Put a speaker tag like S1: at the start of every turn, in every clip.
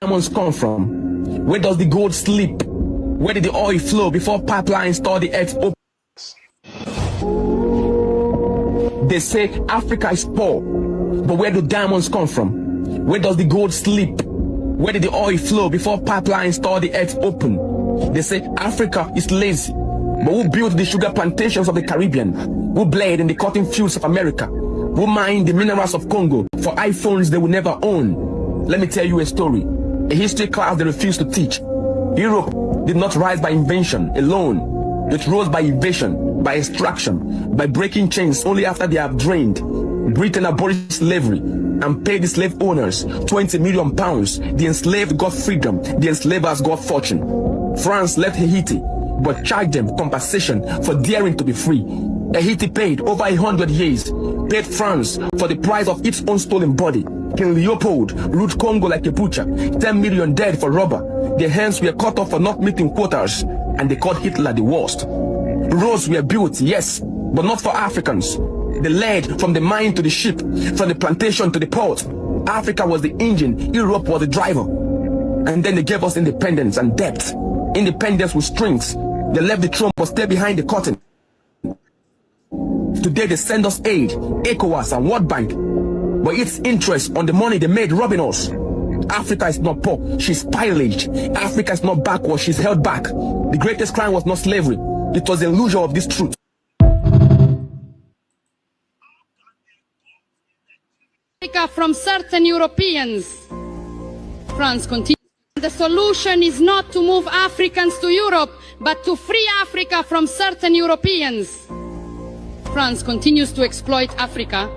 S1: diamonds come from? Where does the gold sleep? Where did the oil flow before pipelines tore the earth open? They say Africa is poor, but where do diamonds come from? Where does the gold sleep? Where did the oil flow before pipelines tore the earth open? They say Africa is lazy, but who built the sugar plantations of the Caribbean? Who bled in the cotton fields of America? Who mined the minerals of Congo for iPhones they will never own? Let me tell you a story, a history class they refuse to teach. Europe did not rise by invention alone. It rose by invasion, by extraction, by breaking chains only after they have drained. Britain abolished slavery and paid the slave owners 20 million pounds. The enslaved got freedom, the enslavers got fortune. France left Haiti, but charged them compensation for daring to be free. Haiti paid over 100 years, paid France for the price of its own stolen body. King Leopold ruled Congo like a butcher, 10 million dead for robber. Their hands were cut off for not meeting quotas, and they called Hitler the worst. Roads were built, yes, but not for Africans. They led from the mine to the ship, from the plantation to the port. Africa was the engine, Europe was the driver. And then they gave us independence and depth. Independence with strings. They left the throne but stayed behind the curtain. Today they send us aid, ECOWAS and World Bank. But it's interest on the money they made robbing us. Africa is not poor, she's pillaged. Africa is not backward, she's held back. The greatest crime was not slavery, it was the illusion of this truth.
S2: Africa from certain Europeans. France continues. The solution is not to move Africans to Europe, but to free Africa from certain Europeans. France continues to exploit Africa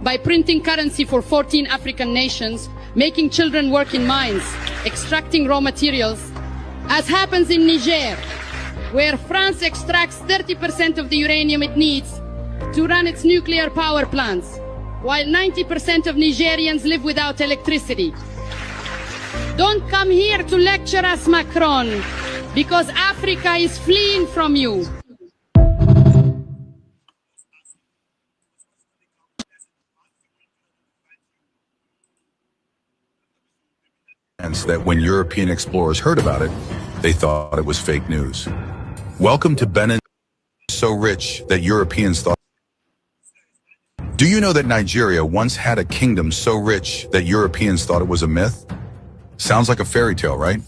S2: by printing currency for 14 African nations, making children work in mines, extracting raw materials, as happens in Niger, where France extracts 30% of the uranium it needs to run its nuclear power plants, while 90% of Nigerians live without electricity. Don't come here to lecture us, Macron, because Africa is fleeing from you.
S3: That when European explorers heard about it, they thought it was fake news. Welcome to Benin, so rich that Europeans thought. Do you know that Nigeria once had a kingdom so rich that Europeans thought it was a myth? Sounds like a fairy tale, right?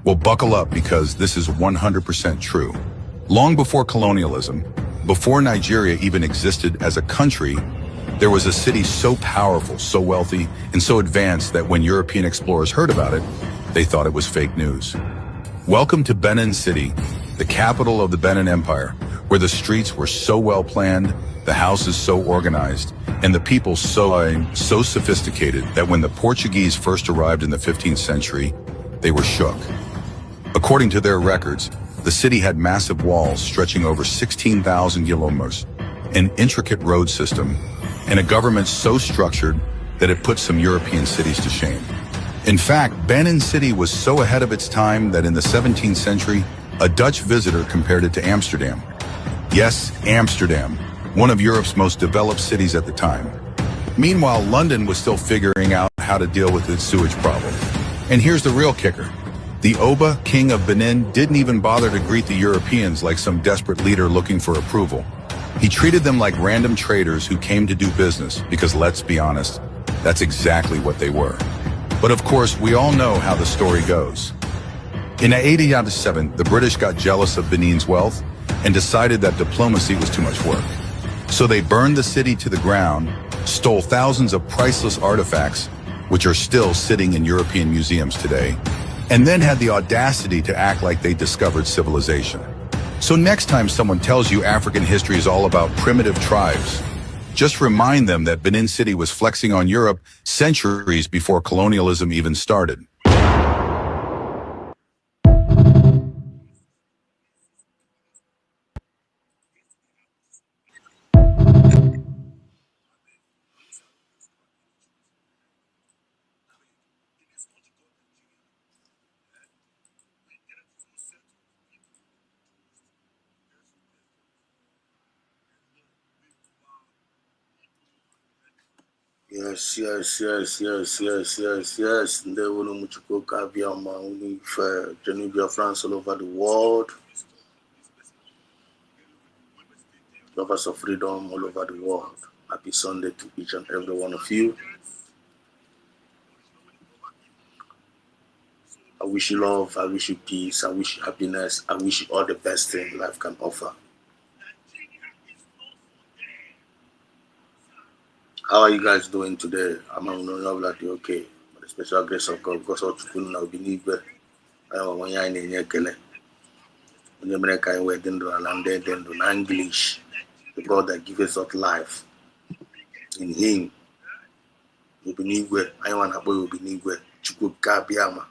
S3: Well, buckle up because this is 100% true. Long before colonialism, before Nigeria even existed as a country, there was a city so powerful, so wealthy, and so advanced that when European explorers heard about it, they thought it was fake news. Welcome to Benin City, the capital of the Benin Empire, where the streets were so well planned, the houses so organized, and the people so sophisticated that when the Portuguese first arrived in the 15th century, they were shook. According to their records, the city had massive walls stretching over 16,000 kilometers, an intricate road system, and a government so structured that it put some European cities to shame. In fact, Benin City was so ahead of its time that in the 17th century, a Dutch visitor compared it to Amsterdam. Yes, Amsterdam, one of Europe's most developed cities at the time. Meanwhile, London was still figuring out how to deal with its sewage problem. And here's the real kicker. The Oba, king of Benin, didn't even bother to greet the Europeans like some desperate leader looking for approval. He treated them like random traders who came to do business because, let's be honest, that's exactly what they were. But of course, we all know how the story goes. In 1897, the British got jealous of Benin's wealth and decided that diplomacy was too much work. So they burned the city to the ground, stole thousands of priceless artifacts, which are still sitting in European museums today, and then had the audacity to act like they discovered civilization. So next time someone tells you African history is all about primitive tribes, just remind them that Benin City was flexing on Europe centuries before colonialism even started.
S4: Yes. They will muchuko kabiama uni for Geneva, France, all over the world. Lovers of freedom all over the world. Happy Sunday to each and every one of you. I wish you love, I wish you peace, I wish you happiness, I wish you all the best thing life can offer. How are you guys doing today? I'm not like you okay. By the special grace of God, because all to now be need I want you in Kele. When you make a way, then do English. The God that gives us life. In Him, you be need I want to boy be need Chukwukabiama.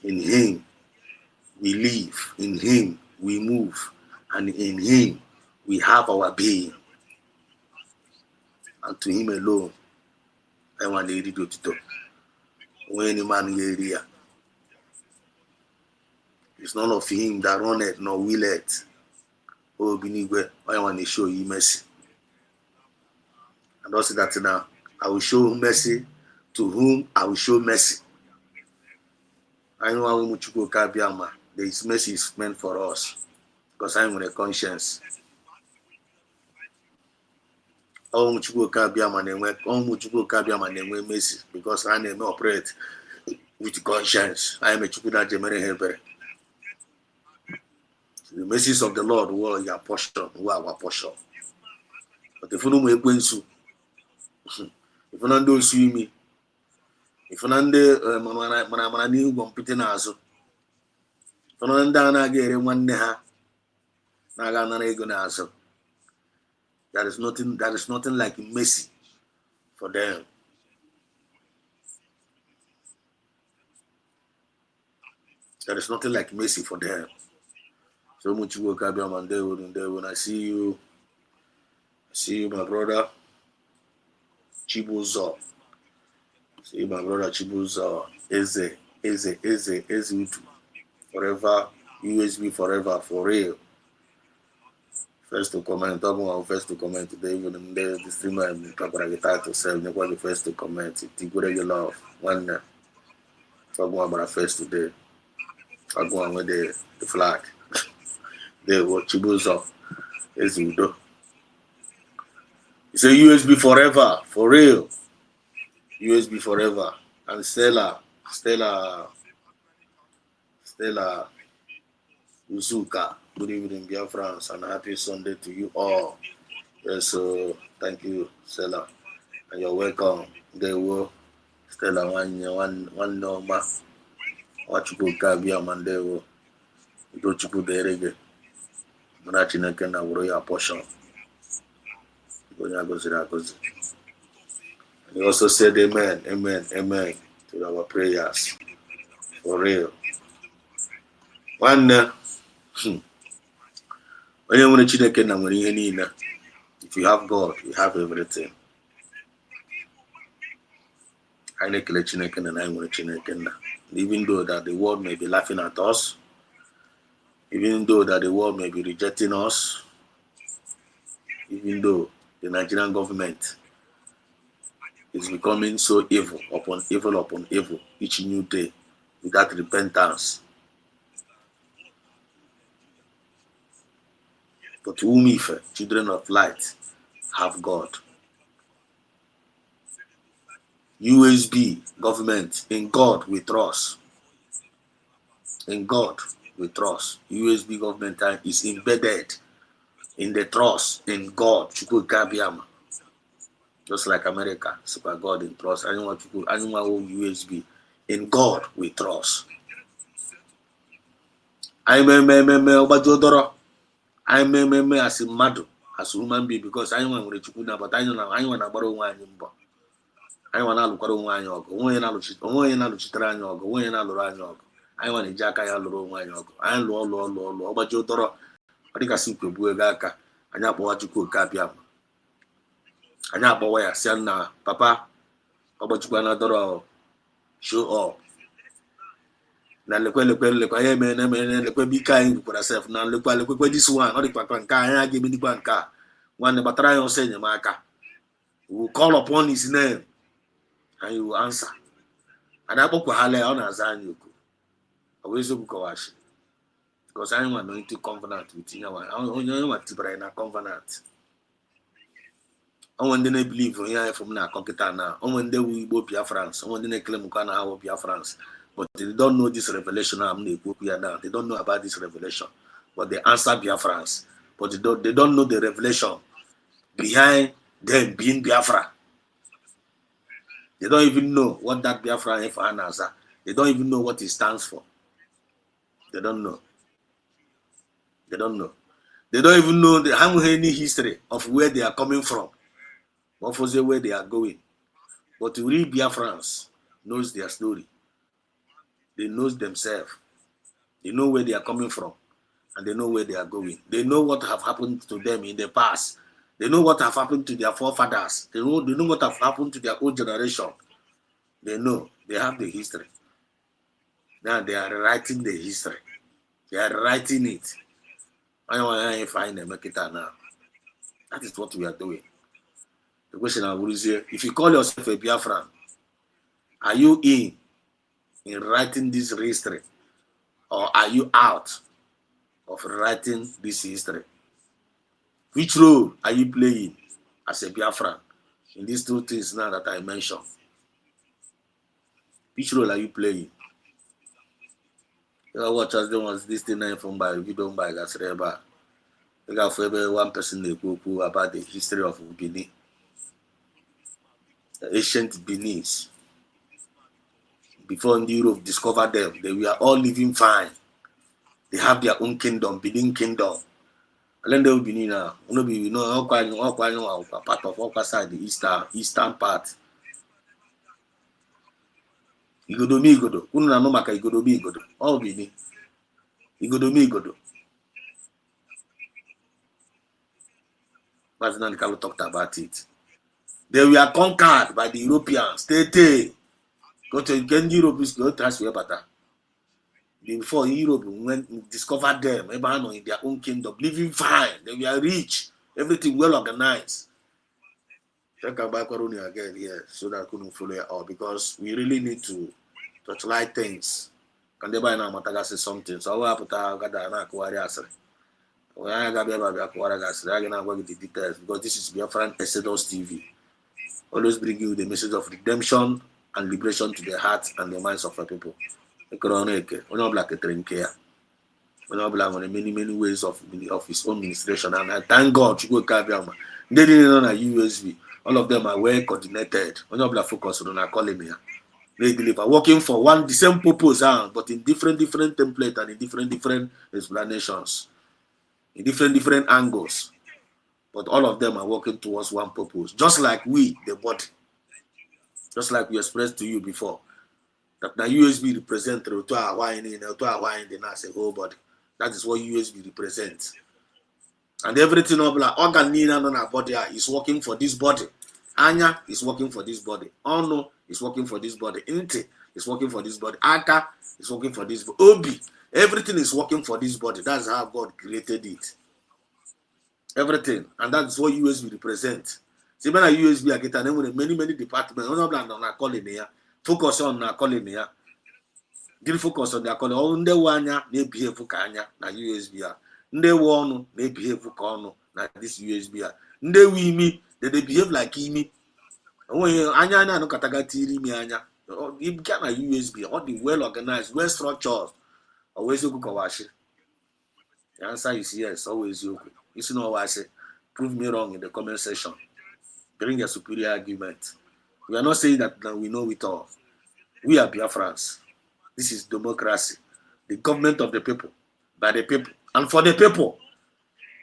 S4: In Him, we live. In Him, we move. And in Him, we have our being. And to Him alone, I want to read it. When any man area, it's none of Him that run it nor will it. Oh, Binigwe, I want to show you mercy. And also that now, I will show mercy to whom I will show mercy. I know how much you go Kabiama. This mercy is meant for us because I'm with a conscience. How much you go Kabiama and we mercy because I never operate with conscience. I am a Chukuda Jemere Heber. The mercies of the Lord were your portion, were our portion. But if you don't make wensu, if you don't see me, if you don't manani competing as if you don't get one neha, naga ego na aso. There is nothing like mercy for them. There is nothing like mercy for them. So much work I be on there when I see you, my brother Chibuzo. See my brother Chibuzo. Eze forever, USB forever, for real. First to comment, first to comment today, even the streamer and title self, nobody first to comment. Think what you love. One talking about first today. I go on with the flag. They what Chibuzo is you do. It's a USB forever, for real. USB forever. And Stella Uzuka. Good evening, Biafra, and happy Sunday to you all. Yes, so thank you, Stella. And you're welcome. They will Stella one number. What you could carry a man they will go to put the reggae. Manachi can have royal portion. And he also said amen to our prayers. For real. One when you want to if you have God, you have everything. I like Chineke and I want Chineke. Even though that the world may be laughing at us, even though that the world may be rejecting us, even though the Nigerian government is becoming so evil upon evil each new day without repentance. But whom if children of light have God. USB government, in God we trust. In God we trust. USB government is embedded in the trust in God. Just like America, super God in trust. Anyone USB. In God we trust. I'm as a madu, as a human being, because I want to chukuna, but I want to borrow one. I want to look at one yog, one chitran yog, I want to jack I love one yog. I love, but you thorough. I think I see Buegaka, and up what you could capiam. And up away, Siana, Papa, about you another show up. Na lekwe be kind for yourself. Now look this one, not the Papanka, I give me the banka. One the battalion send your marker. We will call upon his name and he will answer. And I spoke with Hale on Azanyoku. Always Bukawashi. Because I am anointed covenant with you. I want to bring a covenant. I want to believe from now, Kokitana. I want to be Biafrans. I want to claim Kana Biafrans. But they don't know this revelation. They don't know about this revelation. But they answer Biafrans. But they don't know the revelation behind them being Biafra. They don't even know what that Biafra is. They don't even know what it stands for. They don't know. They don't know. They don't even know the any history of where they are coming from. Or for where they are going. But to read Biafrans knows their story. They know themselves. They know where they are coming from. And they know where they are going. They know what have happened to them in the past. They know what have happened to their forefathers. They know what have happened to their old generation. They know. They have the history. Now they are writing the history. They are writing it. I want to find them, make it now. That is what we are doing. The question I will is here, if you call yourself a Biafran, are you in writing this history? Or are you out of writing this history? Which role are you playing as a Biafran in these two things now that I mentioned? Which role are you playing? You know what just was this thing from by if you don't buy that's reba. You got for one person they go about the history of Benin. The ancient Benin. Before Europe discovered them, they were all living fine. They have their own kingdom, Benin kingdom. And then they will be now. You know, all part of all side the eastern part. Igodo. Una no maka igodo. All Benin. Igodo. President Kalu talked about it. They were conquered by the Europeans. Go to Europe is go transfer better. Before Europe went discovered them, everyone in their own kingdom, living fine. They were rich, everything well organized. Check out back again here so that I couldn't follow it all because we really need to touchlight things. Can they buy now Mataga something? So I will put out Gada Aquarius. When I got Aquarius, I'm gonna go with the details because this is Biafran Exodus TV. Always bring you the message of redemption and liberation to the hearts and the minds of our people. Many ways of his own administration, and I thank God to go they didn't know a USB. All of them are well coordinated. Focus on our calling they deliver working for the same purpose, but in different templates and in different explanations, in different angles. But all of them are working towards one purpose, just like we, the body, just like we expressed to you before. That the USB represents to our wine in the whole body. That is what USB represents. And everything of like organ on our body is working for this body. Anya is working for this body. Ono is working for this body. Inte is working for this body. Aka is working for this body. Obi, everything is working for this body. That's how God created it. Everything. And that's what USB represents. See, when a USB I get many departments. On calling here. Focus on our calling here. Didn't focus on their calling. On the one they behave for Kanya, na USB. They one they behave for Kono, na this USB. They we they behave like me. When Anya no katagati me Anya. You can a USB, all the well organized, well structured. Always you go wash. The answer is yes, always you. You know what I say. Prove me wrong in the comment section. Bring a superior argument. We are not saying that we know it all. We are Biafrans. This is democracy. The government of the people, by the people, and for the people.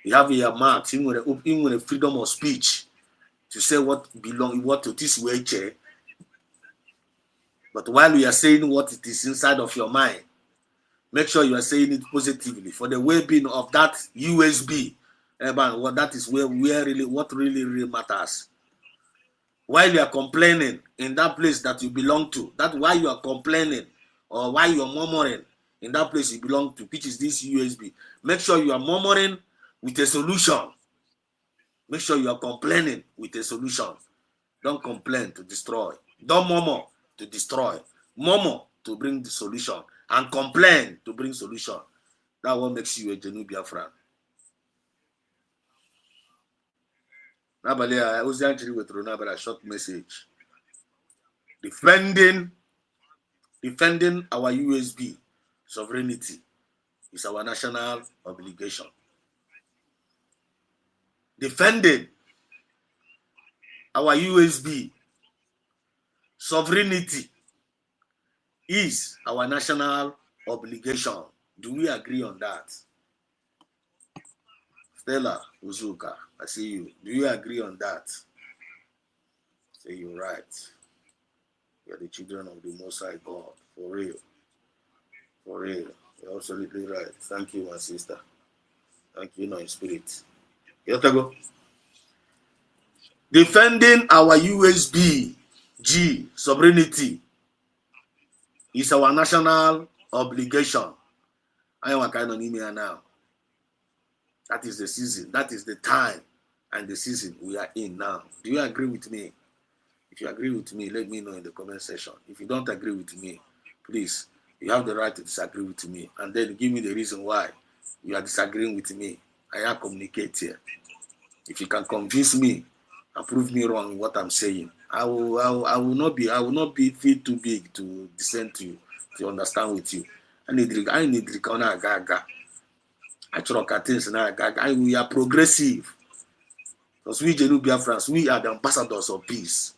S4: You have your marks, even with the freedom of speech, to say what to this way. But while we are saying what it is inside of your mind, make sure you are saying it positively for the well-being of that USB. Well, that is where really what really matters. While you are complaining in that place that you belong to, that's why you are complaining or why you are murmuring in that place you belong to, which is this USB. Make sure you are murmuring with a solution. Make sure you are complaining with a solution. Don't complain to destroy. Don't murmur to destroy. Murmur to bring the solution. And complain to bring solution. That what makes you a genuine Biafran. Nabali, I was actually with Ronabala, a short message. Defending our USB sovereignty is our national obligation. Defending our USB sovereignty is our national obligation. Do we agree on that? Stella Uzuka, I see you. Do you agree on that? Say you're right. You're the children of the Most High God. For real. For real. You're absolutely right. Thank you, my sister. Thank you, in spirit. Yotago. Defending our USB sovereignty is our national obligation. I am a kind of Nimia now. That is the season. That is the time and the season we are in now. Do you agree with me? If you agree with me, let me know in the comment section. If you don't agree with me, please, you have the right to disagree with me. And then give me the reason why you are disagreeing with me. I communicate here. If you can convince me and prove me wrong in what I'm saying, I will not be feel too big to dissent to you, to understand with you. I need the we are progressive. Because we Genu Biafrans, we are the ambassadors of peace.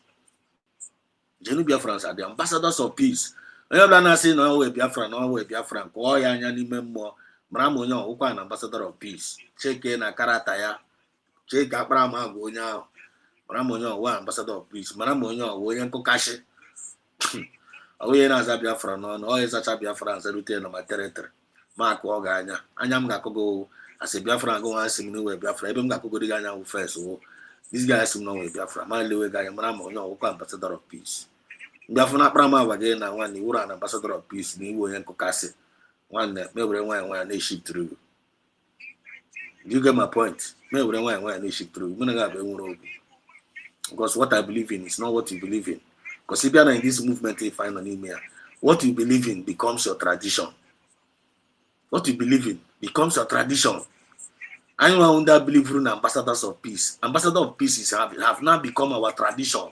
S4: Genu Biafrans are the ambassadors of peace. No say no we Biafran, no we Biafran. Ko ya anya ni memmo. Mramo nyo ukwa an ambassador of peace. Cheke na karata ya. Cheke akpara ma go nya. Mramo nyo wa ambassador of peace. Mramo nyo wo yen ko kashi. Owe na za Biafran no, o za cha Biafran za rute na ma territory. Mark Oga anya m ga-akọgo as a Biafra go ask me no we Biafra ebe m ga-akọgo dị anya wụ first so this guy ask me no we Biafra ma lewe ga mara ma onye ọkwa ambassador of peace Biafra na akpara ma agbaje na nwanne wụrụ an ambassador of peace na iwe onye nkụkasị nwanne mewere nwaanyị na-eship through. Do you get my point? Mewere nwaanyị na-eship through. Mụ na ga-abụ enwere okwu because what I believe in is not what you believe in. Because if you are in this movement you find on email, what you believe in becomes your tradition. What you believe in becomes your tradition. Anyone that believe in ambassadors of peace. Ambassador of peace have now become our tradition.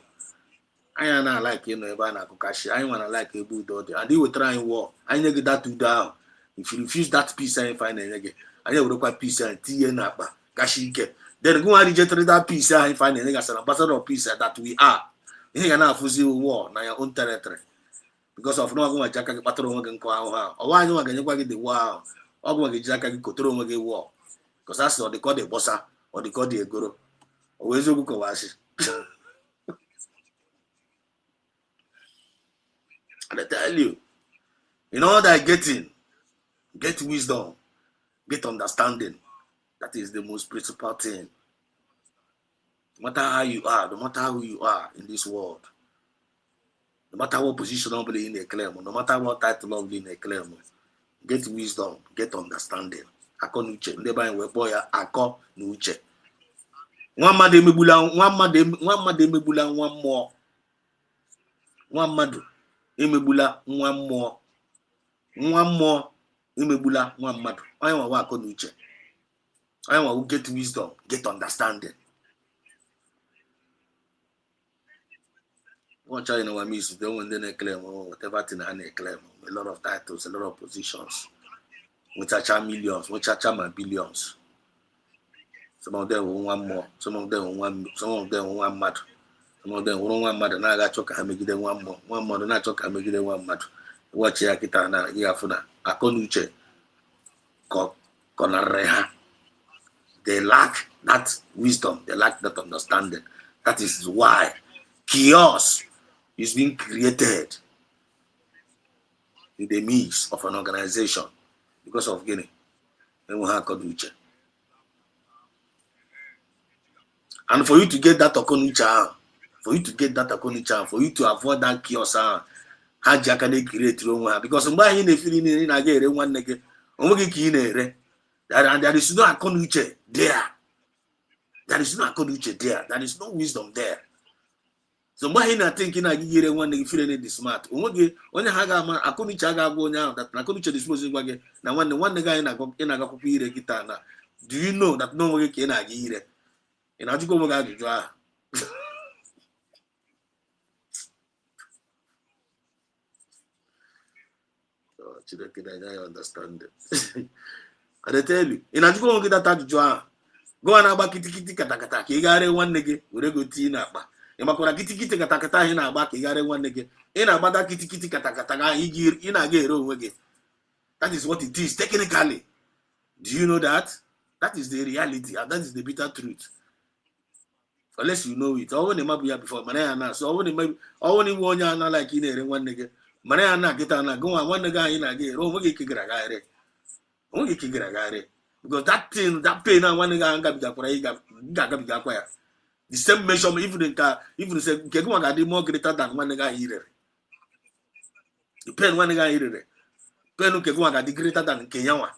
S4: I am not like Eba Kukashi. I want to like Ebu Dode. And they will try and war. I need that to down. If you refuse that peace, I find it again. I will require peace and T and Napa. Kashike. Then go and reject that peace. I find it as an ambassador of peace that we are. You cannot fuzzy war na your own territory. Because of no one jack patron can call her. Or why no one can get the wow. Or go get jack and control war. Because that's what they call the bossa or they call the guru. Always a book of us. And I tell you, in all that getting, get wisdom, get understanding. That is the most principal thing. No matter how you are, no matter who you are in this world, no matter what position of in a claim, no matter what title of in a claim, get wisdom, get understanding. Ako nuche, ndeba in weboya, ako nuche. One made emebula one more. One madu emebula one more. One more emebula one madu. I want ako nuche. I want to get wisdom, get understanding. What I know, I miss the one they claim or whatever thing I claim. A lot of titles, a lot of positions. Which are millions, which are billions. Some of them want more, some of them want mad. Some of them want mad, and I got choke and make them one more. One more, and I choke and make them one mad. Watch ya kitana, yafuna, akonuche, konareha. They lack that wisdom, they lack that understanding. That is why chaos is being created in the midst of an organization because of Guinea. And for you to get that Okonucha, for you to avoid that chaos, how can they create your own? Because somebody in the feeling in a get one nigga, and there is no Okonucha there. There is no Okonucha there. There is no wisdom there. So mgbe na think na gigire nwanne gị feel dị smart. Onwe onye ha ga-ama akụniche aga-agwa onye ahụ that na akụniche dispose gwa gị na nwanne gị anyị na-agakwụkwọ ire kịta na do you know that no onwe gị ka ị na-aga ire? Ị na-ajụkwa onwe gị ajụjụ ahụ. Chineke na understand it. I tell you, ị na-ajụkwa onwe gị data ajụjụ ahụ. Go na-agba kitikiti katakata ka ị gagharị nwanne gị were go tii n'akpa. Ị makwara kitikiti katakata ahụ ị na-agba ka ị gagharị nwanne gị. Ị na-agbada kitikiti katakata ahụ ị na-aga ere onwe gị. That is what it is technically. Do you know that? That is the reality and that is the bitter truth. Unless you know it. Ọ na-emabu ya before mana ya na so ọ na-iwe onye a na like ị na-ere nwanne gị. Mana ya na kịta na gụnwa nwanne gị anyị na-aga ere onwe gị kegara agagharị. Onwe gị kegara agagharị. Because that thing, that pain, and one guy got ya. The same measurement, even say, Keguan got more greater than one guy here. The pain one guy here. Pain Keguan got greater than Kenyawa.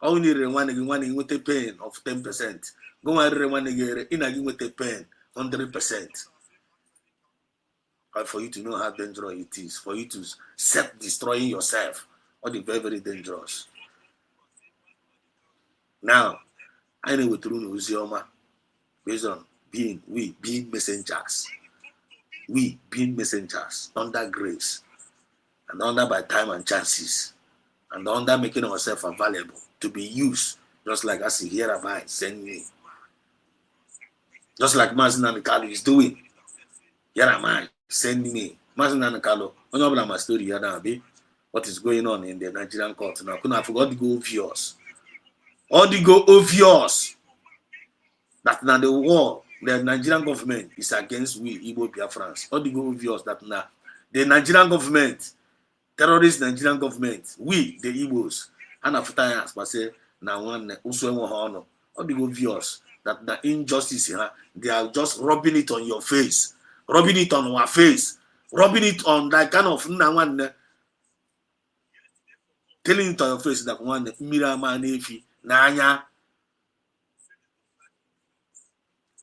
S4: Only one with a pain of 10%. Go and one again in again with a pain 100%. But for you to know how dangerous it is, for you to self-destroying yourself, or the very, very dangerous. Now, I know through Uzioma, based on being messengers. We being messengers under grace and under by time and chances and under making ourselves available to be used, just like as here am I, send me. Just like Mazin Anakalo is doing. Here am I, send me. Mazin Anakalo, on my story here now, what is going on in the Nigerian court now? I forgot to go obvious. All the go obvious that now the war, the Nigerian government is against we Igbo Biafrans. All the go obvious that now the Nigerian government, terrorist Nigerian government, we the Igbos, and after time but say now one also honor. All the go obvious that the injustice here, they are just rubbing it on your face, rubbing it on our face, rubbing it on that kind of one, telling it on your face that one Mirama Nefi. Nanya.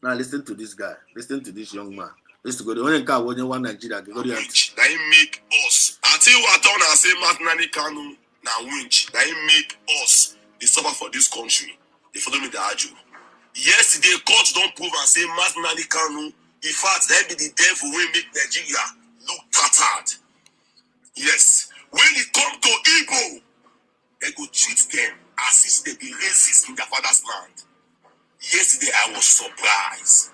S4: Now listen to this guy. Listen to this young man. Listen to go. When you one Nigeria, go to
S5: that make us. Until we are done and say Martinani Kanu na winch. That make us the suffer for this country. They follow me the argue. Yesterday, court don't prove and say Martinani Kanu. In fact, that be the devil will make Nigeria look tattered. Yes. When it comes to Igbo, they go treat them as if they be racist in their father's land. Yesterday, I was surprised.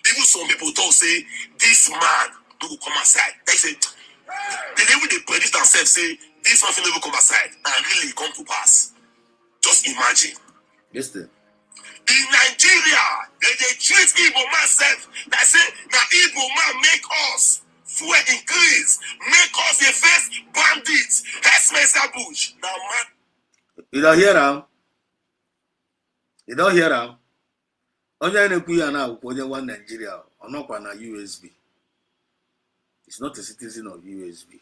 S5: Even some people don't say, this man will come outside. They say, the way they predict themselves say, this man will never come outside. And really come to pass. Just imagine.
S4: Listen.
S5: In Nigeria, they treat Igbo man self. They say, now Igbo man make us fuel increase. Make us the first bandits. Herdsmen's bush. Now man.
S4: You don't hear him. You don't hear him. Onye na-ekwu now onye one Nigeria or not na USB. He's not a citizen of USB.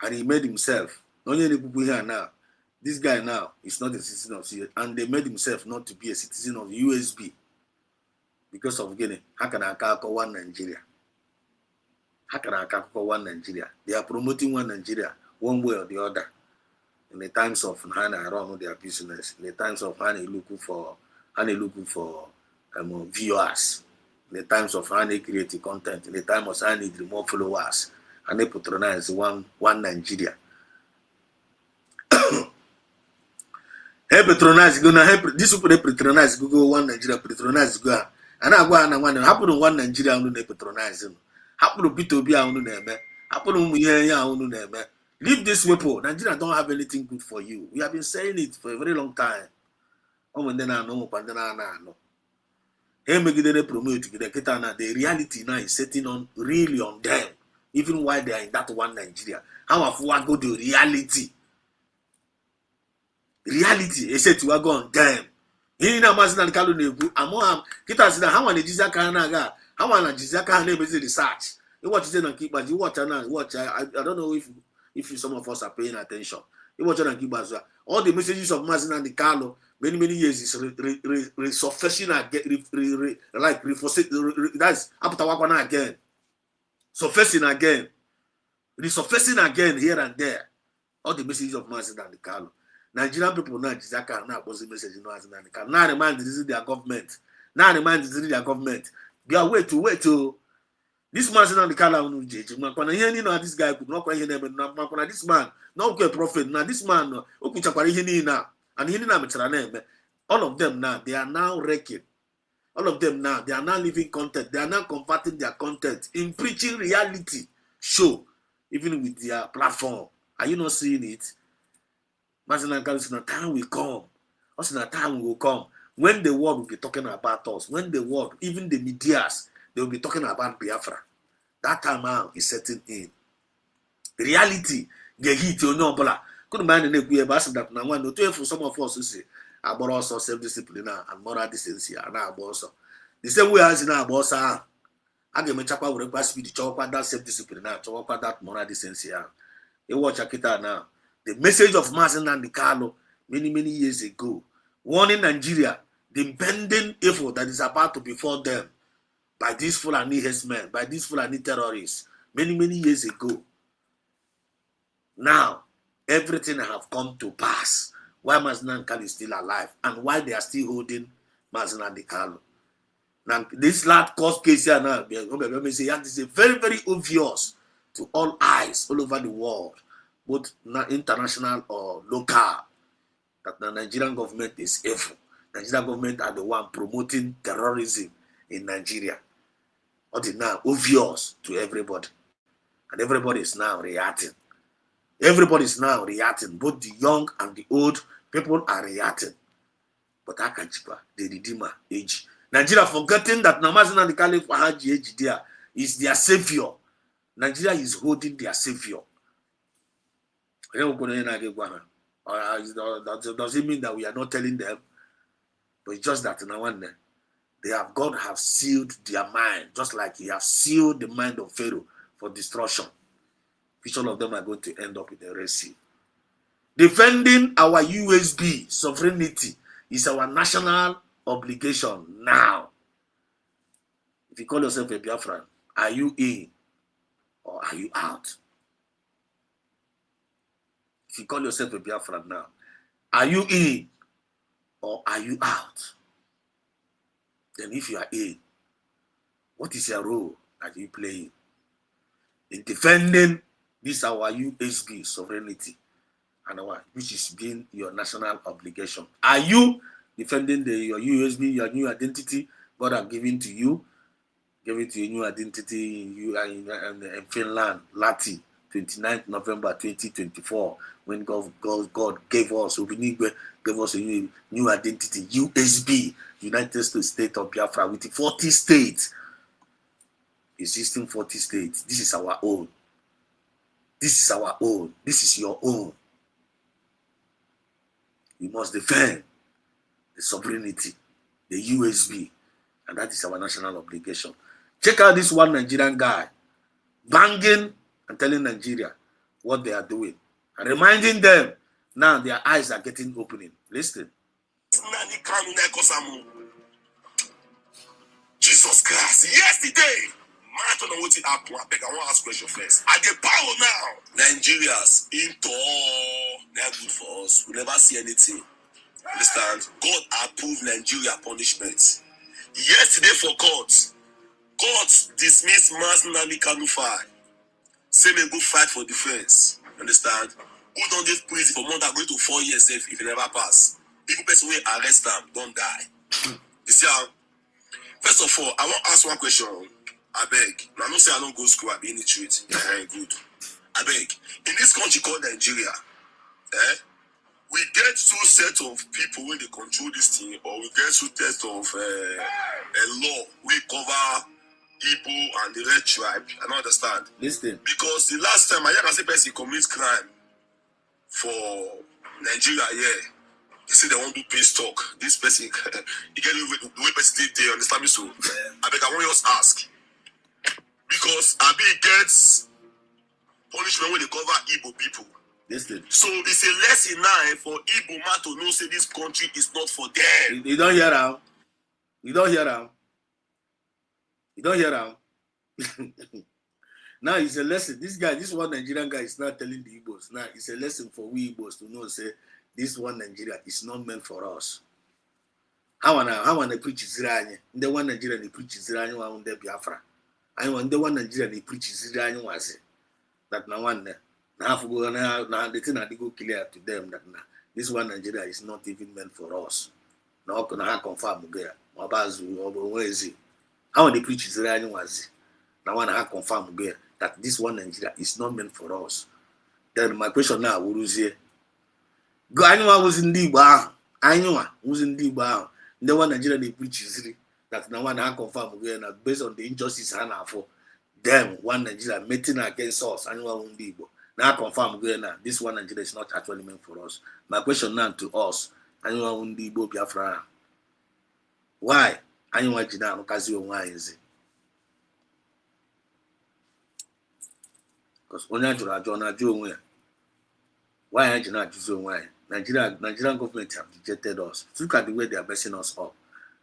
S4: And he made himself. Onye na-ekwu here now. This guy now is not a citizen of USB. And they made himself not to be a citizen of USB. Because of Guinea. How can I call one Nigeria? How can I call one Nigeria? They are promoting one Nigeria. One way or the other, in the times of Hana run their business, in the times of Hana looking for viewers, in the times of Hana creating content, in the time of Hana need more followers, and they patronize one Nigeria. Hey patronize go na help this people patronize go one Nigeria patronize go and I go and one happen one Nigeria unu na patronize no happen Peter Obi unu na eme happen umu ihe ya unu na eme. Leave this weapon. Nigeria don't have anything good for you. We have been saying it for a very long time. The reality now is setting on really on them. Even while they are in that one Nigeria. How have we go to reality? Reality is set to go on them. Here na Mazin Anakalo nebu. Amo kita sida how wana jizaka na ga. How wana jizaka na bezi research. You watch it and keep but you watch now. Watch I don't know if some of us are paying attention. All the messages of Mazin and the Carlo, many years is resurfacing again, like that's Apatawakwana again, surfacing again, resurfacing again here and there. All the messages of Mazin and the Carlo. Nigerian people now Jizaka now was the message in Mazin and the Carlo. Now remind this is their government. Now remind this is their government. They are wait to. This man is not the color of this guy could not quite this man, not a prophet. Now, this man, now, and all of them now, they are now wrecking. All of them now, they are now living content. They are now converting their content in preaching reality show, even with their platform. Are you not seeing it? Time will come. Also, time will come when the world will be talking about us. When the world, even the medias, they will be talking about Biafra. That time out is setting in. Reality, get hit you know, but couldn't mind in a bastard that now one to for some of us who say about also self-discipline and moral decency and our boss. The same way as in our boss are. I get my chapa with request me to talk about that self-discipline now, talk about that moral decency. You watch Akita now. The message of Martin and the Carlo many years ago, warning Nigeria the impending evil that is about to befall them by these Fulani herdsmen, by these Fulani terrorists, many years ago. Now, everything have come to pass. Why Mazin Khan is still alive and why they are still holding Mazin and the Carlo. Now, this last court case here now, this is very obvious to all eyes all over the world, both international or local, that the Nigerian government is evil. Nigerian government are the one promoting terrorism in Nigeria. What is now obvious to everybody. And everybody is now reacting. Everybody is now reacting. Both the young and the old people are reacting. But Akajipa, the Redeemer, age. Nigeria forgetting that Namazin and the Caliph Haji age there is their savior. Nigeria is holding their savior. Does it mean that we are not telling them? But it's just that God have sealed their mind, just like He has sealed the mind of Pharaoh for destruction. Which all of them are going to end up in the Red Sea. Defending our Usbg sovereignty is our national obligation now. If you call yourself a Biafran, are you in or are you out? If you call yourself a Biafran now, are you in or are you out? Then if you are in, what is your role that you play in defending this our Usbg sovereignty and which is being your national obligation? Are you defending your Usbg, your new identity God have given to you? Give it to a new identity in Finland, Lati, 29th November 2024, when God gave us, gave us a new identity, Usbg, United States of Biafra, with 40 states, existing 40 states. This is our own. This is our own. This is your own. We must defend the sovereignty, the Usbg, and that is our national obligation. Check out this one Nigerian guy banging and telling Nigeria what they are doing and reminding them now their eyes are getting opening. Listen.
S5: Jesus Christ. Yesterday, I don't know what it happened. I beg, I want to ask a question first. At the power now, Nigerians into all, they are good for us. We never see anything. Understand? God approved Nigeria punishment. Yesterday for court, God dismissed Mazin Kanu file. Say me go fight for defense. Understand? Who don't give prison for more than going to 4 years if he never pass? People person will arrest them, don't die. You see how? First of all, I want to ask one question. I beg. I don't say I don't go to school, I be in the street. Yeah, good. I beg. In this country called Nigeria, we get two sets of people when they control this thing, or we get two sets of a law we cover Igbo and the red tribe. I don't understand.
S4: Listen.
S5: Because the last time I heard a person commit crime for Nigeria, yeah, they say they want to pay stock. This person, you get the way person did there, understand me? So, I beg, I want you to ask. Because Abi gets punishment when they cover Igbo people.
S4: Listen.
S5: So it's a lesson now for Igbo man to know say this country is not for them.
S4: You don't hear him. You don't hear him. You don't hear him. Now it's a lesson. This one Nigerian guy is not telling the Igbos. Now it's a lesson for we Igbos to know say this one Nigeria is not meant for us. How wanna preach Israel? The one Nigeria they preach Israel on the Biafra. I want the one Nigeria they preach Israel was that now one now go now the thing they go clear to them that now this one Nigeria is not even meant for us. Now can I confirm there? Mabazu or where is it? How they preach Israel was now one I confirm there that this one Nigeria is not meant for us. Then my question now will say go anyone was in the bar. Anyone was in the bar. The one Nigeria they preach Israel that now one I confirm again based on the injustice and for them one Nigeria meeting against us anyone won't be able. Now I confirm again now this one Nigeria is not actually meant for us. My question now to us anyone won't be able Biafra. Why? Anyone Jina because why is it? Because only John why are you not choosing why? Nigerian government have rejected us. Look at the way they are messing us up.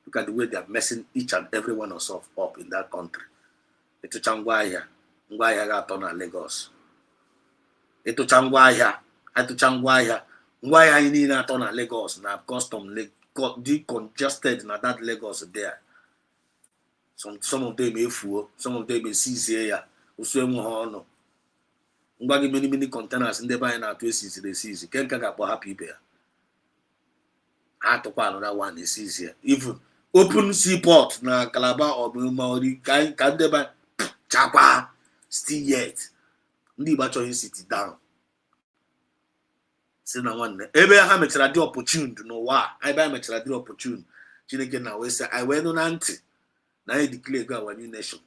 S4: Look at the way they are messing each and every one of us up in that country. Ito Changwaya got on Lagos. Ito Changwaya, Ngwaya in that on Lagos. Now custom got decongested in that Lagos there. Some of them may fool, some of them may seize here. No. Many containers in the buying out places they seize. Can't get up happy bear. I to another one they seize here. Even open seaport na Calabar or Maori can they buy chapa still yet. Ndi bacho in city down. Say na one. Abraham makes a opportune to know why. I buy makes a opportune. Chineke na we say I went on auntie. Now I declare God our new nation.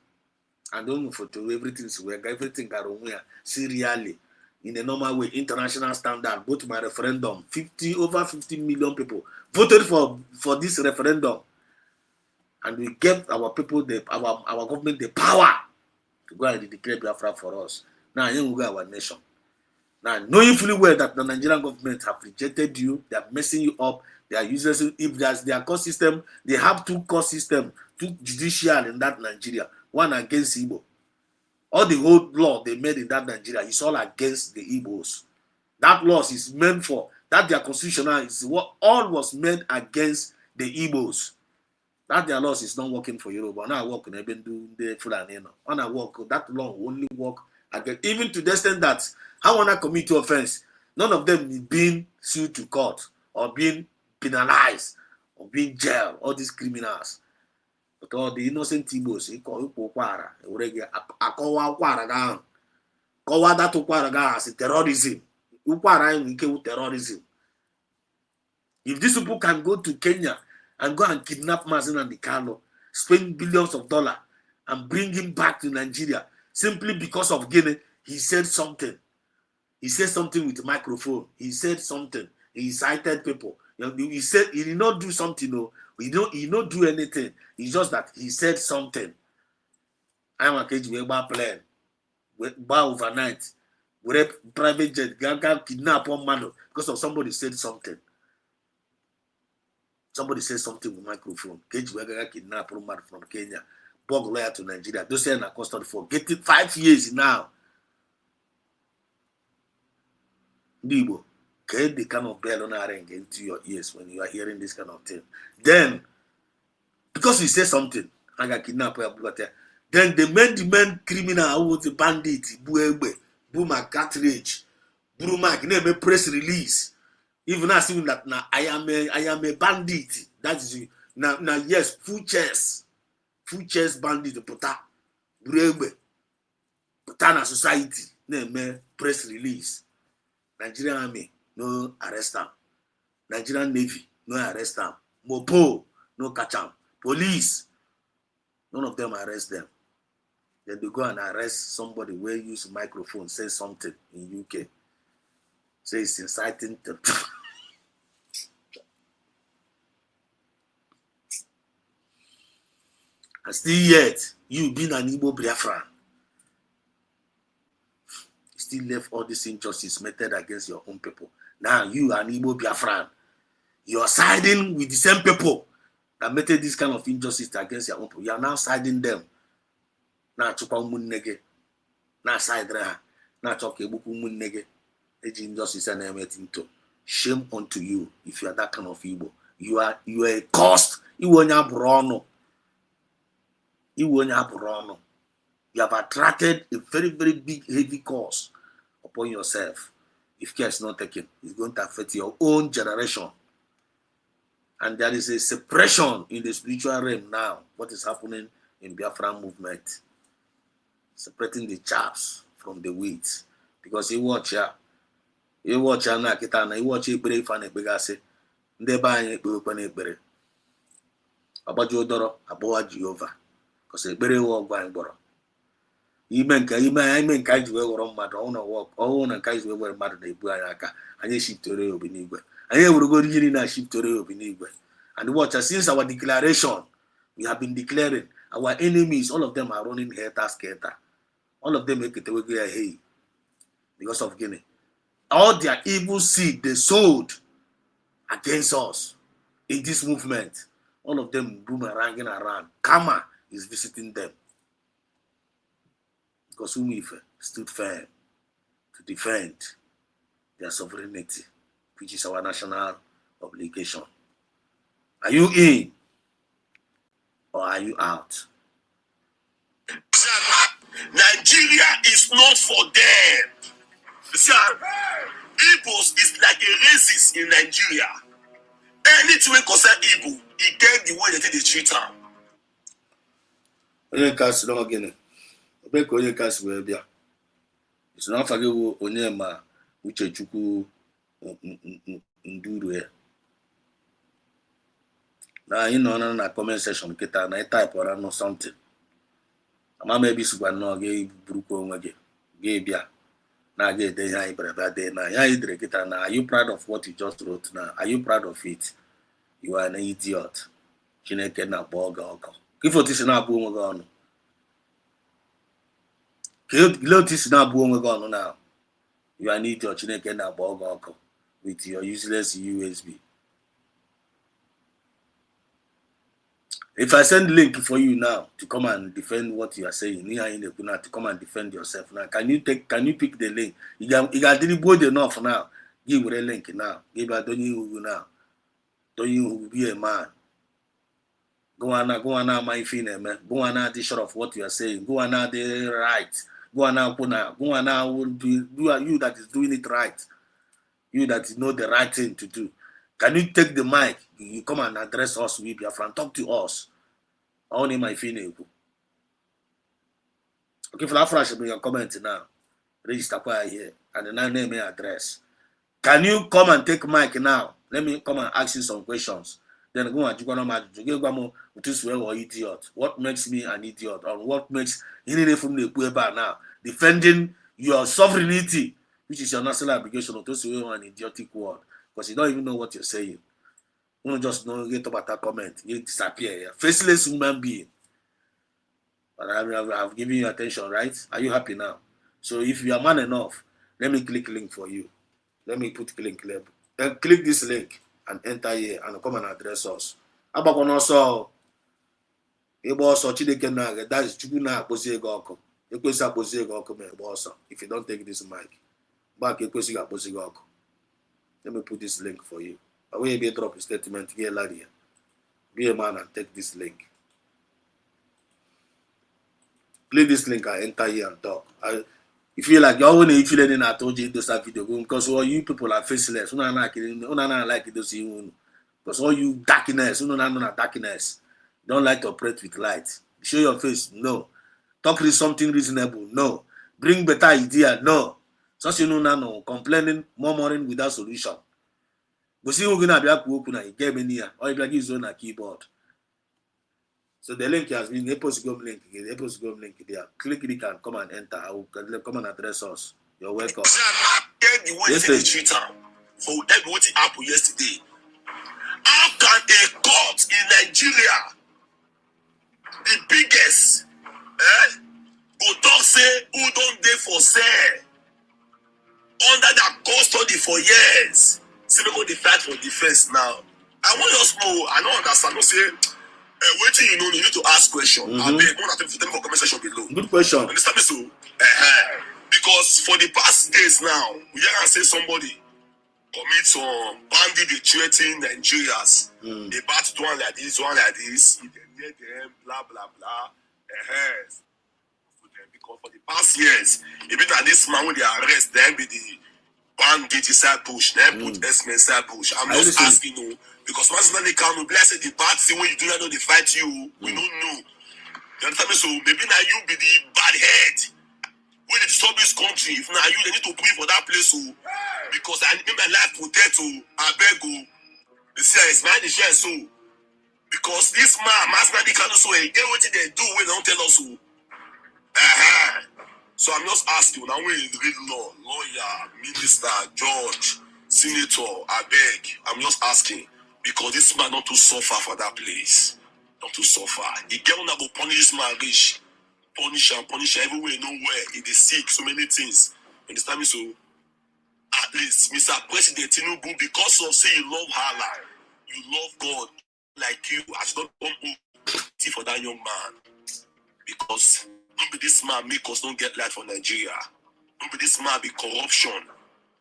S4: And don't for to everything got on where serially in a normal way, international standard, both my referendum, over 50 million people voted for this referendum. And we gave our people our government the power to go and declare Biafra for us. Now you go our nation. Now knowing fully well that the Nigerian government have rejected you, they are messing you up, they are useless. If there's their court system, they have two court systems, two judicial in that Nigeria. One against Igbo. All the whole law they made in that Nigeria is all against the Igbos. That law is meant for that their constitutional is what all was meant against the Igbos. That their laws is not working for Europe. When I work in Ebendu, the Fulani, when I work, that law will only work against even to the extent that how wanna commit to offense, none of them is being sued to court or being penalized or being jailed. All these criminals. But all the innocent Igbos, as terrorism. Terrorism. If these people can go to Kenya and go and kidnap Mazen and Kano, spend billions of dollars and bring him back to Nigeria simply because of Guinea, he said something. He said something with a microphone. He said something. He incited people. He said he did not do something. No. He don't do anything. It's just that he said something. I'm a cage with a plane. Bar overnight. With a private jet. Gaga kidnap one man because of somebody said something. Somebody said something with microphone. Cage with a kidnap one man from Kenya. Bug lawyer to Nigeria. Those are in a custody for getting 5 years now. Nibo. Get the kind of bell on our ring into your ears when you are hearing this kind of thing. Then, because he said something, I got kidnapped. Then they made the man criminal who was a bandit, Buma cartridge, Bruma, name a press release. Even assuming that now I am a bandit. That is now yes, full chest bandit puta, Brebe, Putana society, name a press release. Nigerian army. No arrest them. Nigerian Navy, no arrest them. Mopo, no catch them. Police, none of them arrest them. Then they go and arrest somebody where use a microphone, say something in UK. Say it's inciting to and still yet, you being an Igbo Biafran. still left all this injustice meted against your own people. Now you and Igbo Biafran, you are siding with the same people that meted this kind of injustice against your own people. You are now siding them. Now chukwa umunege, now side reha, now choke ebuku umunege, eji injustice and emetinto. Shame unto you if you are that kind of Igbo. You are a cost. You have attracted a very, very big, heavy cost upon yourself. If care is not taken, it's going to affect your own generation. And there is a separation in the spiritual realm now. What is happening in Biafra movement? Separating the chaps from the wheat. Because you watch na kita you watch ekpere ife na ekpegasị ndị be anyị ekperekwa na ekpere agbaji ụdọrọ abụwa Jehova because ekpere iwe ọgwụ anyị gbọrọ ime nke anyị ji wee ghọrọ mmadụ ọhụụ na nke anyị ji wee were mmadụ na-ebu anyị aka anyị shiftere obi n'igwe anyị ewerego yiri na shiftere obi n'igwe. And watch, since our declaration we have been declaring our enemies, all of them are running helter-skelter. All of them make it away hey because of Guinea. All their evil seed they sowed against us in this movement, all of them boomeranging around. Karma is visiting them. Because Umife stood firm to defend their sovereignty, which is our national obligation. Are you in or are you out?
S5: Nigeria is not for them. See, Igbos is like a racist in Nigeria. Anything we concern Igbo, he get the way they treat them.
S4: Onye kasi no gini. Obe ko onye kasi we bia. It's not forgive onye ma uche chukwu nduru ya. Na you know na comment section kita na type or no something. Ama maybe sugwa no ge buruko onwe ge bia. Na ge de ya ibrada de na ya idre kita na. Are you proud of what you just wrote now? Are you proud of it? You are an idiot. Chineke na boga oko. Kifotisi na abu onwe ga onu. Kifotisi na abu onwe ga onu now. You are an idiot. Chineke na boga oko with your useless USB. If I send link for you now to come and defend what you are saying, to come and defend yourself now, can you pick the link? You got bold enough now. Give a link now. Give a don't you now. Don't you be a man. Go on my feeling, man. Go on the short of what you are saying. Go on the right. Go on do you that is doing it right. You that know the right thing to do. Can you take the mic? You come and address us with Biafra and talk to us. Only my feeling. Okay, for that flash, bring your comment now. Register here and the name and address. Can you come and take mic now? Let me come and ask you some questions. Then go and you or idiot. What makes me an idiot? Or what makes you from the now defending your sovereignty, which is your national obligation, of those who an idiotic word. Because you don't even know what you're saying. You don't just know get about that comment. You disappear. Faceless human being. But I've given you attention, right? Are you happy now? So if you are man enough, let me click link for you. Let me put link label. Then click this link and enter here and come and address us. Abakon also Chineke na that is Chukwu na akpozi ego ọkụ. Ekwesi akpozi ego ọkụ ma ebe ọsọ. If you don't take this mic, back ekwesi akpozi ego ọkụ. Let me put this link for you. I will be drop a statement here, Ladia. Be a man and take this link. Click this link and enter here and talk. You feel like you're only feeling I told you this video because all you people are faceless. Una like it because all you darkness, darkness. Don't like to operate with light. Show your face, no. Talk something reasonable, no. Bring better idea, no. So you know no complaining, murmuring without solution. But see, we're gonna be able to open a game in here, or if you use on a keyboard. So the link has been Eposgom link again, Eposgom link there. Click it and come and enter. I will come and address us. You're welcome.
S5: Yes, for what happened yesterday. How can a court in Nigeria, the biggest, go talk say who don't dey for sale? for years. See, they go the fight for defense now. I want just know, I don't understand. No say, wait till you know, you need to ask question. I beg, one attempt to tell me for comment section below.
S4: Good question.
S5: Understand me so? Because for the past days now, we can say somebody commit some bandit, they threaten Nigerians. They about to do one like this, if they near them, blah blah blah. Because for the past years, even that this man when they arrest, then be the bandit inside bush, then put S-men inside bush. I'm just asking you, because once they come, bless the bad thing when you do not know they fight you, we don't know. You understand me? So maybe now you be the bad head. When they disturb this country, if now you they need to put you for that place, oh, because I need my life protect, oh, I beg, oh, the CS man is share so. Because this man, Masnadi can also get what they do when they don't tell us, oh. So I'm just asking, now when you read law, lawyer, minister, judge, senator, I beg, I'm just asking, because this man not to suffer for that place, not to suffer. He get on about punish this man rich, punish everywhere, nowhere, he is sick, so many things. Understand me? So at least, Mr. President Tinubu, because of say you love Allah, you love God, like you, I should not come for that young man. Because don't be this man make us don't get light for Nigeria. Don't be this man be corruption.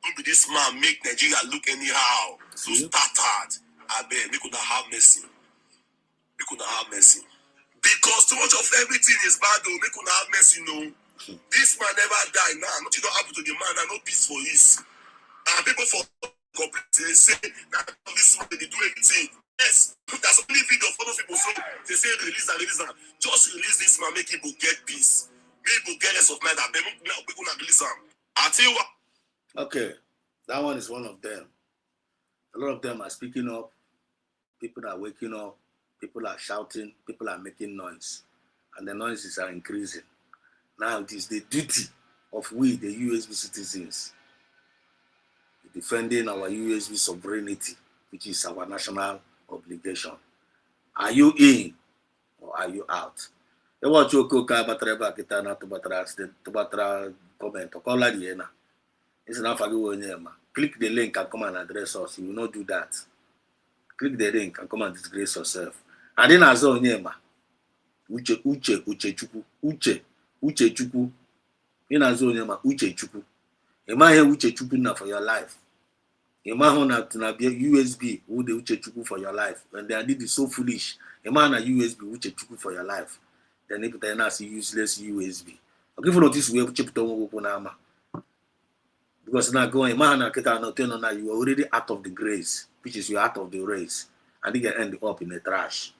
S5: Don't be this man make Nigeria look anyhow. So started. I beg, we could have mercy. We could have mercy. Because too much of everything is bad though. We could have mercy, no. This man never died now. Nothing don't happen to the man and no peace for his. And people for they say that this man they do everything. Yes, that's only video for those people. So they say release and just release this man, make people get peace. Make people get less of mind. That people not release him. I tell you what.
S4: Okay, that one is one of them. A lot of them are speaking up. People are waking up. People are shouting. People are making noise, and the noises are increasing. Now it is the duty of we, the USB citizens, defending our USB sovereignty, which is our national obligation. Are you in or are you out? You want to go to comment or call Diana. It's enough for you. Click the link and come and address us. You will not do that. Click the link and come and disgrace yourself. And then as well, Uche Chukwu. In as well, Uche Chukwu. You might hear Uche Chukwu now for your life. You might want to be USB who the Uche Chukwu for your life. When they did it so foolish, you might have USB Uche Chukwu for your life. Then if they not see useless USB. Okay, for notice we have chip to because now going, man, now you are already out of the grace, which is you are out of the race, and you can end up in the trash.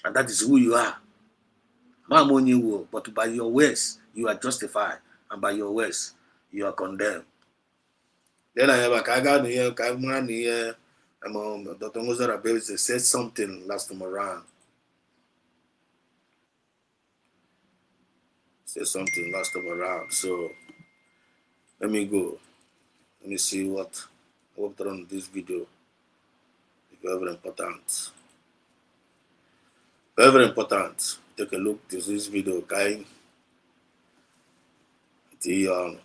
S4: And that is who you are. But by your words, you are justified, and by your words, you are condemned. Then I have a Kagan here, Kagman here, Dr. Mozart Abel said something last time around. So let me go. Let me see what I worked on this video. Very important. Very important. Take a look at this video, guy. The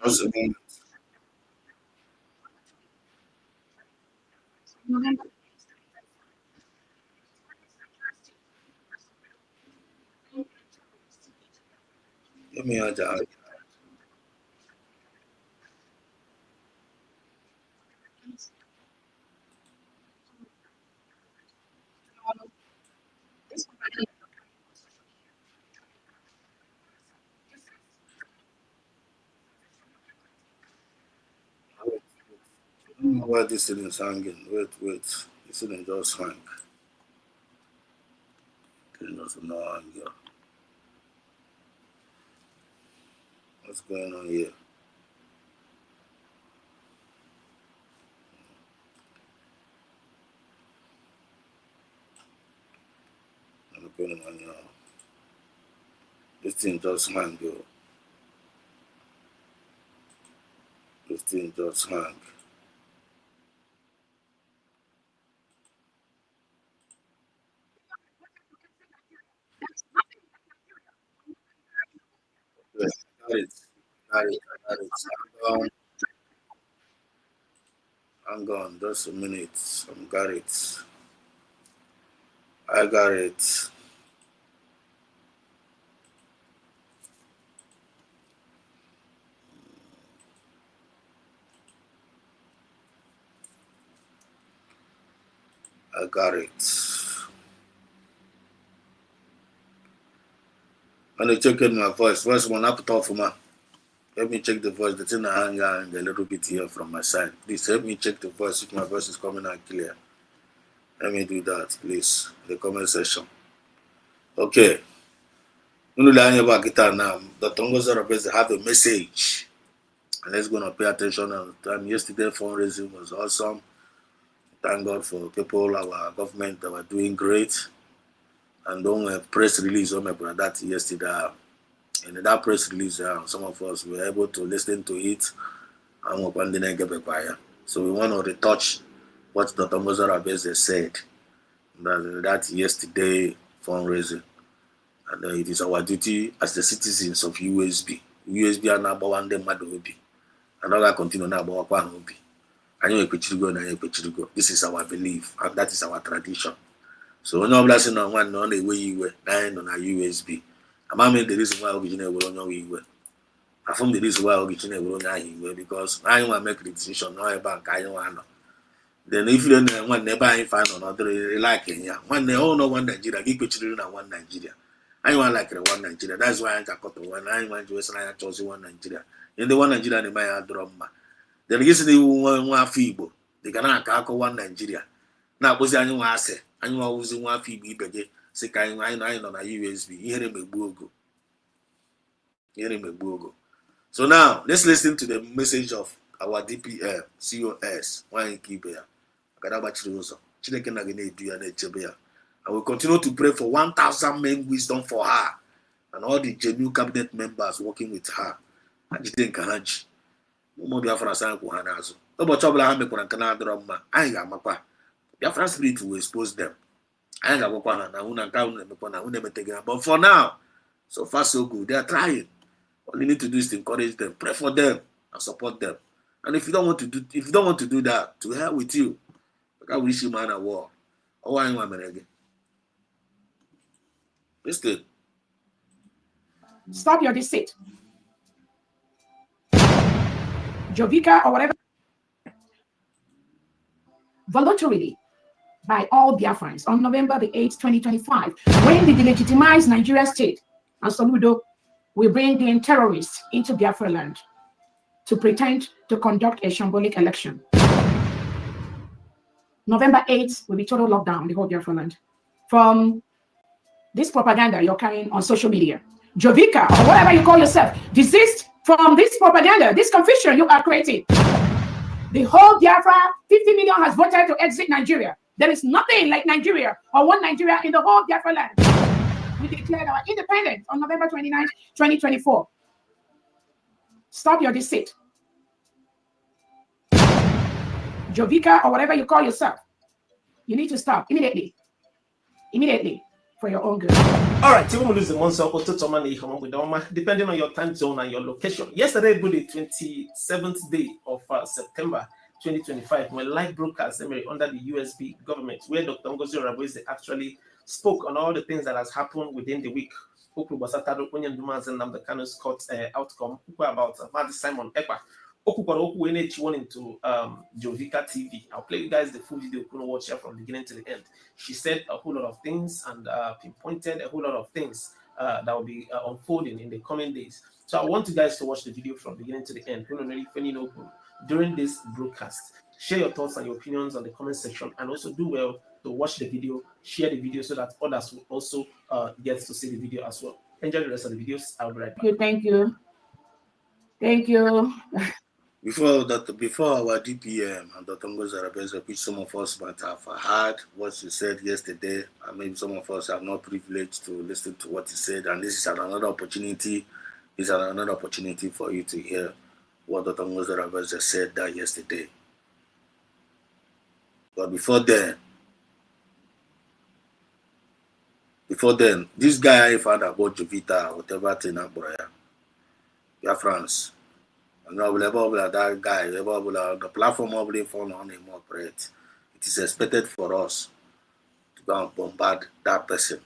S4: just a moment. Let me add that. I don't know why this thing is hanging. Wait. This thing just hang. It doesn't know hang here. What's going on here? I'm going on here. This thing just hang, yo. This thing just hang. got it. Got it. Got it. I'm gone. Just a minute. I got it. I got it. I got it. Let me check in my voice. Voice one up top for me. Let me check the voice. The thing I hang out a little bit here from my side. Please help me check the voice if my voice is coming out clear. Let me do that, please. The comment section. Okay. About guitar now. The Tongos are have a message. And let's go and pay attention on time. Yesterday fundraising was awesome. Thank God for people, our government that were doing great. And don't press release on my brother that yesterday. And in that press release, some of us were able to listen to it and so we want to retouch what Dr. Mozart Abeze said that yesterday fundraising. And it is our duty as the citizens of USB. USB are now one day mad obi. And all that continue now about one obi. This is our belief and that is our tradition. So no blessing on one on the way you were dying on a USB. I'm the reason why we will know we were. I found the reason why we will know because I want to make the decision no bank I don't want. Then if you don't want never find another like Kenya. One they all know one Nigeria, give children one Nigeria. I want like the one Nigeria. That's why I got one. I want to Western I chose one Nigeria. In the one Nigeria they might drum. Then yesterday one feeble. They cannot call one Nigeria. Now was the annual asset. Annual was one feeble beggar. Say I on a USB. Here in Bogo. Here in Bogo. So now let's listen to the message of our DPM COS. Why keep here? I will continue to pray for 1,000 men wisdom for her and all the genuine cabinet members working with her. I didn't catch. No Biafra sang Kuhanazo. No, but trouble I make one Canada drama. I got my Biafra spirit will expose them. I got one and I won't count them upon I will never take it. But for now, so far so good. They are trying. All you need to do is to encourage them, pray for them, and support them. And if you don't want to do that, to hell with you. I wish you man a war. Oh, I want again. Listen.
S6: Stop your deceit. Jovica or whatever. Voluntarily by all Biafrans on November the 8th, 2025, when the delegitimized Nigeria state and Soludo will bring in terrorists into Biafra land to pretend to conduct a shambolic election. November 8th will be total lockdown, the whole Biafra land. From this propaganda you're carrying on social media, Jovica, or whatever you call yourself, desist from this propaganda, this confusion you are creating. The whole Biafra, 50 million has voted to exit Nigeria. There is nothing like Nigeria or one Nigeria in the whole Biafra land. We declared our independence on November 29th, 2024. Stop your deceit. Jovica, or whatever you call yourself, you need to stop immediately. Immediately, for your own good.
S7: All right, depending on your time zone and your location. Yesterday, the 27th day of September 2025, my live broadcast under the USB government, where Dr. Ngozi Oraboeze actually spoke on all the things that has happened within the week. The Kano's court outcome about Simon Ekpa. Went into Jovica TV. I'll play you guys the full video. You can watch her from the beginning to the end. She said a whole lot of things and pinpointed a whole lot of things that will be unfolding in the coming days. So I want you guys to watch the video from the beginning to the end. During this broadcast, share your thoughts and your opinions on the comment section, and also do well to watch the video, share the video so that others will also get to see the video as well. Enjoy the rest of the videos. I'll be right back.
S6: Thank you. Thank you.
S4: Before our DPM and Dr. Ngozi Oraboeze, which some of us might have heard what he said yesterday, and maybe some of us are not privileged to listen to what he said, and this is another opportunity. It's another opportunity for you to hear what Dr. Ngozi Oraboeze said that yesterday. But before then, this guy I found about Jovita, whatever thing, France. That guy, the platform of the phone on him operate. It is expected for us to go and bombard that person.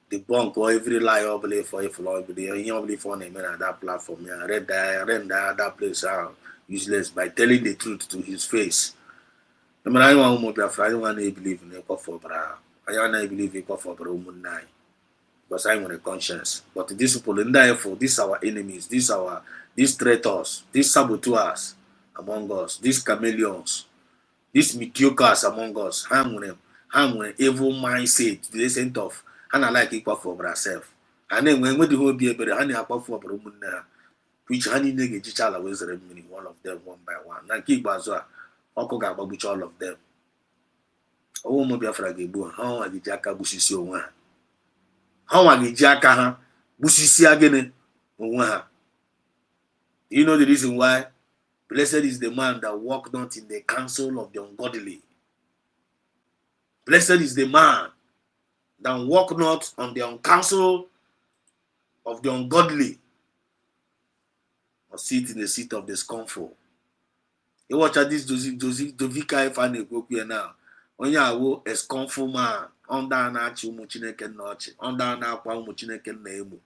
S4: The bunk or every lie or believe for if Lord believe for him at that platform. I read that place out useless by telling the truth to his face. I mean, I want to Biafra. I don't want to believe in a for Bra. I want to believe in a for Bra. Because I'm on a conscience. But these people in there for these our enemies, these traitors, these saboteurs among us, these chameleons, these mediocres among us, hang on evil mindset to the extent of and I like equal for ourselves. And then when the whole be able to honey for which honey nigga chichala was one of them one by one. Now keep bazwa, Okoga babuch all of them. Oh mo Biafra gebu, how are the jacka bushes your one? How are the jacka bushes again? Do you know the reason why? Blessed is the man that walk not in the counsel of the ungodly. Blessed is the man that walk not on the counsel of the ungodly, or sit in the seat of the scornful. You watch at this Jovika Ifane now. When you are a scornful man, under an arch Chineke notch, under an aqua Chineke name.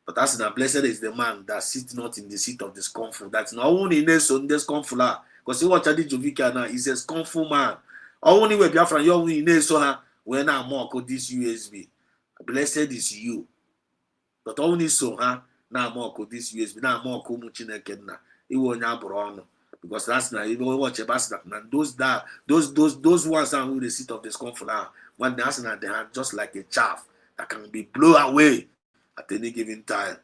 S4: But that's not blessed is the man that sits not in the seat of the scornful. That's not only in the scornful, because you watch at this Jovika now, he's a scornful man. Only way Biafra, you're in so when I'm more this USB. Blessed is you. But only so, now more this USB, now more Chineke na. It will not brown. Because that's not even watch a bastard. And those ones are who the seat of the scornful are. When they are they are just like a chaff that can be blown away at any given time.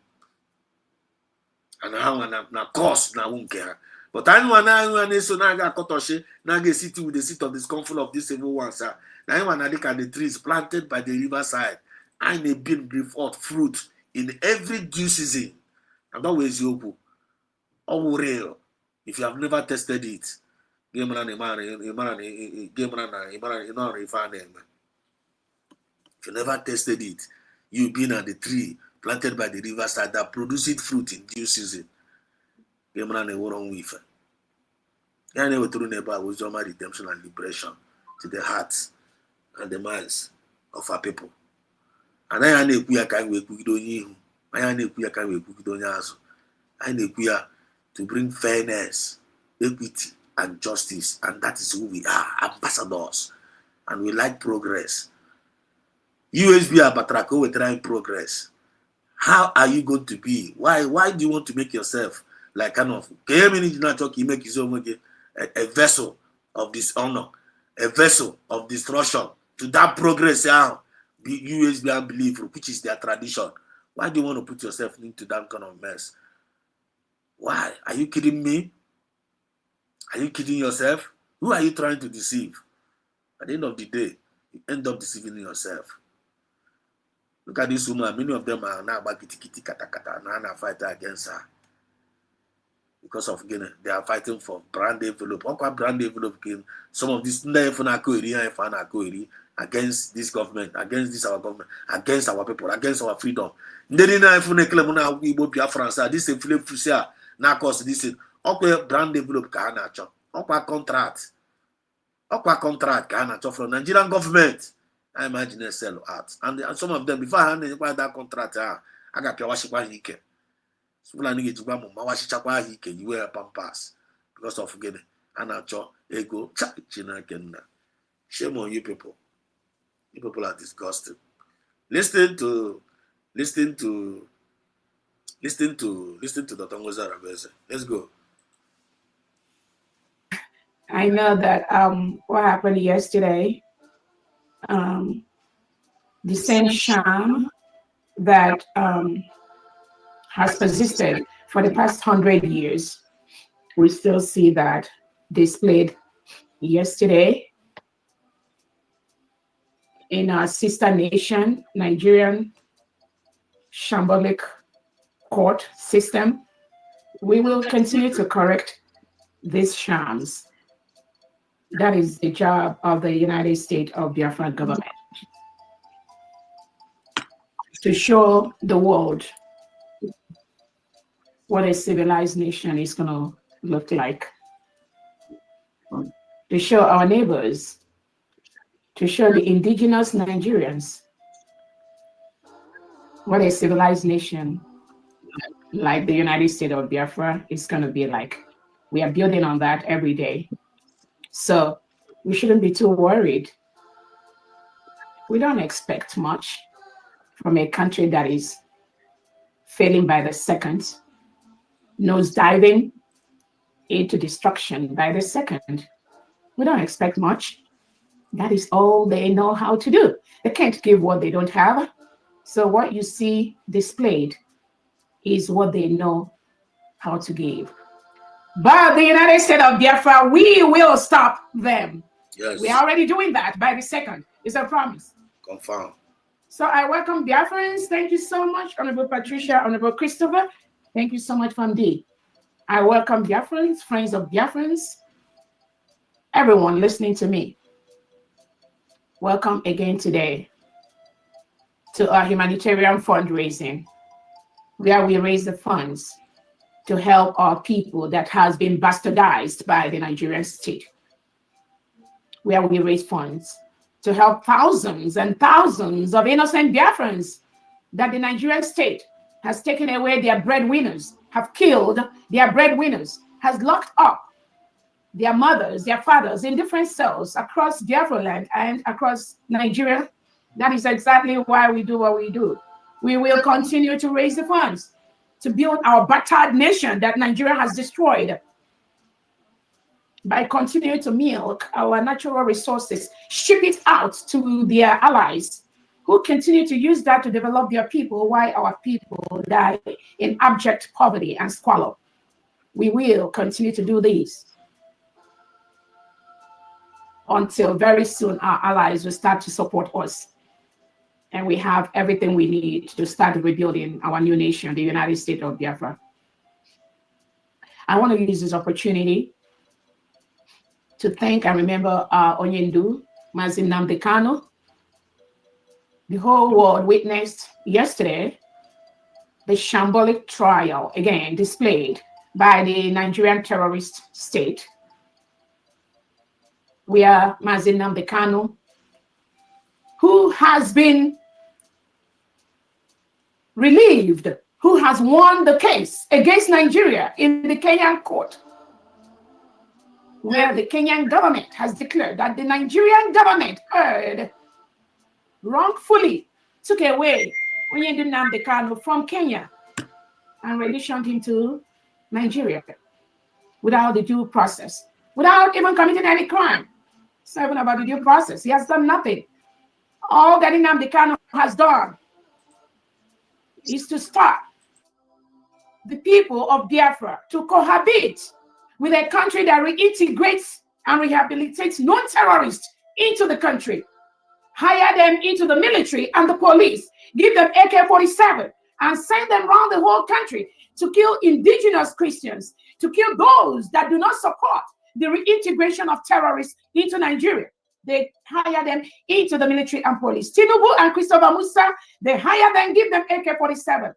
S4: And how na cost na won't care. But I know so now I got Kotoshi, now get city with the seat of the scornful of these evil ones. Now I look at the trees planted by the riverside. I may bring forth fruit in every due season. And that way is your all real. If you have never tested it, if you never tested it, you've been at the tree planted by the riverside that produces fruit in due season. Wisdom, redemption, and liberation to the hearts and the minds of our people. And I to bring fairness, equity, and justice. And that is who we are, ambassadors. And we like progress. USB Abatrako, we're trying progress. How are you going to be? Why do you want to make yourself like kind of make his own a vessel of dishonor, a vessel of destruction to that progress? USB unbelief, which is their tradition. Why do you want to put yourself into that kind of mess? Why? Are you kidding me? Are you kidding yourself? Who are you trying to deceive? At the end of the day, you end up deceiving yourself. Look at this woman. Many of them are now about kitty kata and fighting against her. Because of they are fighting for brand envelope. What brand envelope came? Some of this against this government, against this our government, against our people, against our freedom. This is a now cause this is brand envelope contract from Nigerian government. I imagine they sell out. And some of them, before I hand that contract, I got your washing hike. So I need to go my washing hike, you wear pampas because of getting an actual ego. Shame on you people. You people are disgusting. Listen to the Tongoza Rabeze. Let's go.
S6: I know that what happened yesterday, the same sham that has persisted for the past 100 years, we still see that displayed yesterday in our sister nation, Nigerian shambolic court system. We will continue to correct these shams. That is the job of the United States of Biafra government. to show the world what a civilized nation is going to look like, to show our neighbors, to show the indigenous Nigerians what a civilized nation like the United States of Biafra is going to be like. We are building on that every day. So we shouldn't be too worried. We don't expect much from a country that is failing by the second, nosediving into destruction by the second. We don't expect much. That is all they know how to do. They can't give what they don't have. So what you see displayed is what they know how to give. But the United States of Biafra, we will stop them.
S4: Yes.
S6: We are already doing that by the second. It's a promise.
S4: Confirm.
S6: So I welcome Biafrans. Thank you so much, Honorable Patricia, Honorable Christopher. Thank you so much, Famdi. I welcome Biafrans, friends of Biafrans, everyone listening to me. Welcome again today to our humanitarian fundraising, where we raise the funds to help our people that has been bastardized by the Nigerian state, where we raise funds to help thousands and thousands of innocent Biafrans that the Nigerian state has taken away their breadwinners, have killed their breadwinners, has locked up their mothers, their fathers in different cells across Biafra land and across Nigeria. That is exactly why we do what we do. We will continue to raise the funds to build our battered nation that Nigeria has destroyed by continuing to milk our natural resources, ship it out to their allies who continue to use that to develop their people while our people die in abject poverty and squalor. We will continue to do this until very soon our allies will start to support us. And we have everything we need to start rebuilding our new nation, the United States of Biafra. I want to use this opportunity to thank and remember Onyendu, Mazin Nnamdi Kanu. The whole world witnessed yesterday the shambolic trial, again displayed by the Nigerian terrorist state, where Mazin Nnamdi Kanu, who has been relieved, who has won the case against Nigeria in the Kenyan court, where the Kenyan government has declared that the Nigerian government wrongfully took away Onyendu Nnamdi Kanu from Kenya and renditioned him to Nigeria without the due process, without even committing any crime. It's not even about the due process. He has done nothing. All that Nnamdi Kanu has done is to start the people of Biafra to cohabit with a country that reintegrates and rehabilitates non-terrorists into the country, hire them into the military and the police, give them AK-47 and send them around the whole country to kill indigenous Christians, to kill those that do not support the reintegration of terrorists into Nigeria. They hire them into the military and police. Tinubu and Christopher Musa, they hire them, give them AK-47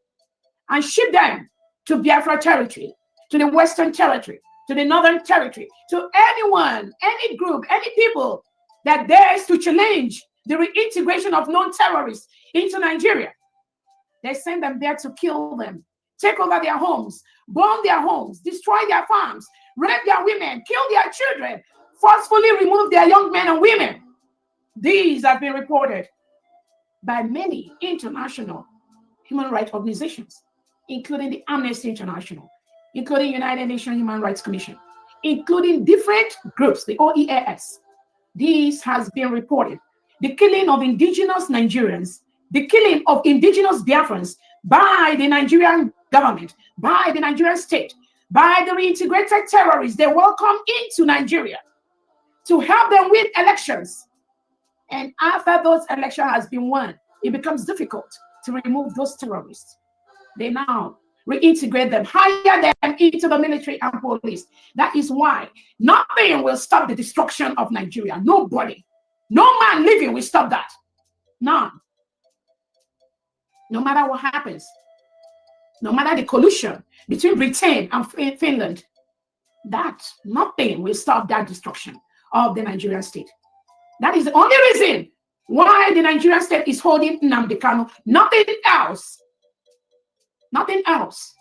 S6: and ship them to Biafra territory, to the Western territory, to the Northern territory, to anyone, any group, any people that dares to challenge the reintegration of non-terrorists into Nigeria. They send them there to kill them, take over their homes, burn their homes, destroy their farms, rape their women, kill their children, forcefully remove their young men and women. These have been reported by many international human rights organizations, including the Amnesty International, including United Nations Human Rights Commission, including different groups, the OEAS. This has been reported. The killing of indigenous Nigerians, the killing of indigenous Biafrans by the Nigerian government, by the Nigerian state, by the reintegrated terrorists they welcome into Nigeria to help them win elections. And after those elections has been won, it becomes difficult to remove those terrorists. They now reintegrate them, hire them into the military and police. That is why nothing will stop the destruction of Nigeria. Nobody, no man living will stop that. None. no matter what happens, no matter the collusion between Britain and Finland, that nothing will stop that destruction of the Nigerian state. That is the only reason why the Nigerian state is holding Nnamdi Kanu. Nothing else. Nothing else.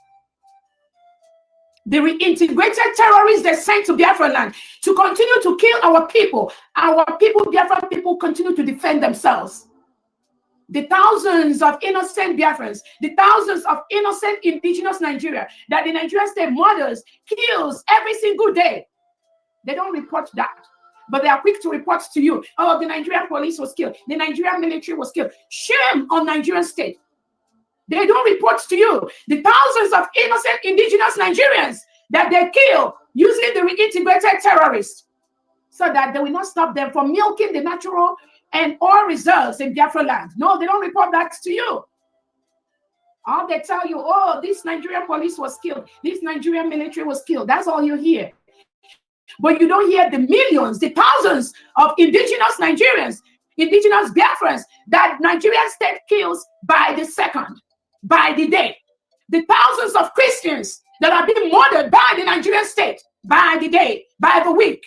S6: The reintegrated terrorists they sent to Biafra land to continue to kill our people. Our people, Biafra people, continue to defend themselves. The thousands of innocent Biafrans, the thousands of innocent indigenous Nigeria that the Nigerian state murders, kills every single day. They don't report that. But they are quick to report to you, oh, the Nigerian police was killed. The Nigerian military was killed. Shame on Nigerian state. They don't report to you the thousands of innocent indigenous Nigerians that they kill using the reintegrated terrorists so that they will not stop them from milking the natural and oil reserves in Biafra land. No, they don't report that to you. All they tell you, oh, this Nigerian police was killed. This Nigerian military was killed. That's all you hear. But you don't hear the millions, the thousands of indigenous Nigerians, indigenous Biafrans that Nigerian state kills by the second, by the day. The thousands of Christians that are being murdered by the Nigerian state by the day, by the week.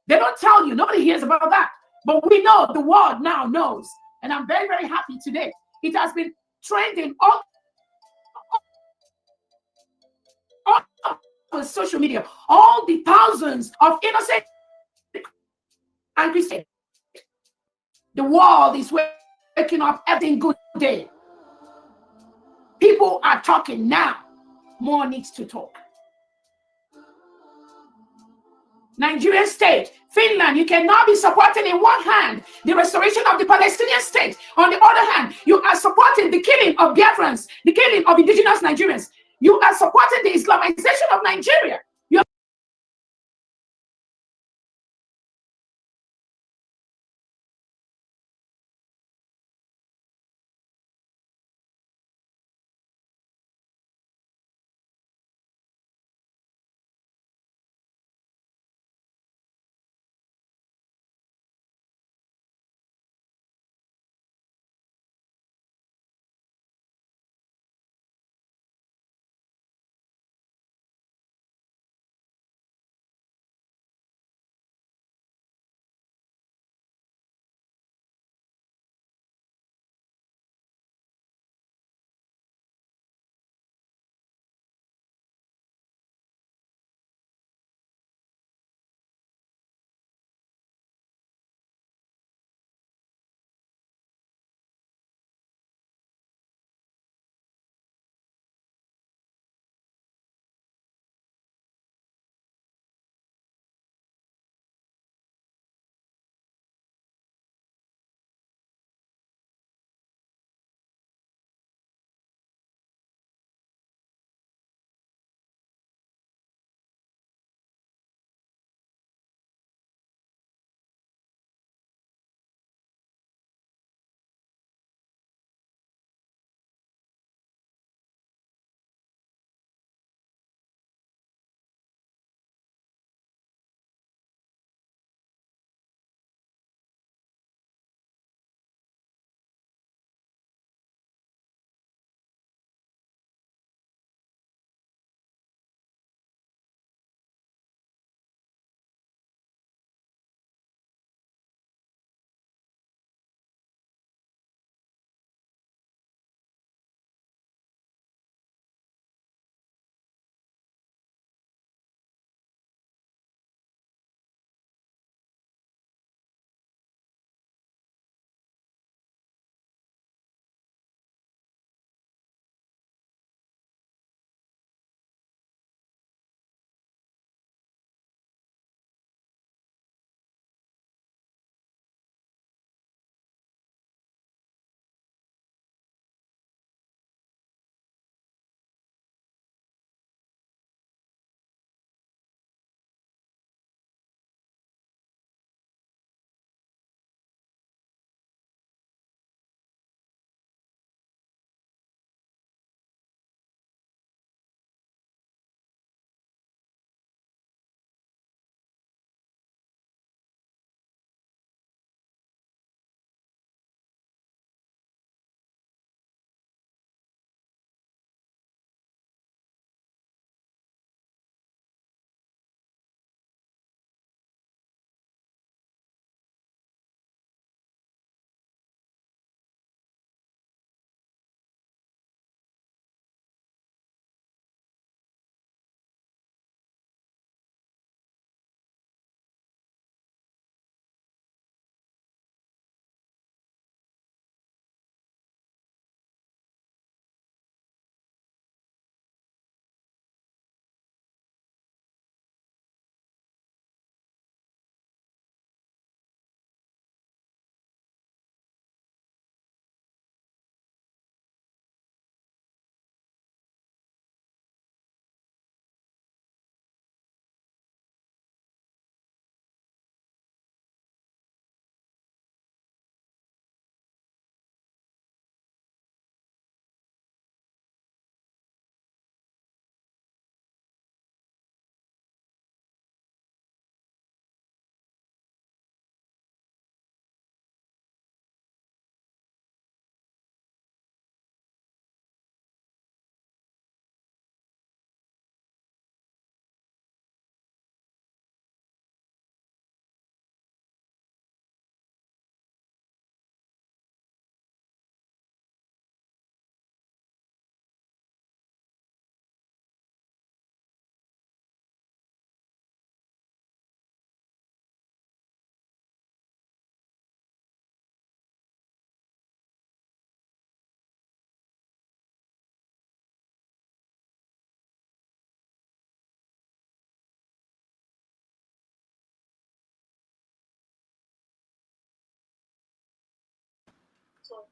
S6: They don't tell you. Nobody hears about that. But we know, the world now knows. And I'm very, very happy today. It has been trending all on social media. All the thousands of innocent and Christians. The world is waking up every good day. People are talking now. More needs to talk. Nigerian state, Finland, you cannot be supporting in one hand the restoration of the Palestinian state. On the other hand, you are supporting the killing of Biafrans, the killing of indigenous Nigerians. You are supporting the Islamization of Nigeria.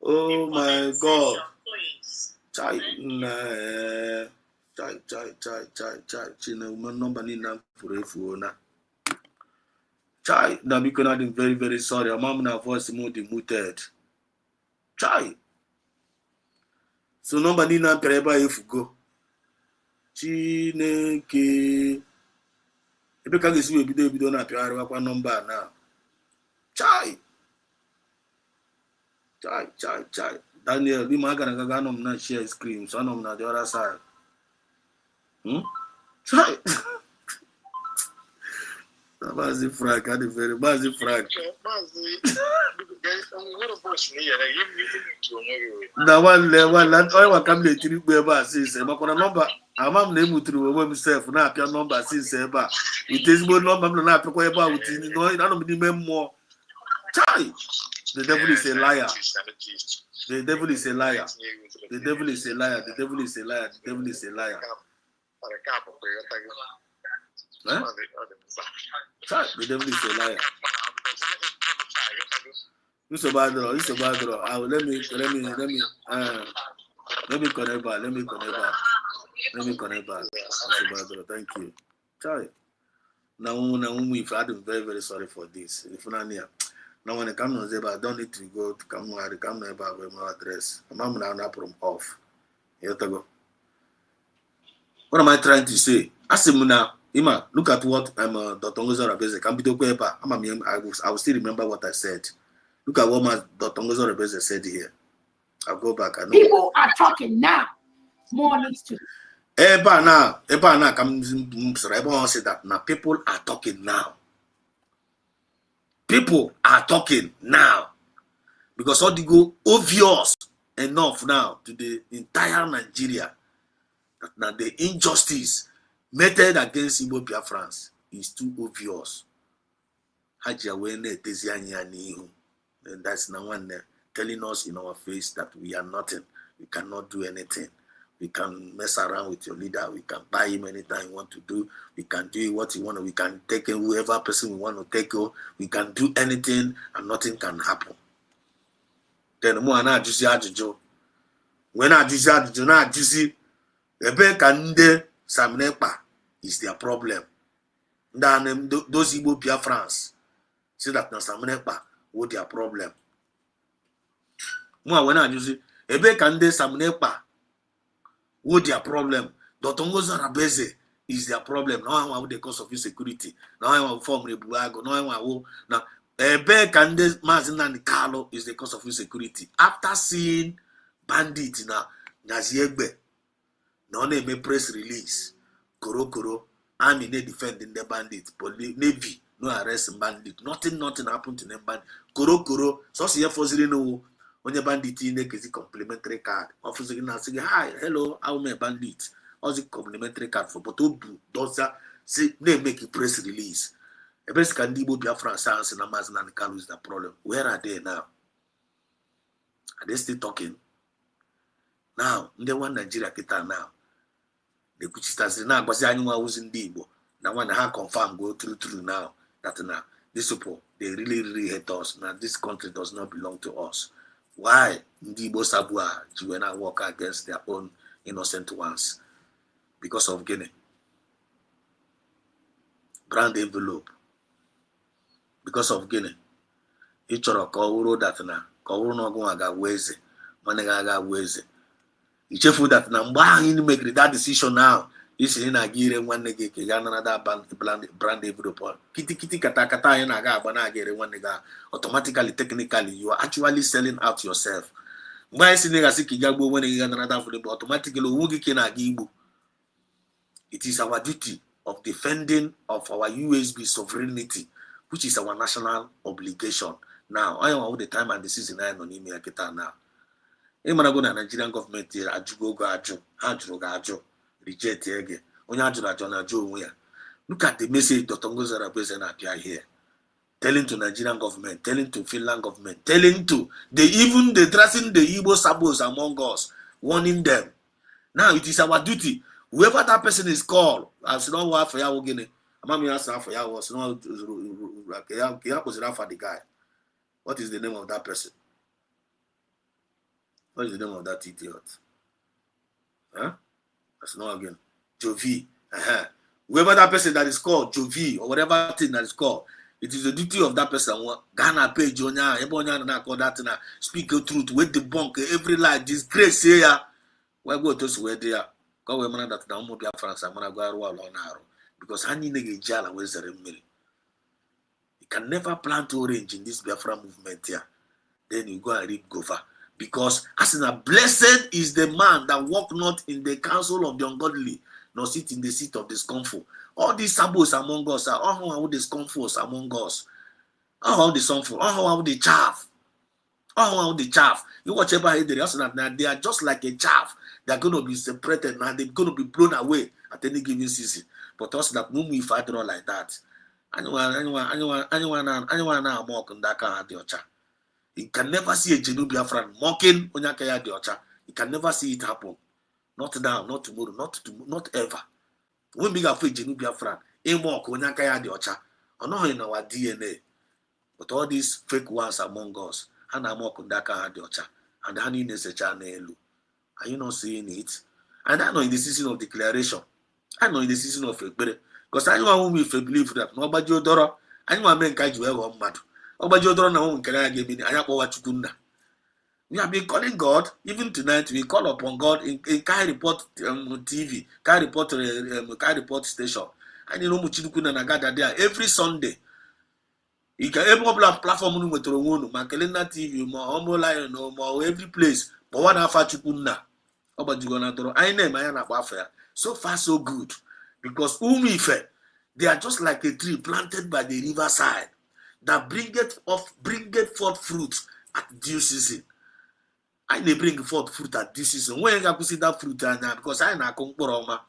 S4: Oh my God. Chai, number nina na. Chai, na because I'm very, very sorry. I'm na voice more demuted. Chai. So number nina pereba if go. Chineke. Ebe ka gesi ebido na apịagharị wakwa number now. Chai. Daniel, be my gonna go na share screen, so I'm na the other side. Chai. Bazi Frank, I the very Bazi Frank. Now one land oil come the trip where since I'm on a number. I'm on name through himself now your number since ever. It is more number not to go about with no, I don't need more. Chai. The devil is a liar. The devil is a liar. The devil is a liar. The devil is a liar. The devil is a liar. Huh? The devil is a liar. It's a bad draw. It's a bad draw. Let me connect back. Let me connect back. It's a bad draw. Thank you. Try. Now, if I'm very, very sorry for this. If you're not near. Now when I come on Zeba, I don't need to go to come about with my address. I'm now from off. Here to go. What am I trying to say? Asimuna, Ima, look at what Dr. Ngozora Rebeze can be the I will still remember what I said. Look at what my Dr. Ngozora Rebeze said here. I'll go back. I know.
S6: People are talking now. More needs to.
S4: Eba now, come say that now. People are talking now. People are talking now because all the go obvious enough now to the entire Nigeria that now the injustice meted against Igbo Biafrans is too obvious. And that's now one telling us in our face that we are nothing. We cannot do anything. We can mess around with your leader. We can buy him anytime we want to do. We can do what we want. We can take whoever person we want to take. We can do anything and nothing can happen. Then when I juicy ebe kande samnepa is their problem. Then those Igbo Biafrans say that na samnepa what their problem. When I juicy ebe kande samnepa what their problem? Dr. Ngozora Rebeze is their problem. Now I want the cause of insecurity. Now I want form rebuago. Now I want now Ebe Kande Mazinani Carlo is the cause of insecurity. After seeing bandit now Naziegbe, now they may press release. Koro army they defending the bandit, but Navy no arrest bandit. Nothing happened to them bandit. Koro so see for no. When your bandit in a complimentary card, officer now say, hi, hello, I'm a bandit. Or the complimentary card for Botobu, Dosa, say they make a press release. A best Candibo Biafra Sans and Amazon and Kalu is the problem. Where are they now? Are they still talking? Now, they want Nigeria Kita now. The Kuchistas now, but anyone who's in Dibo. Now, when I confirm go through now, that now, these people, they really hate us. Now, this country does not belong to us. Why Ndibo Sabua Juena walk against their own innocent ones? Because of Guinea. Brand envelope. Because of Guinea. Ichoro Kauro that na Kauro no go aga weze. Manega weze. Ichefu that na mba in make that decision now. Is in a gear one nigga another brand envelope. Kitty kata yana ga bana gere one nigga. Automatically, technically, you are actually selling out yourself. Why is it when you another for the automatically it is our duty of defending of our USB sovereignty, which is our national obligation. Now, I am all the time and the season I on email now. The Nigerian government here ajo reject again. Look at the message Dr. Ngozora Rebeze appear here. Telling to Nigerian government, telling to Finland government, telling to they dressing the Igbo sabos among us, warning them. Now it is our duty. Whoever that person is called, as you know what for Yawo Guinea, I'm asking for Yawo, so no for the guy. What is the name of that person? What is the name of that idiot? Huh? That's not again. Jovi. Whoever that person that is called Jovi or whatever thing that is called, it is the duty of that person. Ghana page Jonya, everyone na call that na speak the truth, with the bunk, every lie, disgrace here. Why go to where they are? Go we man that na mo Biafra sa man go aru alone aru. Because any nigga jala we zere mmiri. You can never plant orange in this Biafra movement here. Then you go and reap gova. Because as in a blessed is the man that walk not in the counsel of the ungodly, nor sit in the seat of discomfort. All these sabos among us are all the discomforts among us. All the discomfort, all the chaff. All the chaff. You watch everybody they are just like a chaff. They are going to be separated and they're going to be blown away at any given season. But us that no we fight all like that. Anyone now mock on that kind of the you can never see a Genuine Biafran mocking Onyakaya Diocha. You can never see it happen. Not now, not tomorrow, not ever. When we got Genuine Biafran, a mock Onyakaya Diocha, or not in our DNA. But all these fake ones among us, and I mock Onyakaya Diocha, and Hani Nesecha Nelu. Are you not seeing it? And I know in the season of declaration, I know in the season of fake, because I know whom if believe that nobody Odoro, I know I mean Kaiju ever mad. We have been calling God, even tonight we call upon God in Kai Report TV, Kai Report station. And you know Muchidukuna Nagada there every Sunday. You can every platform with Makelena TV, more Lion, more every place. But one half Chukuna. I name Mayana Biafra. So far, so good. Because Umife, they are just like a tree planted by the riverside that bringeth forth fruit at due season. I may bring forth fruit at this season. When I see that fruit now, because I na kumporoma.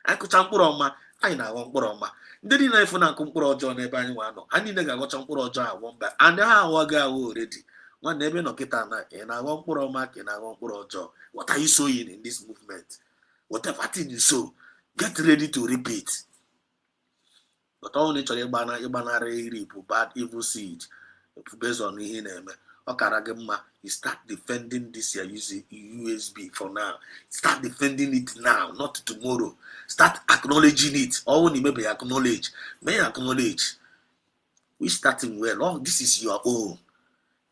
S4: I could champoroma, I na wonporoma. Then in life, na kumporo John Ebanyano. I need to go champoro John one back. And I waga already. One never no ketana, and I won't put on mark and I won't put on job. What are you sowing in this movement? Whatever thing you sow, get ready to repeat. But only to Ibana reap bad evil seed based on his name. Okaragema, you start defending this year using USB for now. Start defending it now, not tomorrow. Start acknowledging it. Or only maybe acknowledge. May acknowledge. We starting well. Oh, this is your own.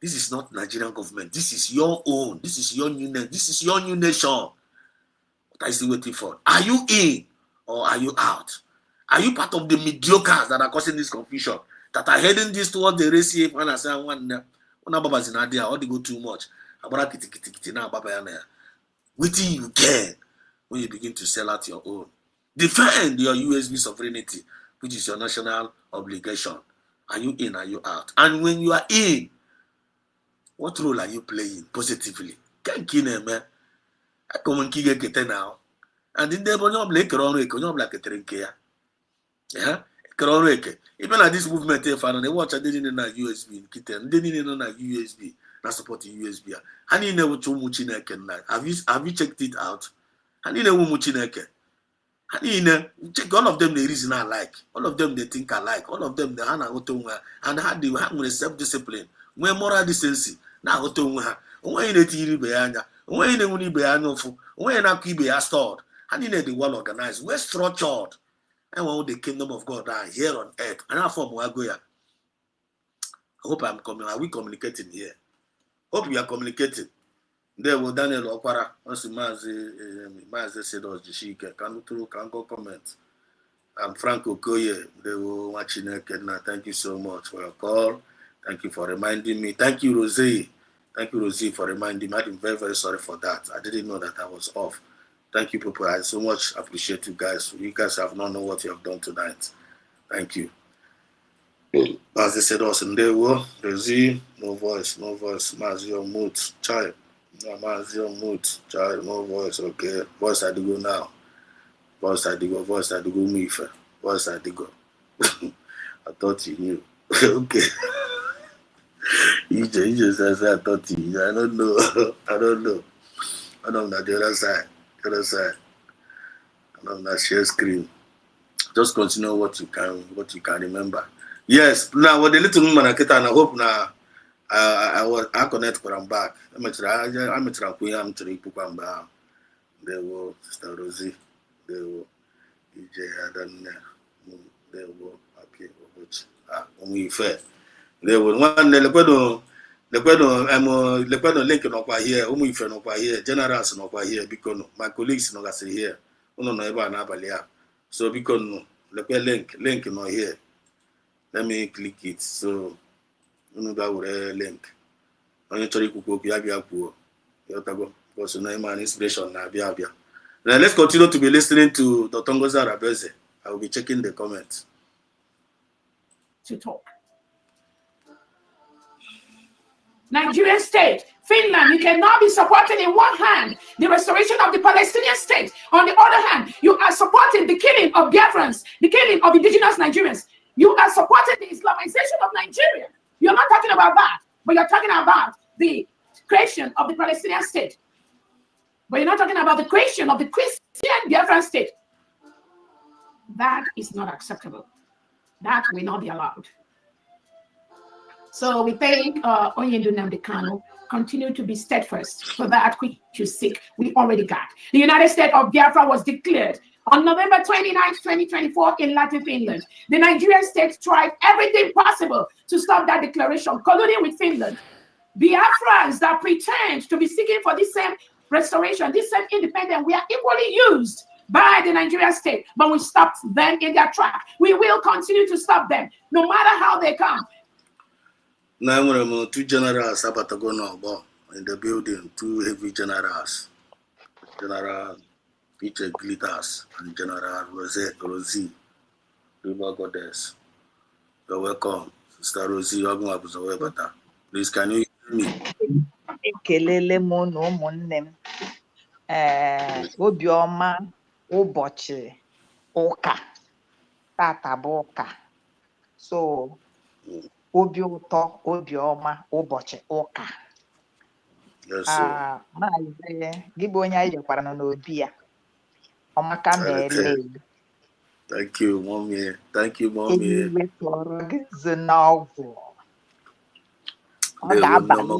S4: This is not Nigerian government. This is your own. This is your new nation. This is your new nation. What are you still waiting for? Are you in or are you out? Are you part of the mediocres that are causing this confusion? That are heading this towards the race? When I say one Baba's in idea, or they go too much. Waiting you can when you begin to sell out your own. Defend your USB sovereignty, which is your national obligation. Are you in? Are you out? And when you are in, what role are you playing positively? Can't kill him, man. I come and kill now. And in the bonnet, like a like a drink here. Yeah, even at this movement, they watch I didn't know USB in kitten, didn't know USB, not supporting USB. I didn't know what you have you checked it out? I didn't know what check all of them the reason I like, all of them they think I like, all of them the Hana Otonga, and how they have with self-discipline, where moral decency, now Otonga, when the TV Beana, when the Uni Beano, when Akibe are stored, and in the well organized, we're structured. I want the kingdom of God here on earth. And I form Wagoya. I hope I'm coming. Are we communicating here? Hope we are communicating. There will Daniel Okwara. Also, Mazi said us the Shika. Can go comment. I'm Frank Okoye. They will watching it. Thank you so much for your call. Thank you for reminding me. Thank you, Rosie. Thank you, Rosie, for reminding me. I'm very, very sorry for that. I didn't know that I was off. Thank you, people. I so much appreciate you guys. You guys have not known what you have done tonight. Thank you. As they said us in there, Rosie, no voice. Mazio mute, child. Mazio mute, child, no voice. Okay, voice I do go now. Voice I do go me. Voice I do go. I thought you knew. Okay. You just said I thought you knew. I don't know. I don't know the other side. And on that share screen, just continue what you can remember. Yes, now what the little woman I hope now I connect for them back. I'm a queen. I'm to the Pupam Bow. They will Sister Rosie. They will EJ Adan. They will appear which we fair. They will one the Lequeno link no qua here, Umu no qua here, generals no qua here, because my colleagues no gas here. No ever nabalia. So because no link no here. Let me click it. So that would link. Onye chọrọ ikwukwu okwu ya bịa kwuo yotago because no man inspiration na bịa. Now let's continue to be listening to Dr. Ngozi Arabeze. I will be checking the comments
S6: to talk. Nigerian state, Finland, you cannot be supporting in one hand the restoration of the Palestinian state. On the other hand, you are supporting the killing of Biafrans, the killing of indigenous Nigerians. You are supporting the Islamization of Nigeria. You're not talking about that, but you're talking about the creation of the Palestinian state. But you're not talking about the creation of the Christian Biafran state. That is not acceptable. That will not be allowed. So we thank Onyendu Nnamdi Kanu. Continue to be steadfast for that which you seek. We already got. The United States of Biafra was declared on November 29, 2024 in Latin Finland. The Nigerian state tried everything possible to stop that declaration, colluding with Finland. Biafrans that pretend to be seeking for this same restoration, this same independence, we are equally used by the Nigerian state, but we stopped them in their track. We will continue to stop them, no matter how they come.
S4: Now I'm 2 generals in the building, 2 heavy generals. General Peter Glitters and General Rosie, River Goddess. You're welcome. Sister Rosie, please, can you hear me?
S8: Ekelele m na ụmụnne m obiọma ụbọchị ụka tata bụ ụka so obi ụtọ obiọma ụbọchị ụka maazị gị bụ onye anyị jekwara n'obi ya ọmaka ma ele
S4: Thank you, mommy. Thank you, mommy.
S8: eluigwe tọrọ gị zi n'ọgwụ ọ ga-abalị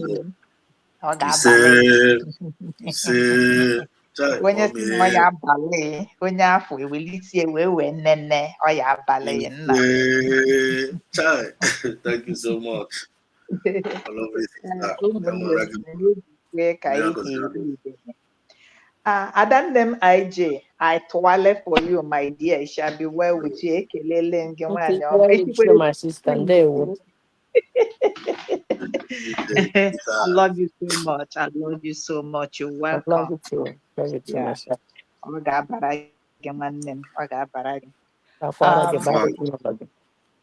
S8: onye si na ọ ya abalị onye afọ ewelite wee nnenne ọ ya abalị nna.
S4: Thank you so much. I love it.
S8: Adannem IJ, I toilet for you, my dear. It shall be well with you. Thank
S9: you, my sister.
S8: I love you so much. I love you so much. You're welcome.
S9: I love you too. Love you too, myself.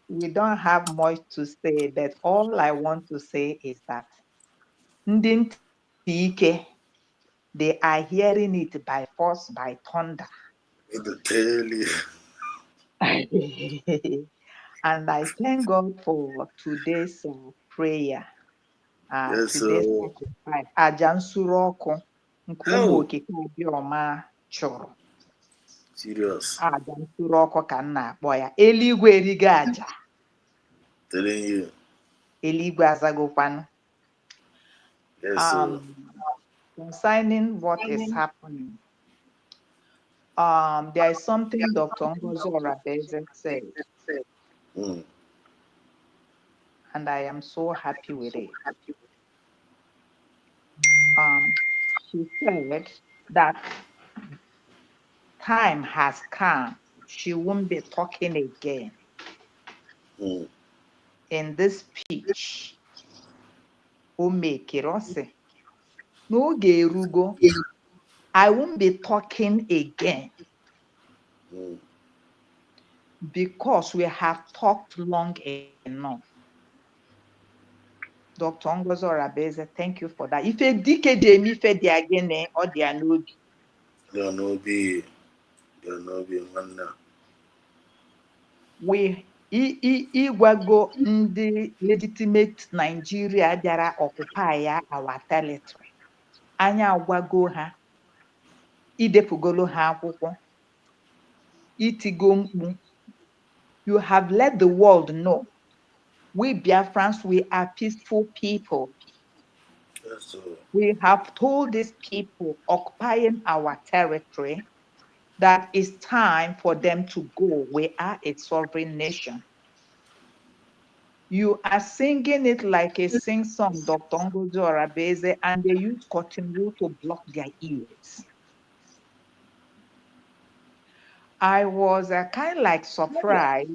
S8: We don't have much to say, but all I want to say is that they are hearing it by force, by thunder. And I thank God for today's prayer. Today's sacrifice. Ajansuroko nkumu okike obioma chọrọ.
S4: Serious.
S8: Ajansuroko ka nna akpọ ya. Eluigwe erigo aja.
S4: Telling you.
S8: Eluigwe azagokwanụ.
S4: Yes,
S8: concerning what is happening, there is something Dr. Ngozi Arabeze said, and I am so happy with it. She said that time has come. She won't be talking again. In this speech, n'oge erugo, I won't be talking again because we have talked long enough. Dr. Ngozi Arabeze, thank you for that. If a decade ife dị again or they are n'obi.
S4: They are n'obi.
S8: We igwago ndị legitimate Nigeria bịara occupy our territory. Anya agwago ha, idepugolo ha akwụkwọ, itigo mkpu. You have let the world know We Biafrans, we are peaceful people.
S4: Yes, sir.
S8: We have told these people occupying our territory that it's time for them to go. We are a sovereign nation. You are singing it like a sing-song, Dr. Ngozi Orabeze, and they use cotton wool to block their ears. I was kind of like surprised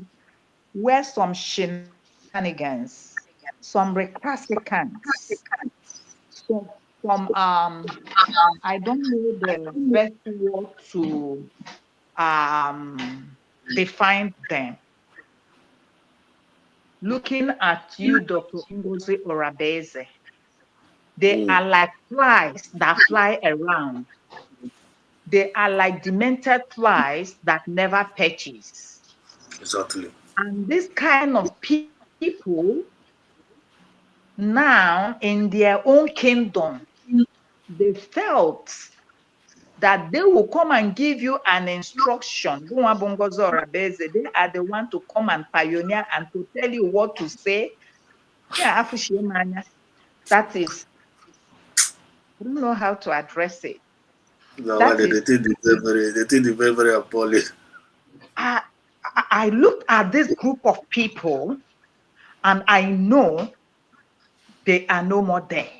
S8: where some shenanigans, some recalcitrants, some I don't know the best word to define them. Looking at you, Dr. Ngozi Orabeze, they are like flies that fly around. They are like demented flies that never patches.
S4: Exactly.
S8: And this kind of people now in their own kingdom, they felt that they will come and give you an instruction. They are the one to come and pioneer and to tell you what to say. Yeah, that is, I don't know how to address it.
S4: No,
S8: That
S4: they
S8: is,
S4: think they very, very appalling.
S8: I looked at this group of people and I know they are no more there.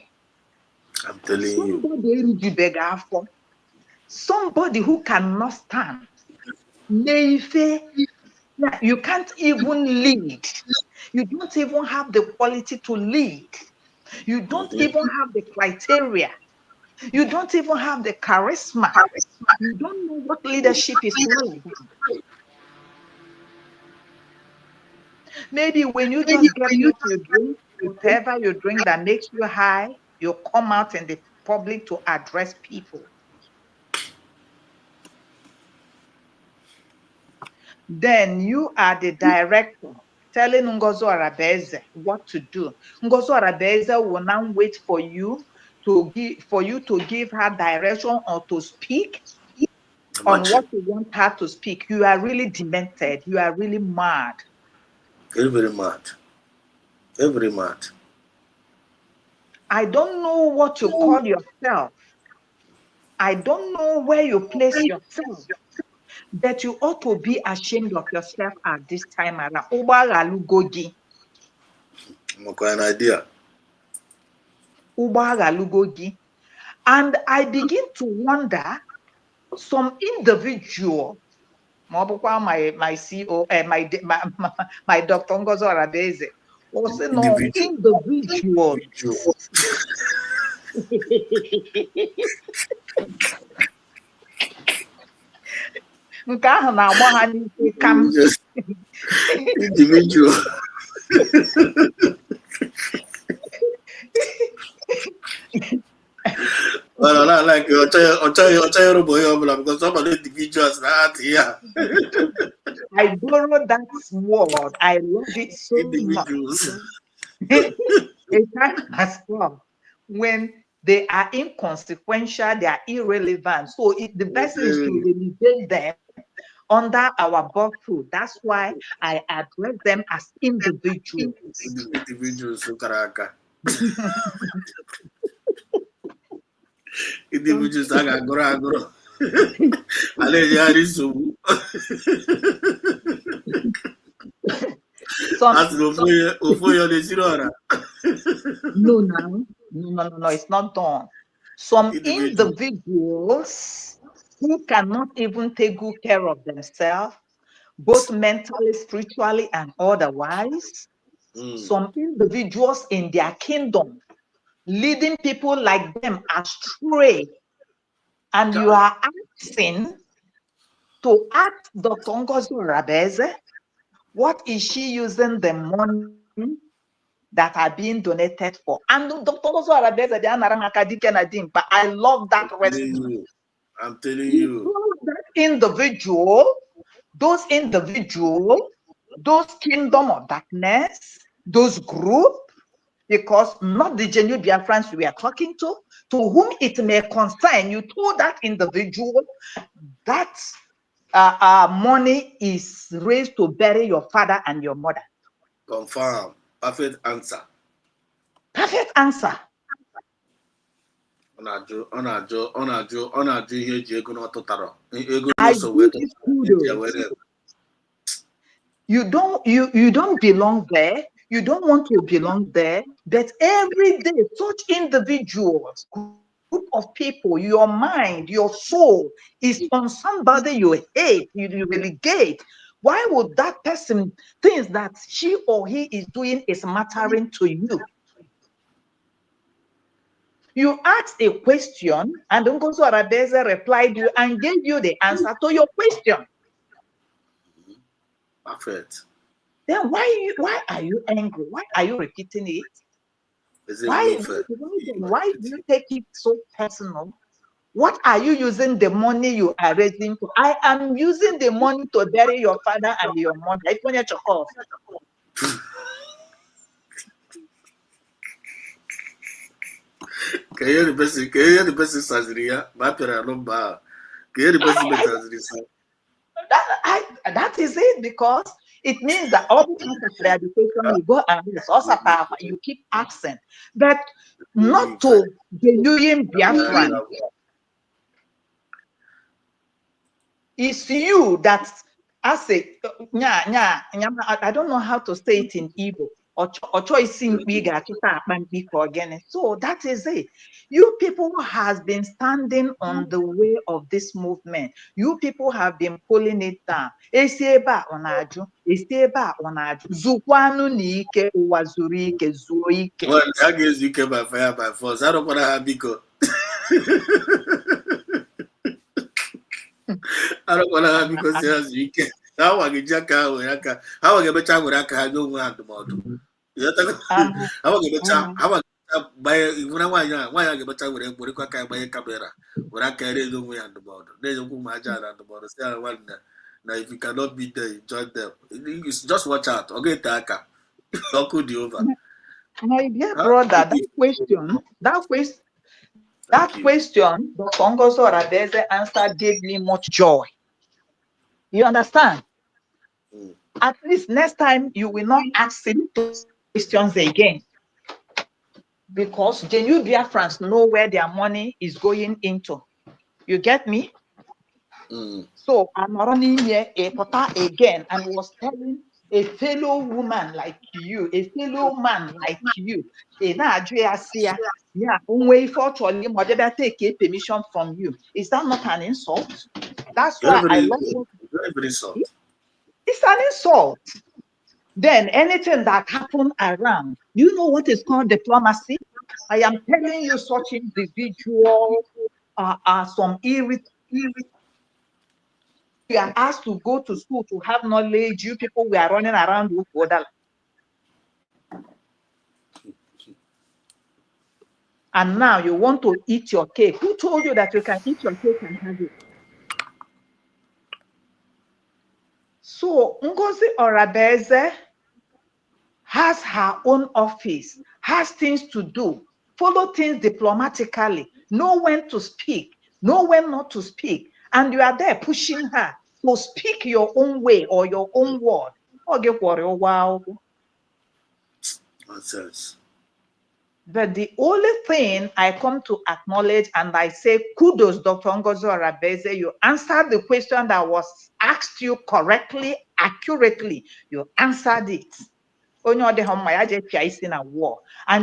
S4: I'm telling you.
S8: Somebody who cannot stand. You can't even lead. You don't even have the quality to lead. You don't even have the criteria. You don't even have the charisma. You don't know what leadership is all about. Maybe when you just get what you drink, whatever you drink that makes you high, you come out in the public to address people. Then you are the director telling Ngozi Orabeze what to do. Ngozi Orabeze will now wait for you to give her direction or to speak on what you want her to speak. You are really demented. You are really mad.
S4: Very, very mad. Very mad.
S8: I don't know what you call yourself. I don't know where you place yourself. That you ought to be ashamed of yourself at this time around.
S4: An idea.
S8: And I begin to wonder, some individual, my CEO, my Dr. Ngozi Orabeze, was no individual. Nke ahụ na-agba ha n'ike kam.
S4: Individual. Well, I like I'll tell you because some of the individuals that here.
S8: I borrow that word. I love it so
S4: Individuals.
S8: much. A time has come when they are inconsequential, they are irrelevant. So the best is to relegate them under our buffer. That's why I address them as individuals.
S4: Individuals, Karaka. Individuals, agro.
S8: No, it's not done. Some individuals who cannot even take good care of themselves, both mentally, spiritually, and otherwise. Some individuals in their kingdom leading people like them astray. And you are asking to ask Dr. Ngozi Orabeze, what is she using the money that are being donated for? And Dr. Ngozi Orabeze, I love that response.
S4: I'm telling you.
S8: That individual, those kingdom of darkness, those group, because not the genuine Biafrans we are talking to whom it may concern, you told that individual that money is raised to bury your father and your mother.
S4: Confirm. Perfect answer.
S8: Perfect answer.
S4: Ọ na-ajụ ihe eji ego n'ọtụtara. Ego
S8: I
S4: n'ụsọ wee
S8: give you kudos. You don't belong there. You don't want to belong there. But every day, such individuals, group of people, your mind, your soul is on somebody you hate, you relegate. Why would that person think that she or he is doing is mattering to you? You asked a question, and Ngozi Arabeze replied you and gave you the answer to your question.
S4: Perfect.
S8: Then why are you angry? Why are you repeating it? Why do you take it so personal? What are you using the money you are raising for? I am using the money to bury your father and your mother. It's when you're off.
S4: Can you hear the person Saziria?
S8: That is it, because it means that all the times after education you go and you keep asking, but not to genuine Biafran. It's you that I say, I don't know how to say it in Igbo. So that is it. You people has been standing on the way of this movement. You people have been pulling it down. Zukwanu n'ike, ụwa zuru ike, zuo ike.
S4: Well, I guess you came by fire by force. I don't want to have Biko. I don't want to have because there's you can. How I get Jacka, how I get better with Aka, I don't want the model. How I get better, how I buy why I get better with a buy a camera, where I carry the way on the border. There's a woman at the border. Say, I wonder. Now, if you cannot beat them, join them. Just watch out. Okay, Taka. How could you over?
S8: My dear brother, that question, the Congo's or Adeze answer gave me much joy. You understand? At least next time you will not ask him questions again. Because genuine Biafrans know where their money is going into. You get me? So I'm running here a pota again and was telling a fellow woman like you, a fellow man like you, take a permission from you. Is that not an insult? That's why I love it. It's an insult. Then anything that happened around, you know what is called diplomacy? I am telling you, such individuals are some you are asked to go to school to have knowledge. You people, we are running around with Odala. And now you want to eat your cake. Who told you that you can eat your cake and have it? So Ngozi Orabeze has her own office, has things to do, follow things diplomatically, know when to speak, know when not to speak. And you are there pushing her to speak your own way or your own word. But the only thing I come to acknowledge and I say, kudos, Dr. Ngozi Orabeze, you answered the question that was asked you correctly, accurately. You answered it. And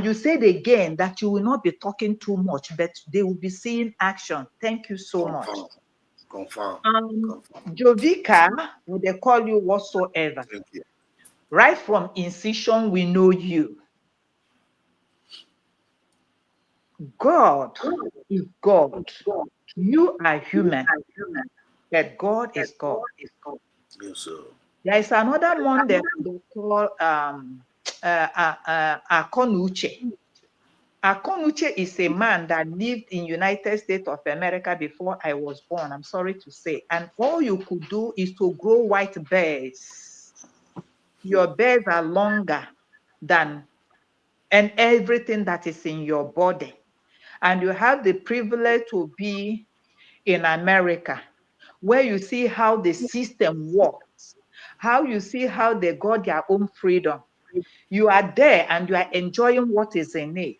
S8: you said again that you will not be talking too much, but they will be seeing action. Thank you so much.
S4: Confirm.
S8: Jovika, would they call you whatsoever?
S4: Thank you.
S8: Right from incision, we know you. God is God. You are human, but God is God.
S4: Yes, sir.
S8: There is another one that they call Akonuche. Akonuche is a man that lived in United States of America before I was born, I'm sorry to say. And all you could do is to grow white bears. Your bears are longer than and everything that is in your body. And you have the privilege to be in America, where you see how the system works, how you see how they got their own freedom. You are there and you are enjoying what is in it.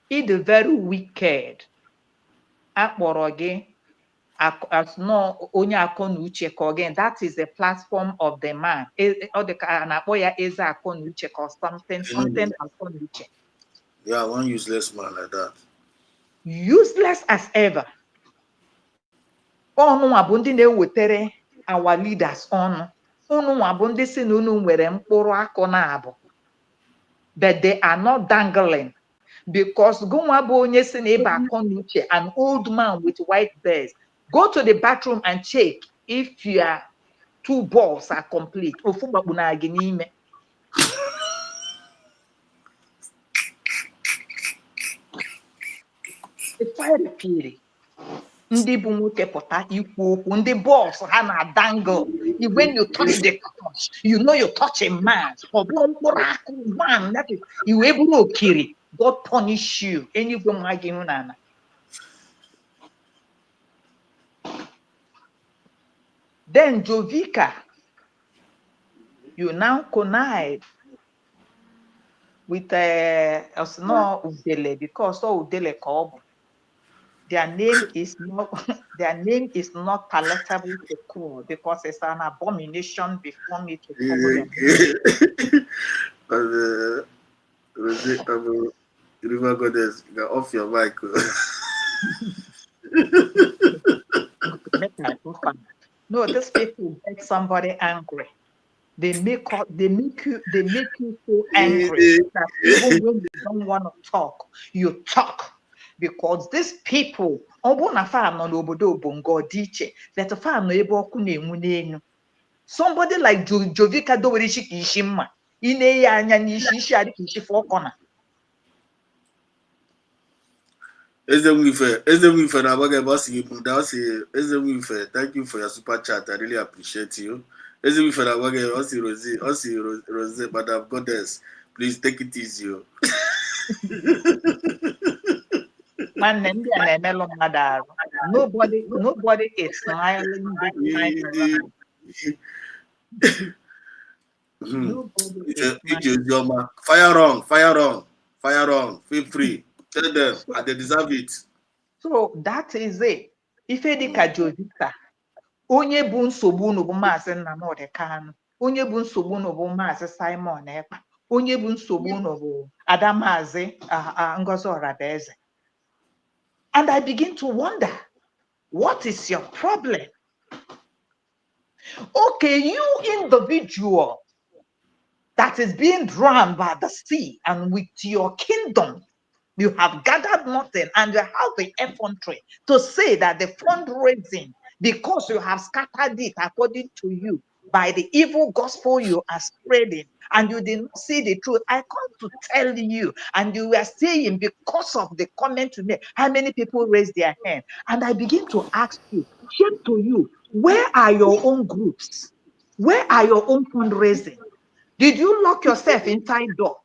S8: It is very wicked. Akpọrọ gị as no onye akọ na uche ka again. That is the platform of the man. Ọ dị ka na-akpọ ya eze akọ na uche ka something akọ na uche.
S4: Yeah, one useless man like that.
S8: Useless as ever. Ọnụnwa bụ ndị na-ewetere our leaders ọnụ. Ọnụnwa bụ ndị si na unu nwere mkpụrụ akụ na-abụ. But they are not dangling. Because gụnwa bụ onye si na ịba akọ na uche, an old man with white bears. Go to the bathroom and check if your 2 balls are complete. Ofu gbakpu na gị n'ime. Ndị bụ nwoke pụta ikwu okwu, ndị balls ha na dangle. When you touch the couch, you know you touch a man. Ọ bụ mkpụrụ akụ man, that is, iwe bụrụ okiri. God punish you. Anywhere ma gị hụ na. Then Jovika, you now connive with Osno Udele because Udele Kobo. Their name is not palatable to call because it's an abomination before me to call them.
S4: River Goddess, you got off your mic.
S8: No, these people make somebody angry. They make you so angry that even when you don't want to talk, you talk. Because these people, somebody like Jovika Dowerishi Kishima, Ine Anya Nishi Shadi Kishi for corner.
S4: Thank you for your super chat. I really appreciate you. Madam Goddess, please take it easy.
S8: Nobody is smiling this time around.
S4: Fire on. Feel free. Tell them, and they deserve it.
S8: So that is it. Ife dịka Jovita, onye bụ nsogbu unu bụ Maazị Nnamdi Kanu, onye bụ nsogbu unu bụ Maazị Simon Ekpa, onye bụ nsogbu unu bụ Ada Maazị Ngozi Orabaeze. And I begin to wonder, what is your problem? Okay, you individual that is being drowned by the sea and with your kingdom, you have gathered nothing and you have the effrontery to say that the fundraising, because you have scattered it according to you by the evil gospel you are spreading and you did not see the truth. I come to tell you, and you were saying because of the comment to me, how many people raised their hand? And I begin to ask you, shame to you, where are your own groups? Where are your own fundraising? Did you lock yourself inside door?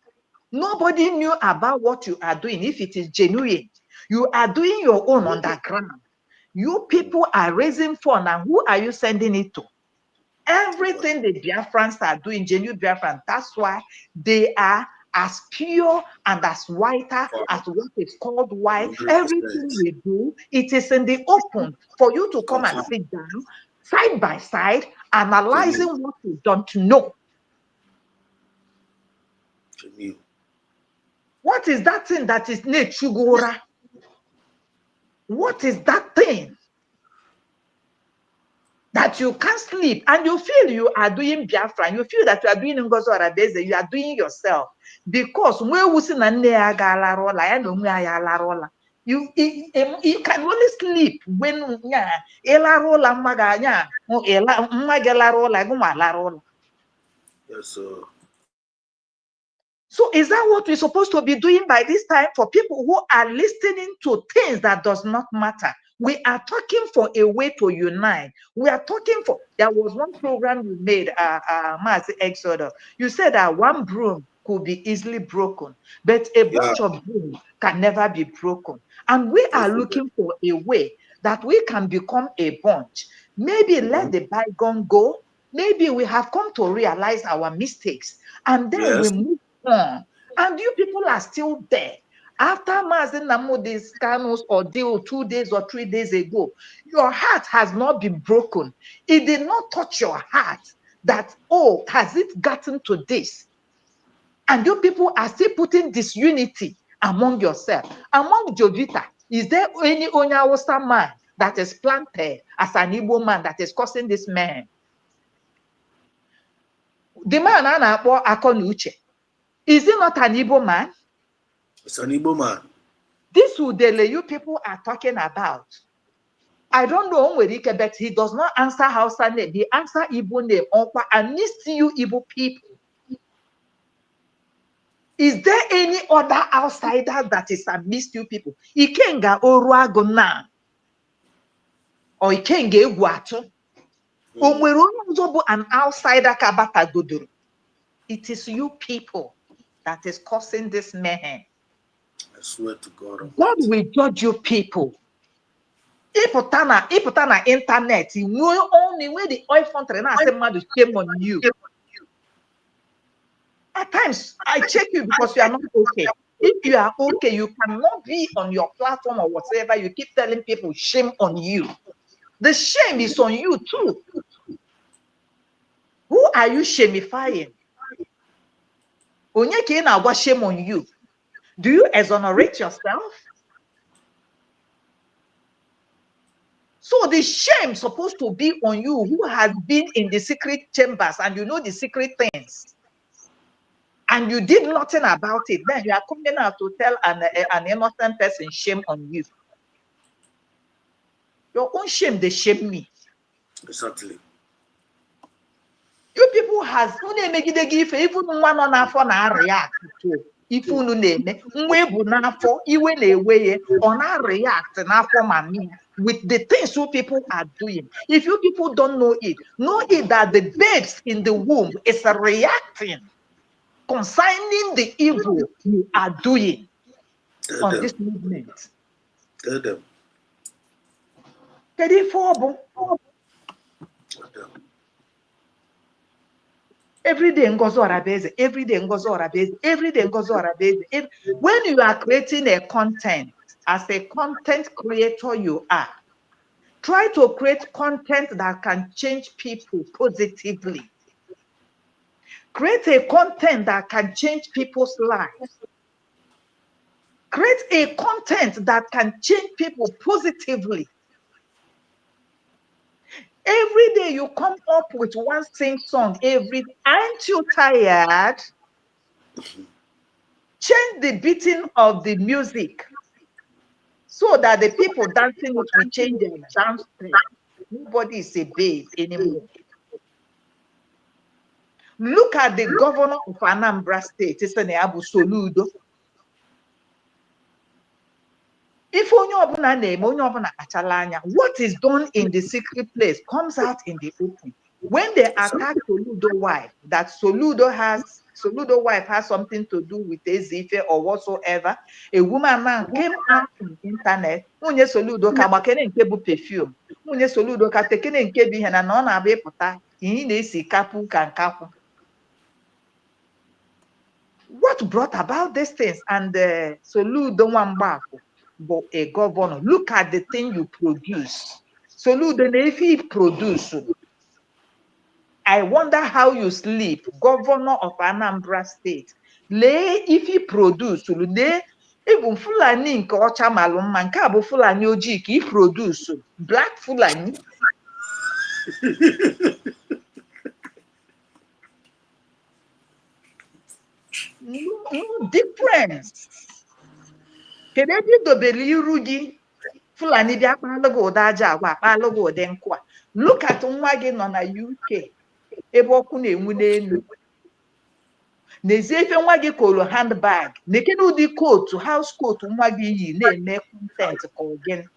S8: Nobody knew about what you are doing. If it is genuine, you are doing your own underground. You people are raising funds, and who are you sending it to? Everything the Biafrans are doing, genuine Biafrans, that's why they are as pure and as whiter as what is called white. 100%. Everything we do, it is in the open for you to come and sit down, side by side, analyzing what you don't know. What is that thing that is Nechugora? What is that thing that you can't sleep and you feel you are doing Biafra? You feel that you are doing Ngozi Orabaeze, you are doing yourself. Because you can only sleep when
S4: yes, sir.
S8: So is that what we're supposed to be doing by this time for people who are listening to things that does not matter? We are talking for a way to unite. We are talking for, there was one program you made, Master Exodus. You said that one broom could be easily broken, but a bunch of brooms can never be broken. And we are looking for a way that we can become a bunch. Maybe let the bygone go. Maybe we have come to realize our mistakes, and then we move on. And you people are still there. After Mazen Namudi's Kanu's ordeal 2 days or 3 days ago, your heart has not been broken. It did not touch your heart that, oh, has it gotten to this? And you people are still putting disunity among yourself. Among Jovita, is there any Onyawosa man that is planted as an Igbo man that is causing this man? The man Anakpo Akonuche, is he not an Igbo man?
S4: It's an Igbo man.
S8: This Udele you people are talking about. I don't know where he came, but he does not answer Hausa name. He answer Igbo name. And see you Igbo people. Is there any other outsider that is amidst you people? Ikenga Oruago na. Or Ikenge Egwatu. An outsider kabata godoro. It is you people that is causing this mayhem.
S4: I swear to God.
S8: God will judge you people. Iputana internet. You know only where the oil fountain and I say man shame on you. At times, I check you because you are not okay. If you are okay, you cannot be on your platform or whatever. You keep telling people shame on you. The shame is on you too. Who are you shamifying? Onyeke na what shame on you? Do you exonerate yourself? So the shame supposed to be on you who has been in the secret chambers and you know the secret things. And you did nothing about it. Then you are coming out to tell an innocent person shame on you. Your own shame, they shame me.
S4: Exactly.
S8: You people has even one on our phone react to if you name iwe na-ewe or not react with the things you people are doing. If you people don't know it that the babes in the womb is reacting concerning the evil you are doing on this movement.
S4: Tell them.
S8: Every day Ngozi Orabeze, every day Ngozi Orabeze, every day Ngozi Orabeze. When you are creating a content, as a content creator you are, try to create content that can change people positively. Create a content that can change people's lives. Create a content that can change people positively. Every day you come up with one same song aren't you tired? Change the beating of the music so that the people dancing will change their dance step. Nobody is a babe anymore. Look at the governor of Anambra State, it's an Abu Soludo. If what is done in the secret place comes out in the open. When they attack Soludo wife, that Soludo wife has something to do with Ezife or whatsoever, a woman man came out on the internet, Munye Soludo ka bakene nke bu perfume, Munye Soludo ka tekene nke bi hena na na be puta, yi na esi kapu kan kapu. What brought about these things? And Soludo Wambako, but a governor, look at the thing you produce. Soludo if he produce, I wonder how you sleep, governor of Anambra State. Lee if he produce, lee even Fulani nke ọcha malụmma nke a bụ Fulani ojii ka he produce, black Fulani. No difference. Kedu dobeli iru gị Fulani bịa kpalụ gị ụda aja agwa akpalụ gị ụdị nkụ a. Look at nwa gị nọ na UK ebe ọkụ na-enwu n'elu. N'ezie ife nwa gị kolo handbag na-ekene ụdị kootu house kootu nwa gị yi na-eme content ka ogene.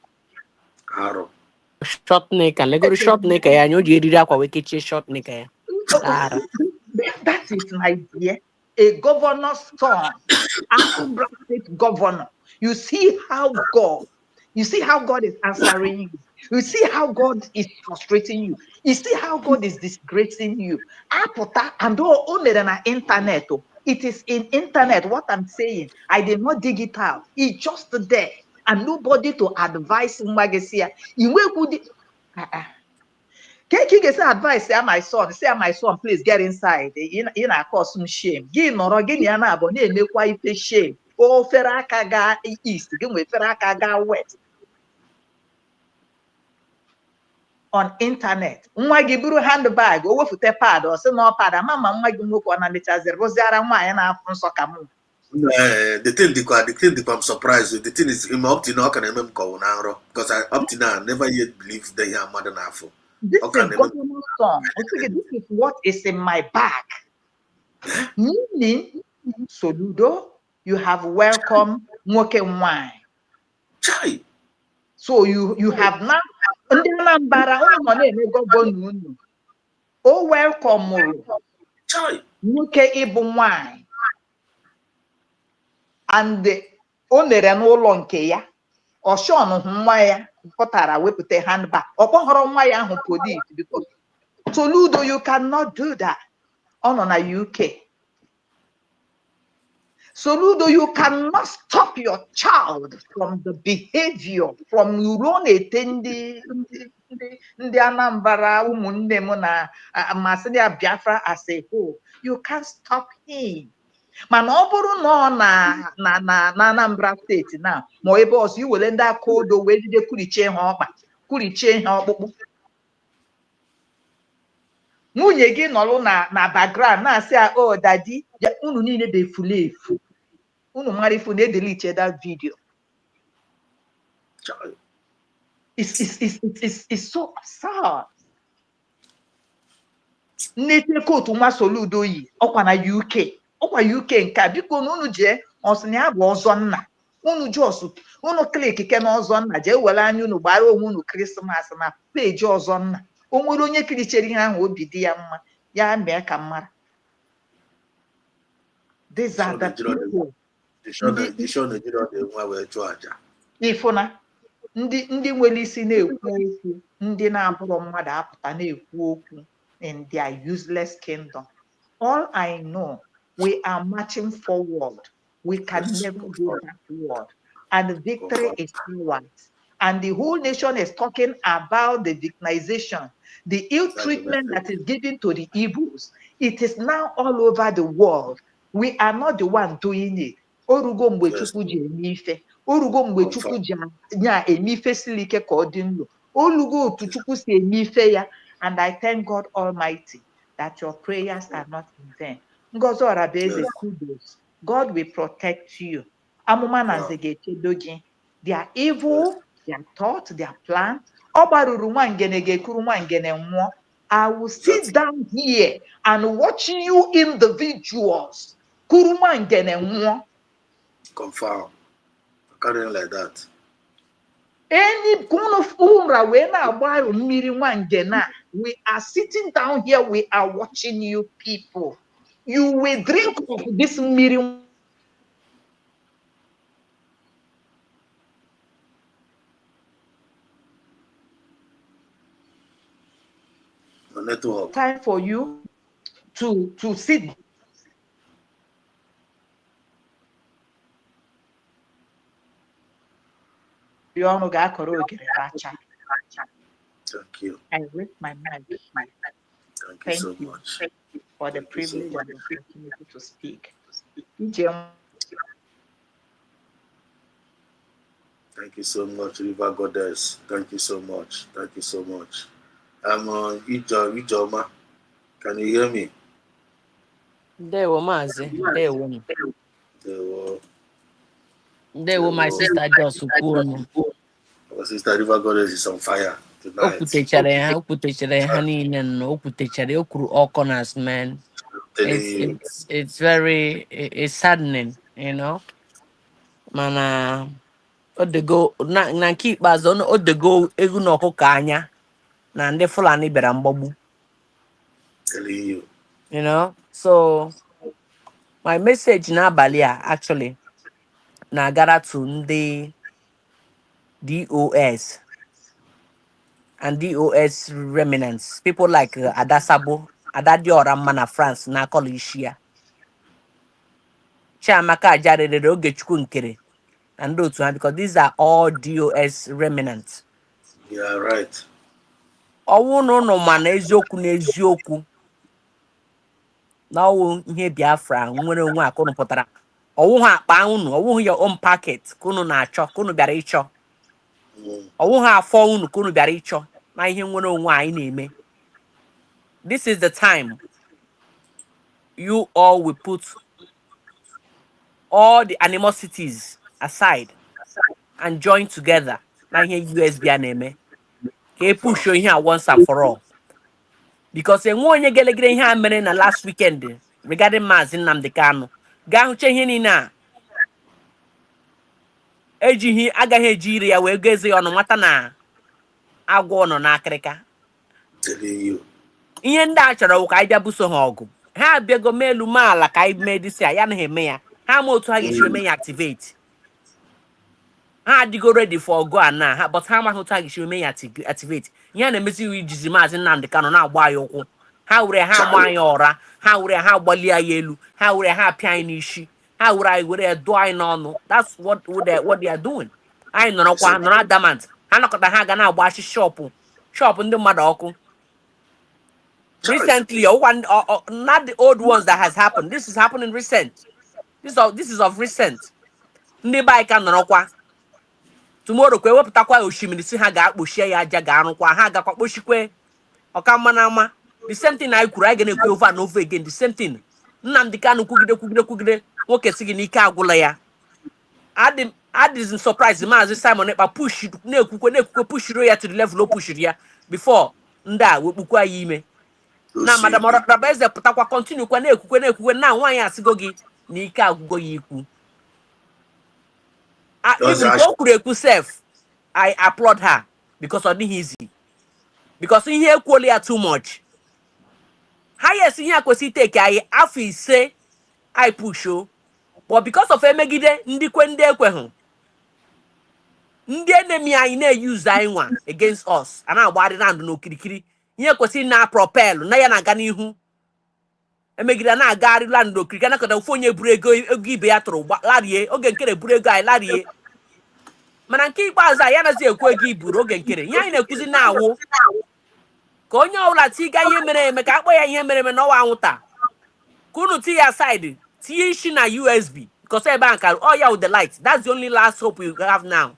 S9: Short nika, legoro short nika ya nyoji eriri akwa wekechie short nika ya.
S8: That is my dear. A governor's son, Anambra State governor. You see how God is answering you. You see how God is frustrating you. You see how God is disgracing you. Apota and o mere na internet. It is in internet. What I'm saying, I did not dig it out. It's just there, and nobody to advise Magasia. You will Can you get advice? Say my son, please get inside. In a cause some shame. Give no again yana abone make why pay shame. Oh, feraka ga east, give me feraka ga west. On internet. Nwa gị buru handbag, o wefute pad, or say no pad, mama nwa gị nwoke ọ na-adịchazi rụziara nwaanyị na-afụ nsọ ka mụ.
S4: The thing I'm surprised with. The thing is, up to now, can I remember because up to now, I never yet believed that you're mother now.
S8: This is government song. This is what is in my bag. Meaning, Soludo, you have welcome Nwoke wine.
S4: Chai.
S8: So you have now ndị Anambra ụmụ na-eme gọvanọ unu. O welcome
S4: Chai.
S8: Nwoke ịbụ nwanyị. And o mere n'ụlọ nke ya. Ọshọn hụ nwa ya pụtara wepụta handbag. Ọ kpọhọrọ nwa ya ahụ police because Soludo, you cannot do that. Ọ nọ na UK. Soludo, you cannot stop your child from the behavior, from your own attending the Anambra, ụmụnne m na Masidia Biafra as a whole. You can't stop him. Mana ọ bụrụ na ọ na Anambra State na ma ebe ọzọ iwere ndị aka odo wee jide kurichie ha ọkpa, kurichie ha ọkpụkpụ. Nwunye gị nọrụ na background na-asị oh daddy, unu niile dị efulu efu. Unu mara ifu na-edelete that video. It's so absurd. Nnete kotu nwa Soludo yi ọkwa na UK. Ọkwa UK nke biko na unu jee ọsị na ya bụ ọzọ nna. Unu jos unu klik ke na ọzọ nna jee were anya unu gbara onwe unu Krismas na peji ọzọ nna. O nwere onye kirichere ihe ahụ obi dị ya mma ya mee ka mara. These are the people. Ifuna ndị nwere isi na-ekwu okwu ndị na-abụrụ mmadụ apụta na-ekwu okwu in their useless kingdom. All I know, we are marching forward. We can never go backward. And the victory is ours. And the whole nation is talking about the victimization, the ill treatment that is given to the Igbos. It is now all over the world. We are not the one doing it. Orugo mgbe Chukwu ji eme ife. Orugo mgbe Chukwu ji nya eme ife siri ike ka ọ dị ndụ. Orugo otu Chukwu si eme ife ya. And I thank God Almighty that your prayers are not in vain. Ngozi Orabeze, kudos. God will protect you. Amụma na nze ga-echedo gị. Their evil, their thought, their plan. Ọ gbarụrụ nwa ngene ga-ekuru nwa ngene nwụọ. I will sit down here and watch you individuals. Kuru nwa ngene nwụọ.
S4: Confirm. Carrying like that.
S8: Any kind of umra we na agbaru mmiri nwa ngene. We are sitting down here. We are watching you people. You will drink of this mmiri.
S4: Network.
S8: Time for you to sit.
S4: Thank you.
S8: I raise my mic.
S4: Thank you so much.
S8: For the privilege and the opportunity to speak.
S4: Thank you so much, River Goddess. Thank you so much. Thank you so much. I'm on Ijoma. Can you hear me?
S9: Ndewo Mazi. Ndewo.
S4: Ndewo,
S9: my sister just kwuo.
S4: Our sister River Goddess is on fire tonight.
S9: Okwutechara ha niile no. Okwutechara okuru all corners, man. It's very it's saddening, you know. Mana odego na nke ikpeazụ odego egu na ọkụkọ anya na ndị Fulani bịara mgbagbu.
S4: Telling you.
S9: You know, so my message n'abalị a actually na-agara to ndị DOS and DOS remnants, people like Adasabo, Adadiora Mana France, na-akọlụ isi ya. Chiamaka Ajarere, Ogechukwu Nkere, and those one, because these are all DOS remnants.
S4: Yeah, right.
S9: Ọwụ na ụnụ ma na eziokwu na eziokwu na ọwụ ihe Biafra nwere onwe a ka unu pụtara. Ọwụ ha akpa unu, ọwụ your own packet ka unu na-achọ, ka unu bịara ịchọ. Ọwụ ha afọ unu ka unu bịara ịchọ na ihe nwere onwe anyị na-eme. This is the time you all will put all the animosities aside and join together na ihe USB a na-eme. Ka e push ihe a once and for all. Because enwe onye gelegere ihe a mere na last weekend regarding Maazị Nnamdi Kanu. Gaa hụcha ihe niile a. Agaghị eji ire ya wee geze ọnụ nwata na agwọ nọ n'akịrịka. Ihe ndị a chọrọ ka anyị bịa buso ha ọgụ. Ha abịago melu maala ka anyị mee disi a ya na ha eme ya. Ha ma otu ha ga-esi eme ya activate. Ha adịgo ready for ọgụ a na but ha amaghị otu ha ga-esi eme ya activate. Ihe na-emezi iwu ijizi Maazị Nnamdi Kanu na-agba anyị ụkwụ. Ha were ha agba anyị ọra. Ha were ha agbalie anyị elu. Ha were ha apịa anyị n'isi. Ha were anyị were dụọ anyị n'ọnụ. That's what they are doing. Anyị nọrọ adamant. Ha nọkọta ha ga na-agbachi shop ndị mmadụ ọkụ. Recently, not the old ones that has happened. This is happening recent. This is of recent. Ndị be anyị ka nọrọkwa. Tomorrow kwe wepụtakwa osimiri si ha ga-akpochie ya aja ga-arụkwa. Ha gakwa kpochikwe ọka mma na ama. The same thing anyị kwuru anyị ga na-ekwu over and over again. The same thing. Nnamdi Kanu kwugide nwoke si gị n'ike agwụla ya. Adịghị surprise Maazị Simon Ekpa push na-ekwukwe pushiro ya to the level o pushiri ya before ndị a wekpukwa ya ime. Na Madam Rabeze pụtakwa continue kwa na-ekwukwe na nwaanyị asịgo gị na ike agwụgo ya ikwu. Even though kwuru ekwu self, I applaud her because ọ dịghị easy. Because ihe ekwuola ya too much. Highest ihe a kwesị take anyị afọ ise I push o. But because of emegide ndị ekweghụ. Ndị enemy anyị na-use anyị nwa against us. A na-agbagharị na ndụ n'okirikiri. Ihe kwesị na propel na ya na-aga n'ihu. Emegide na-agagharị la ndụ n'okirikiri na-akọta ofu onye buru ego ibe ya tụrụ larie oge nkere buru ego anyị larie. Mana nke ikpeazụ a ya nazi ekwu ego iburu oge nkere. Ihe anyị na-ekwuzi na-awụ ka onye ọbụla tiga ihe mere eme ka akpọ ya ihe mere eme n'ọwa anwụnta. Ka unu tinye aside tinye isi na USB because ebe a ka ya with the light. That's the only last hope you have now.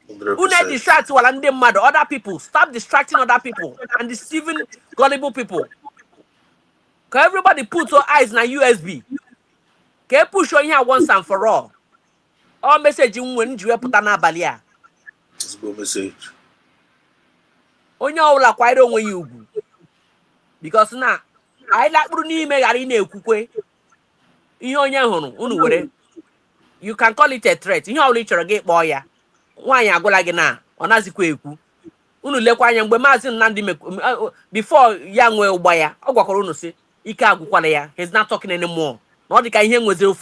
S4: 100%.
S9: Unu distract wala ndị mmadụ, other people. Stop distracting other people and deceiving gullible people. Ka everybody put your eyes na USB. Ka e push ihe a once and for all. All message nwe nji wepụta n'abalị a.
S4: Ezigbo message.
S9: Onye ọbụla kwanyere onwe ya ugwu. Because na anyị lakpụrụ n'ime ghara ị na-ekwukwe ihe onye hụrụ unu were. You can call it a threat. Ihe ọbụla ị chọrọ gị kpọọ ya. Nwaanyị agwụla gị na ọ nazikwa ekwu. Unu lekwa anya mgbe Maazị Nnamdi before ya nwee ụgba ya ọ gwakwara unu sị ike agwụkwala ya. He's not talking anymore. Na ọ dị ka ihe nweziri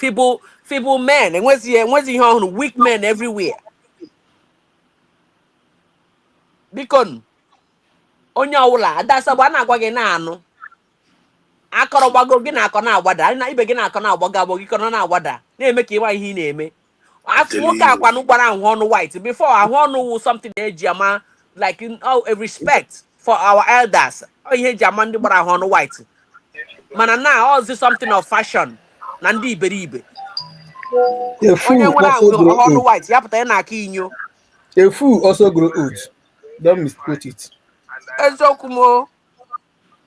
S9: feeble men. Enwezi ihe ọhụrụ weak men everywhere. Biko onye ọwụla adasabụ a na-agwa gị na-anụ akọrọ gbago gị na-akọ na-agbada na ibe gị na-akọ na-agbaga agbọ gị kọrọ na-agbada na-eme ka ịma ihe ị na-eme. Nwoke akwanụ gbara ahụ ọnụ white before ahụ ọnụ wụ something eji ama like a respect for our elders. Ihe eji ama ndị gbara ahụ ọnụ white. Mana na ozi something of fashion na ndị iberibe. Onye nwere ahụ ọnụ white ya pụta ya na-aka inyo.
S10: A fool also grow old. Don't misquote it.
S9: Eziokwu mo.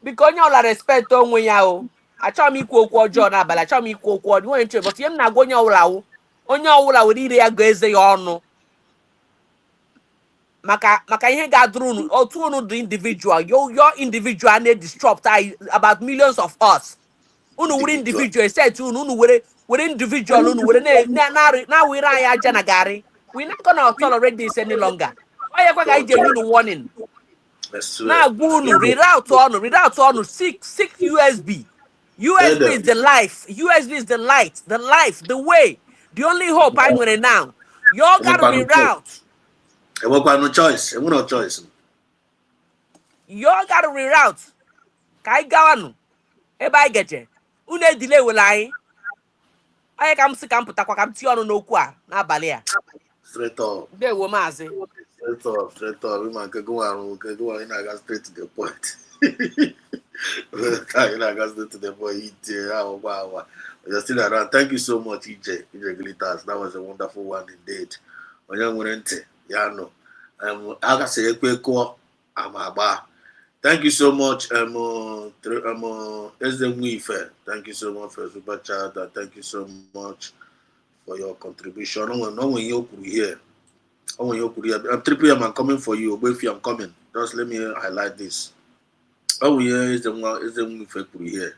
S9: Biko onye ọla respect onwe ya o. Achọghị m ikwu okwu ọjọọ n'abalị, achọghị m ikwu okwu ọjọọ nwere nche, but ihe m na-agwa onye ọbụla wụ onye ọbụla were ire ya go eze ya ọnụ. Maka ihe ga-adụrụ unu otu unu dị individual, your individual na-disrupt about millions of us. Unu were individual set unu were individual unu were na-awere anyị aja na garị. We're not gonna tolerate this any longer. Onye kwa ka anyị ji enye unu warning. Na-agwa unu reroute ọnụ seek USB. USB is the life. USB is the light, the way, the only hope I nwere now. Y'all gotta reroute.
S4: No choice. No choice.
S9: Y'all gotta reroute. Ka anyị gawanụ ebe anyị geche. Unu delay wele anyị. onye ka m si ka m pụtakwa ka m tie ọnụ n'okwu a n'abalị a.
S4: Straight up.
S9: Ndewo maazị.
S4: Straight up, straight up. We might go on, I got straight to the point. I got straight to the point. Wow. You're still around. Thank you so much, EJ Glitters. That was a wonderful one indeed. Thank you so much, Thank you so much for super chat. Thank you so much for your contribution. When you here, I'm triple M. I'm coming for you. If I'm coming, just let me highlight this. Oh yeah, is the here.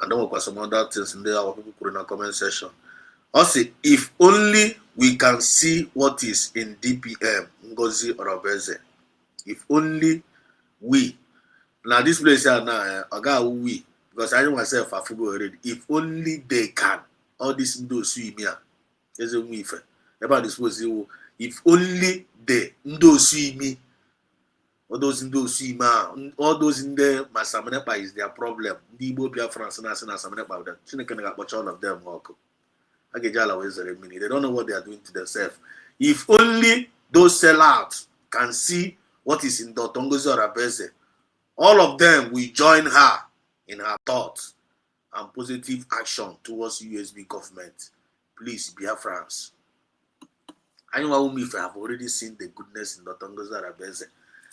S4: And then we'll got some other things in there. Our people put in a comment section. Also, if only we can see what is in DPM, Ngozi Orobeze. If only we. Now this place here now, I got we, because I know myself I forgot already. If only they can, all this do swim here. There's a we for about this was if only they do swim me. All those in those swim, all those in there, my Samanepa is their problem. The Biafra and Samanepa, that she can watch all of them walk. I get always a minute. They don't know what they are doing to themselves. If only those sellouts can see what is in Dr. Ngozi Orobeze, all of them will join her in her thoughts and positive action towards USB government. Please, Biafrans. I know if I have already seen the goodness in Dr. Ngozi Orobeze.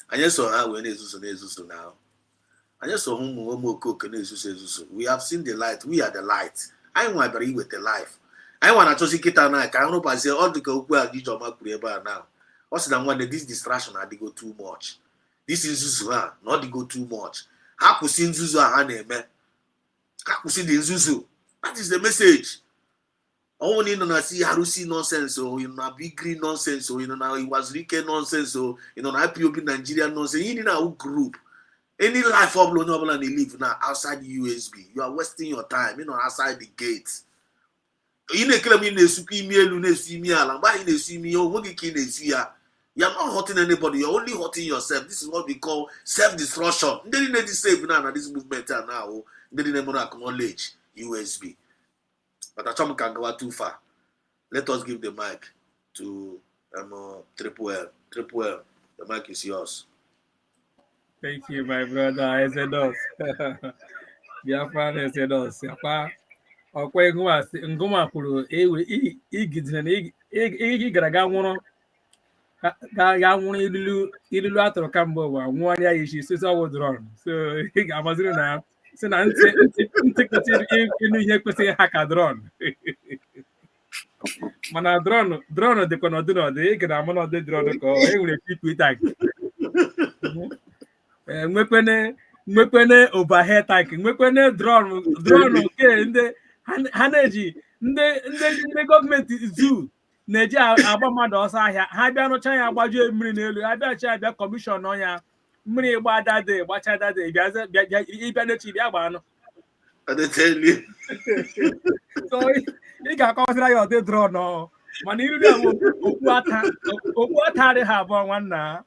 S4: I just saw her when Ezusu now. I just saw whom we have seen the light. We are the light. I want to be with the life. I want to just get now. I can't know say all the go now. Also, that one this distraction had to go too much. This is Zuzu, not to go too much. How could see Zuzu name? How could see the Zuzu? That is the message. Only no see Harusi nonsense, so you know big green nonsense, so you know it was Rike nonsense, so you know IPOB Nigeria nonsense. You know group. Any life upload novel and live now outside the USB. You are wasting your time, you know, outside the gates. You know, claim in the suki me, lune see me, and why in the see me, or what you can see ya. You're not hurting anybody, you're only hurting yourself. This is what we call self-destruction. They didn't save now this movement now. They didn't acknowledge USB. But I can't go too far. Let us give the mic to Triple L. Triple L, the mic is yours.
S10: Thank you, my brother. I said us. Biafra I said us. Okwe nguma kwuru ewe igidina na gara nwụrụ ga nwụrụ ilulu atụrụ kamgbe ụwa nwụọ anya isi sisi ọwụ drọn. So ị ga-amaziri na si na ntị kwesịrị ịnụ ihe kwesịrị ha ka drọn. Mana drọn dịkwa n'ọdị n'ọdị, ị gara ama n'ọdị drọn ka e nwere pipi tank. Nwekwene overhead tank, nwekwene drone nke ndị ha na-eji ndị gọọmenti zoo na-eji agba mmadụ ọsọ ahịa. Ha bịa nụcha ya agbajuo mmiri n'elu, ha bịa kọmishọn ọnya mmiri gba dade gbacha dade ịbịa n'echi bịa gba anụ. So ị ga-akọwasịra ya ọdị drone mana iru ya bụ okpu ata adịghị abụọ nwanna.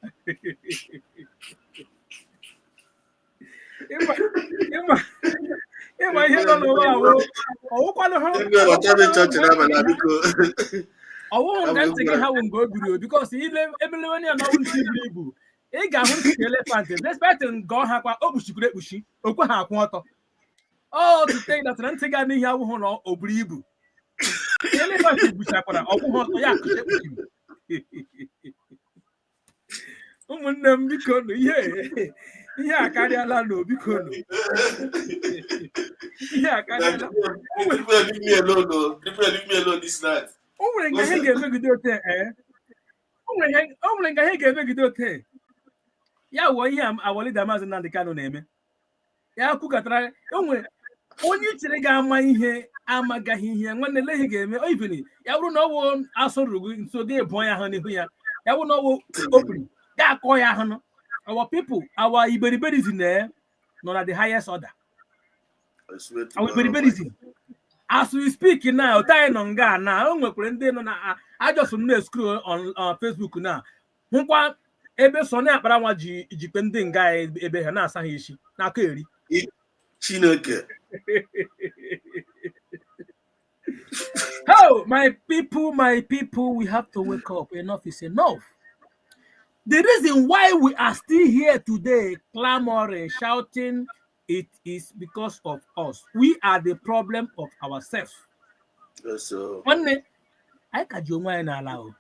S10: Ịma ihe nọ n'ụwa ahụ ọwụkwanụ ha ọwụhụ nke ntị gị ha wụ mgbe o biri bikos ebelewe ya na ọwụ ntị buru ibu ị ga-ahụ ntị elefant despite nke ọha kwa o kpuchikwuru ekpuchi okwe ha akwụ ọtọ tute datara ntị ga n'ihi awụhụ na o buru ibu elefant gbuchakwara ọkwụhụ ọtọ ya akụchi ekpuchiri. Ụmụnne m biko nụ ihe akarịala na obiko nụ ihe akarịala. O nwere nga ihe ga-emegide ote ya wụọ ihe Awolida Maazị Nnamdi Kanu na-eme ya kwukọtara onwe onye chere ga-ama ihe amagaghị ihe nwanne le ihe ga-eme oivini ya bụrụ na ọwụ asụrụ nso ga-ebu ya ahụ n'ihu ya bụrụ na ọwụ okpiri ga-akọ ya ahụ. Our people, our Iberiberism nọ na the highest order. Our Iberiberism. As we speak now, time on nga na o nwekwere ndị nọ na I just scroll on Facebook na hụkwa ebe so na akpara nwa jikpe ndị nga ebe ha na-asa ha isi n'aka eri.
S4: Chineke.
S10: Oh, my people, we have to wake up. Enough is enough. The reason why we are still here today, clamoring, shouting, it is because of us. We are the problem of ourselves.
S4: Yes, sir.
S10: Nwanne, anyị ka ji onwe anyị n'ala o.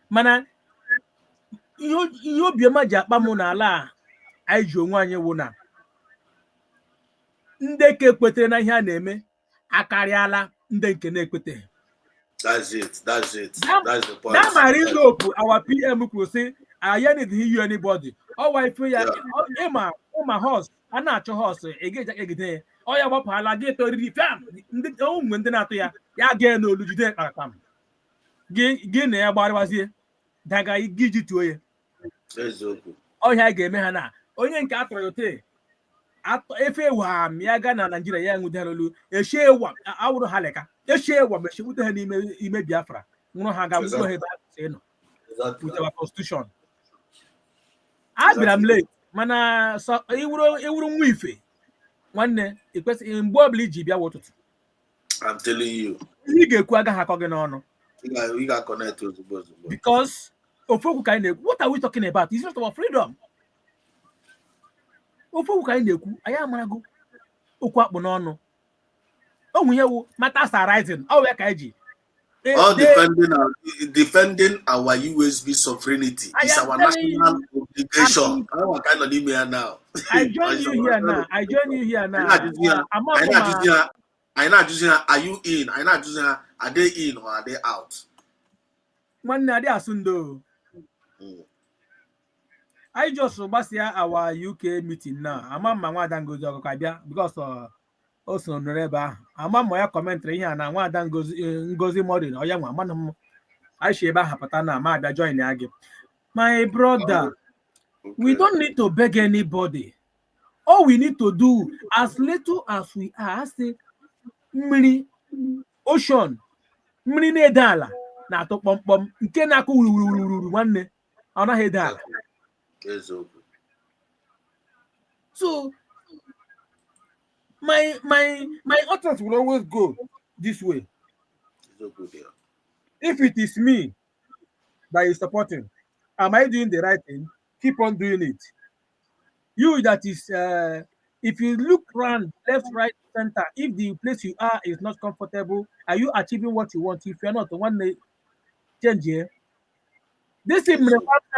S10: Mana ihe obiọma ji akpa m n'ala a anyị ji onwe anyị wụ na ndị ke kwetere na ihe a na-eme akarịala ndị nke na-ekweteghị.
S4: That's it. That's the point.
S10: That my Europe, our PM could say, I didn't hear anybody. Oh, I feel ya, Emma, horse, and not your horse, again. Oh, yeah, what I get to the fam, when the Natia, ya again, no, you didn't come. Gain there, but was here. That guy give it to you. Oh, yeah, gave me Hannah. Oh, you ain't got royalty. If you were Miaga, Nigeria, young with Hello, a share one, I would haleka. A share one, but she would have made Biafra. No hang out with our constitution. I'm late. Mana so it wouldn't wife. One day, it was in Bobbly Gibia water.
S4: I'm telling you.
S10: You get Quagga Hakogan on.
S4: We got connected to both.
S10: Because of what are we talking about? It's not about freedom. Ofu ka anyị na-ekwu anyị amarago okwu akpụ n'ọnụ o nwunyewu matters are rising ọ wee ka anyị ji
S4: all defending our USB sovereignty is our national obligation. What kind of email now?
S10: I join you here now.
S4: I'm not using are you in? I'm not using are they in or are they out?
S10: One day asundo. I just basia our UK meeting now. Ama nwa dangozi okakabia because also nreba. Ama moya commentary here na nwa dangozi modern oya nwa manam. I sheba hapata na ma da join age. My brother, we don't need to beg anybody. All we need to do, as little as we are, say mmiri ocean mmiri na-edala na atọ kpọmkpọm nke na-akụ wuru nwanne ọ naghị edala. So my utterance will always go this way. If it is me that is supporting, am I doing the right thing? Keep on doing it. You that is if you look around left, right, center, if the place you are is not comfortable, are you achieving what you want? If you're not, the one change here. This is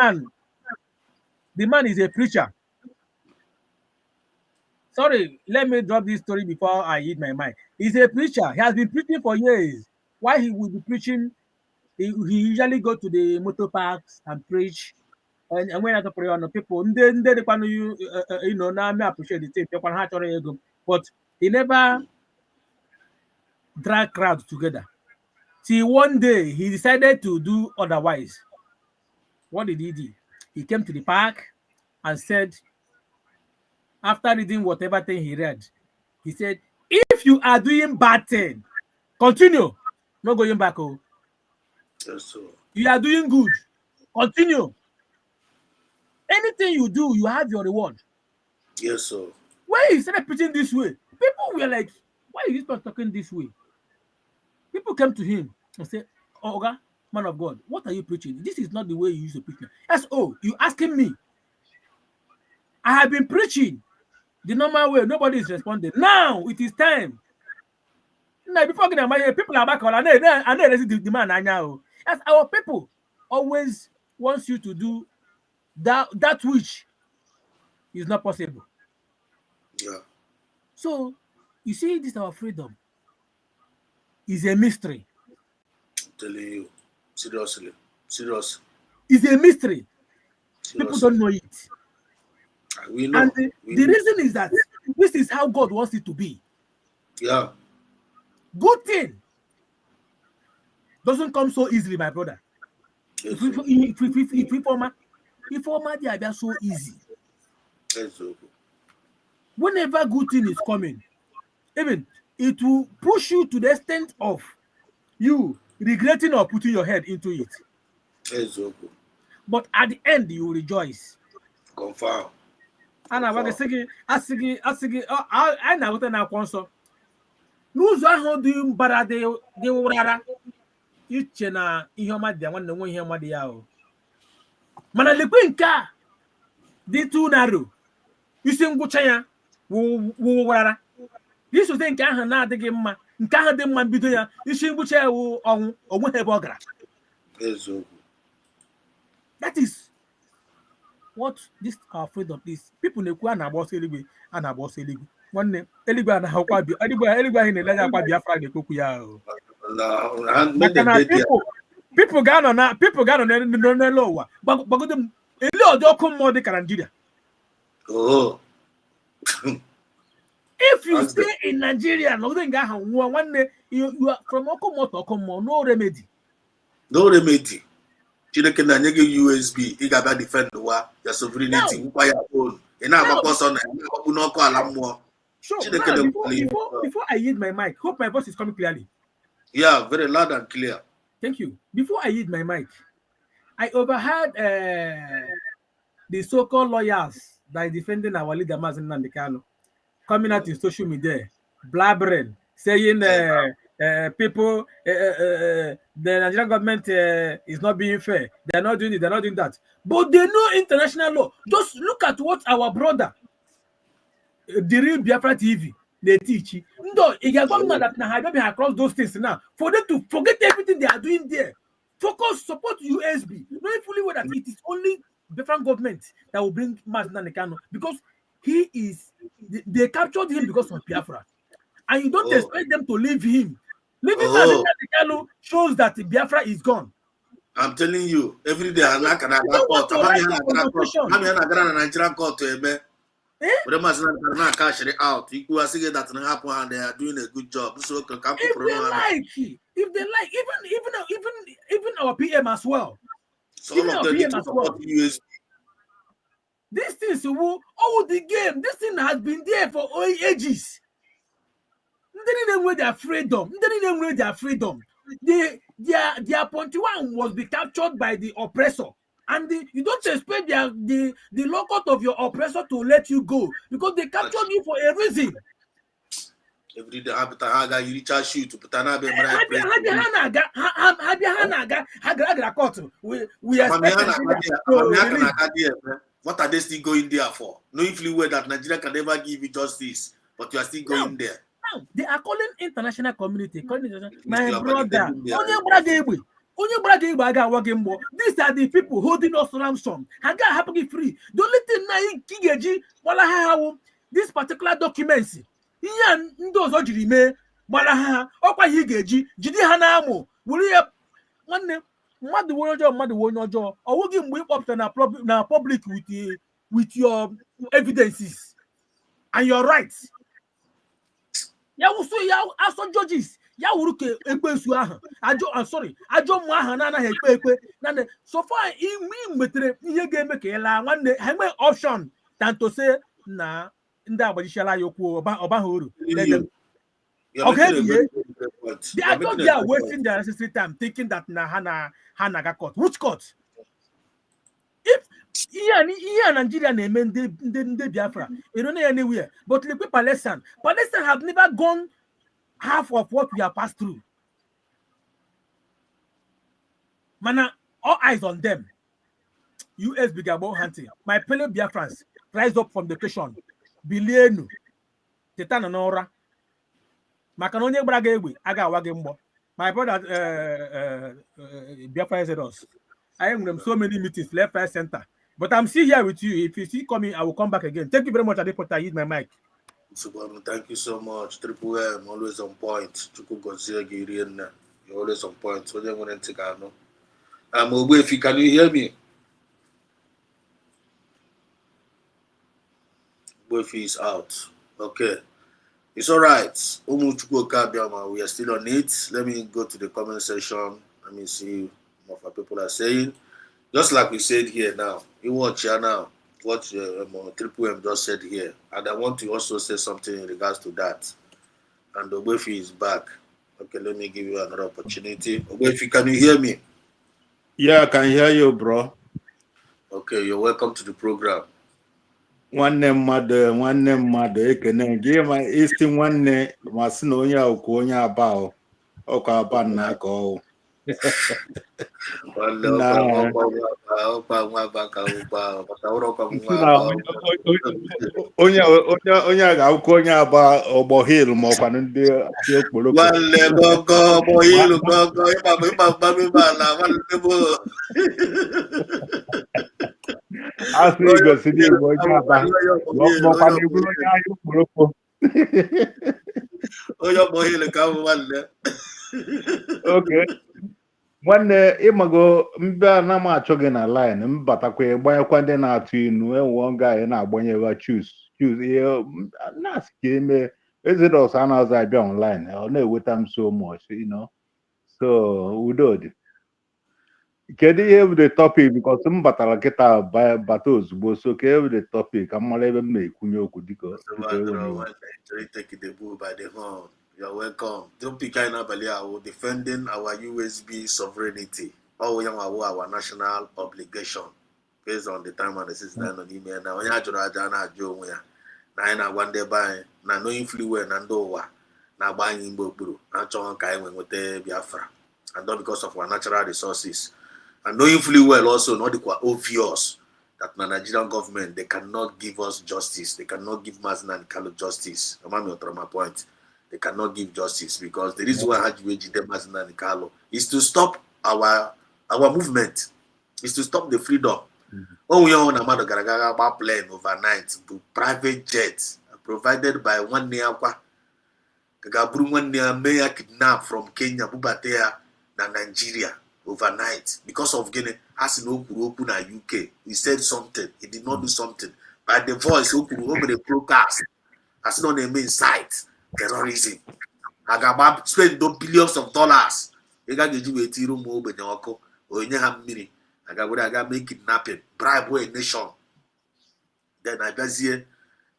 S10: man. The man is a preacher. Sorry, let me drop this story before I eat my mind. He's a preacher. He has been preaching for years. Why he will be preaching? He usually go to the motor parks and preach. And when I talk to people, you know, now I appreciate the thing. But he never drag crowds together. See, one day he decided to do otherwise. What did he do? He came to the park and said, after reading whatever thing he read, he said, if you are doing bad thing, continue. Not going back. Oh.
S4: Yes, sir.
S10: You are doing good. Continue. Anything you do, you have your reward.
S4: Yes, sir.
S10: When he started preaching this way, people were like, why is this man talking this way? People came to him and said, oh, okay, man of God, what are you preaching? This is not the way you used to preach. Yes, oh, you asking me. I have been preaching the normal way. Nobody is responding. Now it is time. Now, before people are back on, and they the man. As our people always wants you to do that which is not possible.
S4: Yeah.
S10: So you see, this our freedom is a mystery.
S4: I'm telling you, seriously.
S10: It's a mystery.
S4: Seriously.
S10: People don't know it.
S4: We know.
S10: And the reason is that this is how God wants it to be.
S4: Yeah.
S10: Good thing doesn't come so easily, my brother.
S4: Yes,
S10: if they are so easy.
S4: yes,
S10: Whenever good thing is coming, even it will push you to the extent of you regretting or putting your head into it.
S4: yes,
S10: But at the end, you will rejoice.
S4: confirm.
S10: And I was asking, I know what I want. n'ụzọ ahụ dị mbara dị ụrara iche na ihe ọma dị ya nwanne nwe ihe ọma dị ya o mana lekwe nke a dị too narrow isi ngwụcha ya wụwara isote nke ahụ na-adịghị mma nke ahụ dị mma mbido ya isi ngwụcha ya wụ ọnwụ onweghị ebe ọ gara. That is what this are afraid of. This people na-ekwu a na-agba ọsọ eluigwe a na-agba ọsọ eluigwe nwanne eluigwe a na-ahụkwa eluigwe ahụ na-ele anya akwa Biafra na-ekwokwu ya o maka na people ga-anọ n'elu ụwa gbagodo m ele ọdị ọkụ mmụọ dị ka Nigeria. If you stay in Nigeria na ụdị nga ahụ nwụọ nwanne you are from ọkụ mmụọ to ọkụ mmụọ no remedy.
S4: Chineke na-enye gị USB ị ga-abịa defend wa ya sovereignty nkwa ya own ị na-agbakọ ọsọ na ọkụ n'ọkụ ala mmụọ. Chineke
S10: before I yield my mic, hope my voice is coming clearly.
S4: Yeah, very loud and clear.
S10: Thank you. Before I yield my mic, I overheard the so-called lawyers that are defending our leader Mazi Nnamdi Kanu coming out in social media, blabbering, saying people, the Nigerian government is not being fair. They're not doing it, they're not doing that. But they know international law. Just look at what our brother, the real Biafra TV, they teach. No, if you're going that across those things now, for them to forget everything they are doing there, focus, support USB, knowing fully well that it is only Biafran government that will bring Mazi Nnamdi Kanu because he is, they captured him because of Biafra. And you don't expect them to leave him. Leaving Mazi Nnamdi Kanu shows that Biafra is gone.
S4: I'm telling you, every day I'm not gonna court. I'm gonna Nigerian court to but the Mazi Nnamdi Kanu cash it out. You are saying that happen and they are doing a good job. So
S10: if they like, even our PM as well.
S4: Some of them need to support USB.
S10: This thing is the game. This thing has been there for ages. They didn't know their freedom. Their point one was be captured by the oppressor. And you don't expect the lockout of your oppressor to let you go because they captured you for a reason.
S4: Every day, you reach out shoot to put an
S10: we are
S4: what are they still going there for? Knowing fully well that Nigeria can never give you justice, but you are still going there.
S10: Now, they are calling international community. My brother, these are the people holding us ransom. Free. The only thing now, this particular documents. Ndị ọzọ jiri mee gbara ha ọkwa ihe ga-eji jide ha na-amụ were ya nwanne mmadụ onye ọjọọ mmadụ onye ọjọọ ọwụghị mgbe ịkpọpụta na public with your evidences and your rights ya wụsụ ya asọ judges ya wuru ka ekwensu ahụ ajọ mmụọ ahụ na-anaghị ekpe na so far ime metere ihe ga-eme ka ị laa nwanne ha enwe option than to say na ndị agbajichala ya okwu ọba ha uru. Okay, they are not there wasting their necessary time thinking that na ga court. Which court? If here Nigeria na-eme ndị Biafra, you don't know anywhere. But like Palestine have never gone half of what we have passed through. Mana, all eyes on them. Usbg about hunting. My fellow Biafrans rise up from the question. Bilienu teta na n'ụra maka na onye gbara gị egbe a ga-awa gị mgbọ. My brother Biafra said us I am so many meetings left right center but I'm still here with you. If you see coming I will come back again. Thank you very much. I use my mic.
S4: Thank you so much. Triple M always on point. You're always on point. So they're going to take Ogbuefi, can you hear me? Ogbuefi is out. Okay. It's all right. We are still on it. Let me go to the comment section. Let me see what our people are saying. Just like we said here now. You watch here now. What Triple M just said here. And I want to also say something in regards to that. And Ogbuefi is back. Okay, let me give you another opportunity. Ogbuefi, can you hear me?
S11: Yeah, I can hear you, bro.
S4: Okay, you're welcome to the program.
S11: nwanne mmadụ ekene gị ma isi nwanne ma sị na onye ọkụ onye aba ọkụ aba nna ka ọwụ na onye a ga-akwụkwọ onye aba ọgbọ hil ma ọkwanụ ndị okporoko asị igosiri igbo onye aba ọkwanụ iburu onye ahịa okporoko
S4: onye ọgbọ hil ka ahụ nwanne
S11: oke nwanne ịmago mbịa na m achọ gị na line m batakwa gbanyekwa ndị na-atụ inu enwe nga anyị na-agbanyeva chus ihe na-asị ka eme ezidos a na-azụ abịa online ọ na-eweta m so much so udo dị kedu ihe bụ the topic because m batara kịta bata ozugbo so ka ihe bụ the topic ka m mara ebe m na-ekwunye okwu dịka
S4: You're welcome. Don't pick our defending our USB sovereignty. Our national obligation based on the time and the system on email. Now, when you na one day by na no influence and do na buying in Boburu, and Chong Kai with the Biafra, and not because of our natural resources. And knowing fully well also not equal obvious that the Nigerian government they cannot give us justice, they cannot give Mazin and Kalo justice. My point. They cannot give justice because the reason why Mazin and Kalo is to stop our movement, is to stop the freedom. When we own a Madagascar plane overnight to private jets provided by one near Gabru one near Mayor kidnapped from Kenya, Bubatea, and Nigeria overnight because of Guinea has no open at UK. He said something, he did not do something. By the voice open over the broadcast has not a main site. Terrorism. Agaba spend billions of dollars. Ega geji weti room obenye ọkụ onye ha mmiri. Aga make kidnapping, bribe a nation. Then agazie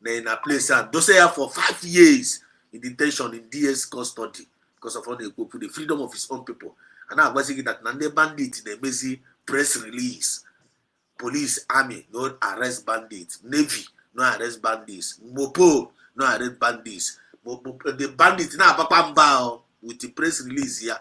S4: na in a place and those here for 5 years in detention in DS custody because of all the freedom of his own people. And now basically that Nande bandit in a press release. Police, army, no arrest bandits. Navy, no arrest bandits. Mopo, no arrest bandits. The bandits now Papa with the press release here.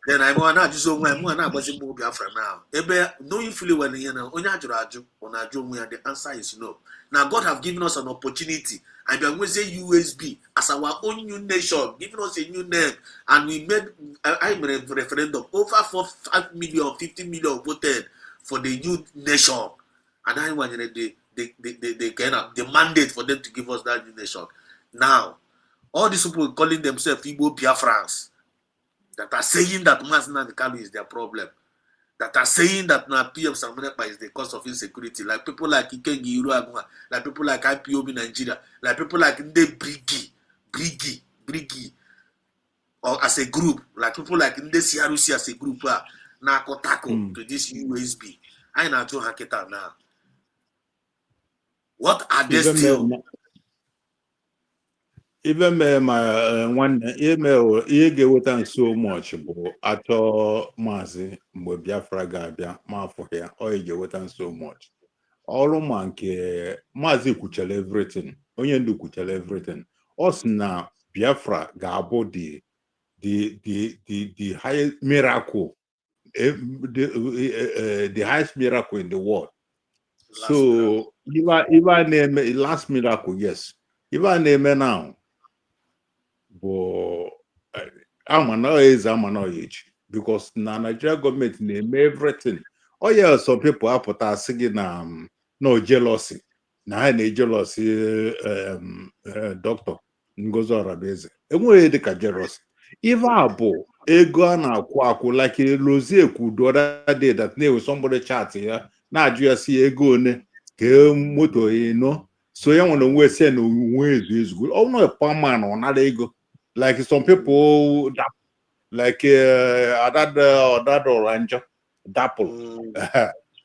S4: Then I'm not just so I'm not watching Biafra now. Ebe no you feel when you know the answer is no. Now God have given us an opportunity and we are going to say USB as our own new nation, giving us a new name, and we made I made a referendum over 5 million, 50 million voted for the new nation, and I want they cannot the mandate for them to give us that new nation. Now, all these people calling themselves Igbo Biafrans that are saying that Mazin and Kalu is their problem, that are saying that now PM Samunepa is the cause of insecurity, like people like Ikengi Iruaguma, like people like IPOB Nigeria, like people like Nde Brigi, or as a group, like people like Nde Siarusi as a group, Nakotako to this USB. I know to Haketa now. What are they still?
S11: Even my one email ihe ga-eweta so much bụ atọ maazị mgbe Biafra ga-abịa ma afọ ya ọ ga-eweta so much ọrụ ma nke maazị kwuchara everything onye ndu kwuchara everything ọ sị na Biafra ga-abụ the highest miracle the highest miracle in the world. So if last miracle, yes, if I name now but because na Nigeria government name everything. Oh yeah, some people are put asking no jealousy. Na jealousy doctor Ngozi Orabeze. Enwe dị ka jealousy. If abo ego na akwu like Lozie could the other day that with somebody chat here. Na ajụ ya si ego one ke moto so ya nwere onwe se na onwe ezu ọ no a man on na ego. Like some people like that orange dapple.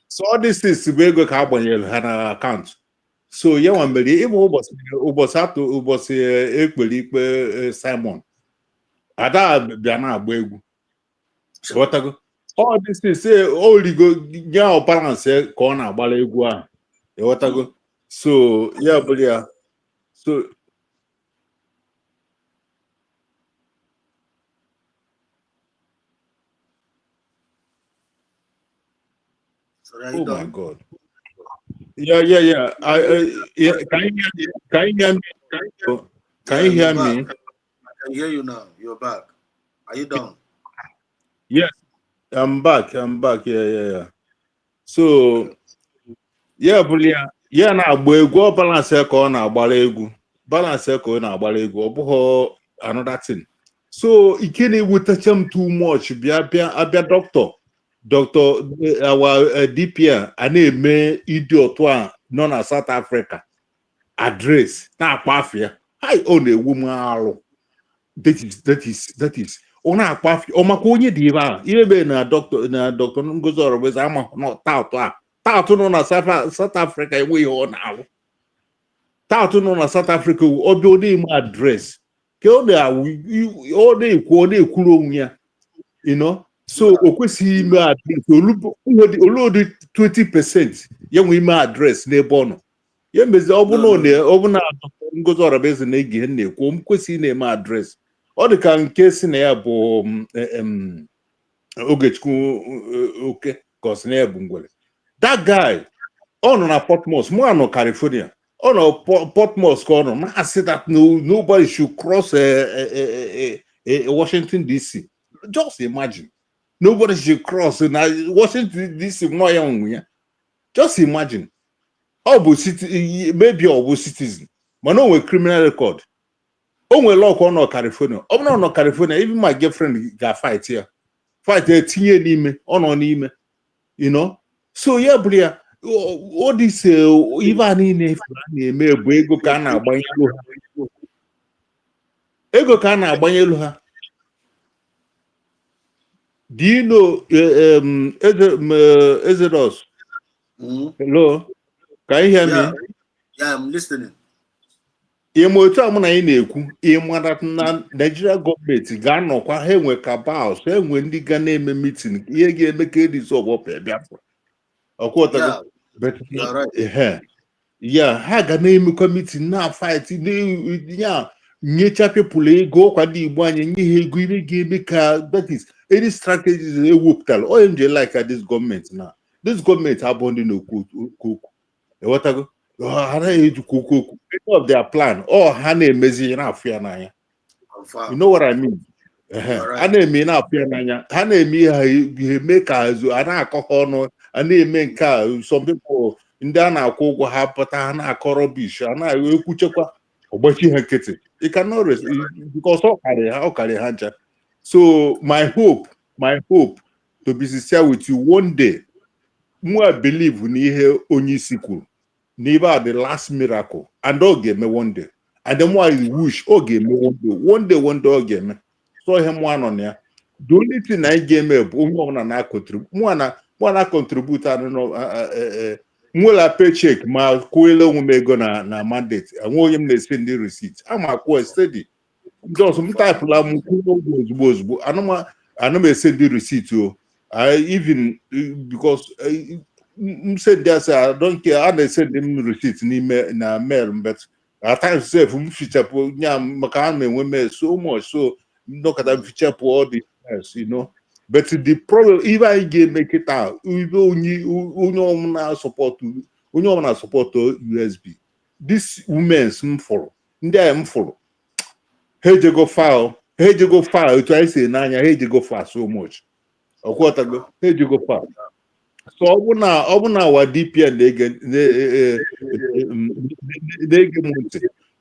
S11: So all this is ego ka agbanyere ha na account. So ya nwa mere ịbụ ụbọchị ekpere ikpe Simon ada bịa na agba egwu. Whatever. All this is say oligo ya balance ka ọ na-agbara egwu ahụ. Ịghọtago So yeah, but yeah. So oh my God. Yeah. Yeah. Can you hear me? Can you hear me?
S4: I can hear you now. You're back. Are you done?
S11: Yes, I'm back. Yeah. So yeah, but yeah, na-agba egwu ọ balance ka ọ na-agbara egwu. Balance ka ọ na-agbara egwu. Ọ bụghị another thing. So ike na-ewetacha m too much abịa doctor our DPR a na-eme ịdị otu a nọ na South Africa address na-akpa afịa. Ọ na-ewu m arụ. That is ọ na-akpa afịa ọ maka onye dị ebe a ihe ebe na Dr. Ngozi Orobeze ama na taụtụ nọ na South Africa enweghị ọ na-alụ. Taụtụ nọ na South Africa ọbịa ọ na-eme adres ka ọ na-ekwu ọ na-ekwuru onwe ya, you know. So o kwesịghị ime adres olụdị 20% ya nwe ime adres n'ebe ọ nọ ya mezi ọ bụ na Dr. Ngozi Orobeze na-ege ihe na-ekwu m kwesịghị na-eme adres. Ọ dị ka nke si na ya bụ Ogechukwu oke ka ọ si na ya bụ ngwere. That guy ọ nọ na Portmore, mụ anọ California, ọ nọ Portmore ka ọ nọ na-asị that nobody should cross Washington DC. Just imagine, nobody should cross na Washington DC nọ ya onwe ya. Just imagine, ọ bụ maybe ọ bụ citizen mana o nwere criminal record. O nwere law ka ọ nọ California. Ọ bụrụ na ọ nọ California, even my girlfriend ga-fight ya. Fight etinye n'ime, ọ nọ n'ime, you know. So yeah, bụrụ ya all this ife a niile na-eme bụ ego ka a na-agbanyelu ha. Ego ka a na-agbanyelu ha. Do you know Ezedos? Hello? Can you hear me?
S4: Yeah, I'm listening.
S11: Ihe otu a mụ na anyị na-ekwu ịmara na Nigeria gọọmenti ga-anọkwa ha enwe kabals, ha enwe ndị ga na-eme mitin ihe ga-eme ka edisọbọpe Biafra. Ọkwọtago ya ha ga na-emekwa mitin na fight ya nyecha pepụl ego ọkwa ndị Igbo anyị nye ha ego ihe ga-eme ka that is any strategies ewepụtara onye nje like this gọọmenti na this gọọmenti abụọ ndị na-ekwu okwu ewetago ha naghị ejikwa okwu of their plan ha na-emezi na-afụ ya n'anya. You know what I mean? Ha na-eme na-afụ ya n'anya, ha na-eme ha eme ka a na-akọ ha ọnụ, a na-eme nke a. Some people ndị a na-akwụ ụgwọ ha pụta ha na-akọ rubbish, a na-ekwuchekwa ọgbachi ha nkịtị. You cannot rest because ọ karị ha ncha. So my hope to be sincere with you, one day I believe na ihe onye isi kwuru never the last miracle and ọ ga-eme one day, and the more I wish ọ ga-eme one day ọ ga-eme. So ihe mụ anọ na ya, the only thing anyị ga-eme bụ onye ọbụla na contribute nwela paycheck ma kwụele onwe m ego na mandate. Enwe onye m na-esi ndị receipt ama akwụ steady just m typela m kwụọ ozugbo anụ m esi ndị receipt o even because m send there say I don't care. I na-send them receipt n'ime na mail, but at times self m fichapụ nya maka ha na-enwe mail so much, so nọkọta m fichapụ all the mails, you know. But the problem if I ga-make it out ibe onye ọmụna support USB this women's m fọrọ ndị a m fọrọ ha ejego file etu anyị si n'anya ha ejego file so much ọkwọtago ha ejego file. So ọ bụ na wa DPR na-ege m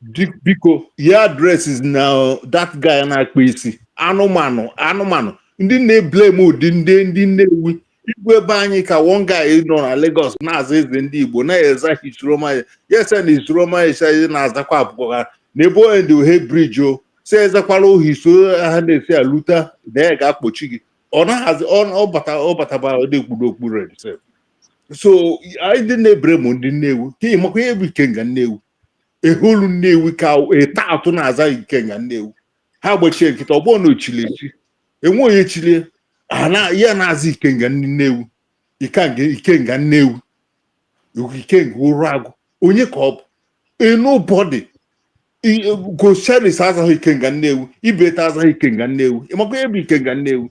S11: ntị biko ya addresses na that guy na-akpa isi anụmanụ ndị na-eblame ụdị ndị Nnewi igwe ebe anyị ka one guy nọ na Lagos na-aza eze ndị Igbo na-eza Hisroma yes na Hisroma na-azakwa abụọ ha na ebe onye ndị ohe briji o si ezakwala ohi so ha na-esi alụta na ya ga-akpọchi gị ọ na-ahazi ọ bataba na-ekwuru okpuru red. So anyị dị na-ebere m ndị Nnewi ka ịmakwa ihe bụ ikenga Nnewi eholu Nnewi ka ịta atụ na-aza ikenga Nnewi ha gbachie nkịta ọgbọ na ochili echi enwe onye chilie ya na-aza ikenga Nnewi ikenga Nnewi ikenga ụrụ agụ onye ka ọ bụ nobody Gosheris azaghị Ikenga Nnewi, Ibeta azaghị Ikenga Nnewi. Ịmakwa ihe bụ Ikenga Nnewi?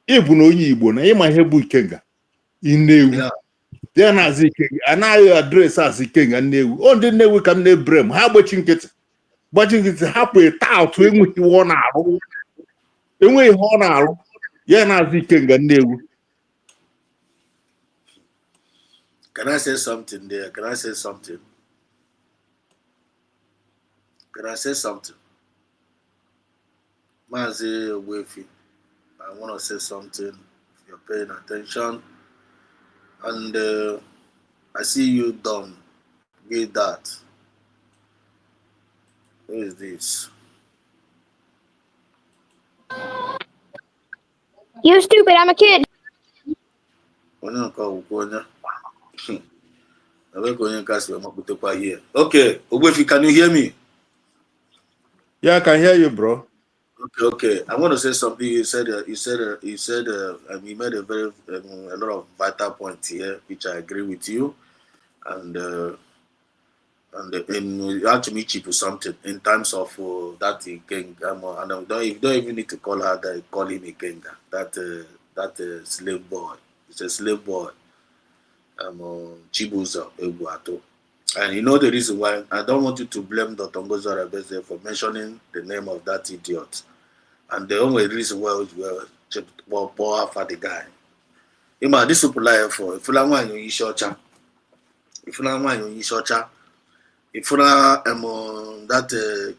S11: Ịbụ na onye Igbo na ịma ihe bụ Ikenga Nnewi. Ya na-azụ Ikenga, anaghị adreesị azụ Ikenga Nnewi. Ọ ndị Nnewi ka m na-ebre m, ha gbachi nkịtị hapụ ịta atụ enweghị ihe ọ na-arụ. Enweghị ihe ọ na-arụ, ya na-azụ Ikenga Nnewi.
S4: Can I say something there? Can I say something? Can I say something? Mazi Wefi, I want to say something. If you're paying attention, and I see you done. Get that. Who is this?
S12: You stupid, I'm a kid.
S4: Okay, Wefi, can you hear me?
S11: Yeah, I can hear you, bro.
S4: Okay. I want to say something. You said you made a lot of vital points here, which I agree with you, and you have to meet cheap with something in terms of that king. And you don't even need to call her that. Call him a king. That slave boy. It's a slave boy. Chibuzo Eguato. And you know the reason why I don't want you to blame Dr. Ngozi Arabeze for mentioning the name of that idiot. And the only reason why we poor for the guy. This people lie for if you want you shocha. If you want you shocha. If you that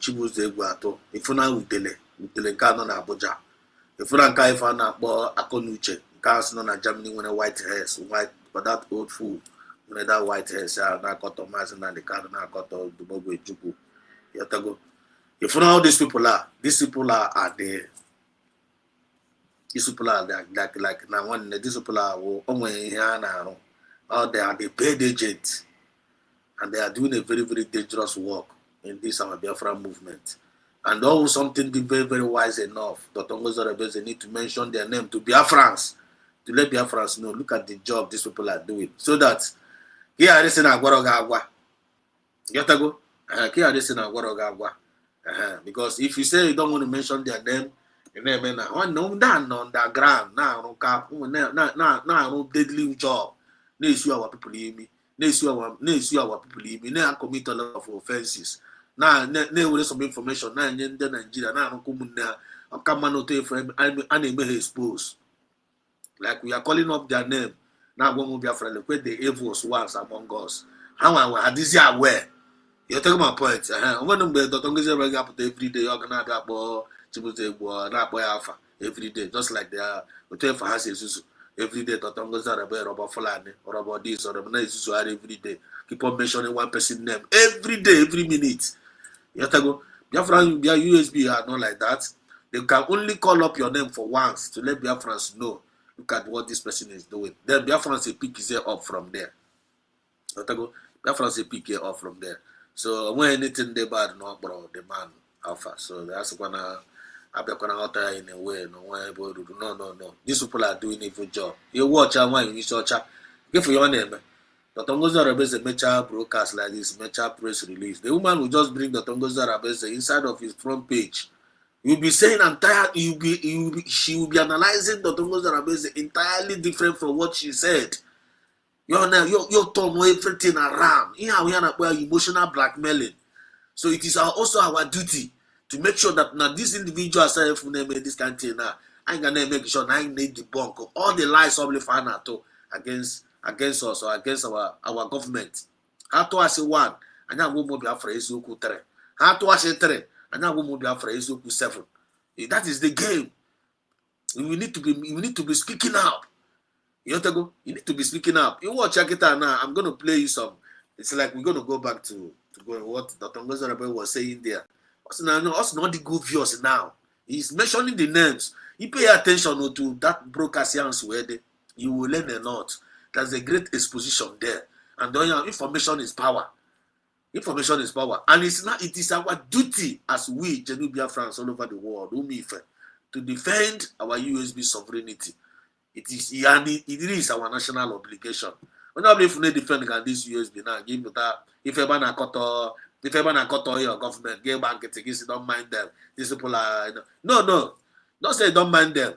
S4: Chibuzo Eguato. If you with the Kano na Abuja. If you want if na Akonuche, cars na Germany when a white hairs, white but that old fool. When that white hair, now got Thomas and the car now got the Bobo Juku. You have to go. If you know how these people are there. These people are like now one these people are only now. Oh, they are the paid agents, and they are doing a very, very dangerous work in this our Biafra movement. And always something very, very wise enough. Dr. Ngozi Arabeze need to mention their name to Biafrans, to let Biafrans know. Look at the job these people are doing, so that. Here this in Agwa. You have to go. Here this in Agwa. Because if you say you don't want to mention their name, no down on the ground now no deadly job. No issue our people in me. No issue our people in me. Now commit a lot of offenses. Now no some information. Now in Nigeria now come now. Come on to friend and may expose. Like we are calling up their name. Now, when we be afraid, look the evil ones among us. How are this year aware? You're taking my point. When the Dr. Ngozi up every day, you're gonna have Chibuze Biafra every day, just like they are. We tell for us every day. Dr. Ngozi about Fulani or about this or about this every day. Keep on mentioning one person's name every day, every minute. You have to go. Biafra, their USB are not like that. They can only call up your name for once to let Biafrans know. Look at what this person is doing. Then Biafrans say pick his ear up from there. Biafrans say pick it up from there. So when anything they bad, no bro, the man alpha. So that's gonna out in a way. No. These people are doing a good job. You watch and when you search, give for your name. Dr. Ngozi Arabeze mecha broadcast like this, mecha press release. The woman will just bring Dr. Ngozi Arabeze inside of his front page. You'll be saying she will be analyzing Dr. Ngozi Arabeze entirely different from what she said. You're turn everything around. Here we are emotional blackmailing. So it is also our duty to make sure that now this individual this kind of thing now, I'm gonna make sure I need the bunk all the lies of the against us or against our government. How to I say one, and now we will be afraid to 3. How to I say 3. And now we will be afraid to 7. That is the game. We need to be speaking up. You have to go. You need to be speaking up. You watch it now. I'm gonna play you some. It's like we're gonna go back to what Dr. Ngozi Arabeze was saying there. Also not the good viewers now. He's mentioning the names. You pay attention to that broadcast where you will learn a lot. There's a great exposition there. And information is power. Information is power. And it is our duty as we, Genuine Biafrans all over the world, to defend our USB sovereignty. It is our national obligation. onye ọbụla ifu na-edefend ka this USB na gị pụta ife ebe a na-akọtọ your government gị gba nkịtị gị si don't mind them, these people are no don't say don't mind them.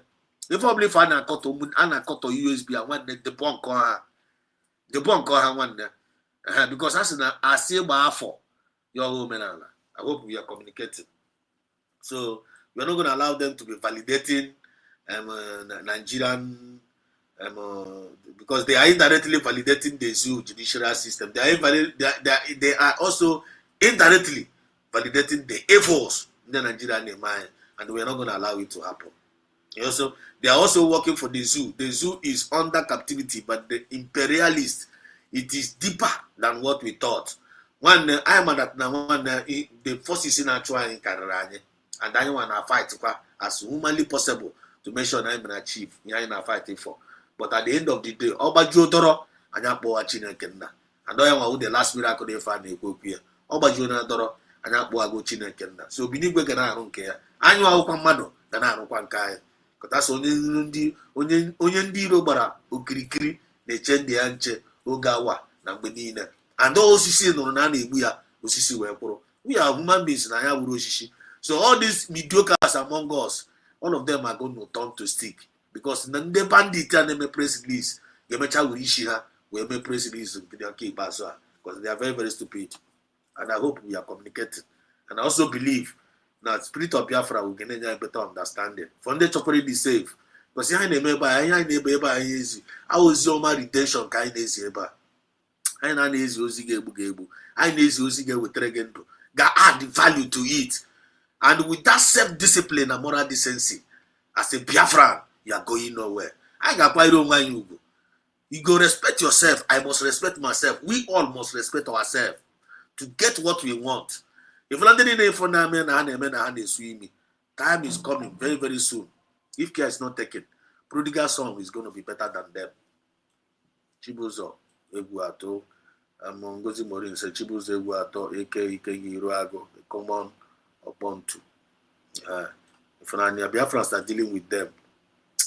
S4: Ife ọbụla ife a na-akọtọ USB a nwanne debọ nke ọha nwanne because a sị na asị gba afọ ya ọha omenala. I hope we are communicating. So we're not going to allow them to be validating Nigerian because they are indirectly validating the zoo judicial system. They are also indirectly validating the efforts in the Nigerian mind, and we are not going to allow it to happen. They are also working for the zoo. The zoo is under captivity, but the imperialists, it is deeper than what we thought. One, I am that now the forces in actual in Kararanye, and I want to fight as humanly possible to make sure I'm going to achieve. I'm fighting for. But at the end of the day, Oba Jodoro, and Yapo Achina Kenda. And I want the last miracle they find in Kopia. Oba Jonadoro, and Yapo Ago China Kenda. So Binigwe can I don't care. I know how Mado than I don't want Kai. Because that's only Onyendi Robara, Ukirikiri, they change the Anche, Ogawa, Nambedina. And those who see no Nani, we are human beings and I have Roshishi. So all these mediocres among us, all of them are going to turn to stick. Because the bandit and me press release, Yamacha will issue we may press release because they are very, very stupid. And I hope we are communicating. And I also believe that spirit of Biafra will gain a better understanding. From the chocolate is safe. Because I was my redemption kind of I na-ezi ozi ga-egbu I na-ezi ozi ga-ewetara gị ndụ add value to it, and with that self-discipline and moral decency as a Biafran, you are going nowhere. I ga-akwa ire onwe anyị ugwu. You go respect yourself, I must respect myself, we all must respect ourselves to get what we want. If time is coming very, very soon. If care is not taken, prodigal son is going to be better than them. Chibuzo Eguato, Ngozi Morin said Chibuzo Eguato, Ike Iruago, common upon two. If Biafrans are dealing with them.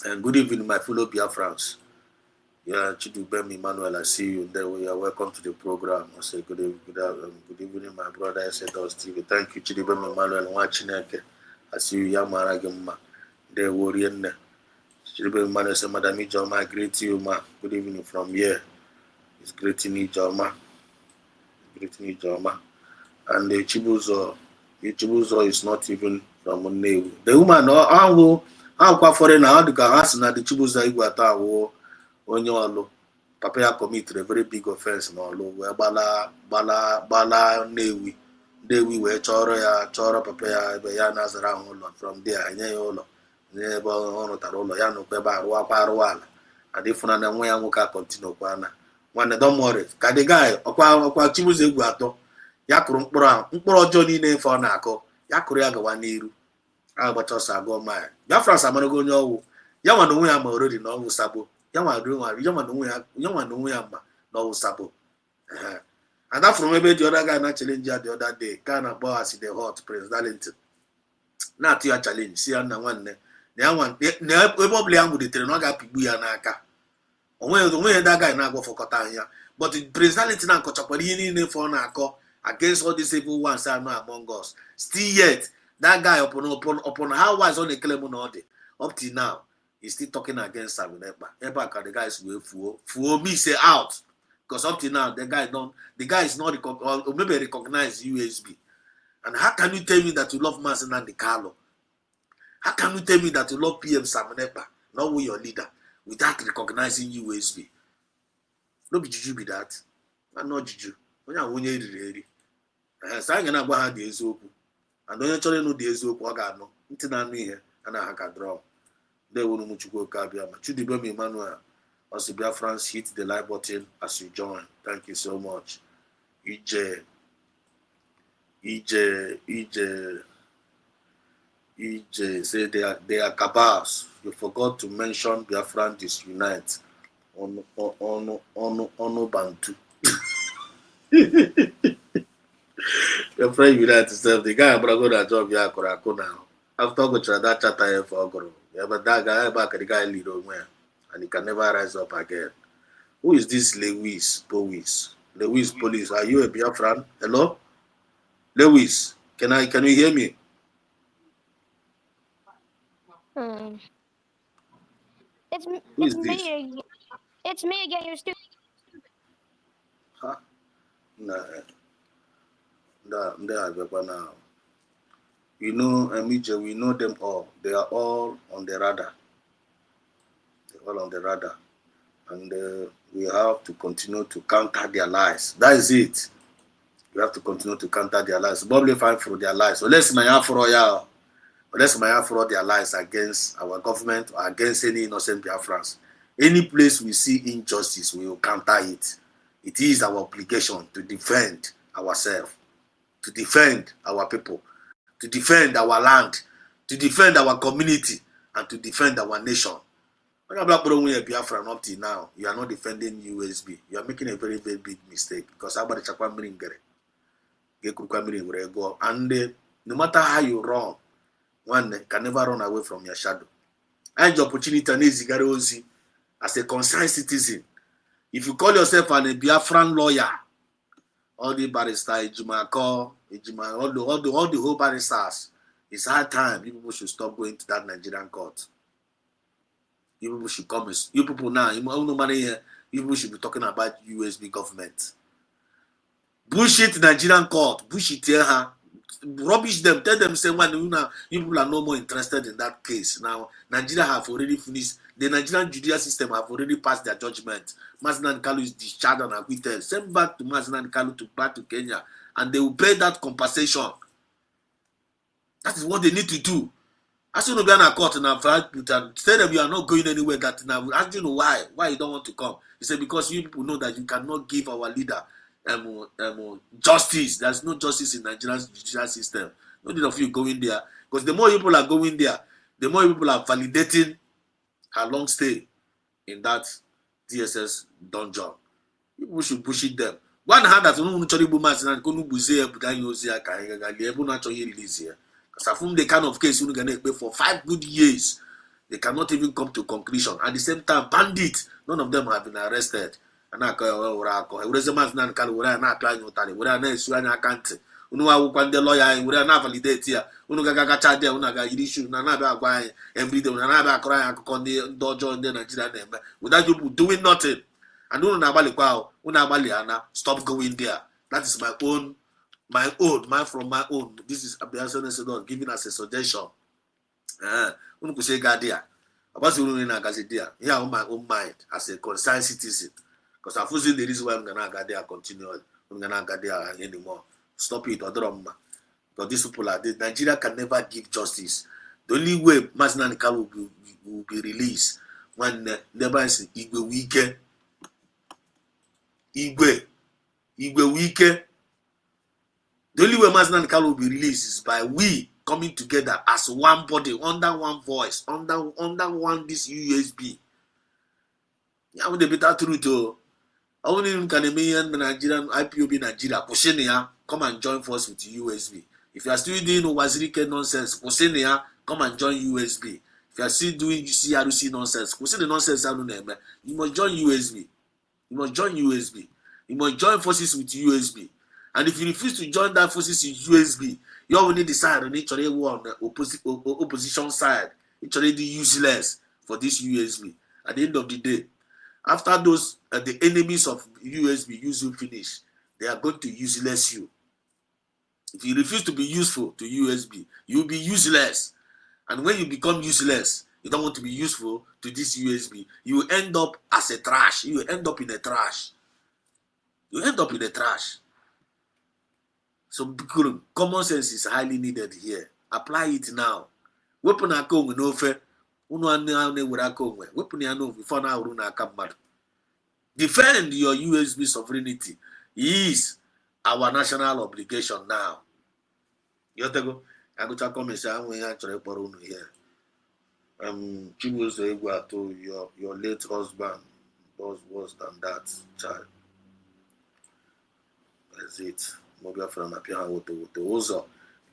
S4: And good evening, my fellow Biafrans. Yeah, Chidubem Emmanuel, I see you there. We are welcome to the program. I say good evening, my brother. I said, Steve. Thank you, Chidubem Emmanuel. Watching it. I see you, Yamara Gemma. They worry. Chidubem Emmanuel said, Madam Ijoma, I greet you, ma. Good evening from here. It's greeting Ijoma. Greeting Ijoma. And the Chibuzo is not even from Unewu. The woman, how foreign how the gas na the Chibuzo Iguata wo onye olu. Papa ya committed a very big offense no lo we bala Newi. Newi we choro papa ya Nazara ụlọ from there anya ya ụlọ. N'ebe ọ rụtara ụlọ ya no kweba arụ ala. And if na nwe ya nwoke continue kwa na. Nwanne don't worry. Ka the guy ọkwa Chibuzo Iguato ya kụrụ mkpụrụ ọjọọ niile ife ọ na-akọ ya kụrụ ya gawa n'iru agbacha ọsọ agụọ maya Biafrans amarago onye ọwụ ya nwa na onwe ya ma orodi na ọwụ sabo ya nwa na onwe ya ma na ọwụ sabo and that from ebe the other guy na challenge ya the other day ka na akpọ as the hot Prince Darlington na-atụ ya challenge si ya na nwanne na ebe ọbụla ya nwudetere na ọ ga-apigbu ya n'aka onwe that guy na-agwọ fọkọta anya but Prince Darlington na-akọchakwara ihe niile fọ na-akọ against all these evil ones that are not among us. Still yet, that guy upon how wise on the claim on the up till now, he's still talking against Samuel Eba. The guys will fool me say out. Because up till now, the guy is not or maybe recognize USB. And how can you tell me that you love Mazen and Carlo? How can you tell me that you love PM Samuel Eba, not with your leader, without recognizing USB? No be juju be that. I'm not juju. Onye eriri sa anyị na-agba ha dị eziokwu and onye chọrọ ịnụ dị eziokwu ọ ga-anụ ntị na-anụ ihe a na-aha ka drọm dewuru m Chukwu oke abịa ma Chidubem Emmanuel also Biafrans hit the like button as you join. Thank you so much. EJ say they are cabals. You forgot to mention Biafran disunite on Bantu. Your friend unite himself. The guy brought that job here now. After go to that chapter for Ogoro. Yeah, but that guy back the guy lead on where and he can never rise up again. Who is this Lewis Police? Lewis Police, are you a Biafran? Hello? Lewis, can you hear me?
S12: Hmm.
S4: Who
S12: It's
S4: is this?
S12: me again. It's me again. You're stupid.
S4: Huh? Now. You know, Amija, we know them all. They are all on the radar. They're all on the radar. And we have to continue to counter their lies. That is it. We have to continue to counter their lies. Probably fight for their lies. So let's my afro, yeah. Let's my afro their lies against our government or against any innocent Biafrans. Any place we see injustice, we will counter it. It is our obligation to defend ourselves, to defend our people, to defend our land, to defend our community, and to defend our nation. When you're black Biafra up till now, you are not defending USB. You are making a very, very big mistake because everybody and no matter how you run, one can never run away from your shadow. And your opportunity as a concerned citizen. If you call yourself a Biafran lawyer, all the barristers, all the whole barristers, it's high time you people should stop going to that Nigerian court. You people should come. You people now, no money here. You people should be talking about USB government. Bullshit Nigerian court. Bullshit here. Rubbish them. Tell them say when you people are no more interested in that case. Now Nigeria have already finished. The Nigerian judicial system have already passed their judgment. Mazinan Kalu is discharged and acquitted. Send back to Mazinan Kalu back to Kenya, and they will pay that compensation. That is what they need to do. As soon as you are court now, say that you are not going anywhere. That now, ask you know why you don't want to come. He said because you people know that you cannot give our leader justice. There's no justice in Nigeria's judicial system. No need of you going there because the more people are going there, the more people are validating her long stay in that DSS dungeon. People should push it them. One hand that no actually boomers and go no buze but I use here can able naturally release here. Because from the kind of case you're gonna pay for 5 good years, they cannot even come to conclusion. At the same time, bandits, none of them have been arrested. And I call resumes nan can we are not applying utani, we are not issuing account. Unu the lawyer, we are not validate here. Unu gaga charge there, unaga issue, nana by every day, nana crying on the dojo and then Nigeria name without you doing nothing. And Unabaliana, stop going there. That is my own, from my own. This is Abiyason giving us a suggestion. Unu say Gadia. About yeah, on my own mind as a concerned citizen. Because I foresee the reason why I'm gonna get there continually. I'm gonna get there anymore. Stop it, or drama. Because these people are Nigeria can never give justice. The only way Mazinan Kalu will be released when never is Igwe Wike. Igwe Wike. The only way Mazinan Kalu will be released is by we coming together as one body, under one voice, under one this USB. Yeah, with the better truth. Only Canadian Nigerian IPOB Nigeria, Posenia, come and join force with USB. If you are still doing Wazirike nonsense, Posenia, come and join USB. If you are still doing CRC nonsense, Posenia nonsense, you must join USB. You must join USB. You must join forces with USB. And if you refuse to join that forces with USB, you already decide on each other on the opposition side. It's already useless for this USB. At the end of the day, after those the enemies of USB use you finish, they are going to useless you. If you refuse to be useful to USB, you will be useless. And when you become useless, you don't want to be useful to this USB, you will end up as a trash. You will end up in a trash. You end up in a trash. So common sense is highly needed here. Apply it now. Weapon akong no fe. Defend your USB sovereignty is our national obligation now. You have to go. I go to comment here. Your late husband was worse than that child. That's it.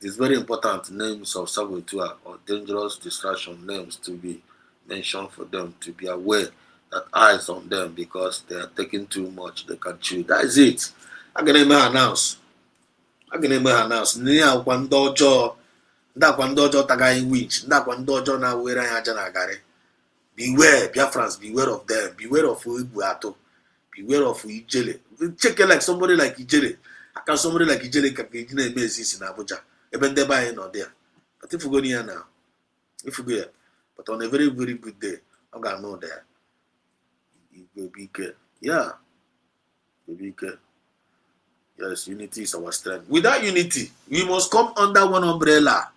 S4: It is very important names of saboteur or dangerous distraction names to be mentioned for them to be aware that eyes on them because they are taking too much. They can chew. That is it. I'm gonna announce. N'ihe akwa ndị ọjọọ, ndị akwa ndị ọjọọ tagaghị winch, ndị akwa ndị ọjọọ na-were anyị aja na garị. Beware, Biafrans, beware of them. Beware of Igbo Ato. Beware of Ijele. Check it like somebody like Ijele. How can somebody like Ijele can be in Abuja? Even they buy not there. But if you go here now, if you go here, but on a very, very good day, I'm gonna know there. You will be good. Yeah. You will be good. Yes, unity is our strength. Without unity, we must come under one umbrella.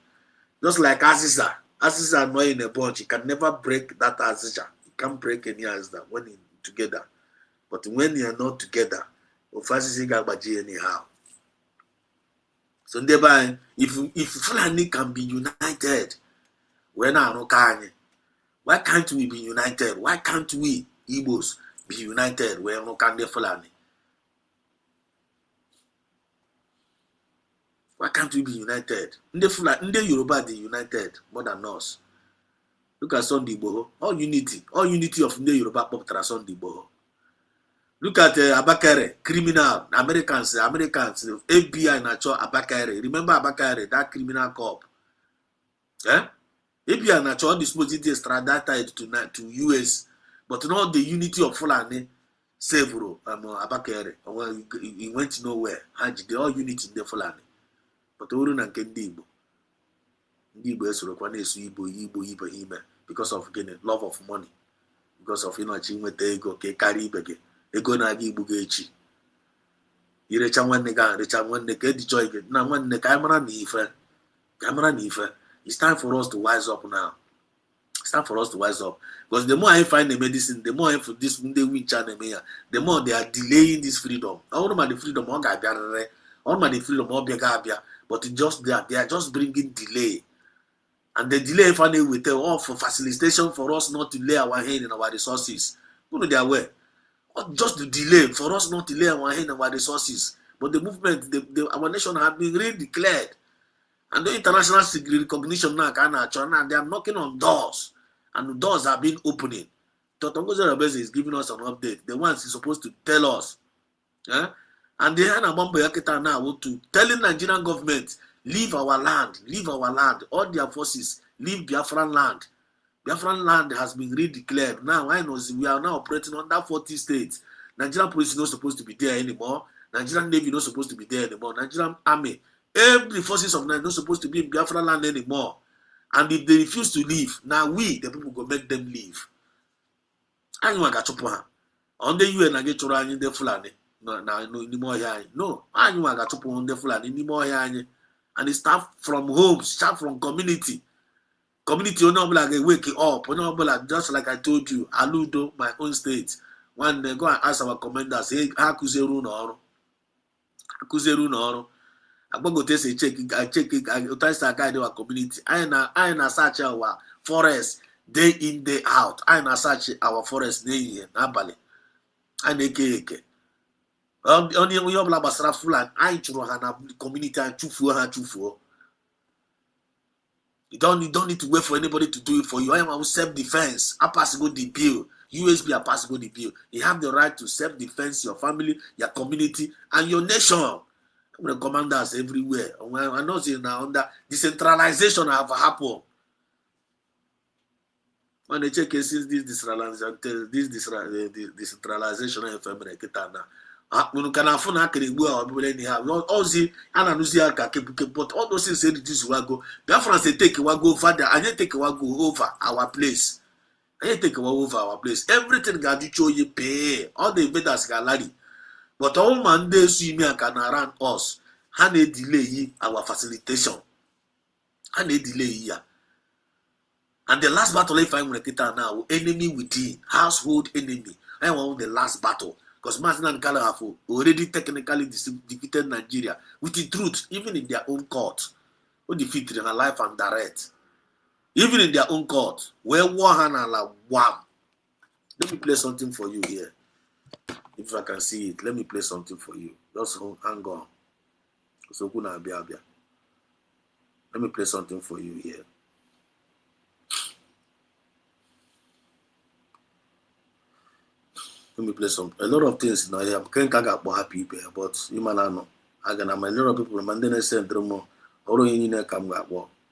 S4: Just like Aziza. Aziza are not in a bunch. You can never break that Aziza. You can't break any Aziza when you're together. But when you are not together, anyhow. So thereby, if Fulani can be united, why can't we be united? Why can't we Igbos be united? Where no can Fulani? Why can't we be united? Nde Yoruba they united more than us. Look at Sunday Igboho. All unity of Nde Yoruba pop tra Sunday Igboho. Look at Abakare, criminal, Americans, FBI nacho Abakare. Remember Abakare, that criminal cop. FBI nacho disposed extradited to US, but not the unity of Fulani. Several Abakare. He went nowhere. They all unity in the Fulani. But Uru na nke ndị Igbo esorokwa na-esu Igbo ime because of gịnị? Love of money, because of ịnọchi nweta ego ka karịa ibe gị. Ego na-aga igbu gị echi. Irecha nwanne gị recha nwanne ka edi joy gị na nwanne ka anyị mara na ife. It's time for us to wise up now. It's time for us to wise up. Because the more I find the medicine, the more I for this the witch and the more they are delaying this freedom. All of the freedom all the freedom all bia. But it just they are just bringing delay. And the delay finally will tell all for facilitation for us not to lay our hand in our resources. You know they are aware. Just the delay for us not to lay our hand in our resources. But the movement, our nation have been really declared. And the international recognition now they are knocking on doors. And the doors are being opening. Totongo Zerabese is giving us an update. The ones he's supposed to tell us. And they had a bomb now to telling Nigerian government, leave our land, all their forces, leave Biafran land. Biafran land has been redeclared. Now I know we are now operating under 40 states. Nigerian police is not supposed to be there anymore. Nigerian Navy is not supposed to be there anymore. Nigerian Army, every forces of Nigeria are not supposed to be in Biafran land anymore. And if they refuse to leave, now we, the people, go make them leave. I know I got to on the UN I get to run in the Fulani. No, I knew I got to put on the Fulani anymore. And it start from home, start from community. Community, like wake up, just like I told you, Aludo, my own state. One day go and ask our commanders, hey, Hakuzeru no. I go test a check, I test a guide our community. I na search our forest day in, day out. I na search our forest day in Abali. I na only we have Basra Fulan, I churo hana community and chufu. You don't need to wait for anybody to do it for you. I am self-defense. I pass go the bill. USB are pass go the bill. You have the right to self-defense your family, your community, and your nation. I'm the commanders everywhere. I know now under decentralization have happened. When they check since this decentralization of family now. Can afford not anyhow. All the but all those things say this will go. Biafrans they take will go further and they take will go over our place. Everything got to show you pay. All the invaders got lady. But all man they see me and can around us. And they delay our facilitation. And they delay here. And the last battle if I'm now, enemy within, household enemy. I want the last battle. Because Martin and Gala have already technically defeated Nigeria with the truth, even in their own court. Who defeated in life and direct. Even in their own court. Where Wahana la wham. Let me play something for you here. If I can see it, let me play something for you. Just hang on. So let me play something for you here. let me play some a lot of things now here. Can't get happy people, but you man know. I can a lot of people man then send more. Although you need come back.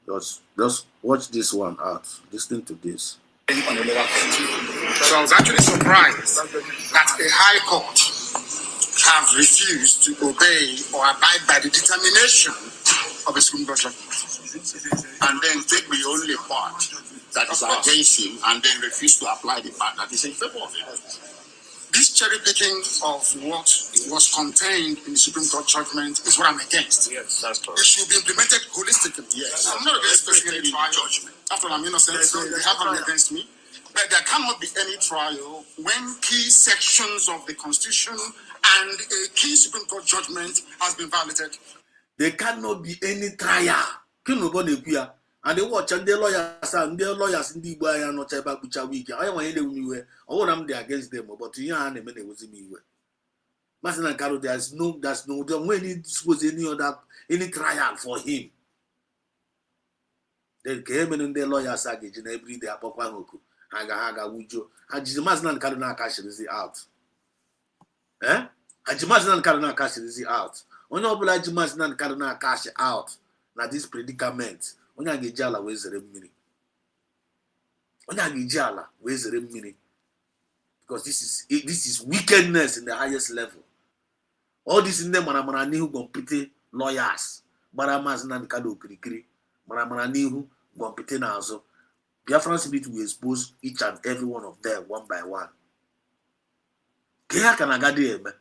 S4: Just watch this one out. Listen to this.
S13: So I was actually surprised that a high court have refused to obey or abide by the determination of a Supreme Court judgment, and then take the only part that is against him and then refuse to apply the part that is in favor of him. This cherry picking of what was contained in the Supreme Court judgment is what I'm against. Yes, that's correct. It should be implemented holistically. Yes, I'm not against facing any trial. After all, I'm innocent, so they have nothing against me. But there cannot be any trial when key sections of the Constitution and a key Supreme Court judgment has been violated.
S4: There cannot be any trial. And they watch and the lawyers in the way are not about which are weak. I want anywhere. All I'm there against them, but you and a minute was in me. Master and Carol, there's no when it was any trial for him. Then came in the lawyers again every day. Apoquanoku, Haga, Wujo, Hajimas and Carona cash is out. Eh? Hajimas and Carona cash is out. When you oblige Hajimas and Carona cash out, now this predicament. Onyagijala wezere mmiri. Onyagijala wezere mmiri. Because this is wickedness in the highest level. All this in them maramara nihu compete lawyers. Maramas na nkado kirikiri. Maramara nihu compete na azo. Biafra Spirit will expose each and every one of them one by one. Kaya kanagadi eme.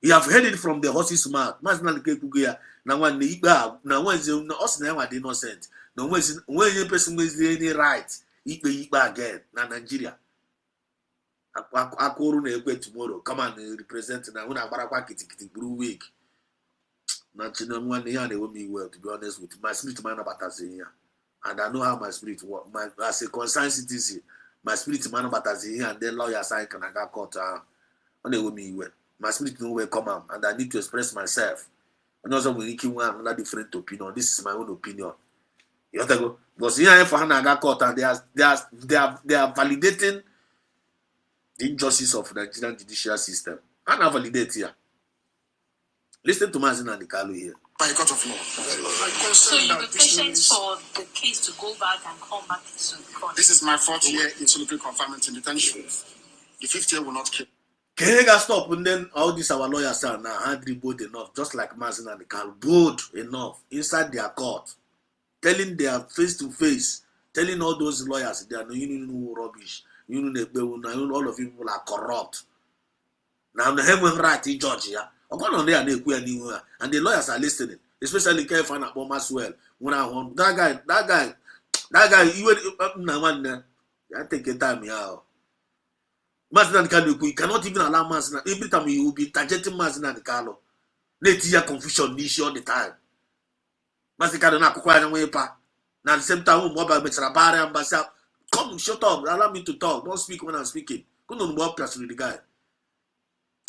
S4: You have heard it from the horse's mouth. Masna nkekuya na one iba na one ze na us na wa innocent. No when you person is any right, ikpe again na Nigeria. Akoru na ekwe tomorrow. Come and represent na una barakwa kitikiti blue week. Na chino one here they want me well, to be honest with you. My spirit man about here. And I know how my spirit work. As a concerned citizen, my spirit man about here and then lawyer sign can I got caught on the me well. My spirit know where come out and I need to express myself. And also we need another different opinion. This is my own opinion. You have to go because here for Hanaga court and they are validating the injustice of the Nigerian judicial system. And I validate here. Listen to Mazin and Kalu here.
S13: By a court of law.
S14: So you be patient for the case to go back and come back to the court.
S13: This is my 4th year in solitary confinement in detention. The 5th year will not kill.
S4: Can stop and then all these our lawyers are now hardly bold enough, just like Mazin and Kalu, bold enough inside their court. Telling their face to face, telling all those lawyers they are no rubbish, all of you people are corrupt. Now the heaven right in Georgia, and the lawyers are listening, especially Kefan at Maxwell. When I want that guy, you I take your time here. You cannot even allow Mazina. Every time you will be targeting Mazina and Carlo. Let your confusion issue all the time. Mazika na kukwanya wepa. Now the same time, mobile metrabare ambassador. Come, shut up. Allow me to talk. Don't speak when I'm speaking. Couldn't work plus with the guy.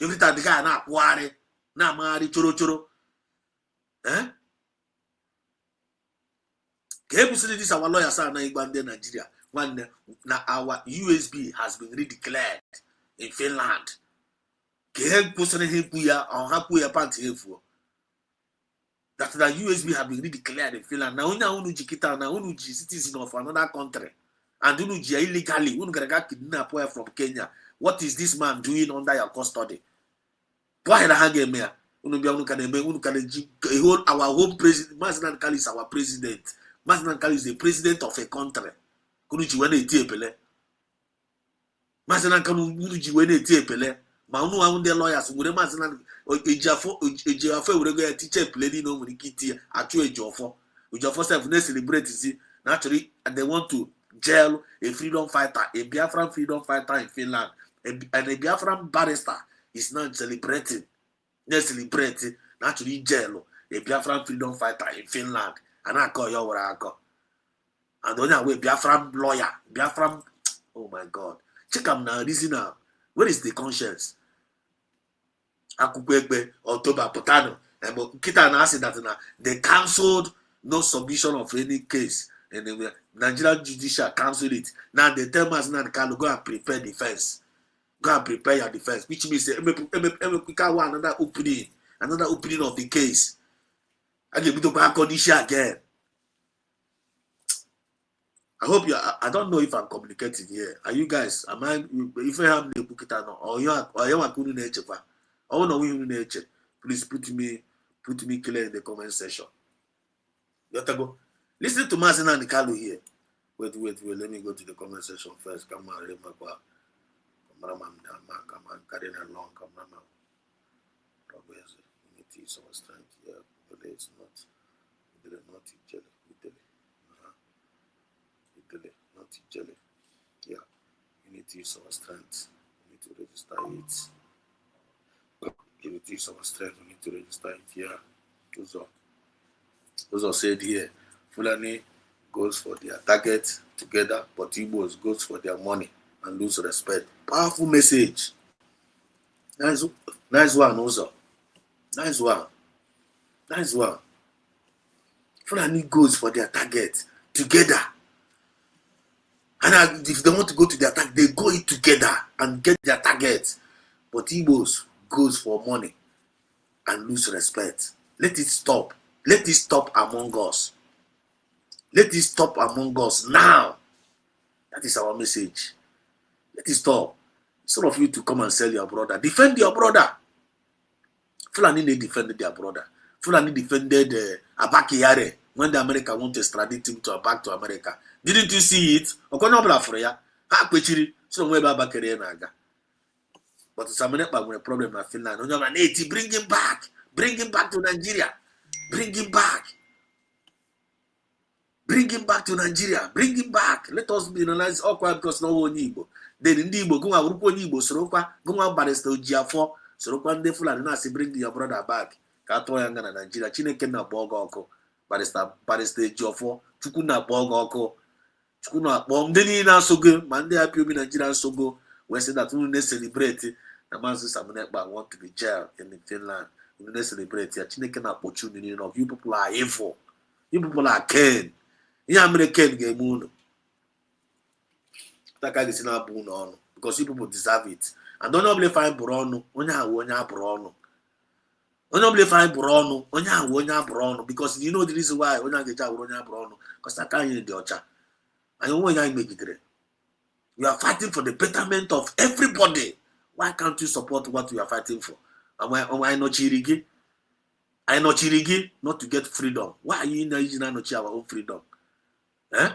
S4: Every time the guy na kware, na mari choro. Eh? Can you see this? Our lawyers are now in Nigeria. One now our USB has been redeclared in Finland. Can you post anything puya or hapuya panty for? That the USB have been redeclared in Finland. Now, Jikita, now, citizen of another country, and illegally, kidnapped from Kenya. What is this man doing under your custody? Why the hang me? Our home president, Maznan Kali is our president. Maznan Kali is the president of a country. Maznan Kali Maunu around the lawyers, would a Maznan Ejafo would go a teacher playing on with Kitty at Ejafo. Ejafo self celebrate naturally, and they want to jail a freedom fighter, a Biafran freedom fighter in Finland, and a Biafran barrister is not celebrating. They celebrate naturally jail a Biafran freedom fighter in Finland, and I call your Warako. And on your way, Biafran lawyer, Biafran. Oh my God, check them now. Listen now. Where is the conscience? Akupegbe or Toba Potano. And Kita na said that they cancelled no submission of any case. And the Nigerian judicial cancelled it. Now they tell us now they can go and prepare defense. Go and prepare your defense, which means another opening of the case. I give you to back on this again. I hope you. I don't know if I'm communicating here. Are you guys? Am I? If I have the book or you are couldn't nature. Oh no, we nature. Please put me clear in the comment section. You have to go. Listen to Mazina and Kalu here. Wait. Let me go to the comment section first. Come on, remember. Come on, carrying along. Come on. Progress. Unity is our strength. Yeah, but it's not. It is not jelly. Not jelly. Yeah, unity is our strength. We need to register it. Unity is our strength. We need to register it. Yeah, those are said here. Fulani goes for their target together, but Igbos goes for their money and lose respect. Powerful message. Nice one, also. Nice one. Fulani goes for their target together. And if they want to go to the attack, they go it together and get their target. But Igbos goes for money and lose respect. Let it stop. Let it stop among us. Let it stop among us now. That is our message. Let it stop. Instead of you to come and sell your brother, defend your brother. Fulani, they defended their brother. Fulani defended Abakiyare when the America want to extradite him back to America. Didn't you see it? But it's America with a problem in Finland. Bring him back. Bring him back to Nigeria. Bring him back. Bring him back to Nigeria. Bring him back. Let us be analyzed awkward because no one Igbo. Then in the Igbo, go out Igbo, Sorokwa, go out Barrister Ojia4, Sorokwa de Fulani, and say bring your brother back. Katoyanga na Nigeria. Chineke na Bogoko. Barrister Ojia4, Chukuna Bogoko. Chukuna Bom, Deni na Sogo, Mande Apio Nigerian Sogo, we say that we need to celebrate. The man says Samanekba want to be jailed in Finland. We need to celebrate. Chineke na opportunity of you people are evil. You people are ken. Yeah, American game moon. That guy is not born on because you people deserve it. And don't only find Bruno, Onya Bruno. Don't only find Bruno, Onya Bruno, because you know the reason why Onya Bruno, because I can't hear the Ocha. And you want to make it. You are fighting for the betterment of everybody. Why can't you support what you are fighting for? And why not Chirigi? I know Chirigi not to get freedom. Why are you not using our own freedom? Eh?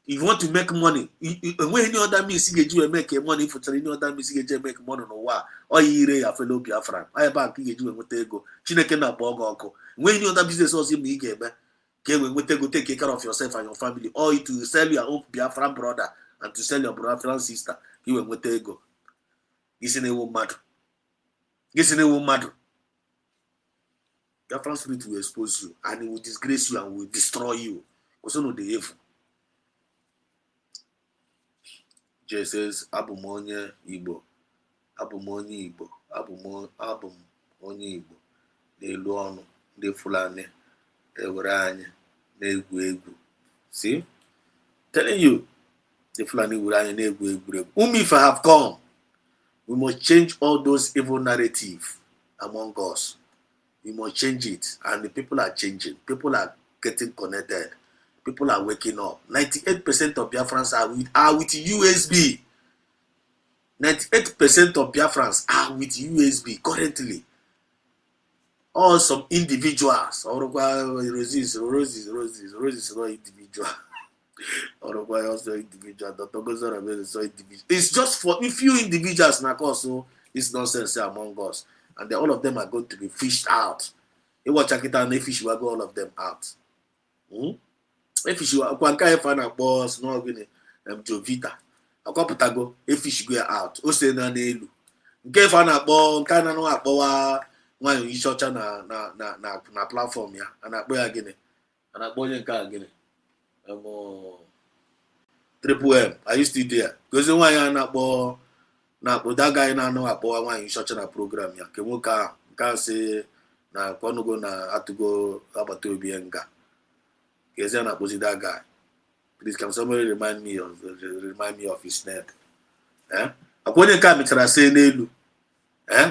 S4: If you want to make money, when any other means you make money for any other means you make money no wa. Or you your fellow Biafra. I bank you go. Chineke na Bogoko. When any other business also me get go take care of yourself and your family. Or to sell your own Biafran brother and to sell your Biafran sister. You will go. Isn't a woman. Biafran spirit will expose you and it will disgrace you and will destroy you. Also know the evil. Jay says, Abumonye Igbo. Abumonye Igbo. Abumonye Igbo. N'elu ọnụ, ndị Fulani, ewere anyị, na-egwu egwu. See? Telling you, the Fulani were anyị na-egwu egwu. If I have come, we must change all those evil narratives among us. We must change it. And the people are changing. People are getting connected. People are waking up. 98% of Biafrans are with Usbg. 98% of Biafrans are with Usbg currently. Or some individuals. Roses is not individual. Or also individual. Dr. Gozara is so individual. It's just for a few individuals now also it's nonsense among us. And all of them are going to be fished out. You watch Akita and they fish will go all of them out. If you are Kwanka Fana boss, no gini Jovita. A couple if you go out, Osena Nelu. Gave an abon, kind of no aboa, when you shot na platform ya, and I boy again. And I boy again. Triple M, I used to there. Because why I not bo na that guy na no aboa when you shot na program ya. Kemuka, can say na kono go na atugo abato bienga. That guy. Please, can somebody remind me of his name? Eh? Onye nke a mechara see n'elu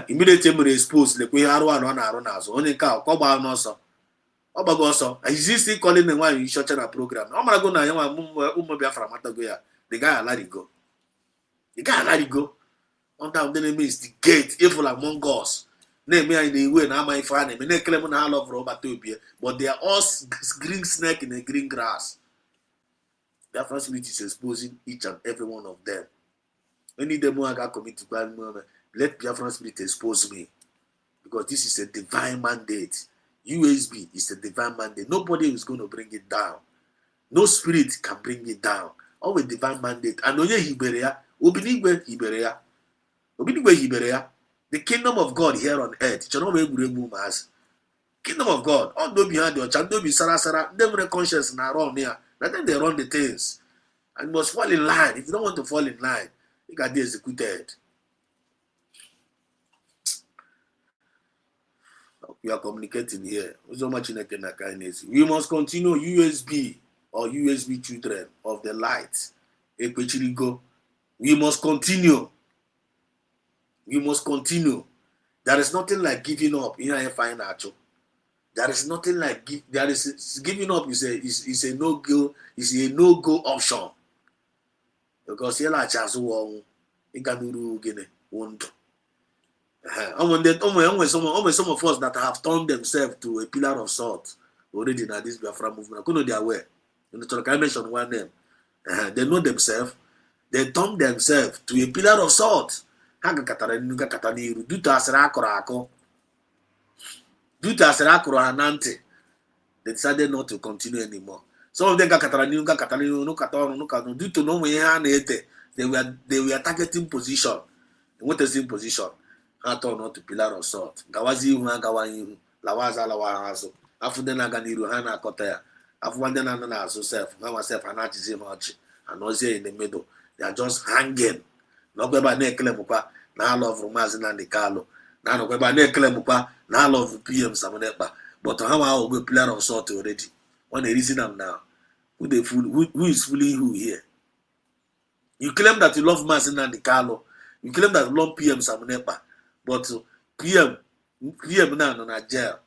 S4: immediately mere expose lekwa ihe arụ anọ na-arụ n'azụ. Onye nke a ọ gbaa n'ọsọ, ọ gbago ọsọ. Is still calling the nwaanyị isi ọcha na program? Ọ marago na ya nwa ụmụ Biafra matago ya. The guy alarigo. The guy alarigo. Under the name is the gate, evil among us. Name me in the way na ama ife a na-eme na-ekele m na ha love Robert Obie, but they are all green snake in the green grass. Biafra spirit is exposing each and every one of them. Any demo I got commit to God, let Biafra spirit expose me, because this is a divine mandate. USB is a divine mandate. Nobody is going to bring it down. No spirit can bring it down. Always divine mandate. And onye hiberea, obinigwe hiberea, obinigwe hiberea. The kingdom of God here on earth. Kingdom of God. All those behind your child, don't be sarasara. They have conscience and run here. Then they run the things. And you must fall in line. If you don't want to fall in line, you got to be executed. We are communicating here. So much in kindness. We must continue USB or USB children of the light. We must continue. We must continue. There is nothing like giving up. There is nothing like giving up is a no go, is a no go option. Because here like Chazu Iganuru Gene won't. Some of us that have turned themselves to a pillar of salt already in this Biafra movement. I couldn't be aware. I mentioned one name. They know themselves. They turn themselves to a pillar of salt. Due to Hanante, they decided not to continue anymore. Some of them due to no they were targeting position. What is in position? I turn not to pillar of salt. Gawazi Lawaza Lawazo. After then I got Hana Kotaya. After one then I so self, now myself and not is much. And Ozzy in the middle. They are just hanging. No by Neklemupa, now love Romazin and the Carlo. Now no by Neklemupa, now love PM Samonepa. But how I will go pillar of salt already. When they reason them now. Who is fooling who here? You claim that you love Mazin and the Carlo. You claim that you love PM Samonepa. But PM now no jail.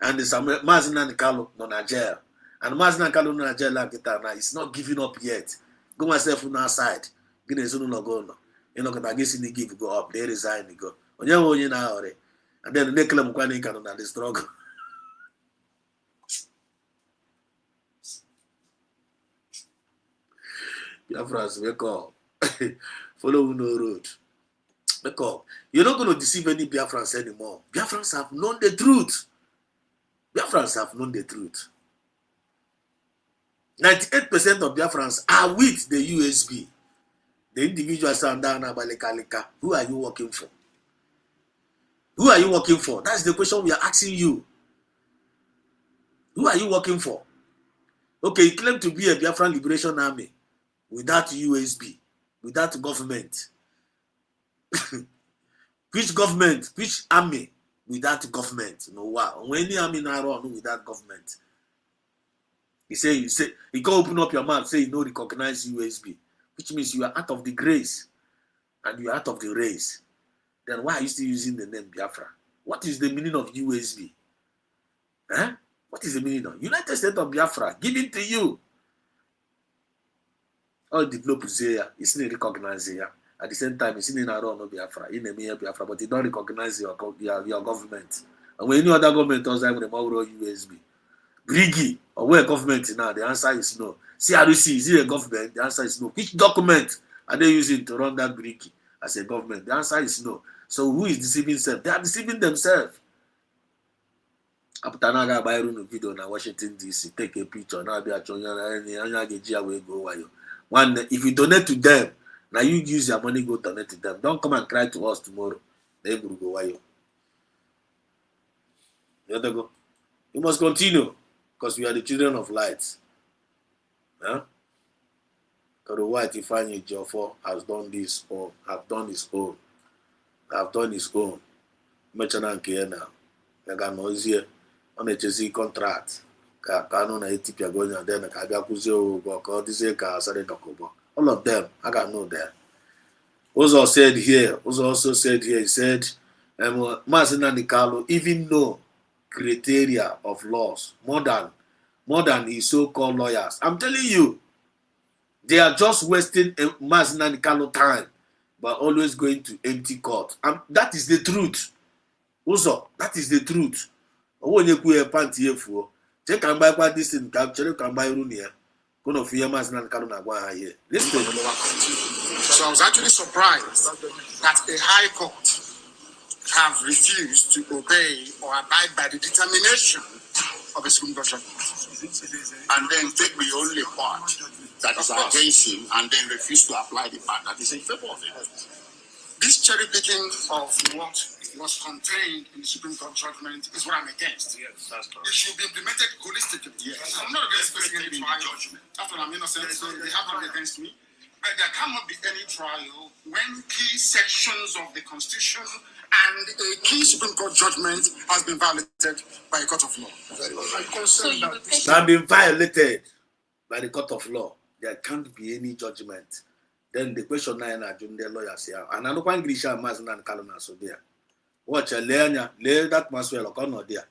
S4: And the Mazin and the Carlo no jail. And Mazin and Carlo no jail like it now. It's not giving up yet. Go myself on our side. Get a zone no go no. You know, I guess in the give go up. They resign they go. On your own now already. And then the claim can on the struggle. Biafrans, wake up. Follow no road. Wake up. You're not going to deceive any Biafrans anymore. Biafrans have known the truth. Biafrans have known the truth. 98% of Biafrans are with the USB. The individuals stand down Abaleka. Who are you working for? Who are you working for? That's the question we are asking you. Who are you working for? Okay, you claim to be a Biafran Liberation Army without USB, without government. Which government? Which army without government? No, wow. When any army now run without government, you say, you can open up your mouth, say you don't recognize USB, which means you are out of the grace and you are out of the race. Then why are you still using the name Biafra? What is the meaning of USB? Huh? What is the meaning of United States of Biafra? Given to you. All developers here, it's not recognized here. At the same time, it's in no Biafra, in the Biafra, but you don't recognize your government. And when any other government does have more USB, Brigi, or where government now, the answer is no. CRC, is it a government? The answer is no. Which document are they using to run that Brigi as a government? The answer is no. So who is deceiving themselves? They are deceiving themselves. After I buy a video in Washington DC, take a picture, now be a one, if you donate to them, now you use your money, go donate to them. Don't come and cry to us tomorrow. They will go away. You must continue because we are the children of light. Huh? Because the white you find in Jofo has done this or have done his own. Have done his own. Merchant care now. They got noisier on a HSC contract. All of them, I got know there. Uzo said here, Uzo also said here, he said, Mazi Nnamdi Kanu even know criteria of laws more than his so-called lawyers. I'm telling you, they are just wasting Mazi Nnamdi Kanu time by always going to empty court. That is the truth. Uzo, that is the truth. Onye kwuye panti efuo. Che ka mgba kwa this thing ka chere ka mgba iru ya. Kono fiye Mazi Nnamdi Kanu na gwa ha here. Listen.
S13: So I was actually surprised that a high court have refused to obey or abide by the determination of a Supreme Court judgment. And then take the only part that is against him and then refuse to apply the part that is in favor of him. This cherry picking of what was contained in the Supreme Court judgment is what I'm against. Yes, that's correct. It should be implemented holistically. Yes. I'm not against any trial. That's what I'm innocent, so they have to be against me. But there cannot be any trial when key sections of the Constitution and a key Supreme Court judgment has been violated by a court of law.
S4: Have been violated by the court of law. There can't be any judgment. Then the question now is the lawyers here. And I know one English Mazi Nnamdi Kanu na so there. Watch a lay that Maxwell or not there.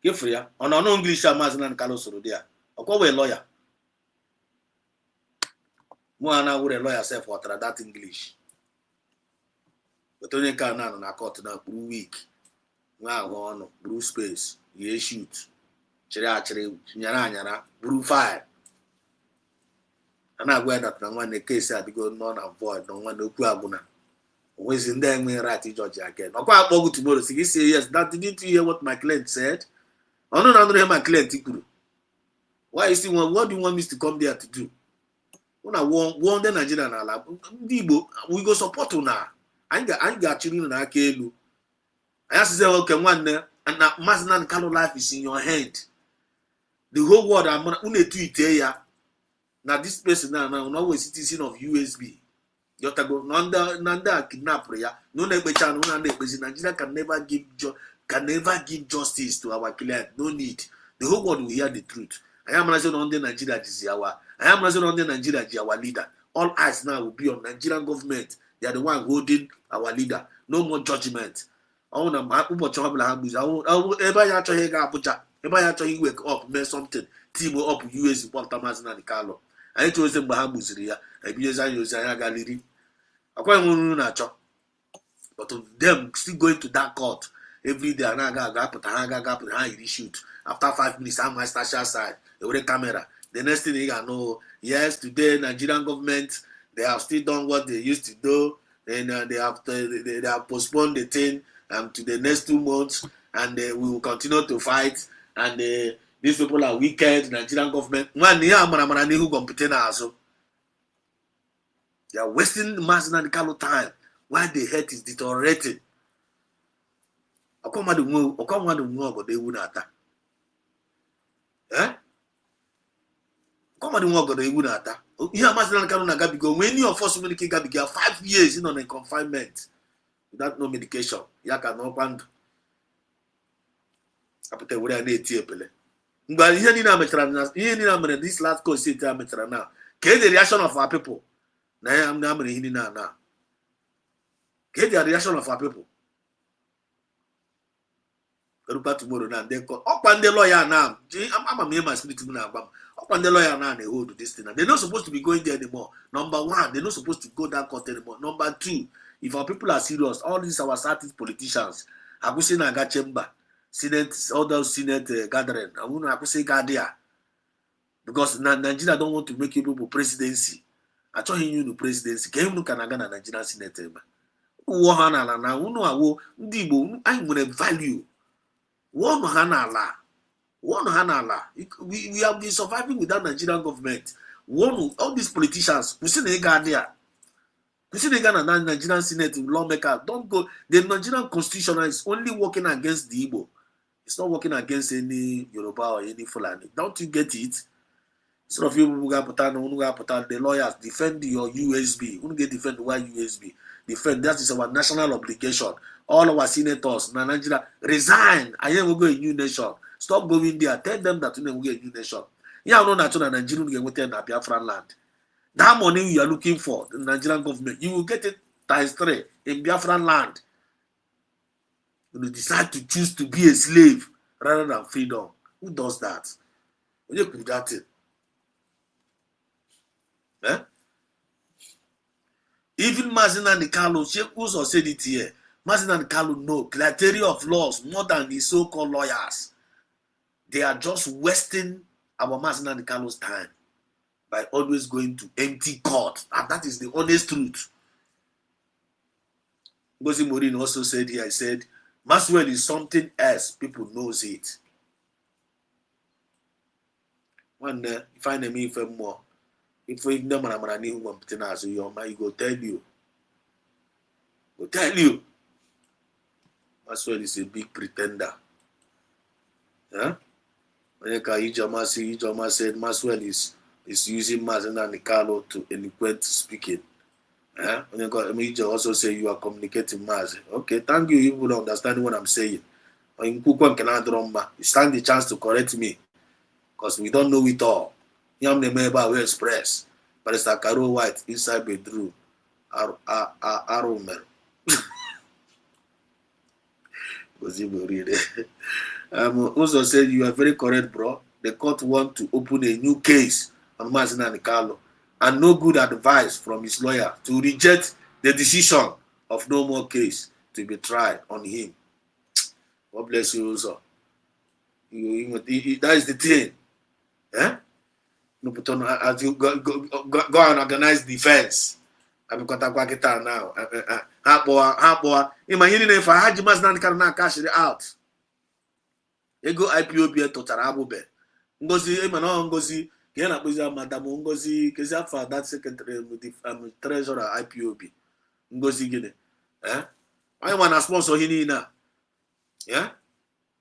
S4: Give free. On no English Mazi Nnamdi Kanu so there. Or a lawyer. Moana would a lawyer say for that English. But only can now na court na blue week. Wow, blue space. Ye shoot. Chiri nyana blue fire. And I wear that when the case had to go non and void, no one no kuabuna. Always in there, we write to judge again. Or quite about tomorrow. So he say, yes, that didn't you hear what my client said? I don't know my client. Why is he what do you want me to come there to do? When I want the Nigerian we go support you now. I got children in Akelu. I have to say, okay, one there, and now Mazi Nnamdi Kanu life is in your hand. The whole world, I'm going to tweet here. Now this person now always citizen of Usbg. Yotago nanda kidnap ya. No nebecha no Nigeria can never give justice to our client. No need. The whole world will hear the truth. I am not saying on the Nigeria is our. I am not saying on the Nigeria is our leader. All eyes now will be on Nigerian government. They are the one holding our leader. No more judgment. I want to wake up, make something. Team up US Mazi Nnamdi Kanu. I told them Bahamuzria, I be as I use Gallery. I quite want to but them still going to that court every day. And I got put a shoot. After 5 minutes, I'm my station side, the camera. The next thing you know, yes, today Nigerian government they have still done what they used to do, and they have postponed the thing to the next 2 months, and we will continue to fight. And these people are wicked. Nigerian government. They are wasting Mazi Nnamdi Kanu time while the health is deteriorating. When you are forced to 5 years in on a confinement without no medication, you can open. But this last course now. Get the reaction of our people. Now I'm now. Get the reaction of our people. Tomorrow now they call up on the lawyer now. I'm a my spirit now. Up on the lawyer now they hold this thing. They're not supposed to be going there anymore. Number one, they're not supposed to go that court anymore. Number two, if our people are serious, all these our certain politicians, I go see Naga chamber. Senate, other Senate gathering. I want to say Gadia because Nigeria don't want to make people presidency. I told him you the presidency. Can you look at Nigerian Senate? Wohana na uno awo ndibo. I'm gonna value. One hanala. We have been surviving without Nigerian government. All these politicians. We see the Gadia. You see the Nigerian Senate lawmaker don't go. The Nigerian constitution is only working against the Igbo. It's not working against any Yoruba or any Fulani. Don't you get it? Instead of you the lawyers defend your Usbg. You get defend why Usbg. Defend that is our national obligation. All our senators, Nigeria, resign. I am going to a new nation. Stop going there. Tell them that you will get a new nation. Yeah, no, Nigeria will get a Biafra land. That money you are looking for, the Nigerian government, you will get it times 3 in Biafra land. You decide to choose to be a slave rather than freedom. Who does that? When you put that in, eh? Even Mazin and Kalu, Sheikh also said it here. Mazin and Kalu know criteria of laws more than the so-called lawyers. They are just wasting our Mazin and Kalu's time by always going to empty court, and that is the honest truth. Ngozi Morin also said here, I said, Maxwell is something else. People knows it. One day, if I name if more, if we never have any human as your mind, he go tell you. Go tell you. Maxwell is a big pretender. Huh? When you can Ijoma said Maxwell is using Mazin and Nikalo to eloquent speaking. When you got Ija also say you are communicating Maz. Okay, thank you. You will understand what I'm saying. You stand the chance to correct me. Because we don't know it all. Yam the member will express. But it's a Caro White inside bedroom. Aromer. Also said you are very correct, bro. The court want to open a new case on Mazin and Carlo, and no good advice from his lawyer to reject the decision of no more case to be tried on him. God bless you also. That is the thing. Eh? As you go and organize defense. I'm going to now. Hapoa. Imagine if I had Mazin and Carlo cash it out. Ego IPOB to Tarabube. Ngozi, Ngozi, Kiana Puza, Madam Ngozi, Kezafa, that secretary with the treasurer IPOB. Ngozi Gine. I want a sponsor Hinina. Yeah?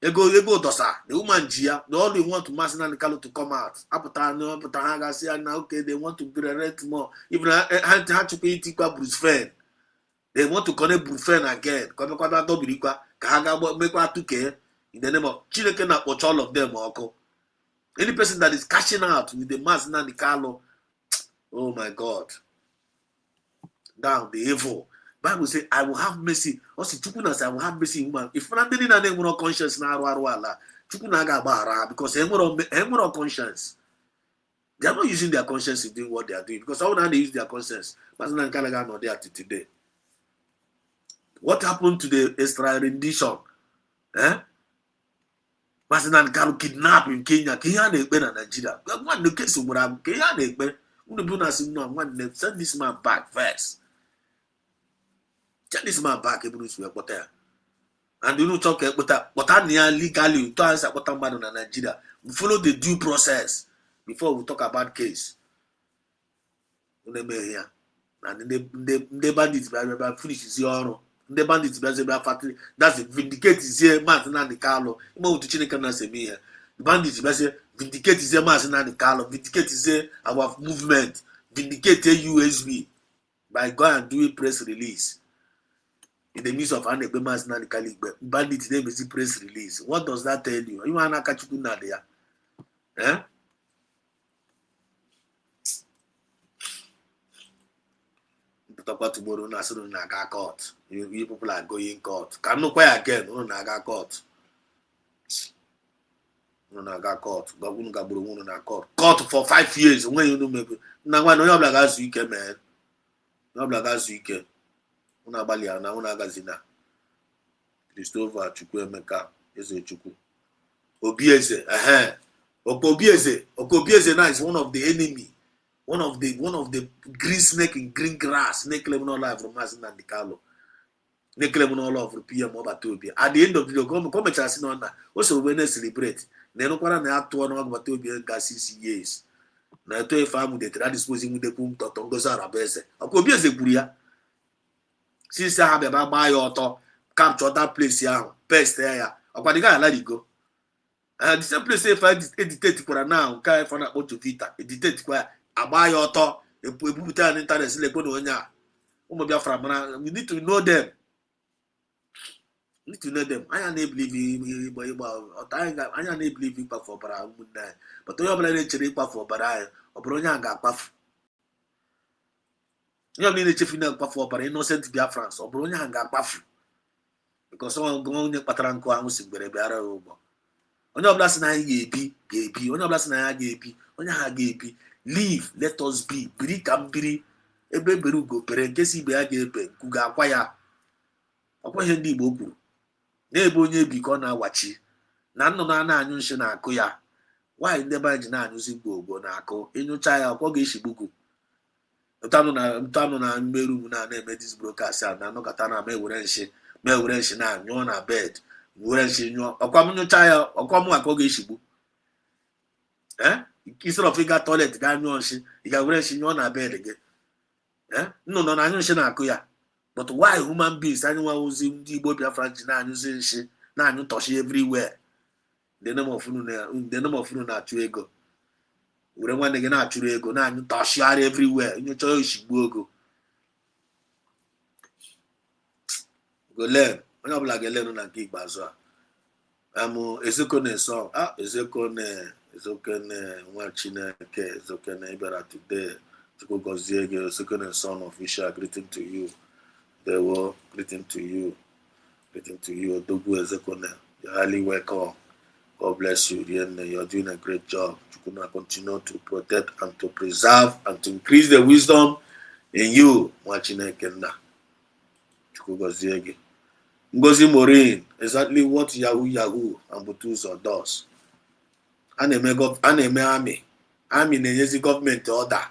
S4: Ego Dosa, the woman Gia, they only want to Mazin and Carlo to come out. Apatano, Patahaga, say, now, okay, they want to generate more. Even I had to pay Tikwa Bruce Fen. They want to connect Bruce Fen again. Kwame Dobirikwa, Kahaga, Mekwa 2K. In the name of Chineke na watch all of them, Oko. Any person that is cashing out with the Mazin and the Carlo, oh my God. Down the evil. Bible say, I will have mercy. Also, Chukuna say, I will have mercy in human. If I'm not na name no conscience na arwala, Chukuna ga bara because they have conscience. They are not using their conscience in doing what they are doing because how now they use their conscience. Mazin and Carlo are not there today. What happened to the extra rendition? Mazin and Carlo kidnapped in Kenya. Kenya na-ekpe na Nigeria. One the case of Kenya na-ekpe. Send this man back first. Send this man back. And you know talk but I legally to answer what I'm in Nigeria. We follow the due process before we talk about case. And the bandits finish his own. The bandits factory. That's it. Vindicate is here, Mazin and Carlo. The bandits vindicate is here, Mazin and Carlo. Vindicate is here, our movement. Vindicate USB by going and doing press release. In the midst of Anebe Mazin and Carlo, bandits name is press release. What does that tell you? You want to catch you there? Eh? Talk about tomorrow, Naga court. You people are going court. Can no quite again, Naga court. Naga court. Court for 5 years. When you know maybe now I know you black as weekend, man. No black as weekend. Una balia na una gazina. Christopher Chukwemeka Eze Chukwu. Obieze, Okobieze now is one of the enemy. One of the green snake in green grass. Snake lemon all life from Mazin and the Carlo. Snake lemon all over PM over Tobia. At the end of the day, come on now. Also, when they celebrate, they don't want to have to know about Tobia and 6 years. Now, to a family that are disposing with the Pum Totongos Arabese. Okobieze Buria. Since I have about my auto, capture that place here, best there. Upon the guy, let it go. And the same place if I edited for now, can't find out to Vita, edited square. Abuy your thought, a put an interest like Biafra. We need to know them. We need to know them. I am able I am able for Bara, but you are cherry for Bara, or Bronya Gapaf. You need to check in for but innocent Biafrans or Bronya and Gapafu. Because someone going to Patranco and Musik Berebara over. On your blast and I gay be, on your blast and I gay be, on your gay be. Leave, let us be, Biri Kambiri, Ebe Berugo, Perenkesi Beagepe, Kuga Kwaya. Ọkwa ndị Igbo kwuru na-ebe onye bikọ na-awachi na nnụnụ na-anyụ nshi na-akụ ya nwaanyị ndị be ji na-anyụzi gbogbo na-akụ ịnyụcha ya ọkwọ ga-eshigbugu ntanụ na mmerụ na-eme dis broadcast a na anọkọta na mewere nshi na-anyụọ na bed were nshi nyụọ ọkwa m nyụcha ya ọkwa m akọ ga-eshigbu instead of ịga toilet ga nyụọ nshi ị ga-were nshi nyụọ na bed gị nnụnụ na-anyụ nshi na-akụ ya. But why human beings anyone who's in the Biafra na-anyụzi nshi na-anyụ toshi everywhere? The name of unu na-achụ ego. Were nwanne gị na-achụrụ ego na-anyụ toshigharị everywhere. Nyocha oshigbu ogo. Go learn. Onye ọbụla ga-elearn na nke ikpeazụ a. Ezekone song. Ezekone nwa Chineke. Ezekone ịbịara today. Chukwu gọzie gị. Ezekone son official greeting to you. They were greeting to you, Odogu Ezekone. You're highly welcome. God bless you, you're doing a great job. You can continue to protect and to preserve and to increase the wisdom in you. Ngozi Maureen, exactly what Yahoo and Butuzo does. Aneme army. Army na-enyezi gọọmenti order.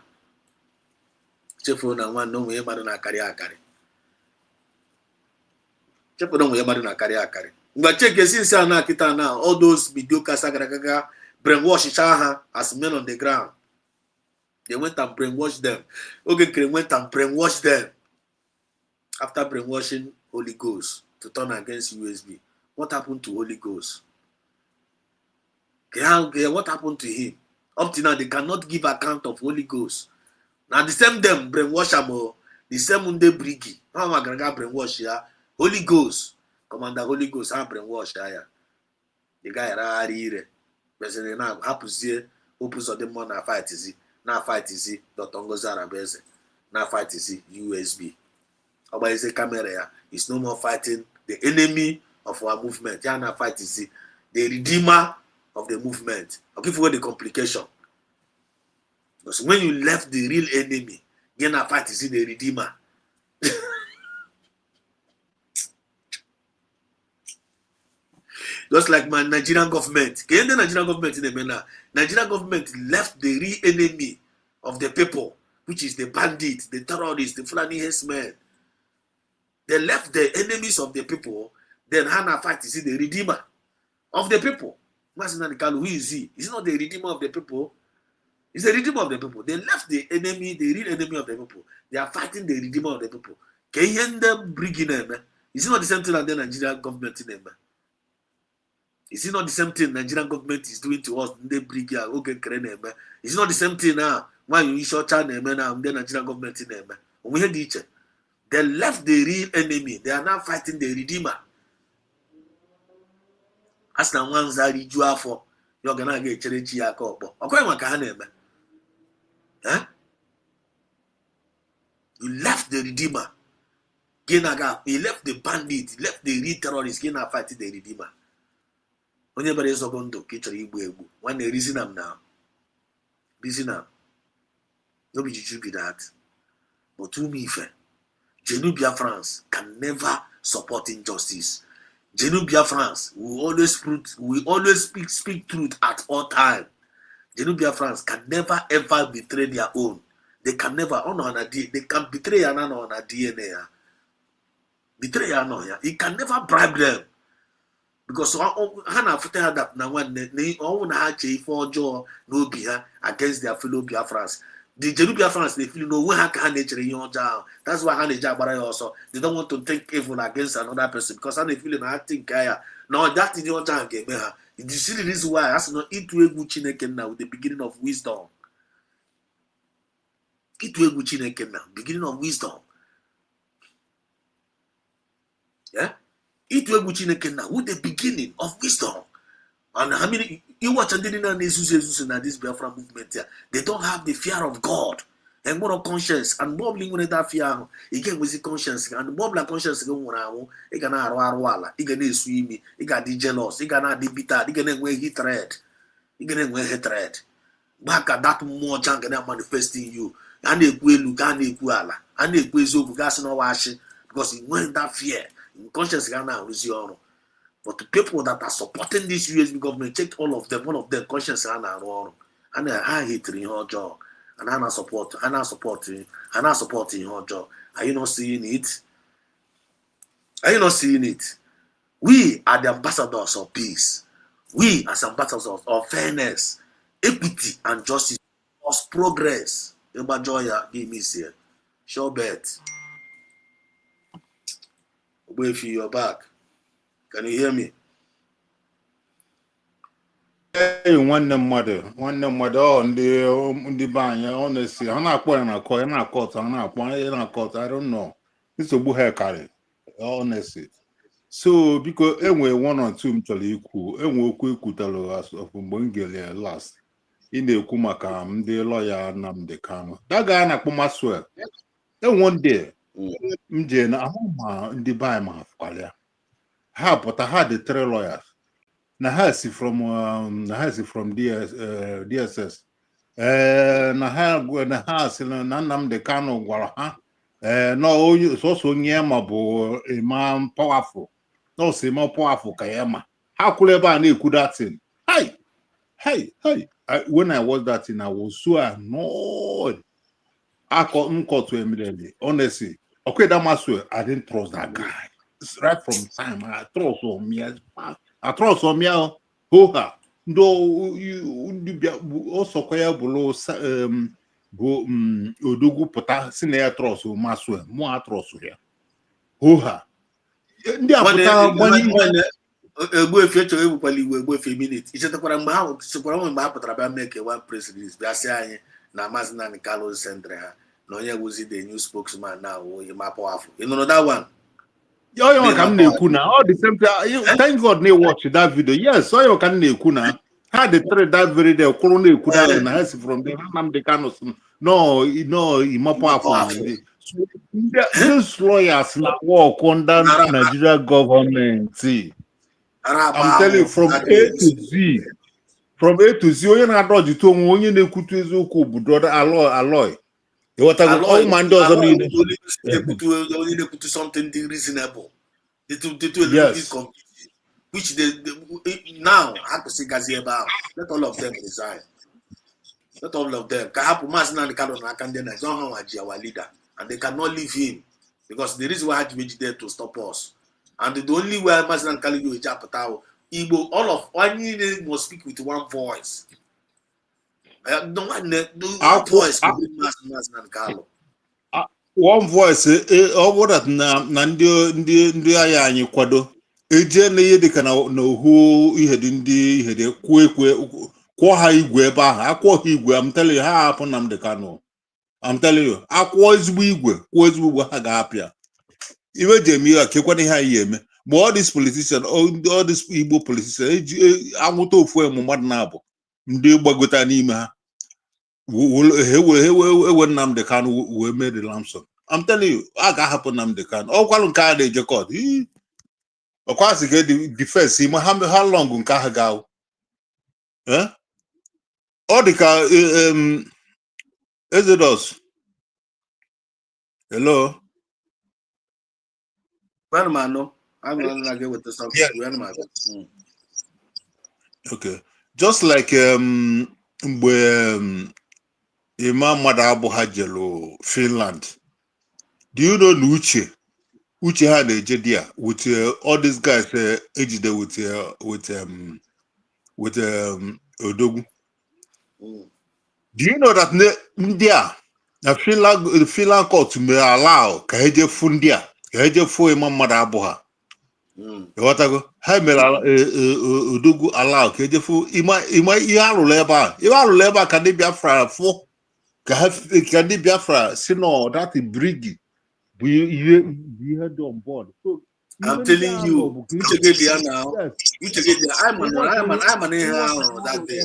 S4: Chefuo na nwanne onwe mmadụ na-akarị akarị. Chepụrụ onwe ya mmadụ na-akarị akarị. Mgbe cheke since na kita na all those mediocre sagaragaga brainwash ha as men on the ground. They went and brainwash them. Oge kere went and brainwash them. After brainwashing Holy Ghost to turn against USB. What happened to Holy Ghost? What happened to him? Up to now, they cannot give account of Holy Ghost. Now the same them brainwash them, the same one they brigi. How am I gonna brainwash ya? Holy Ghost, Commander Holy Ghost, I'm brainwashed. The guy rare. President now happens opens of the money na fight is it. Now fight is it. Dr. Ngozara Beze. Now fight is it. USB. Oba is a camera. It's no more fighting the enemy of our movement. Yeah, now fight is it. The redeemer of the movement. I'll give you the complication. Because when you left the real enemy, you now fight is it the redeemer. Just like my Nigerian government. The Nigerian government in the Nigerian government left the real enemy of the people, which is the bandits, the terrorists, the Fulani herdsmen. They left the enemies of the people. Then Hannah fight is the redeemer of the people. Who is he? He's not the redeemer of the people. He's the redeemer of the people. They left the enemy, the real enemy of the people. They are fighting the redeemer of the people. Can you end them bringing them? Is it not the same thing that the Nigerian government in them? Is it not the same thing Nigerian government is doing to us? They bring ya okay, is it not the same thing now? Why you short child now? The Nigerian government in them. We had each. They left the real enemy. They are now fighting the redeemer. As na ones that you are for, you're gonna get cherechi ya kopo. Okay, makahane. You left the redeemer. You left the bandit. You left the real terrorists. Gina fighting the redeemer. Onye bere ezogo ndụ ka ị chọrọ igbu egbu nwanne reason am now. Reason am. No be juju be that. But to me, Genubia France can never support injustice. Genubia France will always speak truth at all time. Genubia France can never ever betray their own. They can never they can betray an on a DNA. Betray an He can never bribe them. Because Hannah footed that now one they own had for jaw no be against their fellow Biafrans. The Genubia France they feel no one can nature in your job. That's why Hannah Jabara also they don't want to take evil against another person because they feel I think no that in your job game. You see the reason why that's not it will Chineke now with the beginning of wisdom. It will Chineke now, beginning of wisdom. Yeah? It will Chineke now with the beginning of wisdom. And I mean, you watch and didn't know this Biafra movement here. They don't have the fear of God. and more conscience and bubbling when that fear again with the conscience and bubble conscience go around it can arwala it can swim it got the jealous it can be bitter it can wear hatred it can wear hatred back at that more junk and manifesting you and they will look and they will and they will so gas no wash because it went that fear conscience can now lose your but the people that are supporting this USB government take all of them conscience and I hate her job. And I'm not supporting her job. Are you not seeing it? Are you not seeing it? We are the ambassadors of peace. We as ambassadors of fairness, equity, and justice. Of progress. Joya, give me here. Sure bet. Wait for your back. Can you hear me?
S11: Hey, nwanne mmadụ ndị be anyị honestly ha na-akpọ ya na-akọt I don't know nsogbu ha karị honestly so biko enwe one or two m chọrọ ikwu enwe okwu ekwutalụ mgbe m gere last ị na-ekwu maka ndị lọya Nnamdi Kanu daga na-akpọ Maxwell enwe ndị m jee na ahụ ma ndị be anyị ma afụkwara ha pụta ha dị 3 lawyers Nahasi from DSS. Nahasi na Nnamdi Kanu gwara ha. No, so nye ma bụ imam powerful. No, say more powerful ka ya ma. How could ever na-ekwu that thing? Hey. When I watched that thing, I was so annoyed. I caught to immediately. Honestly, okay, that Maxwell, I didn't trust that guy. It's right from time. I trust on me. I trust on me. Hoha. No, you also kwaya below go odogu pota sine trust o Maxwell. Mo trust here. Hoha. Ndị apụta gbanye
S4: egbu efi echo ebukwala iwe egbu efi minute ichetakwara mgbe ahụ sikwara mgbe ha pụtara bịa make one press release bịa sị anyị na Maazị Nnamdi Kanu sendre ha na onye wuzi the new spokesman na onye ma powerful. You know that one?
S11: Yo can na-ekwu na all the same time. Thank God they watch that video. Yes, so you can na-ekwu na had the thread that very day kwuru na-ekwu that na has from the Nnamdi Kanu no more powerful. These lawyers na work under Nigeria government. See, I'm telling you from A to Z. From A to Z, onye na-adọji to onye na-ekwutu eziokwu bụ brother Aloy. All man does only
S4: put something reasonable. Yes. Which they now have to see Gazieba. Let all of them resign. Let all of them. Kahapu Maazị Nnamdi Kanu na Akandena is not our leader, and they cannot leave him because there is one Hajj there to stop us. And the only way Maazị Nnamdi Kanu is Japatao, Igbo, all of one must speak with one voice.
S11: One voice ọ that na ndị agha anyị kwado eje na ihe dịka na ohu ihe dị ndị ihe dị kwụọ ha igwe ebe ahụ akwụọ ha igwe I'm telling you ha hapụ Nnamdi Kanu I'm telling you akwụọ ezigbo igwe ha ga-apịa iwe ji eme ihe kekwana ihe anyị eme but all these politicians all these Igbo politicians eji anwụta ofu emu mmadụ na-abụ ndị gbagota n'ime ha ewe Nnamdi Kanu wee mee the Lamson. I'm telling you, I ga hapụ Nnamdi Kanu. Ọ kwalụ nke a na-eje court. Ọkwasị ga defense ime how long nke ahụ ga-awụ? Ọ dị ka Exodus. Hello. Okay. Just like mgbe Imam Madabu Hajelo, Finland. Do you know Uche had a Jedia with all these guys aged there with Odogu? Do you know that India, the Finland court may allow Kaheje Fundia, Kaheje for Imam Madabuha? What I go? How may Odogu allow Kaheje for Ima Iaru Leba? Iaru Leba can they be Biafra for? Can they Biafra? See, no, that is Brigi. We had on board. So
S4: I'm telling you, you should get there now. You should get there. I'm an that day.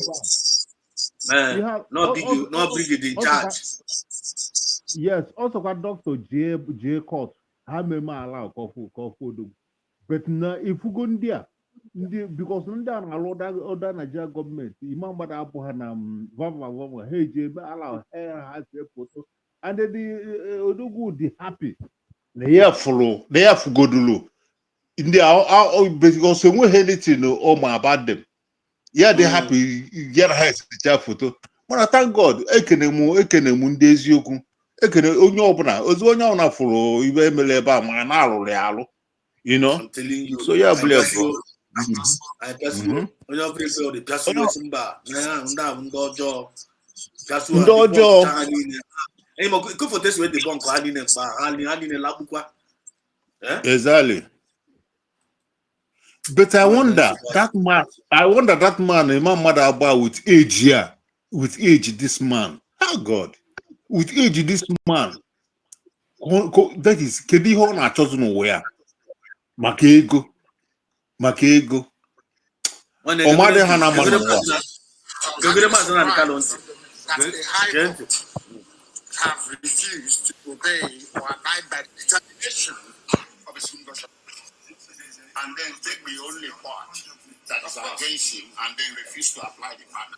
S4: Man, not Brigi in charge.
S11: yes, also got Dr. J Court. How many allow coffee but now if you go there, because under other Nigeria government, Imam Bada Abu Hanam, Vava, hey, allow hair has a photo, and then the Odugu the happy. They are follow, they have to go to low. In the because we hate it, about them. Yeah, they happy. Get has the photo. But I thank God. Ekenemu ndị eziokwu. Ekene onye ọbụla. Ozu onye ọbụla fụrụ ibe emele ebe a ma na-alụrụ ya alụ. You know.
S4: I'm telling you.
S11: So yeah,
S4: I
S11: believe.
S4: guess you. Onye ọbụla ebe ọ dị pịasụ esi mba. Na ndị ahụ ndị ọjọọ. Pịasụ
S11: Ndị
S4: ha
S11: ọjọọ.
S4: ha niile. Enyi m iko foto esi wee dị bọnkụ ha niile mgba ha niile lakpụkwa.
S11: Exactly. But I wonder that man, Imam Madaba with age here, with age this man. How God, with age this man. That is, kedu ihe ọ na-achọzụ n'ụwa ya maka ego ọmadị ha na-ama n'ụwa.
S13: Have refused to obey or abide by the determination of his government, and then take the only part that is against him and then refuse to apply the part.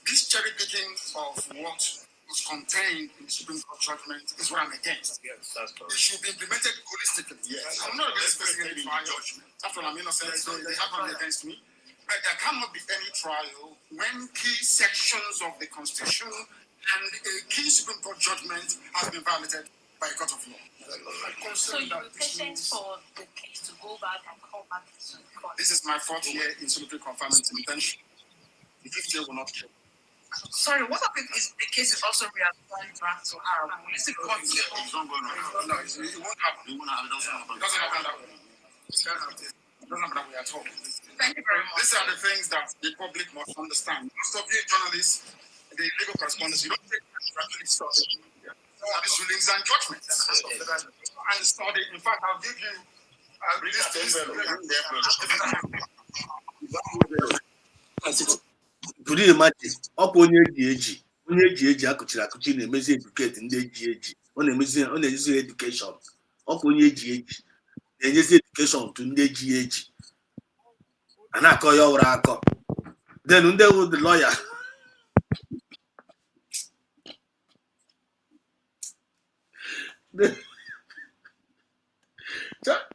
S13: This cherry picking of what was contained in the Supreme Court judgment is what I'm against. Yes, that's correct. It should be implemented holistically. Yes, I'm not against any judgment. After all, I'm innocent, so they have nothing against me. But there cannot be any trial when key sections of the Constitution and a key Supreme Court judgment has been violated by a court of law.
S14: So you will patient for the case to go back and come back to the court?
S13: This is my 4th year in solitary confinement intention. The 5th year will not kill.
S14: Sorry, what if the case is also reassigned back to her? Will it court?
S13: It's not going on. No, it won't happen. It won't happen. It doesn't happen that way. It doesn't happen that way at all.
S14: Thank you very much.
S13: These are the things that the public must understand. Most of you journalists, the legal correspondents, you don't take actually study these rulings and judgments and study. In fact, I'll give you
S4: Could you imagine? Ọ bụ onye eji akụchiri na-emezi eduketi ndị eji ọ na-emezi edukeshọn. Ọ bụ onye eji na-enyezi edukeshọn to ndị eji a na-akọ ya ọrụ akọ. Then ndị wụ the lawyer.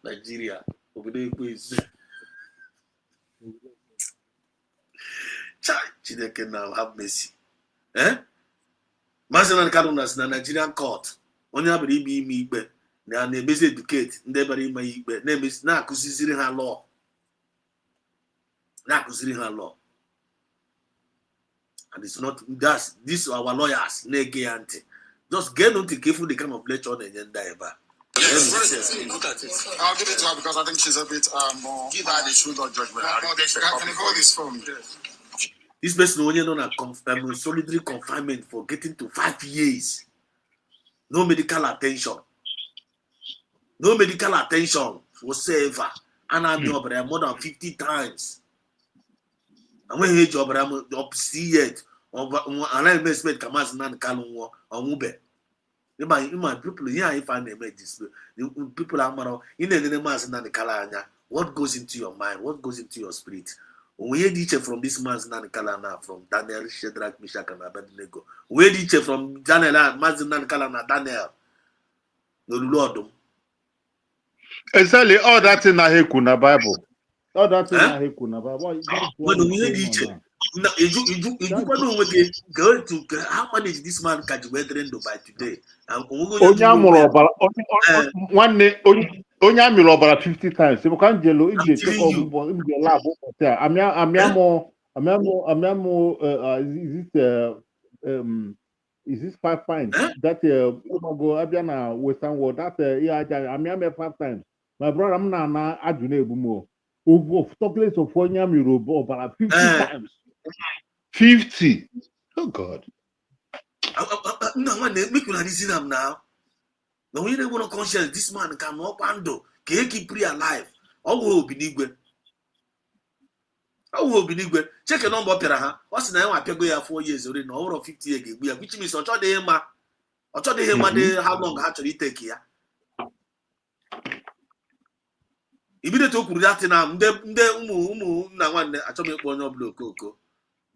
S4: Nigeria obodo ekwensu. Chineke now have mercy. Maazị Kanu na Nigerian court onye abịara ime ikpe na-emezi educate ndị bara ime ikpe na-akụziri ha law. And it's not these are our lawyers na-ege ya ntị. Just get ntị careful the kind of lecture na-enye ndị ebe a.
S13: Look at it. I'll give it to her because I think she's a bit more. Give her the truth or judgment. Can you hold this phone?
S4: This person only known as solitary confinement for getting to 5 years. No medical attention. No medical attention whatsoever. And I've been more than 50 times. And when he job up see it, and I expect Kamas Nan Kalun or Mube. My people here, if I name this, people are in the mass and the Kalanya. What goes into your mind? What goes into your spirit? We hear teacher from this man's Nan Kalana, from Daniel, Shadrach, Meshach, and Abednego. We hear teacher from Daniel, Mazin Nan Kalana, Daniel. No Lord.
S11: Exactly, all that in the Bible. All that in the Bible.
S4: When we hear teacher, you go to how manage this man catch weathering by today?
S11: Only about 50 times. If you can't jello, if you take over in the lab, is this 5 times? That go Abiana Western World. That I'm 5 times. My brother, I'm not Ajune Bumo. Over place of 4 years, about 50 times. 50. Oh God.
S4: No one make you listen them now. Now when you want to conscience, this man cannot handle. Can he keep alive? All will be nigwe. All will be nigwe. Check a number pera. What's the name? I pay 4 years already. No, over 50 years. Which means such a day, ma. Ocho de him how long actually take here. Immediately okuru that na nde umu na nwanne achọ m ekpo onye ọbụla okoko.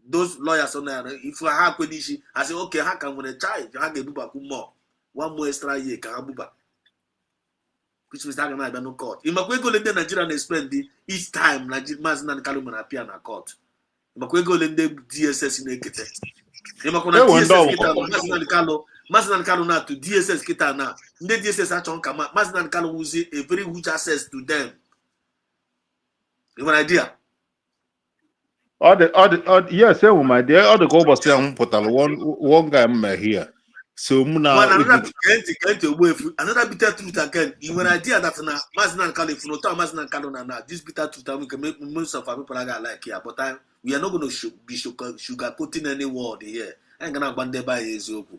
S4: Those lawyers on there, if I have kwedishi, I say okay, how can when a child ha ga-ebuba more 1 more extra year ka ha buba. Which means that na no court. Imakwego le Nigeria na spend each time Nigeria Mazina Nkalu na appear na court. Imakwego le DSS na ekete. Imakona DSS kita Mazina Nkalu na to DSS kita na. Ndị DSS achọ nka Mazina Nkalu wuzi a very huge access to them. You have an idea?
S11: Yes, my dear. All the go was saying one guy here. So
S4: another bitter truth again. You have an idea that na Mazina Nkalu, if you know Mazina Nkalu na this bitter truth, we can make most of our people like here. But we are not going to be sugarcoating any word here. I'm gonna band by Ezoku.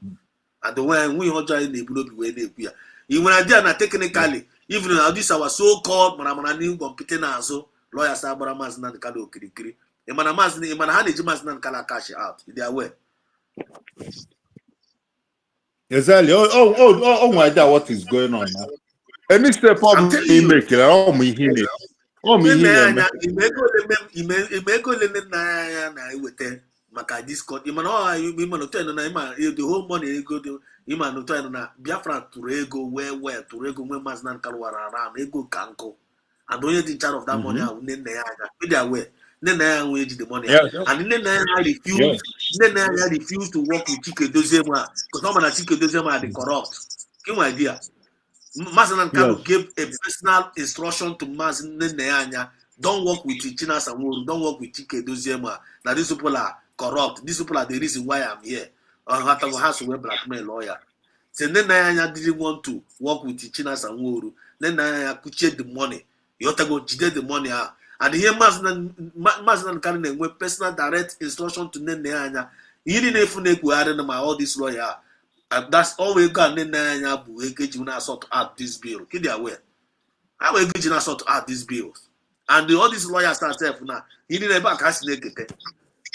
S4: And the way we hold in the blue way they appear. You have an idea that technically, even now this our so-called Maramanani competent also. Lawyers are Mazina Nkalu Kirikiri. Imana Haniji Mazina Nkalu cash out. They are aware.
S11: Exactly. Oh my God, what is going on now? Any step up he make it. Oh me hear it. Oh me hear it.
S4: Imeko le na iwete maka Discord. Imano to na the whole money go to Imano to na Biafra Turego where Turego when Mazina Nkalu around ego kanko. And only in charge of that money, I will name the aware. Then I wage the money. And then I refuse. Then I refuse to work with Chike Dozema because no man Chike Dozema are the corrupt. Give me idea. Mazina Nkalu gave a personal instruction to Mazina Neanya. Don't work with China Samuru. Don't work with Chike Dozema. Now these people are corrupt. These people are the reason why I'm here. Or has to wear blackmail lawyer. So then Neanya didn't want to work with China Samuru. Then Neanya could change the money. You have to go jide the money out. And here Mazina Nkalu with personal direct instruction to Neanya. You didn't even know all this lawyer. And that's all we got. Neanya will engage you now sort out this bill. Get it aware. I will engage you now sort out this bill. And all these lawyers start now. You didn't ever catch naked.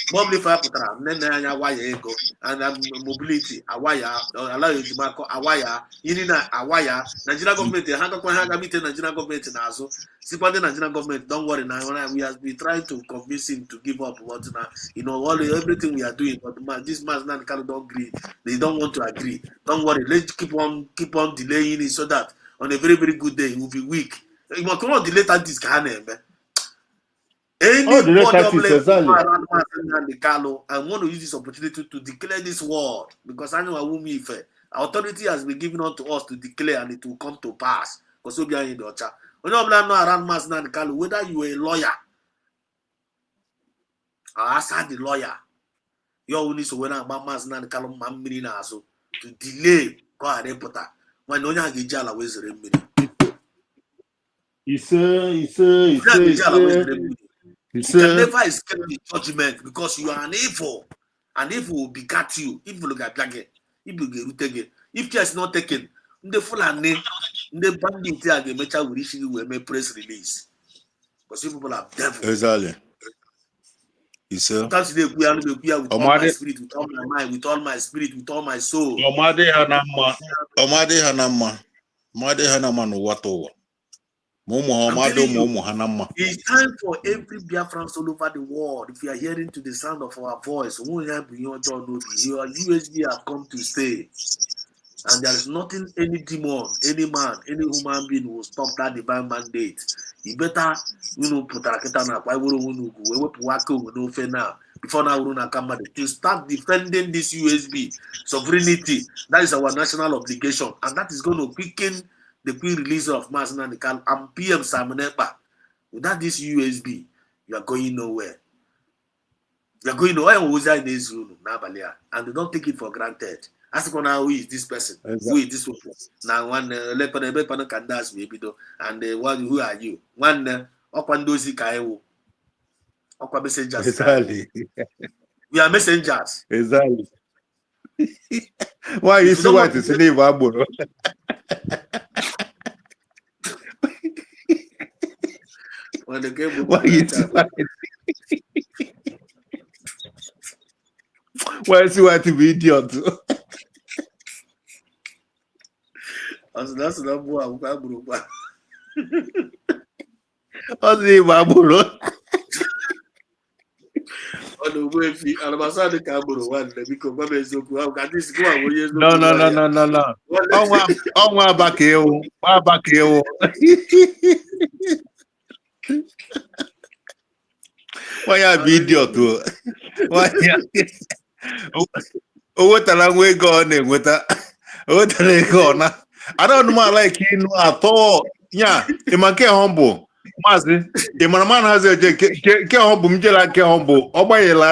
S4: Probably for Neanya wire ego and mobility awaya allow you to mark awaya yinina awaya Nigerian government hanga meet Nigerian government na aso the Nigerian government don't worry now we have been trying to convince him to give up what now everything we are doing but this man don't agree, they don't want to agree. Don't worry, let's keep on delaying it so that on a very very good day he will be weak. You must not delay that this kind of Anybody around I want to use this opportunity to declare this word because I know a woman if authority has been given unto us to declare and it will come to pass. Because we are in the church. When you know around Mazina Nkalu, whether you are a lawyer or outside the lawyer, you only so when about Mazina Nkalu mamiri na so to delay go a reporter when no one get jala ways remedy.
S11: He say.
S4: You can never escape the judgment because you are an evil. And evil will begat you. Evil will get black. Evil will get rooted. If care is not taken, the full and name, the bandit the mecha will issue you a press release. Because people are devil.
S11: Exactly. Yes, sir.
S4: That's the we are with all my spirit, with all my mind, with all my spirit, with all my soul.
S11: Omade Hanama no wato.
S4: It's time for every Biafran all over the world. If you are hearing to the sound of our voice, your USG have come to stay. And there is nothing any demon, any man, any human being will stop that divine mandate. You better, put a ketana. Why would we now? Before now, we're come to start defending this USB sovereignty. That is our national obligation, and that is going to quicken the pre-release of Mazina Nkalu and PM Samunepa. Without this USB, you are going nowhere. You are going nowhere in this room, and they don't take it for granted. Ask now who is this person? Exactly. Who is this person? Now one leper can dance maybe though, and who are you? One Okwandozi Kaewo. Okwa messengers.
S11: Exactly.
S4: We are messengers.
S11: Exactly. Why you see what is in the
S4: when the game
S11: why is what to be idiot?
S4: That's the boy. No,
S11: no. Ọnwa baka ewu. Wanya bụ idiot o. O wetara nwa ego ọ na-enweta. O wetara ego ọ na. I don't know like inu atọ ya ịma nke humble maazị ịmara ma na-hazi eje nke humble m jela nke humble ọ gbanyela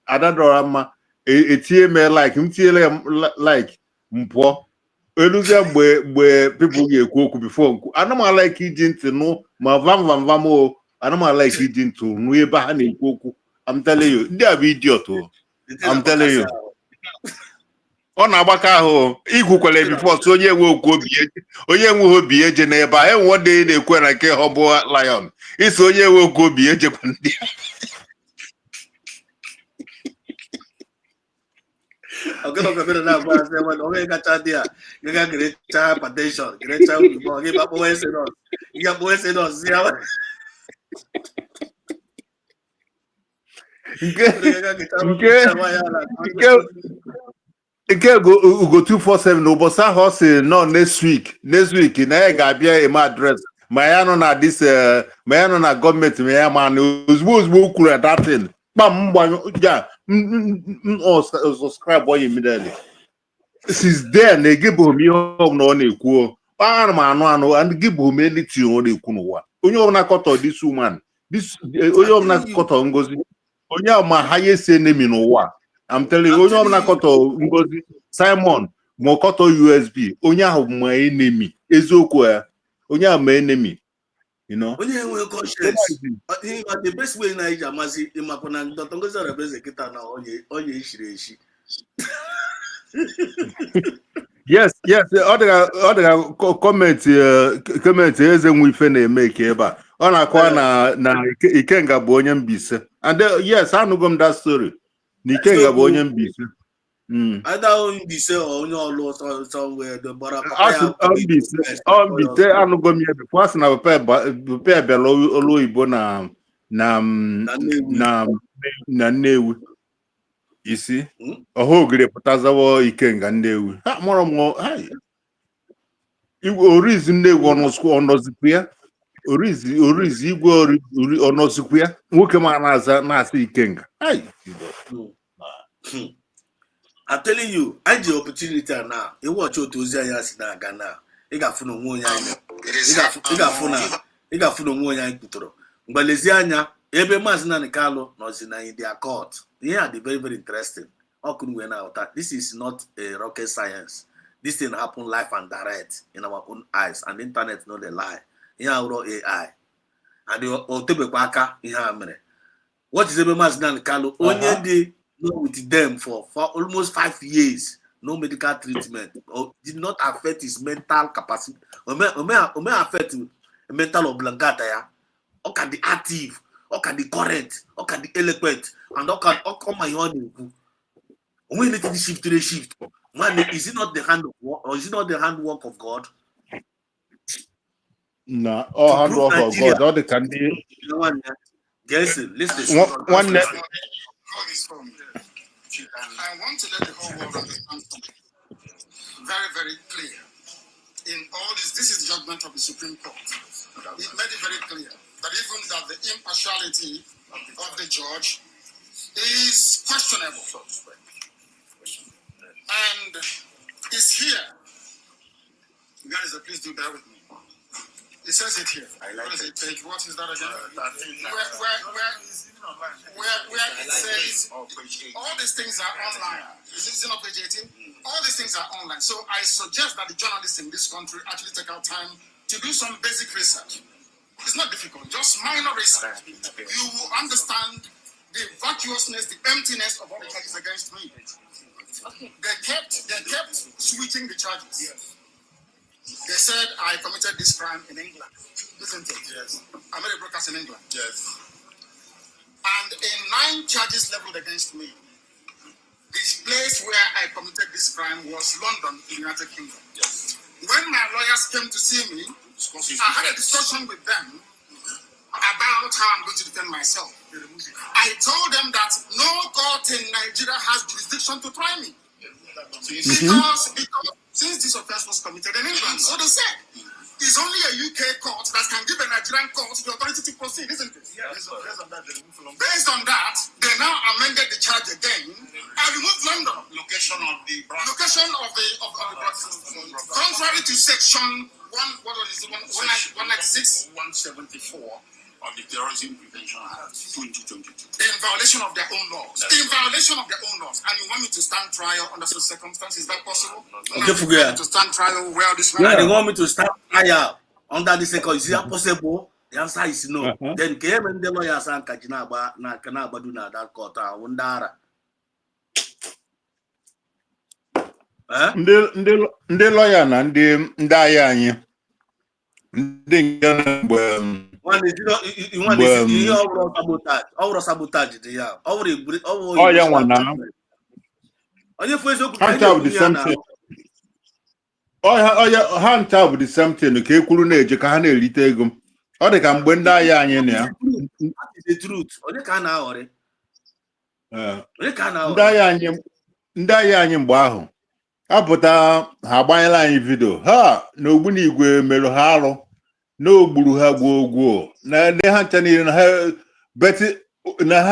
S11: adadọra mma etinye me like m tinyere like mpụọ eluzie mgbe people ga-ekwu okwu before nkwu anụmala like iji ntị nụ ma vam o anụmala like iji ntị nụ ebe ha na-ekwu okwu I'm telling you ndị a bụ idiot o I'm telling you ọ na-agbaka ahụ ikwukwere before so onye nwe okwu onye nwe obi eje n'ebe a enwe ndị na-ekwe na nke ọ bụ lion iso onye nwe okwu obi ejekwa ndị nke ugo 247 n'ụbọchị ahụ ọ sị nọ next week na ya ga-abịa eme adres ma ya nọ na ma ya nọ na gọọmenti ma ya ma na ozugbo kwuru datin kpam ya subscribe onye immediately since then na-egebụghị m ihe ọbụla ọ na-ekwu ana m anụ and gịbụghị m elitin ọ na-ekwu n'ụwa onye ọbụla kọtọ this woman onye ọbụla kọtọ Ngozi onye ọma highest enemy n'ụwa I'm telling you, onye ọbụla kọtọ Ngozi Simon ma kọtọ USB onye ahụ ma enemy eziokwu ya onye ahụ ma enemy you know
S4: onye enwe conscience the best way na iji amazi ịmakwa na Dr. Ngozi Arabeze kịta na onye ishiri eshi
S11: yes ọ dịga kọmentị eze nwe ife na-eme ike ebe a ọ na-akọwa na Ikenga bụ onye Mbaise and yes anụgo m that story na Ikenga bụ onye Mbaise
S4: Mbaise onye ọlụ ọsọ wee dọbara papa
S11: ya Mbaise anụgo m ya bifo asị na papa bịara olu oyibo na Nnewi isi ọha ogiri pụtazawo Ikenga Nnewi ha mụrụ m igwe orizi Nnewi ọnọzikwu ya orizi igwe ọnọzikwu ya nwoke ma na-asị Ikenga
S4: I'm telling you, I the opportunity now. You watch otu ozi anya si na aga na. Ị ga-afụ na onwe onye anyị. Ị ga-afụ na onwe onye anyị pụtara. Mgbe lezi anya ebe Maazị Nnamdi Kanu nọzi na in their court. Ihe a dị very very interesting. Ọ kụrụ wee na-aghọta. This is not a rocket science. This thing happen live and direct in our own eyes and the internet no dey lie. Ihe a wụrụ AI. And o tebekwa aka ihe a mere. What is ebe Maazị Nnamdi Kanu onye dị with them for almost 5 years, no medical treatment, or did not affect his mental capacity. Or may affect mental oblongata, yeah. Or can the active, or can the current, or can the eloquent, and or can my own. When let the shift to the shift, man, is it not the hand of work, or is it not the handwork of God?
S11: No, all handwork of God. All the can be.
S4: Yes, listen.
S11: One.
S13: I want to let the whole world understand something very, very clear. In all this is the judgment of the Supreme Court. It made it very clear that even that the impartiality of the judge is questionable. And is here. Guys, please do bear with me. It says it here. What is it? Page? What is that again? Where it says all these things are online. Is it on page 18? All these things are online. So I suggest that the journalists in this country actually take out time to do some basic research. It's not difficult, just minor research. You will understand the vacuousness, the emptiness of all the charges against me. They kept switching the charges. Yes. They said I committed this crime in England. Isn't it? Yes. I made a broadcast in England. Yes. And in 9 charges leveled against me, the place where I committed this crime was London, in the United Kingdom. Yes. When when my lawyers came to see me, I had a discussion with them about how I'm going to defend myself. I told them that no court in Nigeria has jurisdiction to try me. Because since this offense was committed in England, so they said, it's only a UK court that can give a Nigerian court the authority to proceed, isn't it? Based on that, they now amended the charge again and removed London. Location of the contrary to section 196, 174 of the Terrorism Prevention Act 2022. In violation of their own laws. In violation of their own laws. And you want me to stand trial under such circumstances? Is that possible? Okay, forget to stand trial where this man.
S4: They want me to stand trial under this circumstance. Is that possible? The answer is no. Then came and the lawyers and Kajinaba na Kanabaduna that court Wundara.
S11: Ndị lawyer na ndị agha anyị ndị nke mgbe
S4: sabotage dị ya.
S11: Ya nwa na ha ncha bụ the same thing. Ha ncha bụ the same thing ka ekwuru na-eje ka ha na-erite ego. Ọ dị ka mgbe ndị agha anyị na ya. Ndị agha anyị mgbe ahụ apụta ha agbanyela anyị vidio ha na ogbunigwe merụ ha arụ na ogburu ha gwuo na ndị ha ncha niile na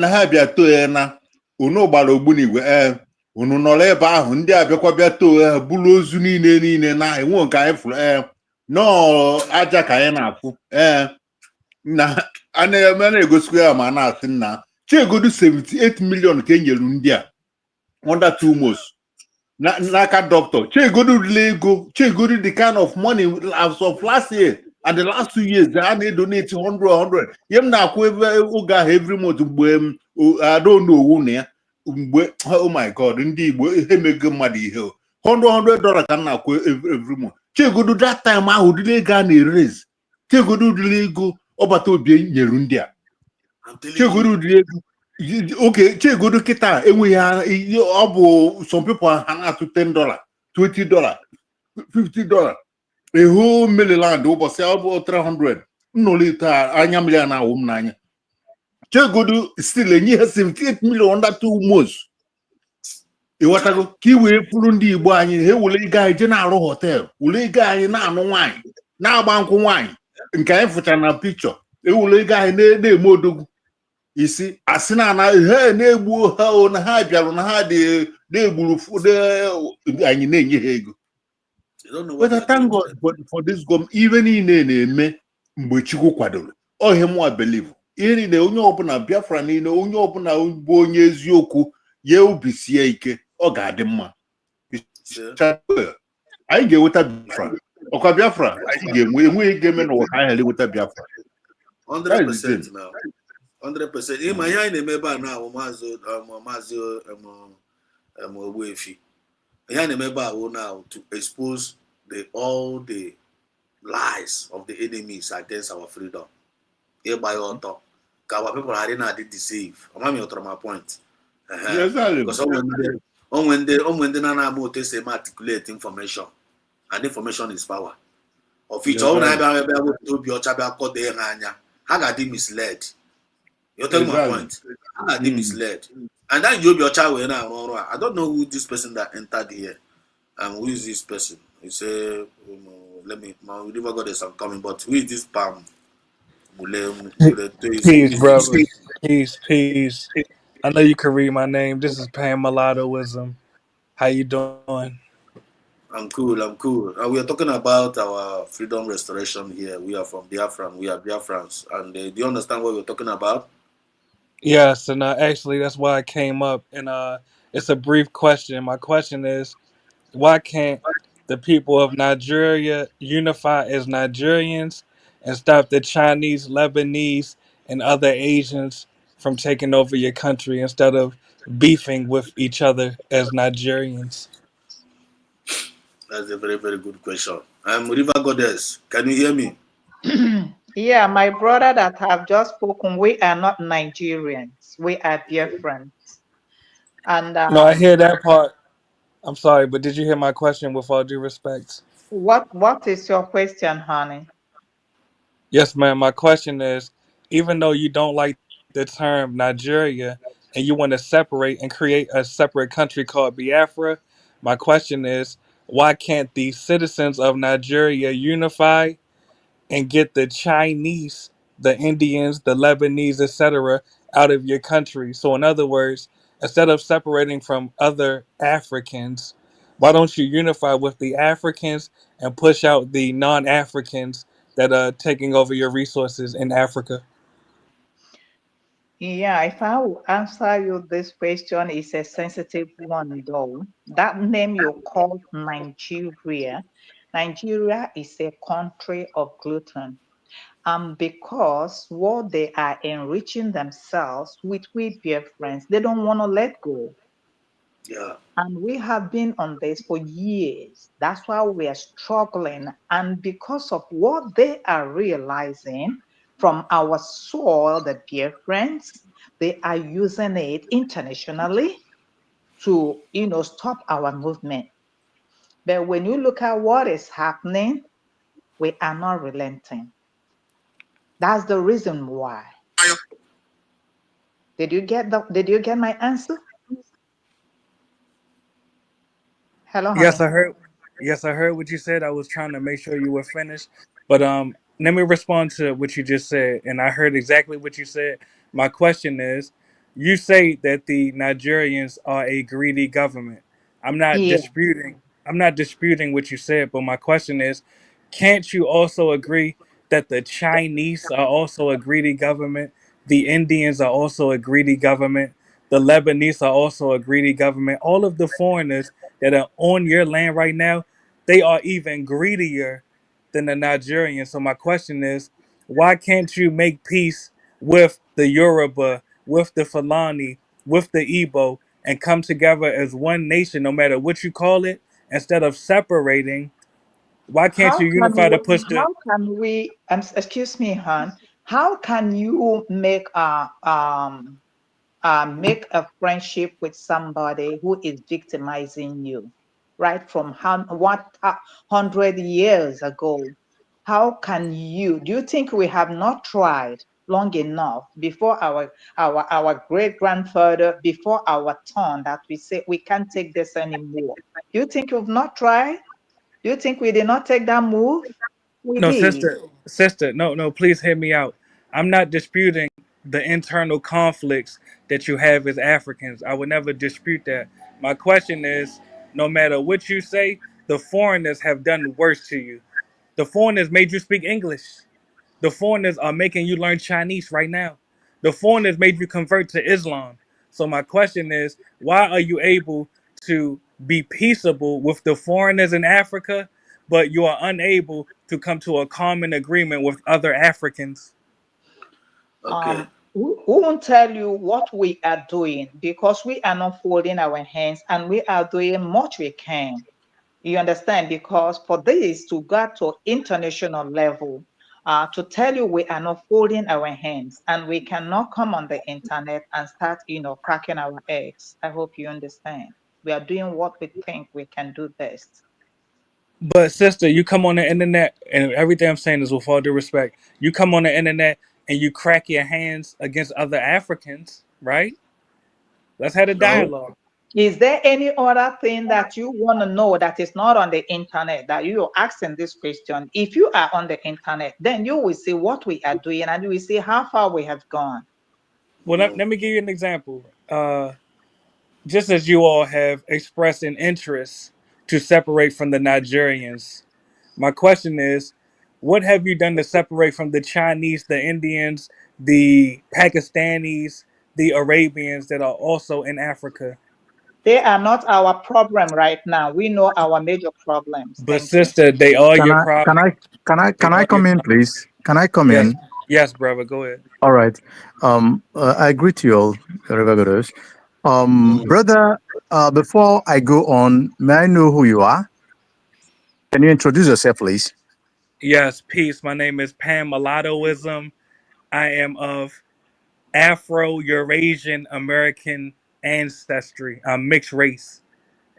S11: ha bịa too ya na unu gbara ogbunigwe unu nọrọ ebe ahụ ndị abịakwa bịa too ha buru ozu niile na enwe nke anyị fụrụ nọọ aja ka anyị na-afụ na a na-egosikwa ya ma na-asị nna chegodu 78 million ka e nyere ndị a under 2 months n'aka doctor chegodu the kind of money as of last year and the last 2 years a na-edonate 100 ihe m na-akwụ oge ahụ every month mgbe I don't know na ya mgbe oh my god ndị Igbo emego mmadụ ihe $100 ka m na-akwụ every month chegodu that time ahụ ụdịrị ego a na-erase chegodu ụdịrị ego ọbata obi nyere ndị a chegodu ụdịrị ego okay chegodu kịta enweghị ọ bụ some people ha na-atụ $10 $20 $50 a whole Maryland ụbọchị ọ bụ 300 nnọlite anya mmiri a na-awụ m n'anya chegodu still enye ha 78 million under 2 months ịghọtago ka i wee pụrụ ndị Igbo anyị ha were ego anyị je na-arụ họteelụ were ego anyị na-anụ nwaanyị na-agba nkwụ nwaanyị nke anyị fụchara na pikchọ ewere ego anyị na-eme odogwu isi asị na na-egbuo ha na ha bịarụ na ha dị na-egburu anyị na-enye ha ego. But I thank God for this gom even niile na-eme mgbe Chukwu kwadoro ohe mwa believe ihe niile onye ọbụla Biafra niile onye ọbụla bụ onye eziokwu ya obi sie ike ọ ga-adị mma anyị ga-enweta Biafra ọkwa Biafra anyị ga-enweghị ga-eme n'ụwa ka anyị ghara enweta Biafra
S4: 100% now 100%. Ịma ihe anyị na-eme ebe a na maazị Ogbuefi ihe anyị na-eme ebe a wụ now to expose all the lies of the enemies against our freedom ịgba ya ọtọ ka our people ghara na-adị deceive ọmami ọtọrọ my point because onwe ndị na-ama otu esi eme articulate information and information is power of each ọ na-abịa ebe wepụta obi ọcha bịa kọdee ha anya ha ga-adị misled. You tell my point. I did misled. And then you be your child when I don't know who this person that entered here. Who is this person? You say, let me my river goddess I'm coming, but who is this palm?
S15: Peace, brother. Peace. I know you can read my name. This is Pam Mulatto Wisdom. How you doing?
S4: I'm cool. We are talking about our freedom restoration here. We are from Biafra. We are Biafrans. And do you understand what we're talking about?
S15: Yes, and actually that's why I came up. And it's a brief question. My question is, why can't the people of Nigeria unify as Nigerians and stop the Chinese, Lebanese, and other Asians from taking over your country instead of beefing with each other as Nigerians?
S4: That's a very, very good question. I'm River Goddess. Can you hear me?
S8: Yeah, my brother that have just spoken, we are not Nigerians. We are Biafrans. And
S15: No, I hear that part. I'm sorry, but did you hear my question with all due respect?
S8: What is your question, honey?
S15: Yes, ma'am. My question is, even though you don't like the term Nigeria and you want to separate and create a separate country called Biafra, my question is, why can't the citizens of Nigeria unify and get the Chinese, the Indians, the Lebanese, etc., out of your country? So, in other words, instead of separating from other Africans, why don't you unify with the Africans and push out the non-Africans that are taking over your resources in Africa?
S8: Yeah, if I will answer you this question, it's a sensitive one though. That name you called Nigeria, Nigeria is a country of gluten. Because what they are enriching themselves with we dear friends, they don't want to let go.
S4: Yeah.
S8: And we have been on this for years. That's why we are struggling. And because of what they are realizing from our soil, the dear friends, they are using it internationally to, stop our movement. But when you look at what is happening, we are not relenting. That's the reason why. Did you get my answer? Hello,
S15: Yes,
S8: honey.
S15: I heard. Yes, I heard what you said. I was trying to make sure you were finished, but let me respond to what you just said, and I heard exactly what you said. My question is, you say that the Nigerians are a greedy government. I'm not
S8: Yeah.
S15: disputing. I'm not disputing what you said, but my question is, can't you also agree that the Chinese are also a greedy government? The Indians are also a greedy government. The Lebanese are also a greedy government. All of the foreigners that are on your land right now, they are even greedier than the Nigerians. So my question is, why can't you make peace with the Yoruba, with the Fulani, with the Igbo, and come together as one nation, no matter what you call it, instead of separating? Why can't
S8: How
S15: you
S8: can
S15: unify to
S8: we,
S15: push the?
S8: how can we, excuse me, Han, how can you make a friendship with somebody who is victimizing you, right? From 100 years ago. How can you, do you think we have not tried long enough before our great grandfather, before our turn, that we say we can't take this anymore? Do you think we've not tried? Do you think we did not take that move? We
S15: No,
S8: did.
S15: sister, no, no, please hear me out. I'm not disputing the internal conflicts that you have as Africans. I would never dispute that. My question is, no matter what you say, the foreigners have done worse to you. The foreigners made you speak English. The foreigners are making you learn Chinese right now. The foreigners made you convert to Islam. So my question is, why are you able to be peaceable with the foreigners in Africa, but you are unable to come to a common agreement with other Africans?
S4: Okay.
S8: We won't tell you what we are doing because we are not folding our hands and we are doing much we can. You understand? Because for this to go to international level, to tell you we are not folding our hands and we cannot come on the internet and start, cracking our eggs. I hope you understand. We are doing what we think we can do best.
S15: But sister, you come on the internet, and everything I'm saying is with all due respect. You come on the internet and you crack your hands against other Africans, right? Let's have a
S4: No.
S15: dialogue.
S8: Is there any other thing that you want to know that is not on the internet that you are asking this question? If you are on the internet, then you will see what we are doing and you will see how far we have gone.
S15: Well, let me give you an example. Just as you all have expressed an interest to separate from the Nigerians, my question is, what have you done to separate from the Chinese, the Indians, the Pakistanis, the Arabians that are also in Africa?
S8: They are not our problem right now. We know our major problems.
S15: But
S8: Thank you.
S15: sister, they are
S16: Can
S15: your
S16: I can
S15: problem.
S16: I can I
S15: They
S16: can I
S15: are your
S16: come in, please? Can I come
S15: yes,
S16: in?
S15: yes, brother. Go ahead.
S16: All right. I greet you all, Reverend. Brother, before I go on, may I know who you are? Can you introduce yourself, please?
S15: Yes, peace. My name is Pan Mulattoism. I am of Afro Eurasian American ancestry. I'm mixed race,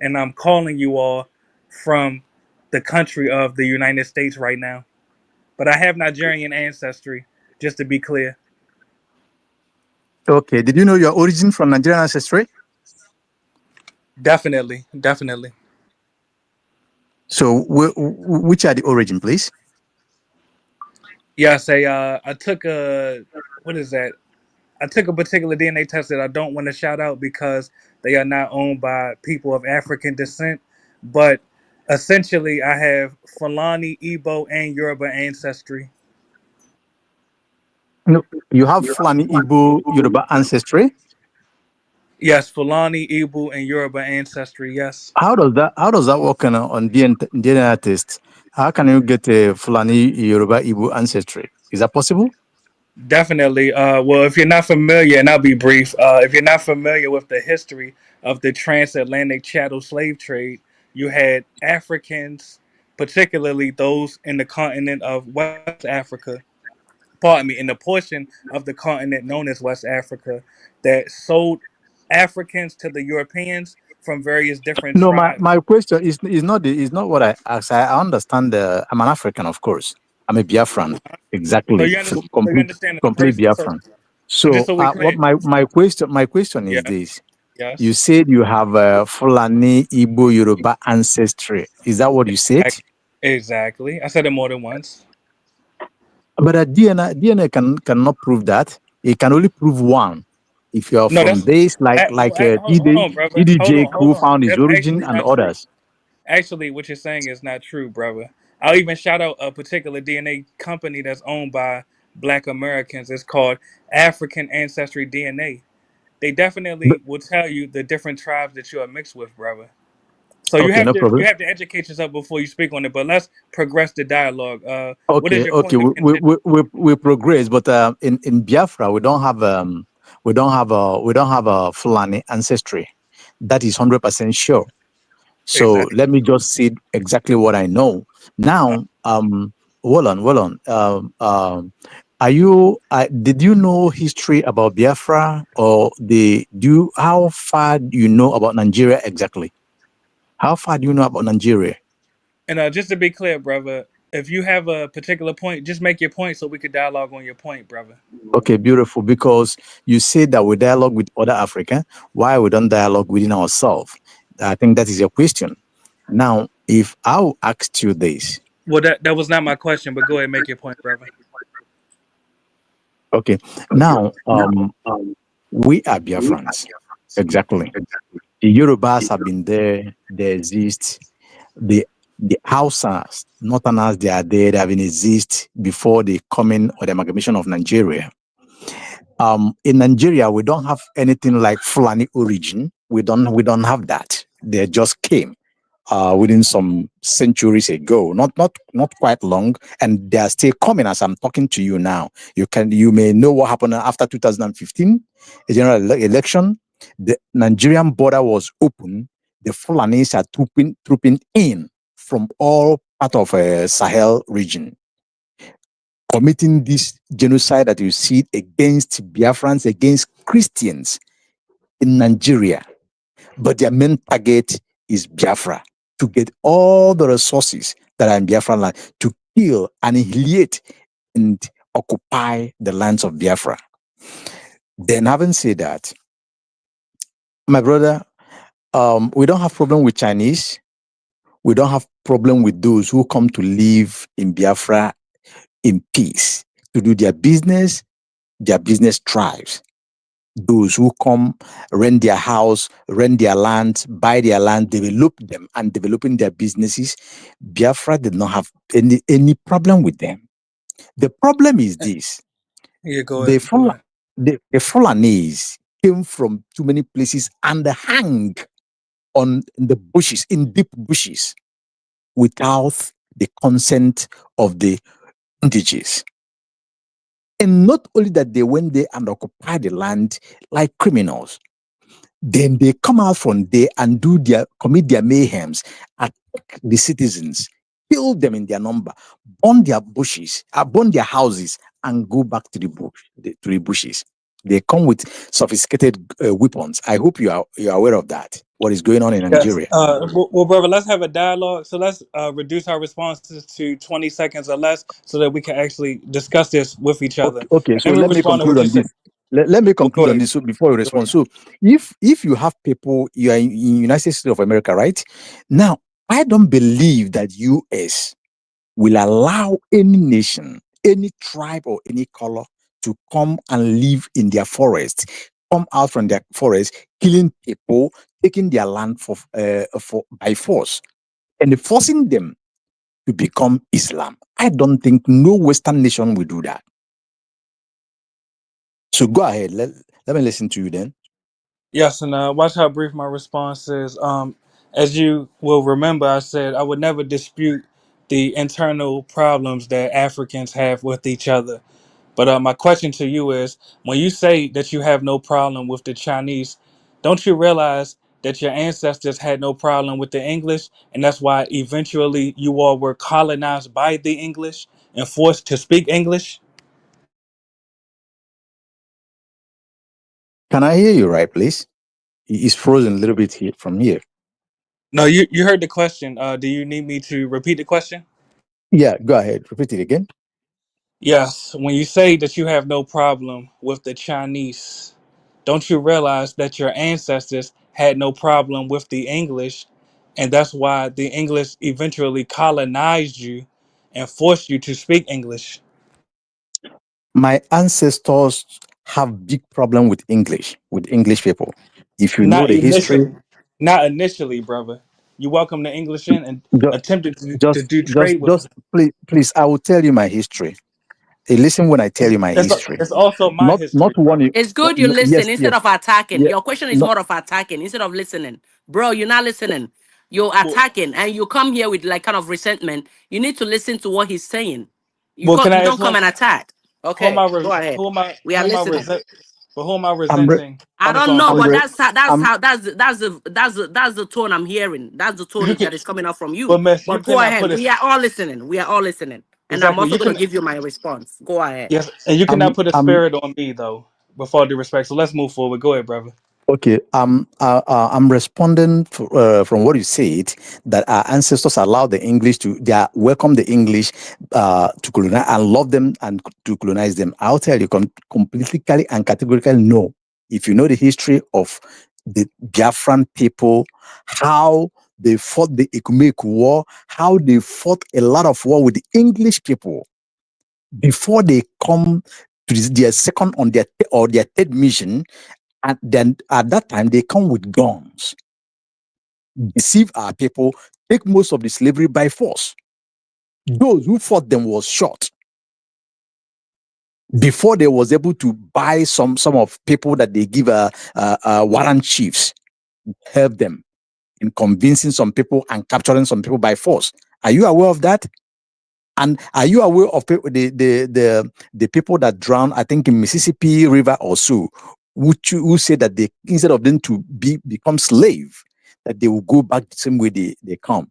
S15: and I'm calling you all from the country of the United States right now. But I have Nigerian ancestry, just to be clear.
S16: Okay. Did you know your origin from Nigerian ancestry?
S15: Definitely, definitely.
S16: So, which are the origin, please?
S15: Yes, I took a what is that? I took a particular DNA test that I don't want to shout out because they are not owned by people of African descent, but essentially I have Fulani, Igbo, and Yoruba ancestry.
S16: No, you have Fulani, Igbo, Yoruba ancestry.
S15: Yes, Fulani, Igbo, and Yoruba ancestry. Yes.
S16: How does that work on DNA test? How can you get a Fulani, Yoruba, Igbo ancestry? Is that possible?
S15: Definitely. Well, if you're not familiar, and I'll be brief, if you're not familiar with the history of the transatlantic chattel slave trade, you had Africans, particularly those in the continent of West Africa, pardon me, in the portion of the continent known as West Africa, that sold Africans to the Europeans from various different
S16: No, my,
S15: tribes.
S16: my question is not what I asked. I understand. I'm an African, of course. I'm a Biafran,
S15: So
S16: exactly,
S15: you understand, so you
S16: complete
S15: understand the
S16: complete
S15: person. So,
S16: Biafran.
S15: so just
S16: So,
S15: so we
S16: what
S15: clear,
S16: my question is
S15: yes,
S16: this: you
S15: yes,
S16: said you have Fulani, Igbo, Yoruba ancestry. Is that what you said?
S15: exactly. I said it more than once.
S16: But DNA cannot prove that. It can only prove one. If you are
S15: No,
S16: from
S15: that's
S16: this,
S15: hold on, brother.
S16: DDJ,
S15: Hold
S16: who
S15: on.
S16: found his
S15: That's
S16: origin,
S15: actually
S16: and
S15: not true.
S16: others.
S15: Actually, what you're saying is not true, brother. I'll even shout out a particular DNA company that's owned by Black Americans. It's called African Ancestry DNA. They
S16: But,
S15: definitely will tell you the different tribes that you are mixed with, brother. So
S16: okay, no
S15: you
S16: problem.
S15: have to educate yourself before you speak on it. But let's progress the dialogue. What is
S16: Okay,
S15: your
S16: okay,
S15: point of contention?
S16: we progress, but in Biafra we don't have a Fulani ancestry. That is 100% sure. So
S15: Exactly.
S16: let me just say exactly what I know. Now, hold on. Did you know history about Biafra, or how far do you know about Nigeria exactly? How far do you know about Nigeria?
S15: And just to be clear, brother, if you have a particular point, just make your point so we could dialogue on your point, brother.
S16: Okay, beautiful. Because you said that we dialogue with other Africa, why we don't dialogue within ourselves? I think that is your question. Now, if I will ask you this,
S15: Well, that was not my question, but go ahead and make your point, brother.
S16: okay, now we are Biafrans, exactly. The Yorubas have been there; they exist. The Hausas, Northerners, they are there. They have been exist before the coming or the amalgamation of Nigeria. In Nigeria, we don't have anything like Fulani origin. We don't have that. They just came within some centuries ago, not quite long, and they are still coming as I'm talking to you now. You may know what happened after 2015, a general election. The Nigerian border was open. The Fulanis are trooping in from all part of Sahel region, committing this genocide that you see against Biafrans, against Christians in Nigeria. But their main target is Biafra, to get all the resources that are in Biafra land, to kill, annihilate, and occupy the lands of Biafra. Then, having said that, my brother, we don't have problem with Chinese. We don't have problem with those who come to live in Biafra in peace, to do their business thrives. Those who come, rent their house, rent their land, buy their land, develop them, and developing their businesses, Biafra did not have any problem with them. The problem is this:
S15: Yeah, go
S16: the
S15: ahead. Go ahead.
S16: the Fulanese came from too many places and hang on the bushes, in deep bushes, without the consent of the indigenous. And not only that, they went there and occupied the land like criminals. Then they come out from there and commit their mayhems, attack the citizens, kill them in their number, burn their bushes, burn their houses, and go back to the bushes. They come with sophisticated weapons. I hope you are aware of that. What is going on in
S15: Yes.
S16: Nigeria?
S15: Well, brother, let's have a dialogue. So let's reduce our responses to 20 seconds or less so that we can actually discuss this with each other.
S16: Okay,
S15: And
S16: so
S15: let me
S16: let me
S15: respond to
S16: conclude
S15: what you
S16: on
S15: said.
S16: this. Let me
S15: Go
S16: conclude on
S15: ahead.
S16: this before you
S15: Go
S16: respond.
S15: ahead.
S16: So if you have people, you are in United States of America, right? Now, I don't believe that US will allow any nation, any tribe or any color to come and live in their forest, come out from their forest, killing people, taking their land for by force, and forcing them to become Islam. I don't think no Western nation will do that. So go ahead. Let me listen to you then.
S15: Yes, and watch how brief my response is. As you will remember, I said I would never dispute the internal problems that Africans have with each other. But my question to you is, when you say that you have no problem with the Chinese, don't you realize that your ancestors had no problem with the English, and that's why eventually you all were colonized by the English and forced to speak English?
S16: Can I hear you right, please? It's frozen a little bit here from here.
S15: No, you heard the question. Do you need me to repeat the question?
S16: Yeah, go ahead. Repeat it again.
S15: Yes, when you say that you have no problem with the Chinese, don't you realize that your ancestors had no problem with the English, and that's why the English eventually colonized you and forced you to speak English?
S16: My ancestors have big problem with English people. If you know
S15: Not
S16: the history,
S15: initially, not initially, brother. You welcomed the English in and
S16: ju-
S15: attempted to
S16: just,
S15: do trade with them.
S16: please, I will tell you my history. Listen when I tell you my history.
S15: It's also my
S16: Not
S15: history,
S16: one.
S15: brother.
S9: It's good you listen
S16: Yes,
S9: instead
S16: yes,
S9: of attacking.
S16: yeah.
S9: Your question is
S16: No,
S9: more of attacking instead of listening. Bro, you're not listening. You're
S15: Well,
S9: attacking and you come here with like kind of resentment. You need to listen to what he's saying.
S15: can
S9: You
S15: I
S9: don't
S15: explain?
S9: come and attack. Okay, go ahead. We are listening.
S15: Who am I
S16: I'm re-
S15: resenting?
S9: I
S15: I just
S9: don't
S15: want to
S9: know,
S15: say
S9: but
S16: re- I'm
S9: that's the tone I'm hearing. That's the
S15: you
S9: tone
S15: can,
S9: that is coming out from
S15: but
S9: you.
S15: miss, you
S9: But go
S15: cannot put
S9: ahead.
S15: it
S9: We are all listening. We are all listening. And I'm
S15: exactly.
S9: also
S15: You
S9: going
S15: can
S9: to give you my response. Go ahead.
S15: yes, and you
S16: I'm
S15: cannot put a
S16: I'm
S15: spirit on me though. With all due respect, so let's move forward. Go ahead, brother.
S16: Okay, I'm responding from what you said that our ancestors allowed the English they welcome the English to colonize and love them and to colonize them. I'll tell you completely and categorically no. If you know the history of the Biafran people, how they fought the Ekumenic War, how they fought a lot of war with the English people before they come to their second on their third mission, and then at that time, they come with guns, deceive our people, take most of the slavery by force. Those who fought them was shot before they was able to buy some of people that they give warrant chiefs, help them in convincing some people and capturing some people by force. Are you aware of that? And are you aware of the people that drowned, I think in Mississippi River or so, who said that they, instead of them to become slave, that they will go back the same way they come?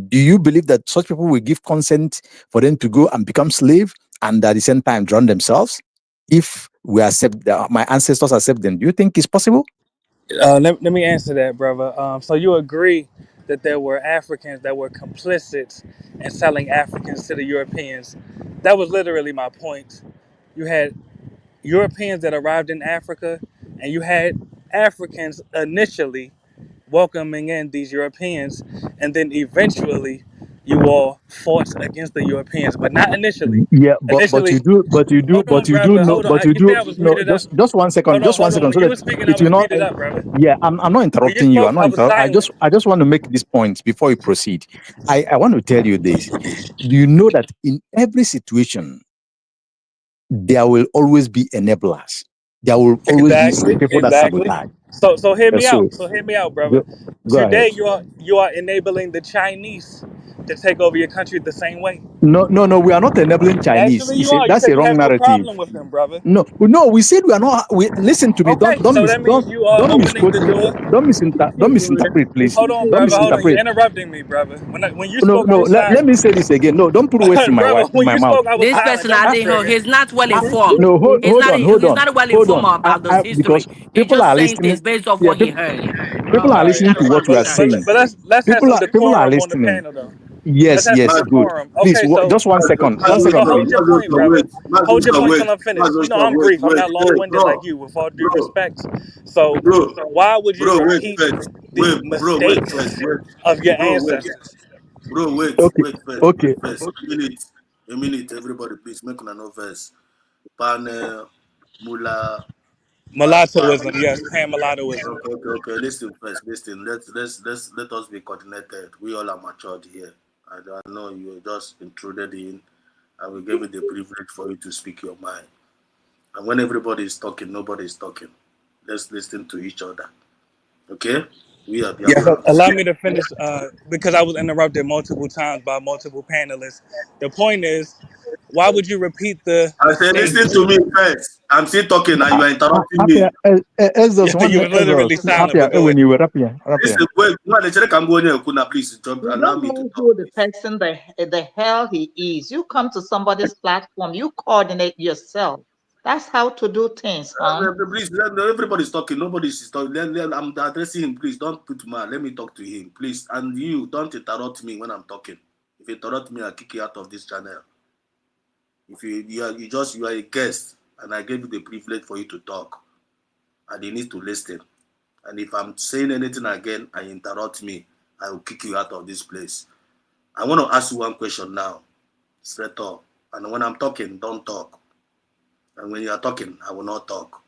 S16: Do you believe that such people will give consent for them to go and become slave and at the same time drown themselves? If we accept my ancestors accept them, do you think it's possible?
S15: Let me answer that, brother. So you agree that there were Africans that were complicit in selling Africans to the Europeans? That was literally my point. You had Europeans that arrived in Africa, and you had Africans initially welcoming in these Europeans, and then eventually you all fought against the Europeans, but not initially.
S16: Yeah, but
S15: Initially,
S16: you do,
S15: hold on,
S16: but you do
S15: brother,
S16: know,
S15: hold on.
S16: but you
S15: You say
S16: do
S15: I was
S16: no.
S15: muted up.
S16: Just one second, just one
S15: Hold on.
S16: second,
S15: When
S16: so
S15: you
S16: that
S15: were speaking, I
S16: it
S15: was
S16: will not.
S15: muted up, brother.
S16: Yeah, I'm not
S15: When you
S16: interrupting you.
S15: spoke, I was silent.
S16: I just want to make this point before you proceed. I want to tell you this. Do you know that in every situation there will always be enablers? There will always be some
S15: Exactly,
S16: people that
S15: exactly.
S16: sabotage.
S15: So hear me
S16: So
S15: out. So hear me out, brother.
S16: go, go
S15: Today
S16: ahead.
S15: you are enabling the Chinese to take over your country the same way?
S16: No, no, no. We are not enabling Chinese.
S15: Actually,
S16: You
S15: you
S16: see,
S15: are. You
S16: that's
S15: said
S16: a
S15: you
S16: wrong
S15: have no
S16: narrative.
S15: problem with them, brother.
S16: No, no. We said we are not. We listen to me.
S15: Okay, so that means you are
S16: Don't
S15: opening
S16: misquote
S15: the
S16: me.
S15: door.
S16: Don't misinterpret, please.
S15: Hold on,
S16: Don't
S15: brother. Hold on. You're
S16: misinterpret.
S15: interrupting me, brother. When you
S16: No,
S15: spoke, I
S16: no.
S15: was
S16: Let me
S15: silent.
S16: say this again. No, don't put words in
S15: Brother, when
S16: my
S15: you
S16: mouth.
S15: spoke, I was
S9: This
S15: silent.
S9: person,
S15: Don't
S9: I
S15: be
S9: think
S15: triggering.
S9: he's not well informed.
S16: No,
S9: He's not.
S16: hold
S9: He's
S16: on,
S9: not well
S16: hold
S9: informed
S16: on.
S9: about this
S16: Because
S9: history. He's
S16: people
S9: just
S16: are
S9: saying things
S16: listening.
S9: based off
S16: Yeah,
S9: what he heard.
S16: people are
S15: All right,
S16: listening to what we are saying.
S15: but let's have some
S16: People are
S15: decorum on the
S16: listening.
S15: panel, though. Let's
S16: Yes,
S15: have some
S16: yes, good.
S15: decorum.
S16: Please,
S15: Okay, so
S16: just 1 second.
S15: no,
S16: 1 second,
S15: hold
S16: please.
S15: your point, brother. Hold your point till I'm finished. You know, I'm brief. I'm
S4: Wait,
S15: not
S4: hey,
S15: long-winded like
S4: bro,
S15: you. With all due respect, so
S4: bro,
S15: why would you
S4: wait
S15: repeat
S4: first.
S15: the
S4: Wait first.
S15: mistakes of your
S4: Bro, wait.
S15: ancestors?
S4: Bro,
S16: Okay,
S4: wait first.
S16: okay.
S4: A minute, everybody, please make una know first. Panel, Mula,
S15: Mulattoism, yes, pan-mulattoism.
S4: Okay. Listen first. Listen. Let us be coordinated. We all are matured here. I know you just intruded in. I will give you the privilege for you to speak your mind. And when everybody is talking, nobody is talking. Let's listen to each other. Okay? We are
S16: Yeah.
S4: Biafrans.
S15: Allow me to finish because I was interrupted multiple times by multiple panelists. The point is, why would you repeat the
S4: I say, listen
S15: mistakes?
S4: to me first. I'm still talking and you are interrupting
S16: Happy
S4: me.
S16: Exodus
S15: Yeah,
S16: one
S15: you were literally
S16: Exodus.
S15: silent,
S16: Happy
S15: but go
S16: when
S15: ahead.
S16: you were happy.
S4: Listen, wait. No, the check I'm going here, Kuna, please
S8: We
S4: allow
S8: don't
S4: me to
S8: know
S4: talk,
S8: who the
S4: please.
S8: person the hell he is. You come to somebody's platform, you coordinate yourself. That's how to do things, huh?
S4: Please, everybody's talking. Nobody's talking. I'm addressing him. Please don't put man. Let me talk to him, please. And you don't interrupt me when I'm talking. If you interrupt me, I'll kick you out of this channel. If you are a guest, and I gave you the privilege for you to talk, and you need to listen. And if I'm saying anything again and you interrupt me, I will kick you out of this place. I want to ask you one question now, straight up. And when I'm talking, don't talk. And when you are talking, I will not talk.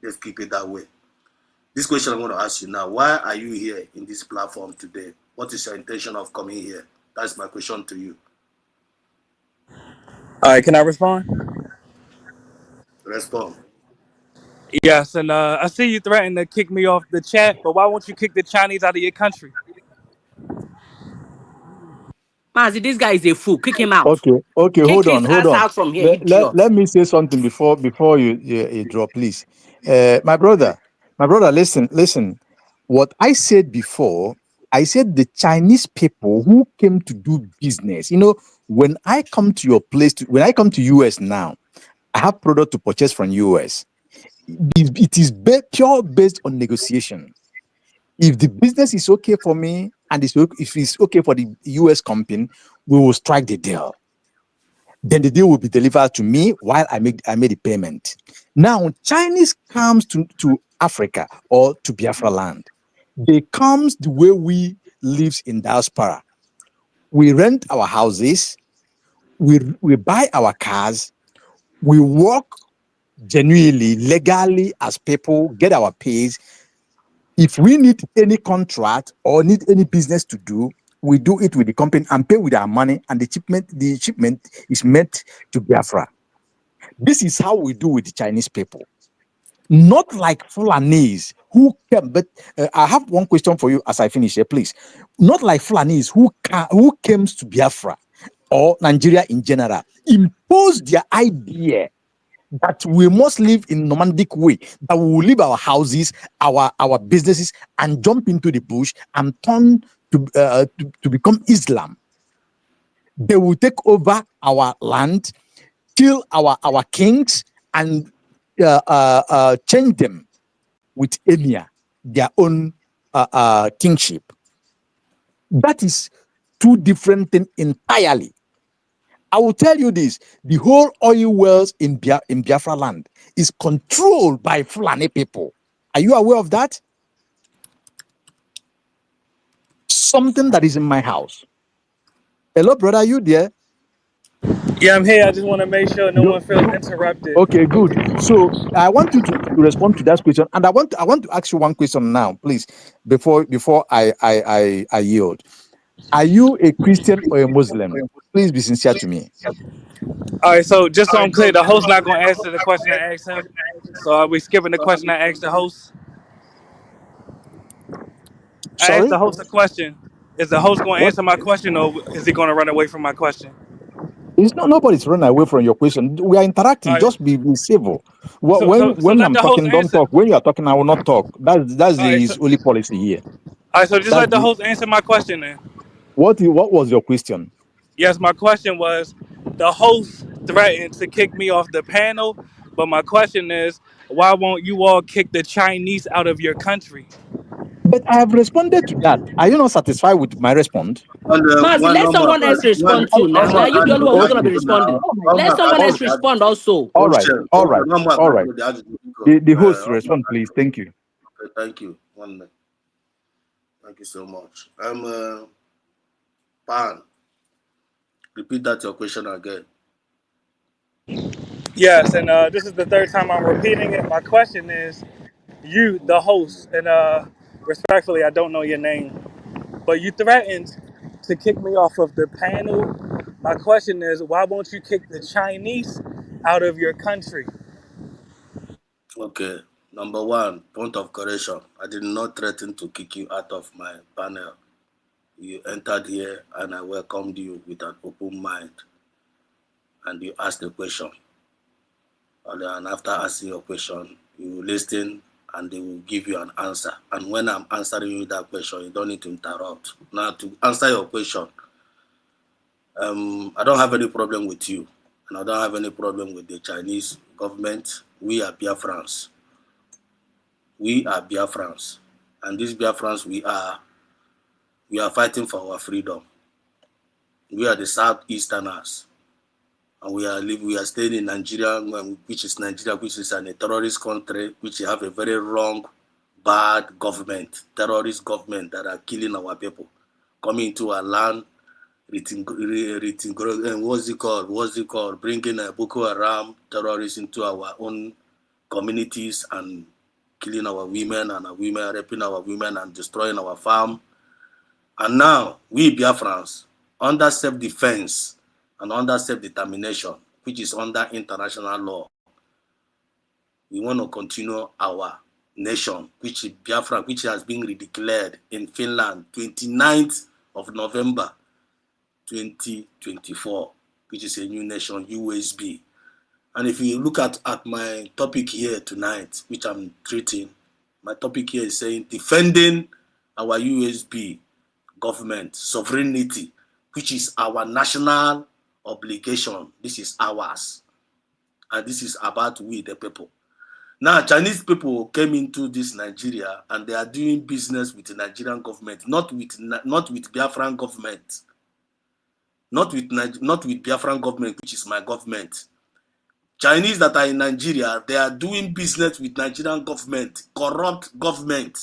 S4: Let's keep it that way. This question I'm going to ask you now. Why are you here in this platform today? What is your intention of coming here? That's my question to you.
S15: All right, can I respond?
S4: Respond.
S15: Yes, and I see you threatening to kick me off the chat, but why won't you kick the Chinese out of your country?
S9: Mazi, this guy is a fool. Kick him out.
S16: Okay,
S9: Kick
S16: hold on,
S9: his
S16: hold
S9: ass
S16: on.
S9: out from here,
S16: Let
S9: idiot.
S16: me say something before you drop, please. My brother, listen. What I said before, I said the Chinese people who came to do business. When I come to your place, when I come to US now, I have product to purchase from US. It is pure based on negotiation. If the business is okay for me and if it's okay for the US company, we will strike the deal. Then the deal will be delivered to me while I made the payment. Now, Chinese comes to Africa or to Biafra land. They comes the way we lives in diaspora. We rent our houses, we buy our cars, we work genuinely, legally as people, get our pays. If we need any contract or need any business to do, we do it with the company and pay with our money, and the shipment is met to Biafra. This is how we do with the Chinese people. Not like Fulanese who came, but I have one question for you as I finish here, please. Not like Fulanese who came to Biafra or Nigeria in general, imposed their idea that we must live in nomadic way, that we will leave our houses, our businesses, and jump into the bush and turn to become Islam. They will take over our land, kill our kings, and change them with emir, their own kingship. That is two different things entirely. I will tell you this: the whole oil wells in Biafra land is controlled by Fulani people. Are you aware of that? Something that is in my house. Hello, brother, are you there?
S15: Yeah, I'm here. I just want to make sure no
S16: No.
S15: one feels interrupted.
S16: Okay, good. So I want you to respond to that question, and I want to ask you one question now, please, before I yield. Are you a Christian or a Muslim? Please be sincere to me.
S15: All right, so just so I'm clear, the host not going to answer the question I asked him. So are we skipping the question I asked the host? I asked
S16: Sorry?
S15: the host a question. Is the host going to
S16: What?
S15: answer my question, or is he going to run away from my question?
S16: It's not nobody's running away from your question. We are
S15: All
S16: interacting.
S15: right.
S16: Just be civil.
S15: So
S16: When
S15: let
S16: I'm
S15: the host
S16: talking, don't
S15: answer.
S16: talk. When you are talking, I will not talk. That's
S15: All right.
S16: his only policy here.
S15: All right. So just
S16: That's
S15: let the
S16: the,
S15: host answer my question then.
S16: what was your question?
S15: Yes, my question was, the host threatened to kick me off the panel, but my question is, why won't you all kick the Chinese out of your country?
S16: But I have responded to that. Are you not satisfied with my response?
S2: Mazi,
S4: One
S2: let
S4: number,
S2: someone else respond too now.
S4: one
S2: Now
S4: more
S2: you the
S4: card,
S2: only one who's gonna
S16: Okay.
S2: be responding.
S8: Oh my
S2: Let
S8: God.
S2: someone
S16: All,
S2: else respond also.
S16: all right. All right.
S4: One more
S16: All
S4: card,
S16: right. The host respond, please. Thank you.
S4: Okay, thank you. 1 minute. Thank you so much. Pan. Repeat that your question again.
S15: Yes, and this is the third time I'm repeating it. My question is, you, the host, and respectfully, I don't know your name, but you threatened to kick me off of the panel. My question is, why won't you kick the Chinese out of your country?
S4: Okay. Number one, point of correction. I did not threaten to kick you out of my panel. You entered here and I welcomed you with an open mind. And you asked a question. And after asking your question, you listen and they will give you an answer. And when I'm answering you that question, you don't need to interrupt. Now, to answer your question, I don't have any problem with you. And I don't have any problem with the Chinese government. We are Biafrans. We are Biafrans. And these Biafrans, we are fighting for our freedom. We are the Southeasterners. And we are staying in Nigeria, which is a terrorist country, which have a very wrong, bad government, terrorist government that are killing our people, coming into our land, what's it called, bringing Boko Haram terrorists into our own communities and killing our women raping our women and destroying our farm. And now we Biafrans, under self-defense and under self-determination, which is under international law, we want to continue our nation, which is Biafra, which has been redeclared in Finland 29th of November 2024, which is a new nation, Usbg. And if you look at my topic here tonight, which I'm treating, my topic here is saying defending our Usbg government sovereignty, which is our national obligation. This is ours. And this is about we, the people. Now, Chinese people came into this Nigeria and they are doing business with the Nigerian government, not with Biafran government. Not with Biafran government, which is my government. Chinese that are in Nigeria, they are doing business with Nigerian government, corrupt government,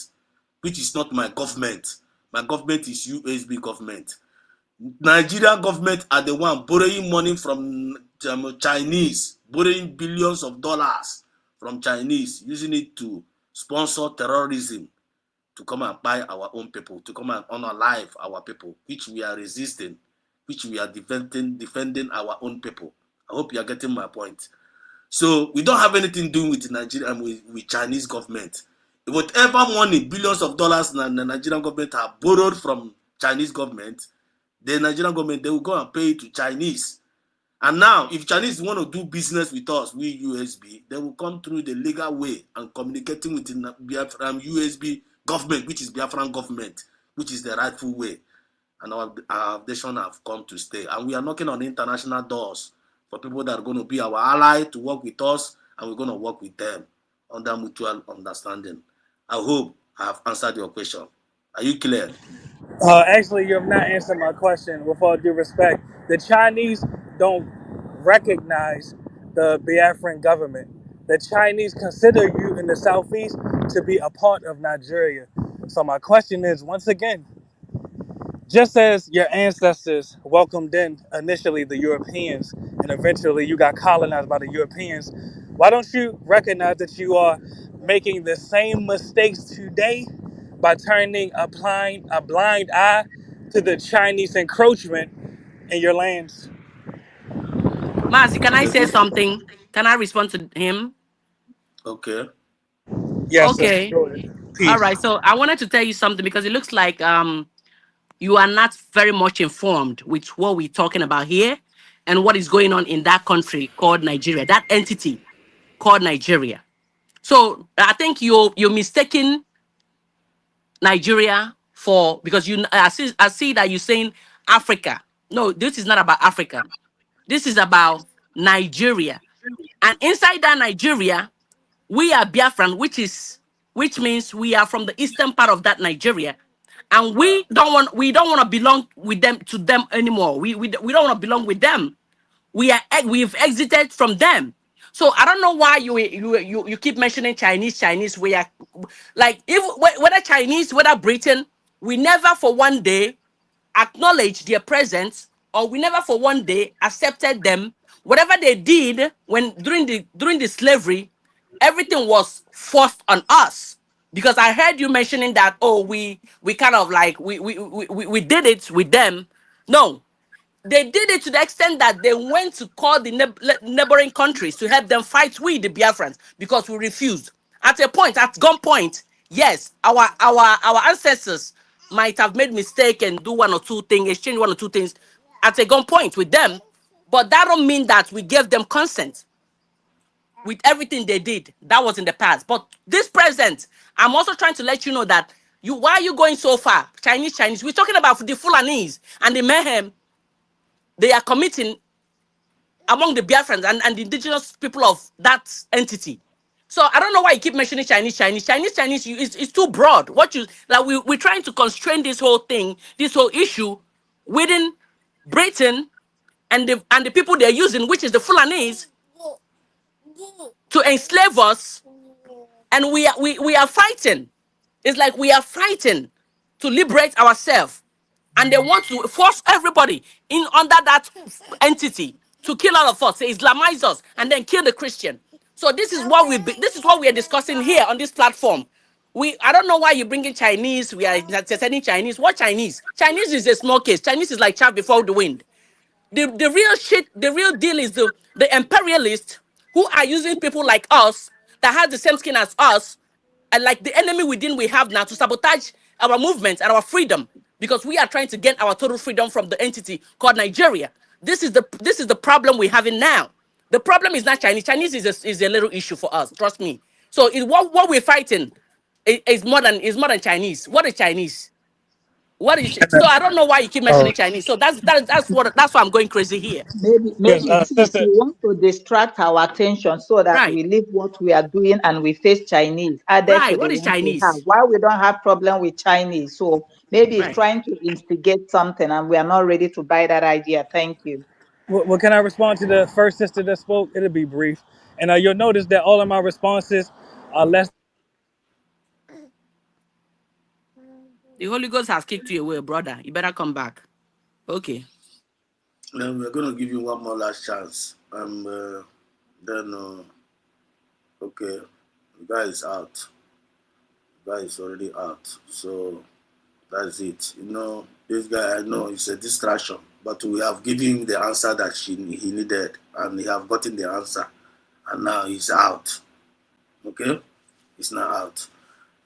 S4: which is not my government. My government is Usbg government. Nigerian government are the one borrowing money from Chinese, borrowing billions of dollars from Chinese, using it to sponsor terrorism, to come and buy our own people, to come and unalive our people, which we are resisting, which we are defending our own people. I hope you are getting my point. So we don't have anything doing with Nigeria and with Chinese government. Whatever money, billions of dollars, the Nigerian government have borrowed from Chinese government, the Nigerian government, they will go and pay it to Chinese. And now, if Chinese want to do business with us, we Usbg, they will come through the legal way and communicating with the Usbg government, which is Biafran government, which is the rightful way. And our nation have come to stay. And we are knocking on international doors for people that are going to be our ally to work with us, and we're going to work with them under mutual understanding. I hope I have answered your question. Are you clear?
S15: Actually, you have not answered my question. With all due respect, the Chinese don't recognize the Biafran government. The Chinese consider you in the southeast to be a part of Nigeria. So my question is, once again, just as your ancestors welcomed in initially the Europeans and eventually you got colonized by the Europeans, why don't you recognize that you are making the same mistakes today by turning a blind eye to the Chinese encroachment in your lands?
S2: Mazi, can I say something? Can I respond to him?
S4: Okay.
S15: Yes, sister.
S2: Okay.
S15: Go ahead.
S2: All
S15: Peace.
S2: right. So I wanted to tell you something because it looks like
S9: you are not very much informed with what we're talking about here and what is going on in that country called Nigeria, that entity called Nigeria. So I think you're mistaking Nigeria for, because I see that you're saying Africa. No, this is not about Africa. This is about Nigeria. And inside that Nigeria, we are Biafran, which means we are from the eastern part of that Nigeria. And we don't want to belong with them, to them anymore. We don't want to belong with them. We've exited from them. So I don't know why you keep mentioning Chinese. We are like, whether Chinese, whether Britain, we never for one day acknowledge their presence, or we never for one day accepted them. Whatever they did when during the slavery, everything was forced on us. Because I heard you mentioning that, oh, we kind of like we did it with them. No, they did it to the extent that they went to call the neighboring countries to help them fight with the Biafrans, because we refused. At a point, at gunpoint, yes, our ancestors might have made mistake and do one or two things, exchange one or two things at a gunpoint with them, but that don't mean that we gave them consent with everything they did. That was in the past. But this present, I'm also trying to let you know that why are you going so far? Chinese. We're talking about the Fulanese and the mayhem they are committing among the Biafrans and the indigenous people of that entity. So I don't know why you keep mentioning Chinese. It's too broad. What you like, we're trying to constrain this whole thing, this whole issue within Britain and the people they're using, which is the Fulanese, to enslave us, and we are fighting. It's like we are fighting to liberate ourselves, and they want to force everybody in under that entity to kill all of us, to Islamize us, and then kill the Christian. So this is what we are discussing here on this platform. I don't know why you're bringing Chinese. We are sending Chinese. What Chinese? Chinese is a small case. Chinese is like chaff before the wind. The real shit, the real deal is the imperialists who are using people like us that have the same skin as us, and like the enemy within we have now, to sabotage our movement and our freedom, because we are trying to get our total freedom from the entity called Nigeria. This is the problem we're having now. The problem is not Chinese. Chinese is a little issue for us. Trust me. So what we're fighting is more than Chinese. What is Chinese? So I don't know why you keep mentioning Chinese. So that's why I'm going crazy here.
S15: Yes,
S8: Maybe since
S15: sister.
S8: you want to distract our attention so that
S9: Right.
S8: we leave what we are doing and we face Chinese, added to
S9: Right.
S8: the
S9: What is
S8: ones we have.
S9: Chinese?
S8: Why we don't have problem with Chinese? So maybe it's
S9: Right.
S8: trying to instigate something, and we are not ready to buy that idea. Thank you.
S15: Well, can I respond to the first sister that spoke? It'll be brief. And you'll notice that all of my responses are less.
S9: The Holy Ghost has kicked you away, brother. You better come back. Okay.
S4: Then we're gonna give you one more last chance. Then okay, the guy is out. The guy is already out. So that's it. This guy, I know it's a distraction, but we have given him the answer that he needed, and he have gotten the answer, and now he's out. Okay, he's not out.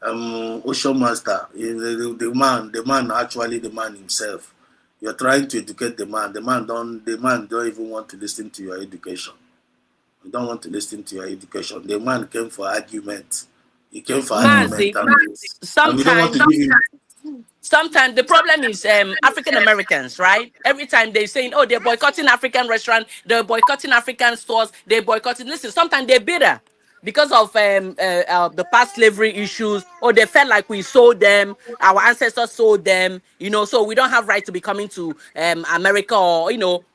S4: Ocean Master, the man actually the man himself. You're trying to educate the man. The man don't even want to listen to your education. You don't want to listen to your education. The man came for argument. He came for argument,
S9: Mazi,
S4: and we don't want to give him.
S9: sometimes the problem is African Americans, right? Every time they're saying, oh, they're boycotting African restaurants, they're boycotting African stores, they're boycotting. Listen, sometimes they're bitter because of the past slavery issues, or they felt like we sold them, our ancestors sold them, so we don't have right to be coming to America, or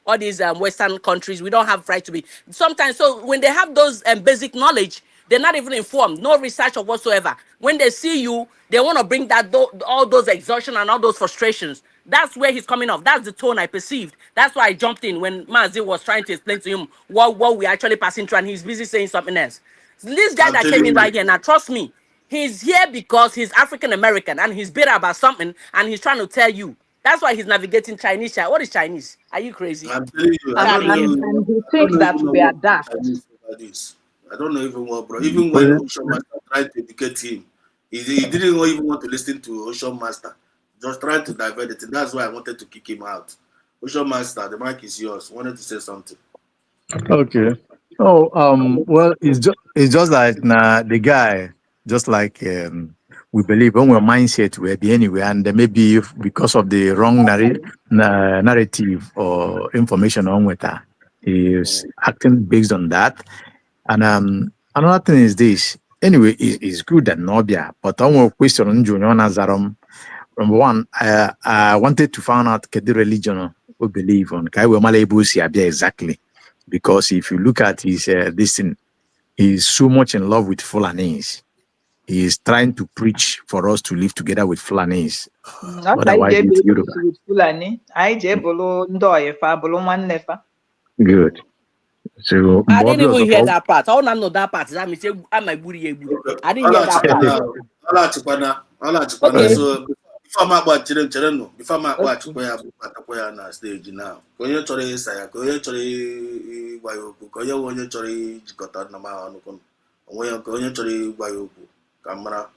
S9: all these Western countries. We don't have right to be. Sometimes, so when they have those basic knowledge, they're not even informed, no research or whatsoever. When they see you, they want to bring that all those exhaustion and all those frustrations. That's where he's coming off. That's the tone I perceived. That's why I jumped in when Mazi was trying to explain to him what we're actually passing through, and he's busy saying something else. This guy
S4: I'm
S9: that came
S4: telling
S9: in
S4: you.
S9: right here, now trust me, he's here because he's African American and he's bitter about something, and he's trying to tell you. That's why he's navigating Chinese. What is Chinese? Are you crazy?
S4: I'm telling you,
S9: Get out of here.
S8: And he
S4: I
S8: thinks
S4: don't
S8: that
S4: even know
S8: we are
S4: what
S8: daft.
S4: Chinese about this. I don't know even what, bro. Even when Ocean Master tried to educate him, he didn't even want to listen to Ocean Master. Just trying to divert it. That's why I wanted to kick him out. Ocean Master, the mic is yours. Wanted to say something.
S16: Okay. Oh, well, it's just like the guy, just like we believe when we're mindset will be anywhere, and then maybe because of the wrong narrative or information on with that, is acting based on that. And another thing is this. Anyway, it's good that Nobia, but on one question on Junior Nazarum. Number one, I wanted to find out the religion we believe on. Kai we Malay see exactly, because if you look at his this thing, he's so much in love with Fulanese. He is trying to preach for us to live together with Fulanese.
S8: Not I
S16: Otherwise, it's Yoruba.
S8: with Fulani. I bolo ndoye fa bolo nwanne fa.
S16: Good. So,
S9: I didn't even hear
S16: Bob,
S9: that part. I don't know that part. That means I'm a buri. I didn't hear
S4: All
S9: that part.
S4: Chipana.
S9: Okay.
S4: So before my boy Chireno, before my boy
S9: Okay.
S4: Chipoya na stage now. Konyo chore saya, konyo chore wayoku, konyo chore jikota na ma onukun. Konyo chore wayoku. Camera.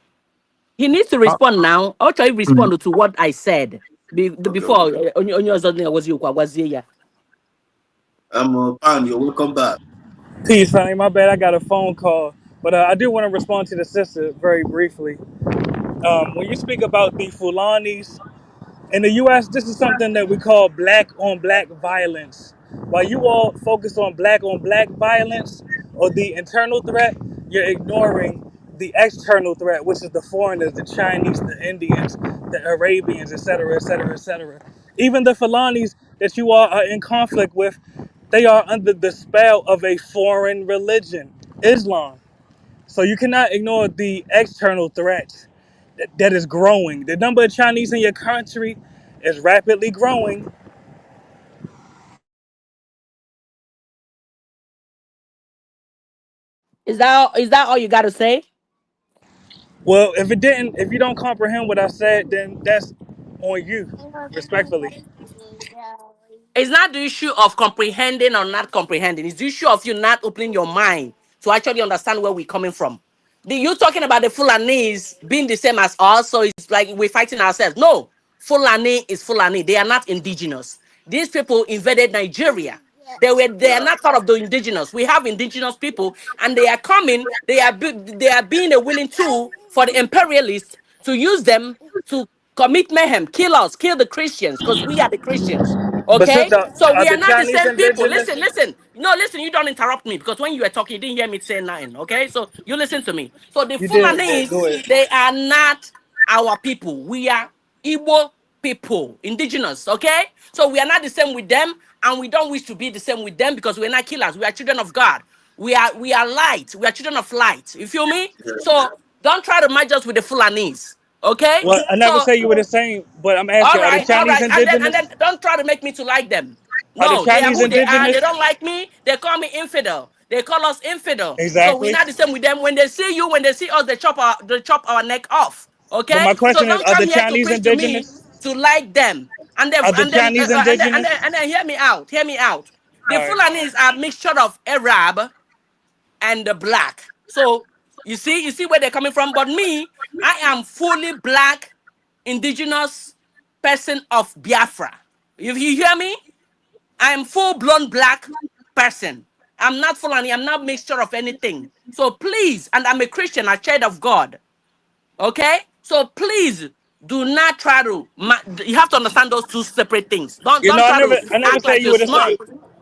S9: He needs to respond now. I'll try to respond to what I said before.
S4: Okay.
S9: On your something was you was here.
S4: Pan, you're welcome back.
S15: Peace, honey. My bad. I got a phone call, but I do want to respond to the sister very briefly. When you speak about the Fulanis in the U.S., this is something that we call black on black violence. While you all focus on black violence or the internal threat, you're ignoring the external threat, which is the foreigners, the Chinese, the Indians, the Arabians, etc., etc., etc. Even the Fulanis that you all are in conflict with, they are under the spell of a foreign religion, Islam. So you cannot ignore the external threat that is growing. The number of Chinese in your country is rapidly growing.
S9: Is that all you got to say?
S15: Well, if you don't comprehend what I said, then that's on you, respectfully.
S9: It's not the issue of comprehending or not comprehending. It's the issue of you not opening your mind to actually understand where we're coming from. You talking about the Fulanese being the same as us, so it's like we're fighting ourselves. No, Fulani is Fulani. They are not indigenous. These people invaded Nigeria. They are not part of the indigenous. We have indigenous people, and they are coming. They are being a willing tool for the imperialists to use them to commit mayhem, kill us, kill the Christians, because we are the Christians.
S15: But
S9: Okay?
S15: sister,
S9: So
S15: are
S9: we are
S15: the
S9: not the
S15: Chinese
S9: same people.
S15: indigenous?
S9: Listen. No, listen, you don't interrupt me, because when you were talking, you didn't hear me say nothing. Okay? So you listen to me. So the
S15: You did.
S9: Fulanese,
S15: Go ahead.
S9: they are not our people. We are Igbo people, indigenous. Okay? So we are not the same with them, and we don't wish to be the same with them, because we're not killers. We are children of God. We are light. We are children of light. You feel me? So don't try to match us with the Fulanese. Okay?
S15: Well, I never
S9: So
S15: say you were the same, but I'm
S9: all
S15: asking, are the
S9: right, all
S15: Chinese
S9: right. And then
S15: indigenous?
S9: don't try to make me to like them.
S15: Are the
S9: No, they are
S15: Chinese
S9: who they are. They
S15: indigenous?
S9: don't like me. They call me infidel. They call us infidel. So we're
S15: Exactly.
S9: not the same with them. When they see you, when they see us, they chop our neck off.
S15: But
S9: Okay?
S15: my
S9: So
S15: question is,
S9: don't
S15: are
S9: come
S15: the
S9: here to
S15: Chinese
S9: preach to me
S15: indigenous?
S9: to like them. And then
S15: Are the
S9: and then
S15: Chinese
S9: and then and then,
S15: indigenous?
S9: and then hear me out. Hear me out. The
S15: All right.
S9: Fulanis are a mixture of Arab and the black. So you see where they're coming from. But me, I am fully black, indigenous person of Biafra. If you hear me, I'm full-blown black person. I'm not Fulani. I'm not mixture of anything. So please, and I'm a Christian, a child of God. Okay? So please do not try to. You have to understand those two separate things. Don't
S15: You know,
S9: don't try to
S15: I never
S9: act
S15: said
S9: like
S15: you
S9: you're
S15: were the same.
S9: smart.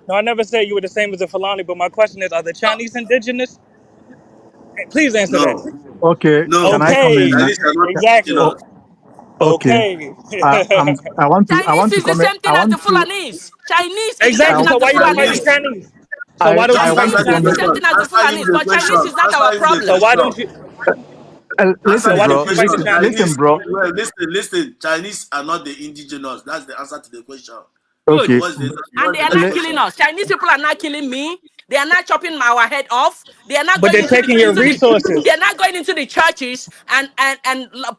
S15: No, I never said you were the same as a Fulani, but my question is, are the
S9: So
S15: Chinese indigenous? Hey, please answer that.
S4: No,
S16: okay,
S4: no.
S16: can I come in
S15: Okay,
S16: now?
S4: Chinese are not
S15: exactly.
S16: Oh,
S4: indigenous.
S16: okay.
S15: Okay.
S16: I
S9: Chinese
S16: want to
S9: is the
S16: comment.
S9: same thing as the Fulanese. Chinese is the same
S15: Exactly.
S9: thing
S16: I,
S15: So
S9: as the
S15: why you don't like the
S9: Fulanese.
S15: Chinese? So why don't you
S16: I
S15: like
S16: want
S15: the
S16: to
S4: Answer the
S9: Chinese is the
S16: comment.
S15: Chinese?
S9: same
S4: question.
S9: thing as the
S4: Answer him
S9: Fulanese,
S4: the
S9: but Chinese
S4: question.
S9: is not
S4: Answer
S9: our
S4: him the
S15: So
S9: problem.
S15: why
S4: question.
S15: don't you?
S4: Answer
S16: Listen,
S15: So
S4: him
S15: why
S4: the
S16: bro.
S15: don't you like the
S4: question.
S15: Chinese?
S16: Listen,
S4: Chinese.
S16: bro.
S4: Well, listen. Chinese are not the indigenous. That's the answer to the question. So
S9: Good.
S16: Okay.
S4: what's the
S9: And
S4: what's
S9: they
S4: the
S9: are
S4: next
S9: not
S16: Le-
S9: killing
S4: question?
S9: us. Chinese people are not killing me. They are not chopping our head off. They are not
S15: But
S9: going
S15: they're
S9: into the
S15: taking your
S9: into the
S15: resources.
S9: they're not going into the churches and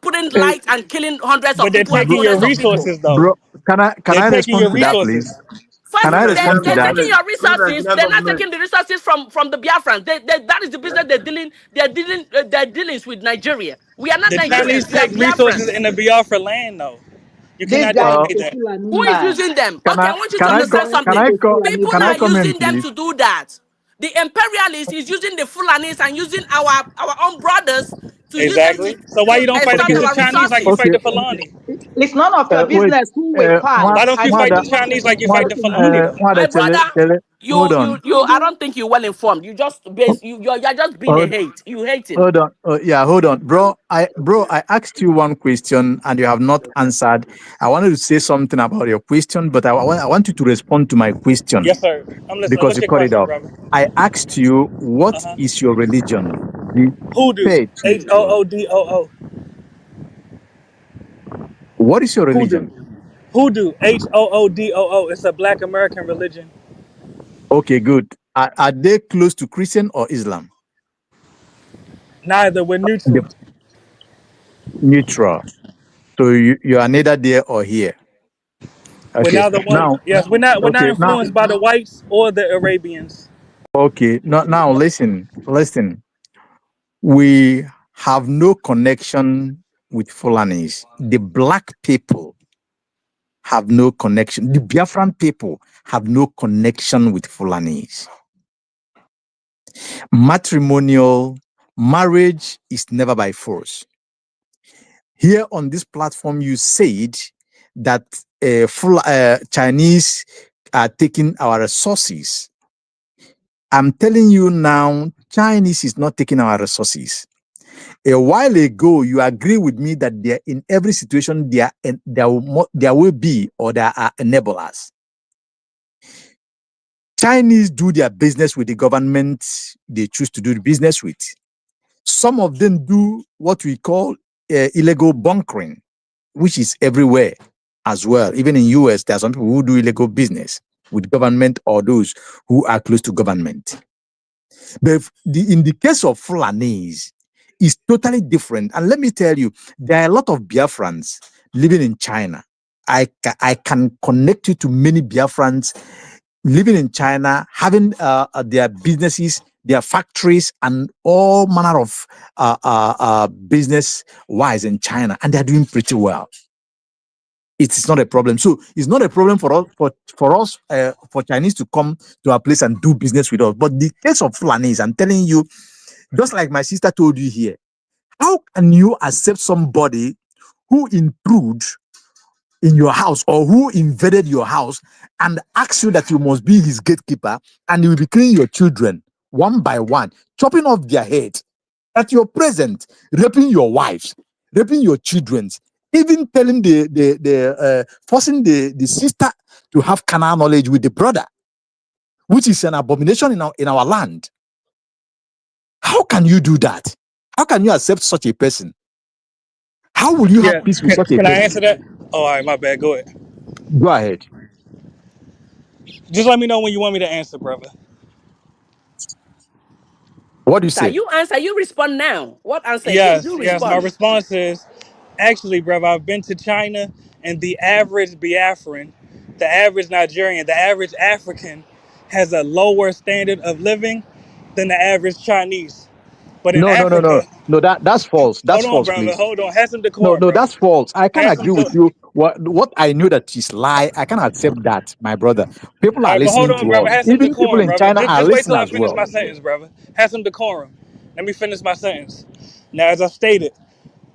S9: putting
S16: eh,
S9: lights and killing hundreds
S15: But
S9: of
S15: they're
S9: people and
S16: bro,
S15: taking your
S9: hundreds of people.
S15: resources, though.
S16: bro, can
S15: They're
S16: I
S15: taking
S16: respond
S15: your
S16: to that,
S15: resources.
S16: please? Can
S9: First,
S16: I
S4: Through
S9: they're,
S16: respond to
S9: they're
S16: that?
S9: taking
S4: government.
S9: your
S4: Through
S9: resources.
S4: Nigerian
S9: They're not
S4: government.
S9: taking the resources from the Biafrans. That is the business they're dealing. They're dealings with Nigeria. We are not
S15: The
S9: Nigerians.
S15: Chinese
S9: We are
S15: take resources
S9: Biafrans.
S15: in the Biafra land, though. You
S8: This
S15: cannot
S8: guy is
S15: deny
S8: a
S15: that.
S8: Fulani
S9: Who is
S8: man.
S9: using them?
S16: Can
S9: Okay,
S16: I
S9: I want you to
S16: can I
S8: This
S9: understand
S8: guy is
S9: something.
S8: a Fulani
S9: People
S16: can I
S9: are
S8: man.
S16: come in,
S9: using them
S16: please?
S9: to do that. The imperialists is using the Fulanis and using our own brothers to use them
S15: Exactly. So why
S9: to
S15: you don't fight
S9: extract
S15: against
S16: Okay,
S15: the
S9: our
S15: Chinese like you
S9: resources.
S15: fight
S16: okay.
S15: the Fulani?
S8: It's none of your
S16: Wait,
S8: business who will fight.
S15: Why don't
S8: I
S15: you
S8: do
S15: fight the
S16: Mwada,
S8: not
S15: Chinese like you fight the
S8: okay.
S15: Fulani though?
S9: My
S16: Mwada,
S9: brother,
S16: hold on,
S9: I don't think you're well informed. You just you're just being a
S16: hold,
S9: hate. You hating.
S16: hold on. Yeah, hold on, bro. I asked you one question and you have not answered. I wanted to say something about your question, but I want you to respond to my question
S15: Yes, sir. I'm listening.
S16: because
S15: What's
S16: you
S15: your
S16: cut it
S15: question,
S16: off.
S15: brother?
S16: I asked you, what
S15: Uh-huh.
S16: is your religion? The
S15: Hoodoo.
S16: faith.
S15: Hoodoo.
S16: What is your
S15: Hoodoo.
S16: religion?
S15: Hoodoo. Hoodoo. It's a black American religion.
S16: Okay, good. Are they close to Christian or Islam?
S15: Neither. We're
S16: The
S15: neutral.
S16: neutral. So you are neither there or here.
S15: We're
S16: Okay.
S15: neither one.
S16: Now,
S15: Yes, we're not
S16: okay. Now,
S15: influenced by the whites or the Arabians.
S16: okay. Now listen. We have no connection with Fulanis. The black people have no connection. The Biafran people have no connection with Fulanis. Matrimonial marriage is never by force. Here on this platform, you said that Chinese are taking our resources. I'm telling you now, Chinese is not taking our resources. A while ago, you agree with me that there, in every situation, there will be or there are enablers. Chinese do their business with the government they choose to do the business with. Some of them do what we call illegal bunkering, which is everywhere as well. Even in US, there are some people who do illegal business with government or those who are close to government. But in the case of Fulanese, it's totally different. And let me tell you, there are a lot of Biafrans living in China. I can connect you to many Biafrans living in China, having their businesses, their factories, and all manner of business wise in China, and they're doing pretty well. It's not a problem. So it's not a problem for us for Chinese to come to our place and do business with us. But the case of Fulanese, I'm telling you, just like my sister told you here, how can you accept somebody who intrude in your house or who invaded your house and ask you that you must be his gatekeeper and you will be killing your children one by one, chopping off their head at your present, raping your wives, raping your children, even telling forcing the sister to have carnal knowledge with the brother, which is an abomination in our land. How can you do that? How can you accept such a person? How will you
S15: Yeah.
S16: have peace with such a
S15: Can I
S16: person?
S15: answer that? Oh, all right. My bad. Go ahead.
S16: Go ahead.
S15: Just let me know when you want me to answer, brother.
S16: What do you
S9: Sir,
S16: say?
S9: you answer. You respond now. What answer again?
S15: Yes.
S9: You
S15: Yes. My
S9: respond.
S15: response is actually, brother, I've been to China, and the average Biafran, the average Nigerian, the average African has a lower standard of living than the average Chinese. But in Africa,
S16: No, that's false. That's
S15: hold on,
S16: false,
S15: brother.
S16: please.
S15: Hold on. Have some
S16: No,
S15: decorum,
S16: no,
S15: brother.
S16: that's false. I can
S15: Have some.
S16: agree with you. What I know that is lie, I can accept that, my brother. People
S15: All
S16: are
S15: right, but hold
S16: listening
S15: on,
S16: to
S15: brother.
S16: us.
S15: Have some
S16: Even people
S15: decorum,
S16: in
S15: brother.
S16: China
S15: Just,
S16: are
S15: just wait till
S16: listening
S15: I
S16: as
S15: finish
S16: well.
S15: my sentence, brother. Have some decorum. Let me finish my sentence. Now, as I stated,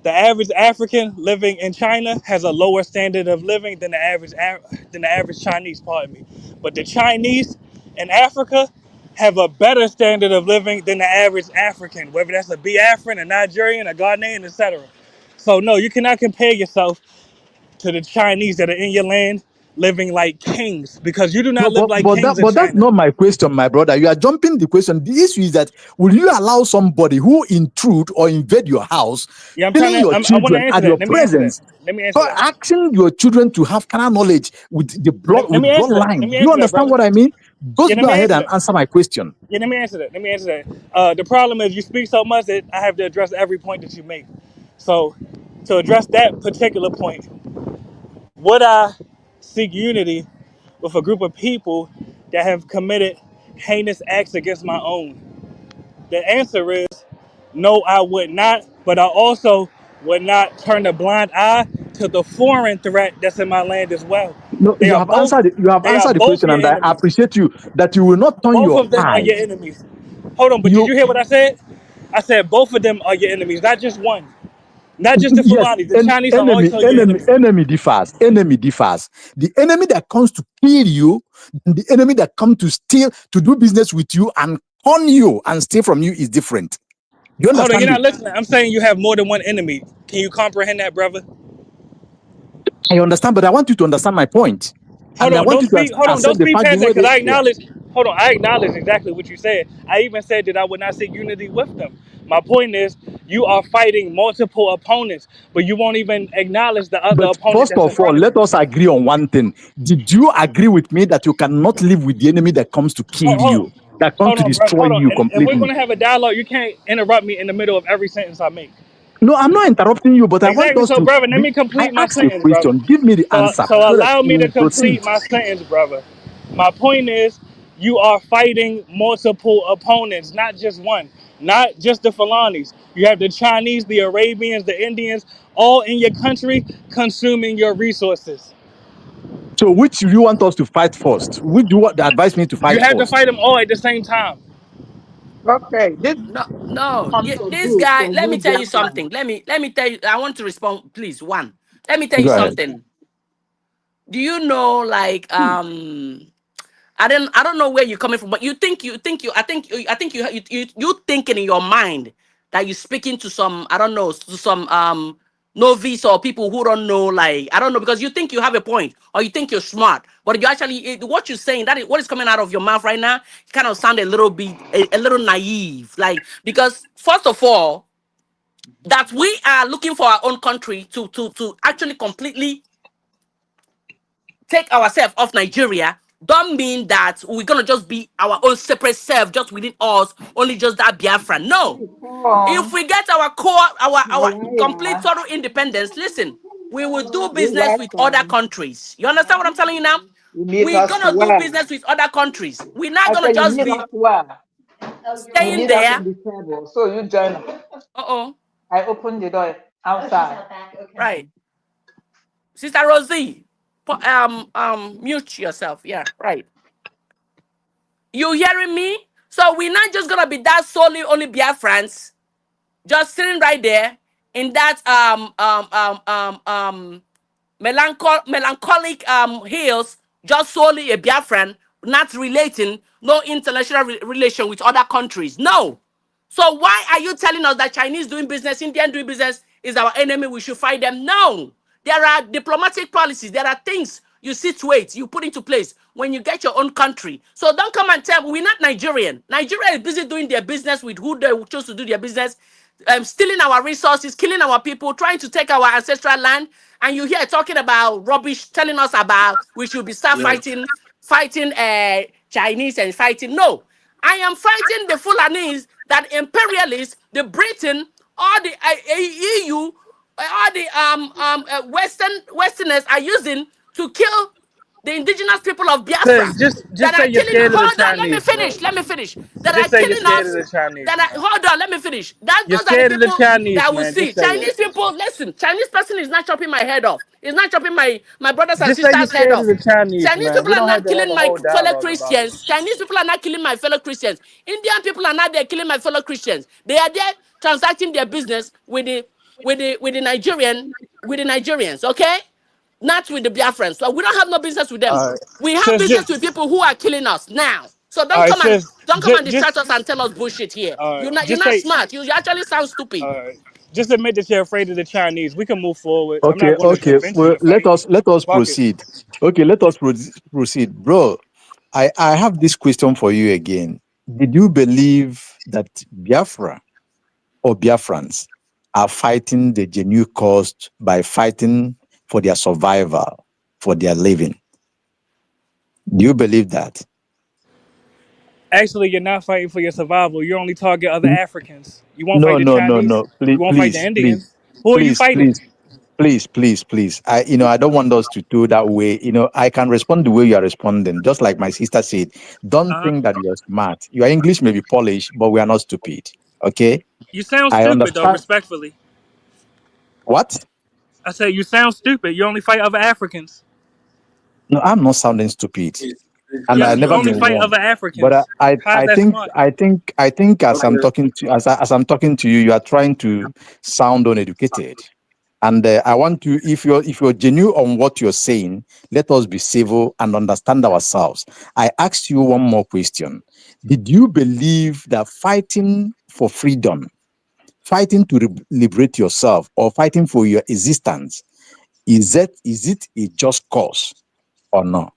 S15: the average African living in China has a lower standard of living than the average Chinese. Pardon me. But the Chinese in Africa have a better standard of living than the average African, whether that's a Biafran, a Nigerian, a Ghanaian, etc. So no, you cannot compare yourself to the Chinese that are in your land living like kings because you do
S16: No,
S15: not live like kings in
S16: but that's
S15: China.
S16: not my question, my brother. You are jumping the question. The issue is that will you allow somebody who intrude or invade your house,
S15: Yeah, I'm trying
S16: killing
S15: to.
S16: your
S15: I want to
S16: children
S15: answer
S16: at
S15: that.
S16: your
S15: Let me answer that.
S16: presence,
S15: Let me answer
S16: so
S15: that.
S16: asking your children to have carnal knowledge with the
S15: Let me answer that. Let
S16: bloodline?
S15: me
S16: Do you
S15: answer that,
S16: understand
S15: brother.
S16: what I mean?
S15: Yeah,
S16: Just
S15: let
S16: go
S15: me
S16: ahead
S15: answer
S16: and
S15: that.
S16: answer my question.
S15: Yeah, let me answer that. Let me answer that. The problem is you speak so much that I have to address every point that you make. So, to address that particular point, would I seek unity with a group of people that have committed heinous acts against my own? The answer is no, I would not. But I also would not turn a blind eye to the foreign threat that's in my land as well.
S16: No,
S15: They are both
S16: you have
S15: they are
S16: answered the
S15: both
S16: question,
S15: your
S16: and I
S15: enemies.
S16: appreciate you that you will not turn
S15: Both
S16: your
S15: of them are your
S16: eyes.
S15: enemies. Hold on, but did
S16: You
S15: you hear what I said? I said both of them are your enemies, not just one. Not just the
S16: Yes,
S15: Fulani. The Chinese are
S16: enemy,
S15: also your
S16: enemy,
S15: enemy.
S16: enemy differs. Enemy differs. The enemy that comes to kill you, the enemy that comes to steal, to do business with you and con you and steal from you is different. Do you
S15: Hold on,
S16: understand
S15: you're not
S16: me?
S15: listening. I'm saying you have more than one enemy. Can you comprehend that, brother?
S16: I understand, but I want you to understand my point,
S15: Hold
S16: and I
S15: on,
S16: want
S15: don't
S16: you to
S15: speak. Hold on, don't
S16: accept the
S15: speak
S16: fact the
S15: past that
S16: way
S15: because
S16: they.
S15: I
S16: Yeah.
S15: acknowledge. Hold on, I acknowledge exactly what you said. I even said that I would not seek unity with them. My point is, you are fighting multiple opponents, but you won't even acknowledge the other
S16: But
S15: opponent
S16: first
S15: that's in
S16: of all,
S15: front of
S16: let
S15: you.
S16: us agree on one thing. Did you agree with me that you cannot live with the enemy that comes to kill
S15: Hold,
S16: you, that comes
S15: hold
S16: to
S15: on, brother.
S16: destroy
S15: Hold on.
S16: you
S15: And if we're
S16: completely?
S15: gonna have a dialogue, you can't interrupt me in the middle of every sentence I make.
S16: No, I'm not interrupting you, but I want
S15: Exactly.
S16: us
S15: So,
S16: to.
S15: brother, let me
S16: I
S15: complete my
S16: asked a
S15: sentence, brother.
S16: question. Give me the
S15: So,
S16: answer
S15: so
S16: so that
S15: allow
S16: we
S15: me to
S16: will proceed.
S15: complete my sentence, brother. My point is, you are fighting multiple opponents, not just one, not just the Fulanis. You have the Chinese, the Arabians, the Indians, all in your country consuming your resources.
S16: So, which do you want us to fight first? Which do you advise me to
S15: You
S16: fight
S15: have to
S16: first?
S15: fight them all at the same time.
S8: Okay, this
S9: No.
S8: comes to
S9: This
S8: do
S9: guy.
S8: for
S9: Let me
S8: you,
S9: tell you
S8: Biafran.
S9: something. Let me tell you. I want to respond, please. One. Let me tell you
S16: Go ahead.
S9: something. Do you know, like, I don't know where you're coming from, but you thinking in your mind that you're speaking to some, I don't know, to some novice or people who don't know, like, I don't know, because you think you have a point or you think you're smart, but you actually what you're saying, that is what is coming out of your mouth right now, kind of sound a little bit a little naive, like, because first of all, that we are looking for our own country to actually completely take ourselves off Nigeria don't mean that we're gonna just be our own separate self, just within us, only just that Biafra. No. If we get our core, our complete total independence, listen, we will do
S8: You
S9: business with other
S8: welcome.
S9: countries. You understand what I'm telling you now?
S8: You meet
S9: We're
S8: us
S9: gonna do
S8: well.
S9: business with other countries. We're not
S8: I
S9: gonna
S8: say you
S9: just
S8: meet
S9: be
S8: us well. You
S9: staying
S8: meet us
S9: there.
S8: in the table. So you join us.
S9: Uh-oh.
S8: I open the door outside.
S9: Right. Sister Rosie, mute yourself. Yeah, right. You hearing me? So we're not just gonna be that solely only Biafrans, just sitting right there in that melancholic hills, just solely a Biafran, not relating, no international relation with other countries. No. So why are you telling us that Chinese doing business, Indian doing business is our enemy? We should fight them. No. There are diplomatic policies. There are things you situate, you put into place when you get your own country. So don't come and tell me we're not Nigerian. Nigeria is busy doing their business with who they chose to do their business, stealing our resources, killing our people, trying to take our ancestral land. And you hear talking about rubbish, telling us about we should be start
S4: Yes.
S9: fighting Chinese and fighting. No, I am fighting the Fulanese, that imperialists, the Britain, all the EU, all the Westerners are using to kill the indigenous people of Biafra,
S15: Just
S9: that
S15: say
S9: are
S15: you're
S9: killing.
S15: scared of the
S9: Hold on, let me
S15: Chinese, bro.
S9: finish. Let me finish. That
S15: Just
S9: are
S15: say you're
S9: killing
S15: scared of
S9: us.
S15: the Chinese,
S9: That are,
S15: man.
S9: hold on, let me finish.
S15: You're
S9: Those are the
S15: scared of the
S9: people
S15: Chinese,
S9: that will
S15: man.
S9: see.
S15: Just say it.
S9: Chinese people, listen. Chinese person is not chopping my head off. It's not chopping my brothers and
S15: Just say you're
S9: sisters' head
S15: scared of
S9: off.
S15: the Chinese,
S9: Chinese
S15: man.
S9: people
S15: We
S9: are
S15: don't have
S9: not
S15: to have
S9: killing
S15: a
S9: my
S15: whole
S9: fellow
S15: dialogue about it.
S9: Christians. Chinese people are not killing my fellow Christians. Indian people are not there killing my fellow Christians. They are there transacting their business with the Nigerians, okay? Not with the Biafrans. So we don't have no business with them.
S15: All right.
S9: We have
S15: Sis,
S9: business
S15: just
S9: with people who are killing us now. So
S15: all right, sis.
S9: don't come and distract
S15: Just
S9: us and tell us bullshit here.
S15: all right.
S9: You're
S15: Just
S9: not
S15: say
S9: smart. You actually sound stupid.
S15: all right. Just admit that you're afraid of the Chinese. We can move forward. I'm
S16: Okay,
S15: not going to
S16: okay.
S15: convince you
S16: Well,
S15: to fight.
S16: let us
S15: Fuck it.
S16: proceed. Okay, let us proceed, bro. I have this question for you again. Did you believe that Biafra or Biafrans are fighting the genuine cause by fighting for their survival, for their living? Do you believe that?
S15: Actually, you're not fighting for your survival. You only target other Africans. You won't
S16: No,
S15: fight the
S16: no, no,
S15: Chinese.
S16: no. Please,
S15: You won't fight the
S16: please, please,
S15: Indians. Who are you
S16: please,
S15: fighting?
S16: please, please. I don't want us to do that way. I can respond the way you are responding. Just like my sister said, don't
S15: Uh-huh.
S16: think that you are smart. Your English may be polished, but we are not stupid. Okay?
S15: You sound
S16: I
S15: stupid though,
S16: understand.
S15: respectfully.
S16: What?
S15: I said you sound stupid. You only fight other Africans.
S16: No, I'm not sounding stupid, and
S15: Yes,
S16: I've
S15: you
S16: never
S15: only
S16: been
S15: fight
S16: wrong.
S15: other
S16: But
S15: Africans. How's that smart?
S16: I think as I'm talking to as I'm talking to you, you are trying to sound uneducated. And I want to, if you're genuine on what you're saying, let us be civil and understand ourselves. I asked you one more question. Did you believe that fighting for freedom, fighting to liberate yourself, or fighting for your existence, is it a just cause or not?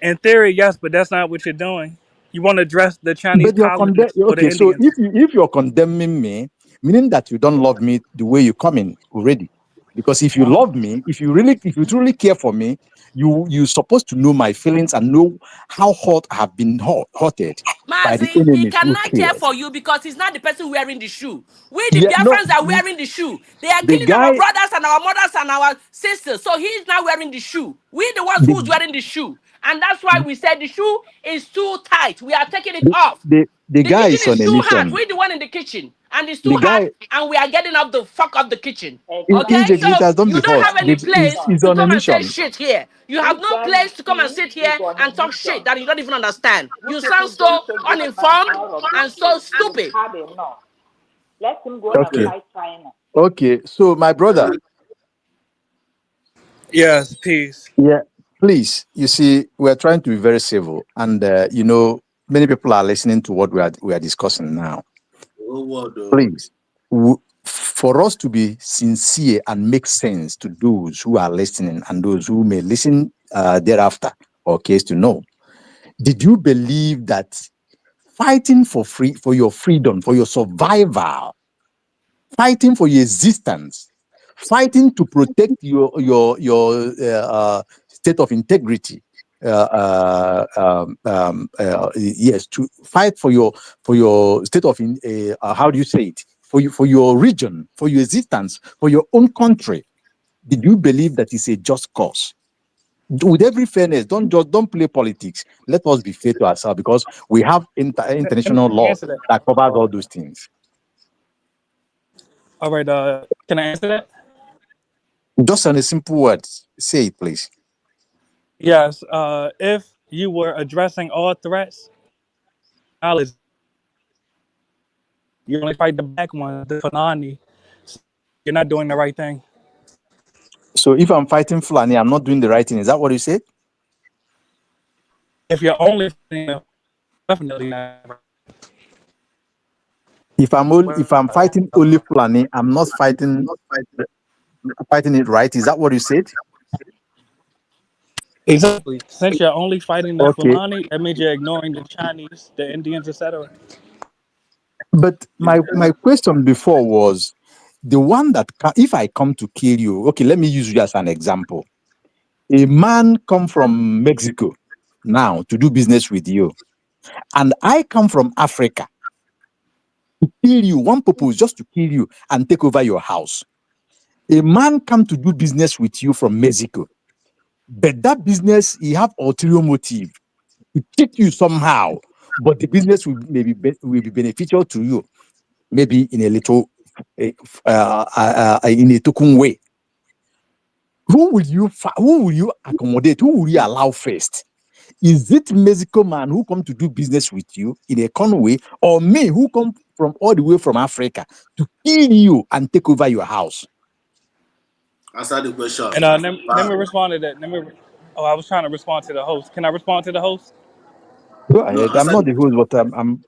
S15: In theory, yes, but that's not what you're doing. You want to address the Chinese
S16: But you're
S15: colonists or the
S16: okay. So
S15: Indians.
S16: if you're condemning me, meaning that you don't love me the way you come in already. Because if you love me, if you truly care for me, you're supposed to know my feelings and know how hot I have been hotted by the
S9: Mazi, he
S16: enemies who
S9: cannot care
S16: cares.
S9: for you because he's not the person wearing the shoe. We, the
S16: Yeah, no,
S9: Biafrans, are wearing the shoe. They are
S16: the
S9: killing our
S16: guy,
S9: brothers and our mothers and our sisters. So he's not wearing the shoe. We, the ones
S16: the
S9: who's wearing the shoe. And that's why we said the shoe is too tight. We are taking it
S16: the,
S9: off.
S16: the
S9: The
S16: guy
S9: kitchen
S16: is
S9: is
S16: on a
S9: too hot.
S16: mission.
S9: We're the one in the kitchen. And it's too
S16: The
S9: hot.
S16: guy
S9: And we are getting up the fuck up the kitchen. Okay?
S16: in
S9: So
S16: Greeters, don't
S9: you
S16: be
S9: don't
S16: hot.
S9: have any place
S16: He's
S9: to
S16: on a
S9: come and say
S16: mission.
S9: shit here. You have no place to come and sit here and talk shit that you don't even understand.
S8: You
S9: You
S8: people
S9: sound so
S8: don't take the
S9: uninformed
S8: power of this
S9: and so
S8: place. You've
S9: stupid.
S8: had enough. Let him go and
S16: Okay.
S8: fight China.
S16: Okay. So my brother,
S15: Yes, peace.
S16: yeah, please. You see, we're trying to be very civil, and many people are listening to what we are discussing now. Please, for us to be sincere and make sense to those who are listening and those who may listen thereafter, or case to know, did you believe that fighting for your freedom, for your survival, fighting for your existence, fighting to protect your state of integrity. Yes, to fight for your state of how do you say it, for your region, for your existence, for your own country. Did you believe that it's a just cause? With every fairness, don't play politics. Let us be fair to ourselves because we have
S15: Let me
S16: international law
S15: answer that.
S16: that covers all those things.
S15: All right, can I answer that?
S16: Just in a simple words, say it, please.
S15: Yes. If you were addressing all threats, knowledge, you only fight the back one, the Fulani. You're not doing the right thing.
S16: So if I'm fighting Fulani, I'm not doing the right thing. Is that what you said?
S15: If you're only fighting them, definitely not.
S16: If I'm fighting only Fulani, I'm not fighting it right. Is that what you said?
S15: Exactly. Since you're only fighting the
S16: Okay.
S15: Fulani, that means you're ignoring the Chinese, the Indians, etc.
S16: But my question before was the one that if I come to kill you, okay, let me use you as an example. A man come from Mexico now to do business with you, and I come from Africa to kill you. One purpose, just to kill you and take over your house. A man come to do business with you from Mexico, but that business he have ulterior motive to cheat you somehow, but the business will be beneficial to you, maybe in a little in a token way. Who will you accommodate? Who will you allow first? Is it Mexico man who come to do business with you in a con way, or me who come from all the way from Africa to kill you and take over your house?
S4: Answer the question.
S15: And let me respond to that. I was trying to respond to the host. Can I respond to the host?
S16: Go
S4: No,
S16: ahead. I'm
S4: answer
S16: not
S4: the
S16: the host, but I'm.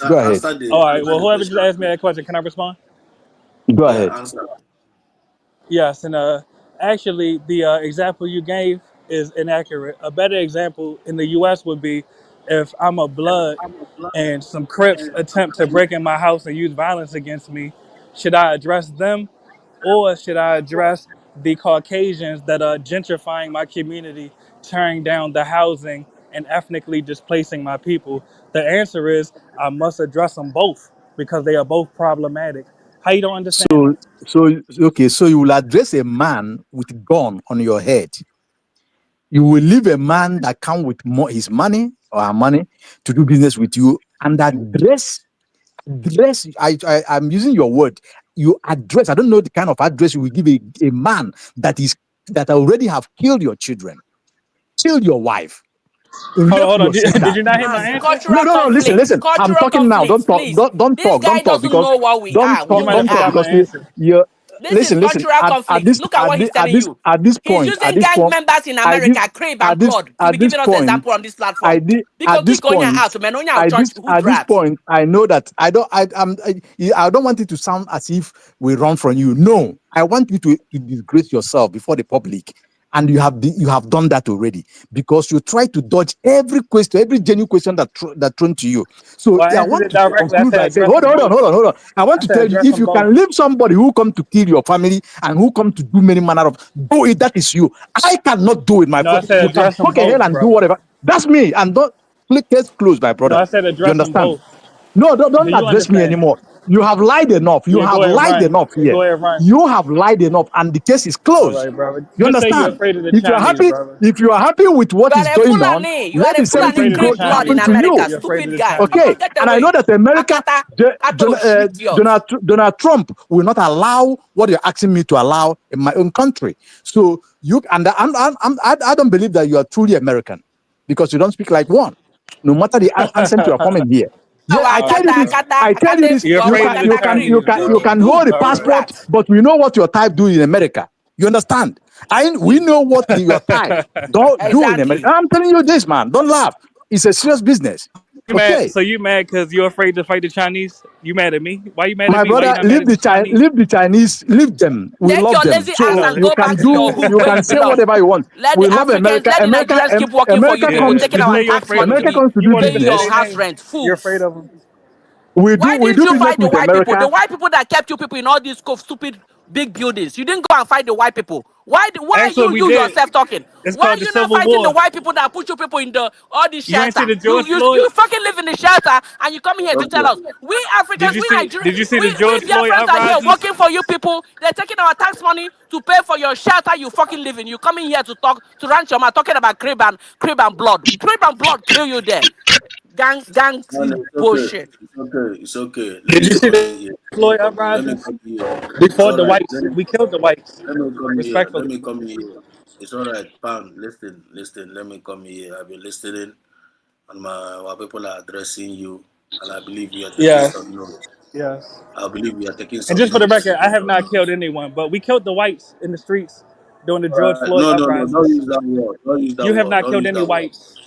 S16: Go ahead.
S15: All right. Well,
S4: answer the
S15: whoever just
S4: question.
S15: asked me that question, can I respond?
S16: Go
S4: Yeah,
S16: ahead.
S4: answer.
S15: Yes, and actually, the example you gave is inaccurate. A better example in the U.S. would be if I'm a blood and some Crips attempt to break in my house and use violence against me. Should I address them, or should I address the Caucasians that are gentrifying my community, tearing down the housing, and ethnically displacing my people? The answer is I must address them both because they are both problematic. How you don't understand
S16: So,
S15: that?
S16: okay. So you will address a man with gun on your head. You will leave a man that come with his money or her money to do business with you, and address. I'm using your word. you address. I don't know the kind of address you will give a man that already have killed your children, killed your wife,
S15: Hold on.
S16: your sister.
S15: Did you not hear my
S9: Man,
S15: answer?
S9: cultural
S16: No.
S9: conflict.
S16: Listen. I'm
S9: Cultural
S16: talking now.
S9: conflicts,
S16: Don't talk.
S9: please.
S16: Don't
S9: This
S16: talk.
S9: guy
S16: Don't talk
S9: doesn't
S16: because
S9: know what we are,
S15: You
S9: who
S15: might
S9: we
S15: have
S16: don't talk
S15: forgot
S9: are.
S15: my
S16: because
S15: answer.
S16: you're.
S9: This is
S16: Listen.
S9: cultural
S16: At
S9: conflict.
S16: this
S9: Look at what he's telling you.
S16: at this
S9: He's
S16: point
S9: using gang members in America, Crib and Blood, to be giving us example on this platform. Because
S16: at this point,
S9: out, man, on your church, who
S16: at this
S9: drat.
S16: point, I know that I don't want it to sound as if we run from you. No, I want you to disgrace yourself before the public, and you have done that already because you try to dodge every question, every genuine question that thrown to you. So
S15: Well, I
S16: I
S15: answered
S16: want
S15: it
S16: to
S15: directly. I
S16: conclude
S15: said
S16: by saying,
S15: address
S16: hold
S15: them both.
S16: on. I want
S15: I
S16: to
S15: said
S16: tell you,
S15: address
S16: if
S15: them
S16: you
S15: both.
S16: can leave somebody who come to kill your family and who come to do many manner of, do it. That is you. I cannot do it, my
S15: No, I
S16: friend.
S15: said
S16: You can
S15: address them
S16: poke a hell
S15: both,
S16: and do
S15: brother.
S16: whatever. That's me. And don't case closed, my
S15: No,
S16: brother.
S15: I said
S16: You
S15: address them
S16: understand?
S15: both.
S16: No,
S15: Do
S16: don't
S15: you
S16: address me
S15: understand?
S16: anymore. You have lied enough. You
S15: Yeah, go
S16: have
S15: ahead,
S16: lied
S15: run.
S16: enough
S15: Yeah,
S16: here.
S15: go ahead, run.
S16: You have lied enough, and the case is
S15: All
S16: closed.
S15: right, brother.
S16: You
S15: Just say you're
S16: understand?
S15: afraid of the
S16: If you're
S15: Chinese,
S16: happy,
S15: brother.
S16: with
S9: You
S16: what
S9: are
S16: is
S9: a
S16: going on,
S9: Fulani. You
S16: let
S9: are a
S16: the same
S15: You're
S9: Fulani
S15: afraid
S16: thing
S15: of the
S9: Crip Blood in
S16: happen to
S15: Chinese.
S16: you.
S9: America.
S15: You're afraid of
S9: Stupid
S15: the
S9: guy.
S15: Chinese.
S16: Okay,
S9: Get
S16: and I
S9: away.
S16: know that America,
S9: Akata. Idiot.
S16: Donald Trump will not allow what you're asking me to allow in my own country. So I don't believe that you are truly American because you don't speak like one, no matter the accent you are coming here. Yeah, I tell you this. I tell you this.
S15: You're afraid of the Chinese,
S16: You
S15: bro.
S16: can hold a
S15: All right.
S16: passport, but we know what your type do in America. You understand? We know what your type don't do in America.
S9: Exactly.
S16: I'm telling you this, man. Don't laugh. It's a serious business.
S15: You mad?
S16: Okay.
S15: So you mad because you're afraid to fight the Chinese? You mad at me? Why you mad at
S16: My
S15: me? Why you
S16: brother,
S15: not mad at the Chinese?
S16: leave the Chinese, leave them. We
S9: Take
S16: love
S9: your
S16: them.
S9: lazy ass
S16: So
S9: and
S15: No,
S16: you
S9: go
S16: can
S9: back to your
S16: do,
S9: hood
S16: you
S9: where
S16: can
S9: you
S16: say
S9: belong.
S16: whatever you want.
S9: Let
S16: We
S9: the
S16: love
S9: Africans,
S16: America.
S9: let the Nigerians keep working for you,
S16: America
S9: people,
S16: comes
S15: yeah.
S16: to
S9: taking
S15: Just
S9: our
S16: do,
S15: say you're
S9: tax
S15: afraid
S9: money
S15: of
S9: to
S16: America
S15: them.
S9: be
S16: comes to
S15: You
S16: do
S15: want to
S9: paying
S15: just
S9: your
S15: say
S16: business.
S15: their
S9: house
S15: name.
S9: rent.
S15: You're afraid
S9: Fools.
S15: of them.
S9: Why
S16: We
S9: didn't
S16: do
S9: you
S16: business
S9: fight the
S16: with
S9: white people? The
S16: America.
S9: white people that kept you people in all these stupid big buildings. You didn't go and fight the white people. Why are
S15: Actually, we
S9: you
S15: did.
S9: yourself talking?
S15: It's
S9: Why are
S15: called the
S9: you not
S15: Civil
S9: fighting the
S15: War.
S9: white people that put you people in the all this
S15: You ain't
S9: shelter?
S15: see the
S9: You
S15: George
S9: you
S15: Floyd?
S9: you fucking live in the shelter and you come here to tell
S4: Okay.
S9: us we Africans, we Nigerians,
S15: Did you see the
S9: we
S15: George Floyd
S9: Biafrans are here
S15: uprisings?
S9: working for you people. They're taking our tax money to pay for your shelter. You fucking live in. You coming here to talk to ranch your mouth talking about crib and blood. Crib and blood kill you there. Gang
S4: No, no, it's okay.
S9: bullshit.
S4: It's okay. It's okay. Let
S15: Did
S4: me
S15: you see
S4: come
S15: the
S4: in here.
S15: Floyd
S4: Let me
S15: uprisings?
S4: come here.
S15: We
S4: It's
S15: fought
S4: all
S15: the
S4: right.
S15: whites. We killed the whites.
S4: Let me come here. Let
S15: Respectfully.
S4: me come here. It's all right. Pam, listen. Let me come here. I've been listening, and our people are addressing you, and I believe you are taking
S15: Yes.
S4: some notes.
S15: Yes.
S4: I believe you are taking
S15: And
S4: some
S15: just for the
S4: notes.
S15: record, I have not killed anyone, but we killed the whites in the streets during the George Floyd
S4: No, no, no. Don't
S15: uprisings.
S4: use that word. Don't use that
S15: You have
S4: word.
S15: not
S4: Don't
S15: killed
S4: use
S15: any
S4: that word.
S15: whites.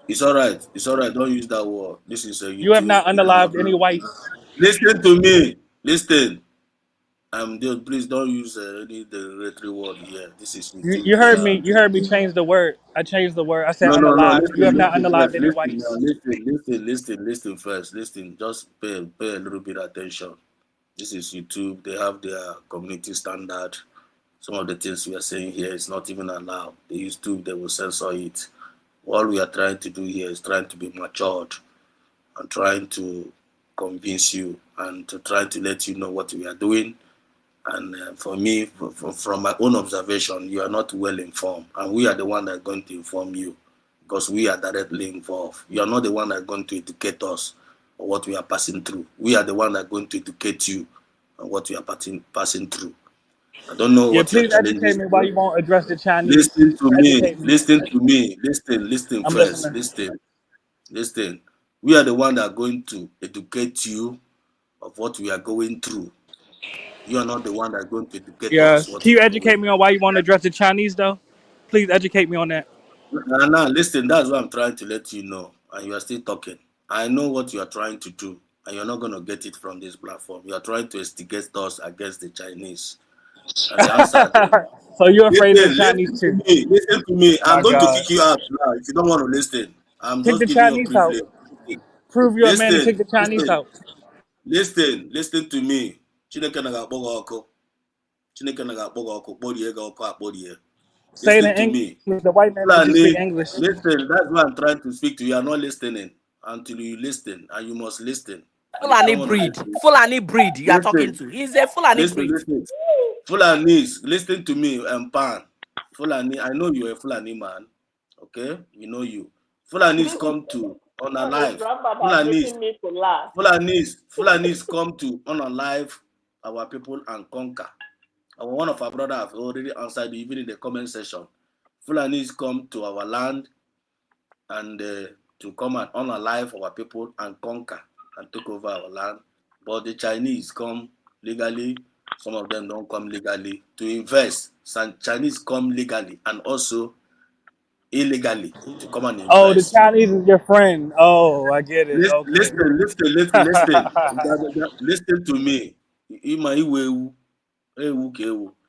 S4: It's all right. It's all right. Don't use that word. This is a
S15: You have
S4: YouTube.
S15: not unalived any whites.
S4: Listen to me. Listen. Please don't use any derogatory word here. This is YouTube.
S15: You heard me. You heard me change the word. I changed the word. I said
S4: No, no, no.
S15: unalived. You
S4: Listen,
S15: have not
S4: listen
S15: unalived
S4: first.
S15: any
S4: Listen now.
S15: whites.
S4: Listen first. Listen. Just pay a little bit attention. This is YouTube. They have their community standard. Some of the things we are saying here is not even allowed. They use YouTube. They will censor it. All we are trying to do here is trying to be matured and trying to convince you and to try to let you know what we are doing. And for me, from my own observation, you are not well informed, and we are the one that are going to inform you because we are directly involved. You are not the one that are going to educate us on what we are passing through. We are the one that are going to educate you on what we are passing through. I don't know
S15: Yeah,
S4: what your
S15: please educate
S4: challenges
S15: me why
S4: are.
S15: you won't address the Chinese.
S4: Listen to me.
S15: Educate me.
S4: Listen to me. Listen
S15: I'm
S4: first.
S15: listening.
S4: Listen. We are the one that are going to educate you of what we are going through. You are not the one that's going to educate us
S15: Yes.
S4: what
S15: Can
S4: we
S15: you
S4: are
S15: educate
S4: going
S15: me on why you want to address the Chinese though? Please educate me on that.
S4: through. Now, listen, that's what I'm trying to let you know. And you are still talking. I know what you are trying to do, and you're not going to get it from this platform. You are trying to instigate us against the Chinese. And the answer is,
S15: So you're afraid of the
S4: listen
S15: Chinese
S4: to
S15: too?
S4: me. Listen to me. I'm
S15: My
S4: going to
S15: God.
S4: kick you out now if you don't want to listen. I'm
S15: Kick
S4: just
S15: the
S4: giving you a
S15: Chinese out.
S4: privilege.
S15: Prove you're a man and kick
S4: Listen,
S15: the Chinese
S4: listen,
S15: out.
S4: listen to me. Chineke na ga-akpọ gị ọkụ. Chineke na ga-akpọ gị ọkụ, kpọrie gị ọkụ akpọrie.
S15: Say it
S4: Listen
S15: in
S4: to me.
S15: English. The white man made you speak
S4: Fulani,
S15: English.
S4: listen, that's why I'm trying to speak to you. You are not listening until you listen, and you must listen. And if you
S9: Fulani
S4: don't want to
S9: breed.
S4: listen,
S9: Fulani breed you are talking
S4: listen,
S9: to. He's a Fulani
S4: listen,
S9: breed.
S4: listen. Fulanis, listen to me, Pan. Fulani, I know you're a Fulani man. Okay? We know you. Fulanis come to on a live.
S17: Grandma that's making me to laugh.
S4: Fulanis come to on a live our people and conquer. One of our brothers have already answered, even in the comment section. Fulanis come to our land and to come and unalive our people and conquer and take over our land. But the Chinese come legally, some of them don't come legally to invest. Some Chinese come legally and also illegally to come and
S15: Oh, the
S4: invest.
S15: Chinese is your friend. Oh, I get it.
S4: Listen,
S15: Okay.
S4: listen to me.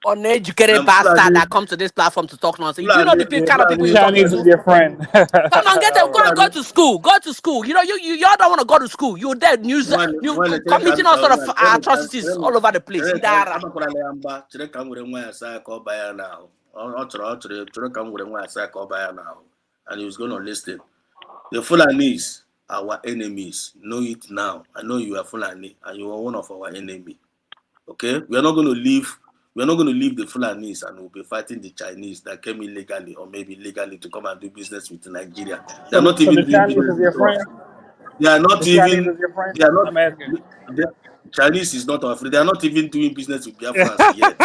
S9: Uneducated bastard that comes to this platform to talk nonsense. Do you know the
S15: Yeah,
S9: kind of people
S15: the
S9: you're talking
S15: Chinese is
S9: to?
S15: your friend.
S9: Come on, get them.
S15: All right.
S9: Go to school. Go to school. You know, y'all don't want to go to school. You're there, news, you committing all sort of atrocities all over the place. Ndara.
S4: And he was going to listen. The Fulanis are our enemies. Know it now. I know you are Fulani and you are one of our enemies. Okay? We are not going to leave. We are not going to leave the Fulanis and we'll be fighting the Chinese that came illegally or maybe legally to come and do business with Nigeria. They are not
S15: So
S4: even
S15: the
S4: doing
S15: Chinese
S4: business
S15: is your
S4: with us.
S15: friend?
S4: They are not
S15: The Chinese
S4: even.
S15: is your friend?
S4: They are not.
S15: I'm asking.
S4: The Chinese is not our friend. They are not even doing business with Biafrans yet.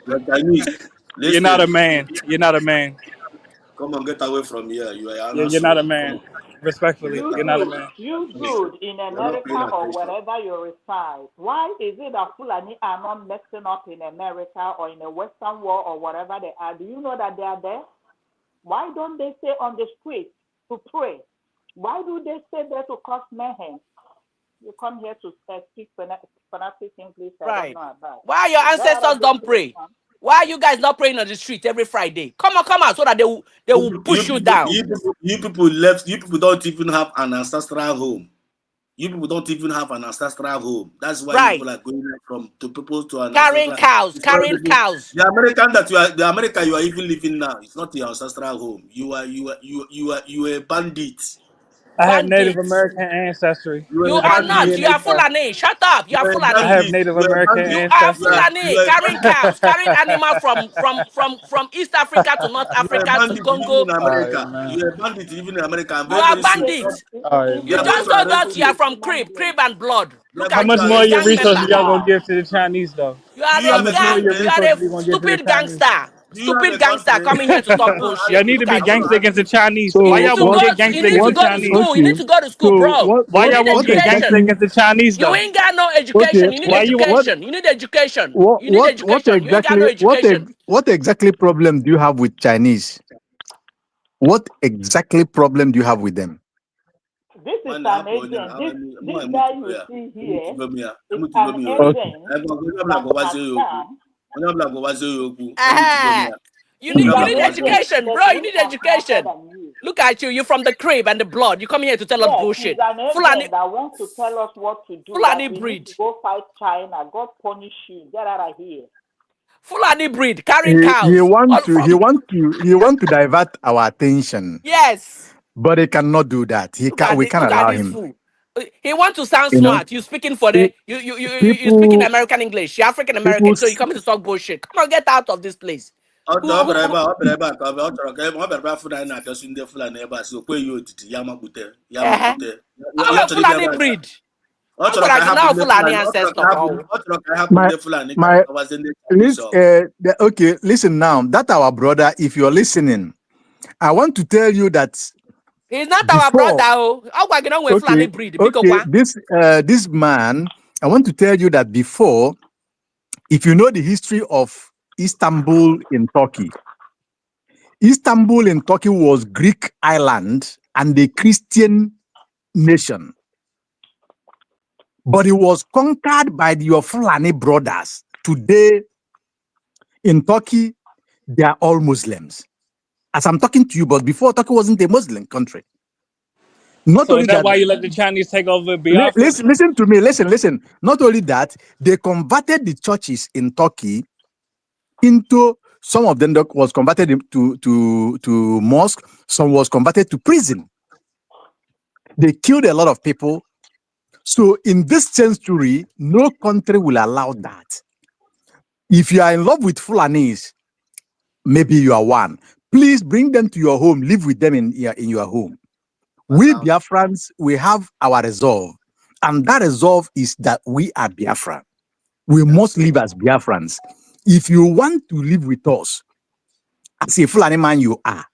S4: The Chinese.
S15: You're not a
S4: Listen.
S15: man. You're not a man.
S4: Come on, get away from here. You are an
S15: You're not
S4: asshole.
S15: a
S4: Come
S15: man.
S4: on.
S15: Respectfully,
S8: You
S15: you're not a
S8: dude,
S15: man.
S8: you
S4: You
S8: dude in
S4: are not paying
S8: America or
S4: attention.
S8: wherever you reside, why is it that Fulani are not messing up in America or in the Western world or wherever they are? Do you know that they are there? Why don't they stay on the street to pray? Why do they stay there to cause mayhem? You come here to speak fanatic English I don't
S9: Right.
S8: know about.
S9: Why your
S8: Get out
S9: ancestors
S8: of this
S9: don't
S8: place,
S9: pray?
S8: man.
S9: Why are you guys not praying on the street every Friday? Come on, so that they will push you down.
S4: You people left. You people don't even have an ancestral home. You people don't even have an ancestral home. That's why you people
S9: Right.
S4: are going from to people to an
S9: Carrying
S4: ancestral.
S9: cows,
S4: It's not
S9: carrying
S4: even,
S9: cows.
S4: the America you are even living now. It's not your ancestral home. You are a bandit.
S15: I have Native
S9: Bandits.
S15: American ancestry.
S4: You are
S9: You
S4: a
S15: I got
S9: are
S15: the
S9: not.
S4: bandit.
S9: You
S15: DNA
S9: are
S15: test.
S9: Fulani. Shut up. You
S4: You
S9: are
S4: are a
S15: I have
S9: Fulani.
S4: bandit.
S15: Native
S4: You are a
S15: American
S9: You
S4: bandit.
S9: are
S15: ancestry.
S4: You
S9: Fulani.
S4: are a
S9: Carrying
S4: bandit.
S9: cows, carrying animal from East Africa to North
S4: You are a
S9: Africa to
S4: bandit living
S9: Congo.
S4: in
S15: All right,
S4: America.
S15: man.
S4: You are a bandit living in America. And
S9: You
S4: very,
S9: are
S4: very soon,
S9: bandits.
S15: All right,
S4: they
S9: You
S4: are
S15: man.
S4: going
S9: just
S4: to
S9: told
S4: arrest
S9: us you are
S4: you.
S9: from Crib and Blood.
S4: They are
S9: Look
S15: How
S4: going
S9: at
S15: much
S4: to
S9: you,
S15: more
S9: a
S15: of
S4: arrest
S15: your
S9: gang
S4: you.
S15: resources
S9: member.
S15: y'all gonna
S8: Wow.
S15: give to the Chinese though?
S9: You
S4: Do
S9: are
S4: you
S15: How
S9: a
S4: have a
S15: much more of
S9: gang.
S15: your
S9: You
S4: country?
S9: are
S15: resources
S9: a
S15: you gonna give to the
S9: stupid
S15: Chinese?
S9: gangster.
S4: Do you have
S9: Stupid
S4: a
S9: gangster
S4: country?
S9: coming here to talk
S15: Y'all
S9: bullshit.
S15: need to
S9: Look
S15: be
S9: at you.
S15: gangster against the Chinese.
S9: You
S15: Why
S16: So
S9: need
S15: y'all
S9: to
S15: won't
S16: what?
S15: get
S9: you
S15: gangster
S9: need
S15: against
S9: to
S15: the
S16: What?
S9: go to
S15: Chinese?
S9: school. You
S16: Okay.
S9: need to go to school,
S16: So
S9: bro.
S16: what?
S15: Why
S9: You
S16: What?
S15: y'all
S9: need
S15: won't
S16: What
S15: get gangster
S9: education.
S16: exactly?
S15: against the Chinese
S9: You
S15: though?
S9: ain't got no
S16: Okay.
S9: education. You need
S15: Why you won't?
S9: education. You need education. You need
S16: What
S9: education. You ain't got no
S16: exactly?
S9: education.
S16: What exactly problem do you have with Chinese? What exactly problem do you have with them?
S8: This is
S4: Man,
S8: an
S4: hapo onye
S8: agent.
S4: na
S8: This guy
S4: emutigo
S8: you
S4: ya.
S8: see here
S4: Emutigo m ya.
S8: is
S4: Emutigo
S8: an
S4: m ya okwu.
S16: Okay.
S8: agent
S4: Onye ọbụla
S8: that
S4: gwawazie
S8: has
S4: ya okwu.
S8: come.
S4: Onye ọbụla gwawazie ya okwu. Emutigo m
S9: Uh-huh.
S4: ya.
S9: You
S8: He's
S9: need
S4: Onye
S9: you
S4: ọbụla
S8: an
S9: need
S4: gwawazie ya
S8: agent.
S9: education,
S8: But
S9: bro. You
S8: we
S9: need
S8: are smarter
S9: education.
S8: than you.
S9: Look at you. You're from the crib and the blood. You coming here to tell us
S8: Yes, he's
S9: bullshit.
S8: an
S9: Fulani
S8: agent that wants to tell us what to do, that
S9: Fulani
S8: we need
S9: breed.
S8: to go fight China. God punish you. Get out of here.
S9: Fulani breed. Carrying
S16: He
S9: cows. All
S16: want to he
S9: from
S16: want to he want to divert our attention,
S9: yes.
S16: but he cannot do that. We can't
S9: Look at
S16: allow
S9: this
S16: him.
S9: fool. He want to sound
S16: You know,
S9: smart. You speaking for
S16: Pe-
S9: the you speaking
S16: people
S9: American English. You're African
S16: people
S9: American, so you coming to talk bullshit. Come on, get out of this place.
S4: ọ
S9: Who
S4: bịara
S9: who
S4: ebe a ọ bịara ebe a ka ọ chọrọ ka ọ bịara ebe Fulani na-apịasụ ndị Fulani ebe a si o kweghị otiti ya makpute ya
S9: uh-huh.
S4: makpute ya
S9: I'm a
S4: chọrọ ịbịa
S9: Fulani
S4: ebe a
S9: breed.
S4: ọ
S9: I'm
S4: chọrọ ka
S9: gonna
S4: anyị
S9: get
S4: hapụ
S9: now
S4: ndị
S9: Fulani
S4: Fulani
S9: ancestor. Oh.
S4: ọ chọrọ ka anyị hapụ
S16: my
S4: ndị Fulani ka
S16: my
S4: gawazie ndị Chinese ọgụ.
S16: okay, listen now. That our brother, if you're listening, I want to tell you that
S9: He's not our brother.
S16: before,
S9: Oh, I'm gonna get with Fulani
S16: okay,
S9: breed. Big
S16: okay,
S9: okwa.
S16: this man, I want to tell you that before, if you know the history of Istanbul in Turkey, Istanbul in Turkey was Greek island and a Christian nation, but it was conquered by your Fulani brothers. Today in Turkey, they are all Muslims. As I'm talking to you, but before Turkey wasn't a Muslim country. Not
S15: So is
S16: only
S15: that
S16: that,
S15: why you let the Chinese take over Biafra?
S16: listen to me, listen. Not only that, they converted the churches in Turkey into, some of them that was converted to mosque, some was converted to prison. They killed a lot of people. So in this century, no country will allow that. If you are in love with Fulanis, maybe you are one. Please bring them to your home, live with them in your home. We Biafrans, we have our resolve. And that resolve is that we are Biafra. We must live as Biafrans. If you want to live with us, as a Fulani man you are,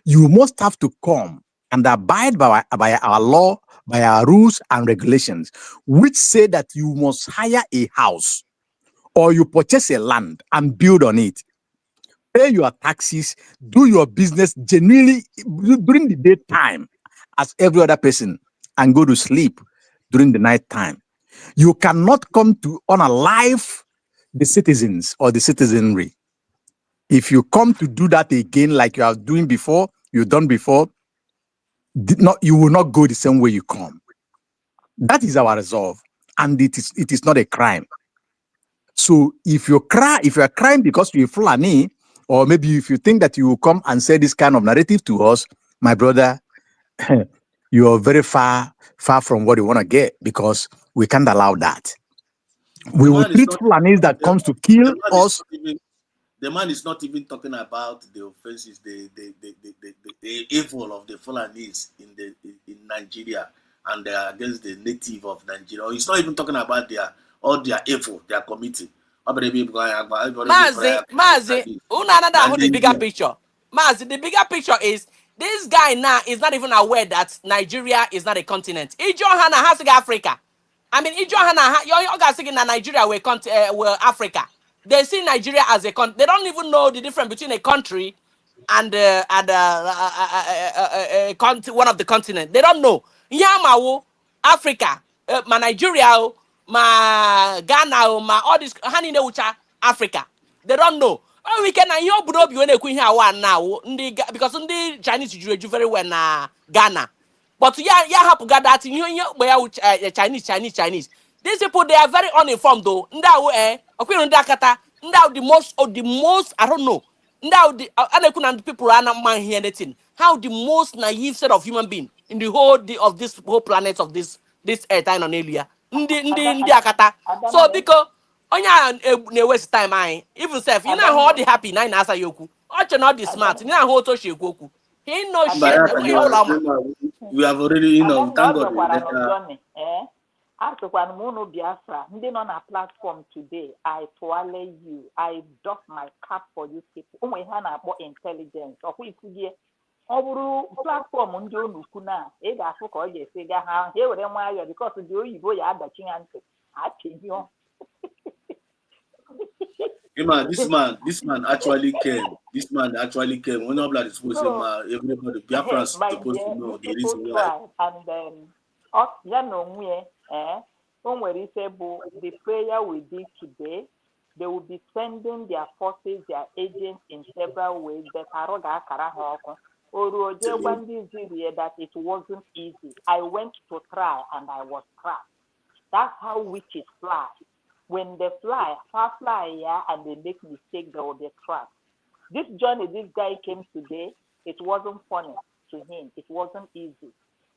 S16: you must have to come and abide by our law, by our rules and regulations, which say that you must hire a house or you purchase a land and build on it. Pay your taxes, do your business genuinely during the daytime as every other person, and go to sleep during the night time. You cannot come to unalive the citizens or the citizenry. If you come to do that again, like you are doing before, you've done before, you will not go the same way you come. That is our resolve, and it is not a crime. So if you are crying because you're Fulani, or maybe if you think that you will come and say this kind of narrative to us, my brother, you are very far from what you want to get, because we can't allow that. We will treat Fulanis that comes to kill us.
S4: The man is not even talking about the offenses, the evil of the Fulanis in Nigeria and against the native of Nigeria. He's not even talking about all their evil they are committing.
S9: Mazi, who the bigger picture? Mazi, the bigger picture is this guy now is not even aware that Nigeria is not a continent. Ijohana has Africa. I mean, Ijohana, you guys thinking that Nigeria were Africa. They see Nigeria as a country. They don't even know the difference between a country and one of the continent. They don't know. Yamawo, Africa, ma Nigeria, ma Ghana, ma all this Hanine Ucha, Africa. They don't know. Oh, we can hear Budobi when they queen here one now. Because the Chinese do very well na Ghana. But yeah, happen got that in Chinese. These people, they are very uninformed though. Ndao okwe ndakata. Ndao the most I don't know. Ndao the people are not man hear anything. How the most naive set of human being in the whole of this whole planet of this earth and on area. Ndi akata. So because onya na waste time I even self you know how the happy nine answer yoku. Ocho not the smart. You know how to share goku. He no shit.
S4: We have already, thank God.
S8: Asụkwana m unu Biafra ndị nọ na platform today, I twale you, I doff my cap for you people. Ụmụ ihe a na-akpọ intelligence ọkwa ikwugie ọ bụrụ platform ndị unu ukwu na ị ga-afụ ka ọ ga-esi ga ha ewere nwayọọ because dị oyibo ya adachi ha ntị apịhịọ.
S4: This man actually came. This man actually came. When all is supposed to everybody Biafra is supposed to know the reason why.
S8: And then ya na onwe o nwere ike bụ the prayer we did today. They will be sending their forces, their agents in several ways. But arụ ga-akara ha ọkụ. Oruoje gwa ndị Zirie that it wasn't easy. I went to try and I was trapped. That's how witches fly. When they fly, and they make mistake, they will be trapped. This journey this guy came today, it wasn't funny to him. It wasn't easy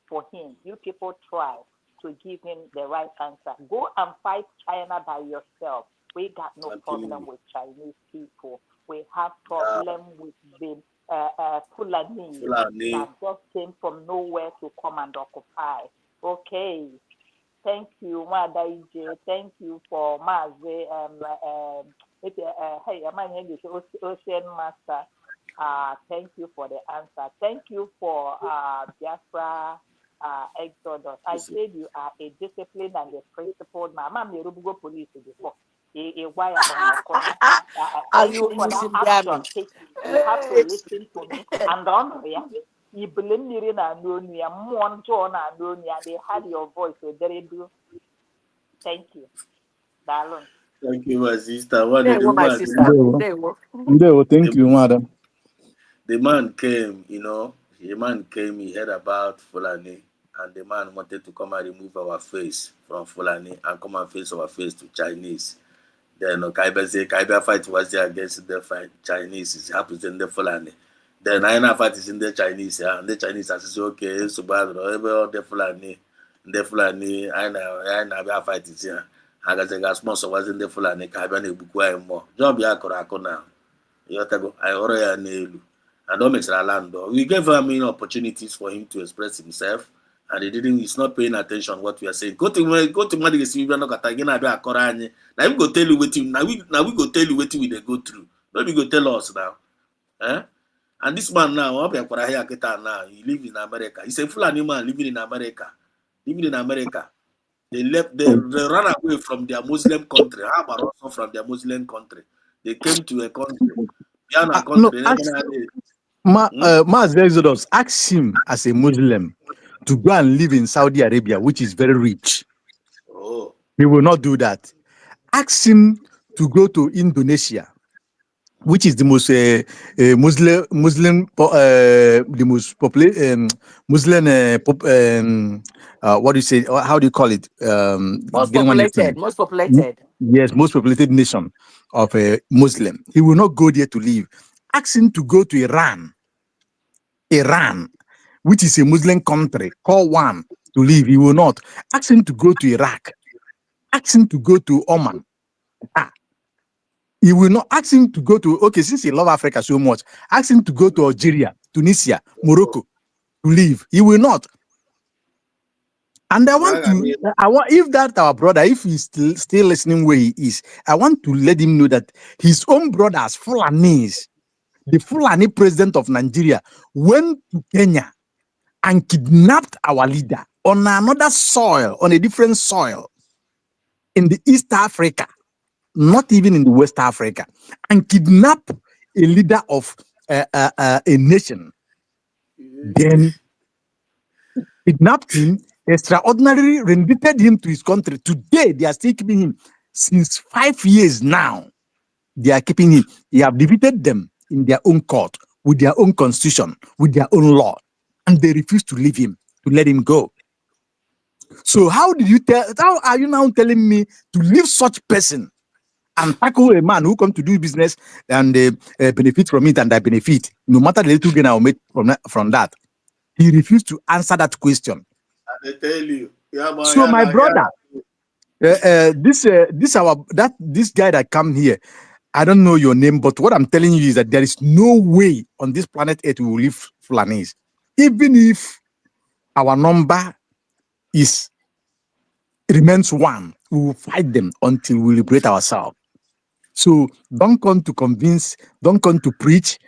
S8: for him. You people try to give him the right answer. Go and fight China by yourself. We got no problem with Chinese people. We have problem with the Fulani that just came from nowhere to come and occupy. Okay. Thank you, Mada Ije. Thank you for Maze. Hey, my name is Ocean Master. Thank you for the answer. Thank you for Biafra Exodus. I said you are a disciplined and a principled man. I'm a Rubugo police before. Why am you for that action? You have to listen to me and honor ya. You blame me in Anonia, Mon John Anonia, they had your voice, so they do. Thank you, darling.
S4: Thank you, my sister.
S16: Thank you, madam.
S4: The man came, he heard about Fulani, and the man wanted to come and remove our face from Fulani and come and face our face to Chinese. Then Kaiba fight was there against the fight Chinese. It happens in the Fulani. Then I fight is in the Chinese, and the Chinese are say okay, so bad, the Fulani, I know fight is here. I got sponsor was in the Fulani, Kaiba Bukwa more. Job Yakora now. Yotago, I already nail. And don't make land. We gave him opportunities for him to express himself, and he didn't. He's not paying attention what we are saying. Go to Madigas. We are not again. I be a Korani. Now we go tell you what you. Now we go tell you what we they go through. Nobody go tell us now. Eh? And this man now, he live in America. He's a Fulani man living in America. They left. They ran away from their Muslim country. How about also from their Muslim country? They came to a country.
S16: No, Maaz Exodus, ask him as a Muslim to go and live in Saudi Arabia, which is very rich.
S4: Oh.
S16: He will not do that. Ask him to go to Indonesia, which is the most what do you say? How do you call it?
S9: Most populated.
S16: Yes, most populated nation of a Muslim. He will not go there to live. Ask him to go to Iran, which is a Muslim country, call one to live. He will not. Ask him to go to Iraq. Ask him to go to Oman. He will not. Ask him to go to, okay, since he loves Africa so much, ask him to go to Algeria, Tunisia, Morocco to live. He will not. And I want if that our brother, if he's still listening where he is, I want to let him know that his own brothers, Fulanis, the Fulani president of Nigeria, went to Kenya and kidnapped our leader on another soil, on a different soil in the East Africa, not even in the West Africa, and kidnapped a leader of a nation. Then kidnapped him, extraordinarily rendited him to his country. Today, they are still keeping him. Since 5 years now, they are keeping him. They have defeated them in their own court, with their own constitution, with their own law, and they refuse to leave him, to let him go. So how are you now telling me to leave such person and tackle a man who come to do business and benefit from it, and I benefit, no matter the little gain I'll make from that? He refused to answer that question.
S4: I tell you.
S16: So my brother, this guy that come here, I don't know your name, but what I'm telling you is that there is no way on this planet Earth we will leave Fulanis. Even if our number remains one, we will fight them until we liberate ourselves. So don't come to convince, don't come to preach,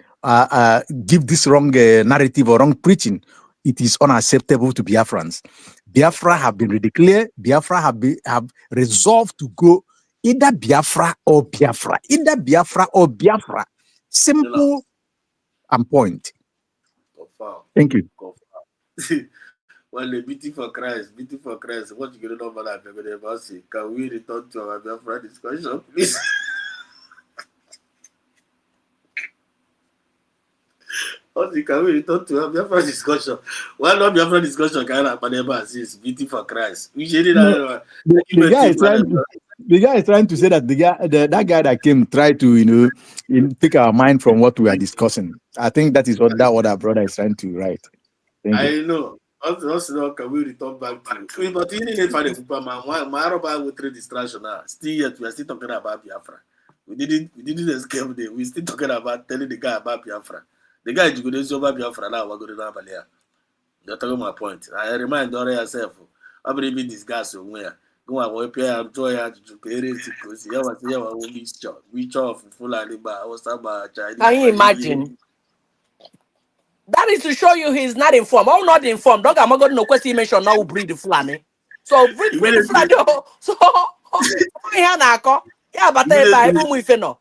S16: give this wrong narrative or wrong preaching. It is unacceptable to Biafrans. Biafra have been declared. Biafra have resolved to go either Biafra or Biafra. Either Biafra or Biafra. Simple and point. Thank you.
S4: Well, the beauty for Christ. What you gonna know about that? Can we return to our Biafra discussion, please? Can we return to our Biafra discussion? Well, not Biafra discussion. Can I never assist? Beauty for Christ. We should
S16: the guy is trying to say that that guy that came tried to take our mind from what we are discussing. I think that is what our brother is trying to write.
S4: I know. Also, can we return back to? But you didn't find a super man. My Arab with three distraction now. Still yet we are still talking about Biafra. We didn't escape there. We still talking about telling the guy about Biafra. The guy is going to over Biafra now. We're going to have a You're talking my point. I remind yourself. I believe in this guy somewhere. Go and work here and joy to parents because you want to we chop full animal. I was about Chinese.
S9: Can you imagine? That is to show you he's not informed. I'm not informed. Dog, I'm not going to know question mention now breed the Fulani. So breed the Fulani. So here now, yeah, but I don't if you know.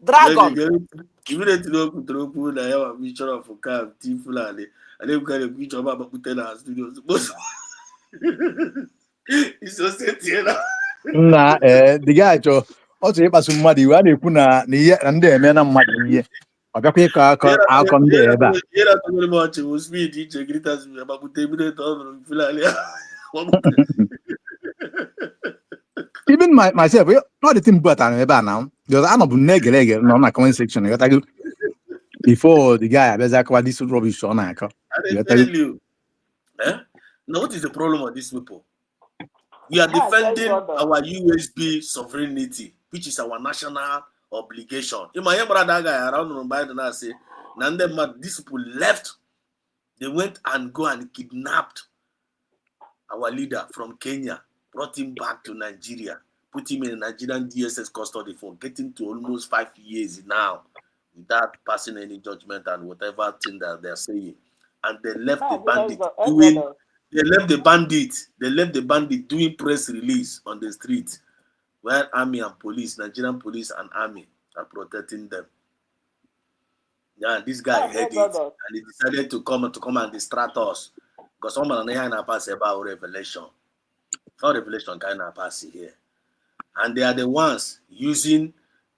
S9: Dragon.
S4: Immediately no kutroku na yawa picture of car team Fulani. And then kind of picture about Putela studios. It's so set here.
S16: Nah, the guy also he pass somebody we dey kuna na ihe ndị eme na mmadụ ihe. Ọ bịakwa akọ ndị ebe a.
S4: Era too much Usbg DJ greeters about Putela to Fulani.
S16: Even myself, not the thing but now. Because I'm not negleg no na comment section. You got to before the guy exactly this rubbish on I
S4: tell you. Now what is the problem with these people? We are defending our USB sovereignty, which is our national obligation. In my brother guy around Biden, I say, these people left They went and go and kidnapped our leader from Kenya, brought him back to Nigeria, put him in Nigerian DSS custody for getting to almost 5 years now without passing any judgment and whatever thing that they're saying. And they left the bandit doing, they left the bandit doing press release on the street where army and police, Nigerian police and army are protecting them. Yeah, this guy heard it and he decided to come and distract us. Because someone here and pass about revelation. Not revelation kind of pass here. And they are the ones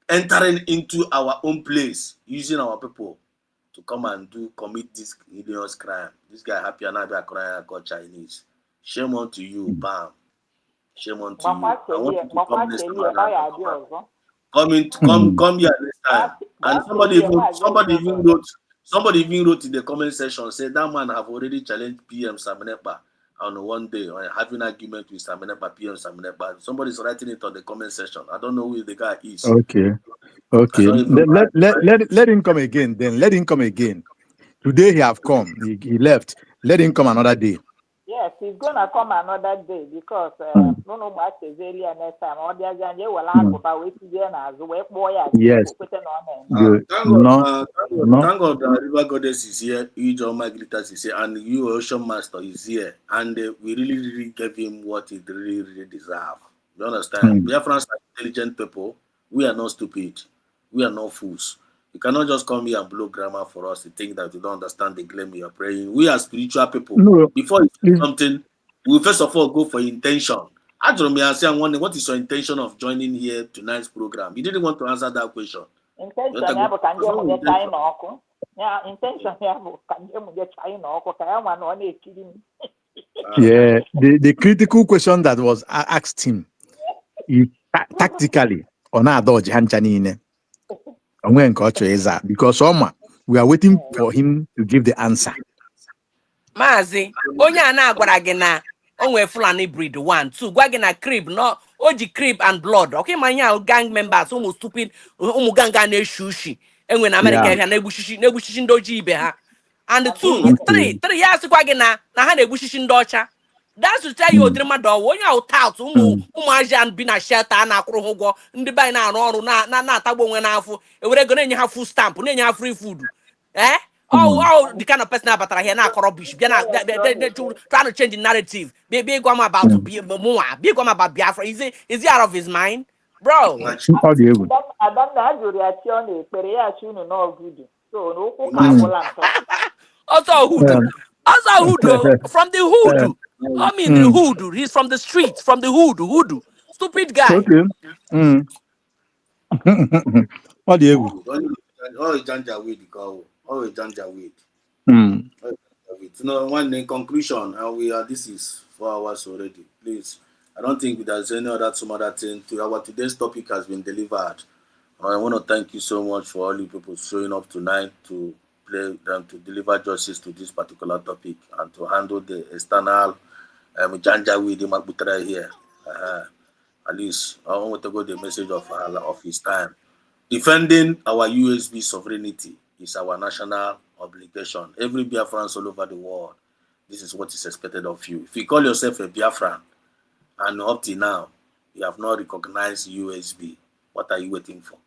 S4: entering into our own place, using our people to come and commit this heinous crime. This guy happy and I crying called Chinese. Shame on to you, bam. Shame on to you. I want you to come next time. Come here next time. And somebody even wrote in the comment section, said that man have already challenged PM Samenepa on one day on having argument with Samenepa, PM Samenepa. Somebody's writing it on the comment section. I don't know who the guy is.
S16: Okay. Let him come again. Then let him come again. Today he have come. He left. Let him come another day.
S8: Yes, he's gonna come another day because no much is earlier next time. All the other will have about waiting there as well.
S16: Yes.
S4: Thank God River Goddess is here, you John Magritas is here, and you Ocean Master is here. And we really gave him what he really deserves. You understand? We are France intelligent people. We are not stupid. We are not fools. You cannot just come here and blow grammar for us to think that you don't understand the claim you are praying. We are spiritual people.
S16: No.
S4: Before you say something, we first of all go for intention. I don't know, I'm wondering, what is your intention of joining here tonight's program? You didn't want to answer that question.
S8: Intention
S16: yeah, the critical question that was asked him, tactically, on our dodge Hanchanine. Because we are waiting for him to give the answer.
S9: Mazi, onye ana agwara gị na onwe Fulani breed 1 2 gwa gị na crib no oji crib and blood. Okay, manya gang members umu stupid umu ganga na-eshu ushi enwe na America here na-egbuchichi ndị ojii ibe ha. And 2 3 ya sịkwa gị na ha na-egbuchichi ndị ọcha. That's to tell you odiri mmadụ ọwụ onye ahụ tout ụmụ aja bi na shelter na-akwụrụ ha ụgwọ ndị be anyị na-arụ ọrụ na-atagbu onwe n'afọ ewere ego na-enye ha food stamp na-enye ha free food. The kind of person about here now rubbish. Trying to change the narrative. Be going about to be more. Be going about Biafra. Is he out of his mind, bro?
S8: I don't know your reaction.
S9: Also hoodoo from the hoodoo. I mean the hoodoo. He's from the streets, from the hoodoo. Stupid guy.
S16: Okay. What do you?
S4: Oh, Janja weed, oh, Janja weed. No, one in conclusion, and we are. This is 4 hours already. Please, I don't think there's any some other thing. Our today's topic has been delivered. I want to thank you so much for all you people showing up tonight to play and to deliver justice to this particular topic and to handle the external Janja weed in Mabutra here. At least I want to go the message of his time. Defending our USB sovereignty is our national obligation. Every Biafran all over the world, this is what is expected of you. If you call yourself a Biafran and up till now, you have not recognized USB, what are you waiting for?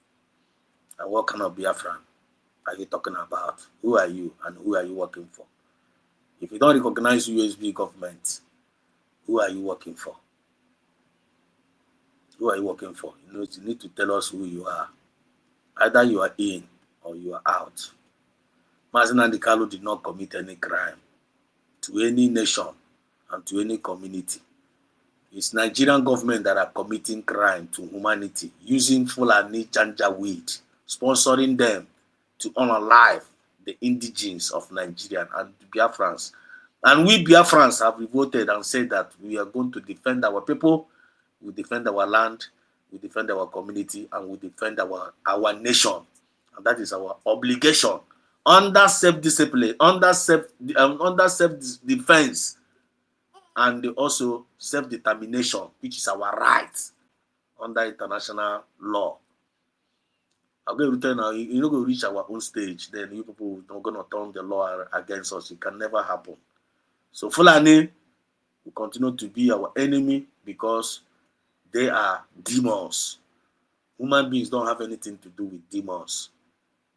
S4: And what kind of Biafran are you talking about? Who are you and who are you working for? If you don't recognize USB government, who are you working for? Who are you working for? You need to tell us who you are. Either you are in or you are out. Mazi Nnamdi Kanu did not commit any crime to any nation and to any community. It's Nigerian government that are committing crime to humanity, using Fulani Janja weed, sponsoring them to unalive the indigenes of Nigeria and Biafrans. And we Biafrans have revolted and said that we are going to defend our people, we defend our land, we defend our community, and we defend our nation. And that is our obligation under self-discipline, under self-defense, and also self-determination, which is our right under international law. I'm going to return now. You're not going to reach our own stage. Then you people are not going to turn the law against us. It can never happen. So Fulani will continue to be our enemy because they are demons. Human beings don't have anything to do with demons.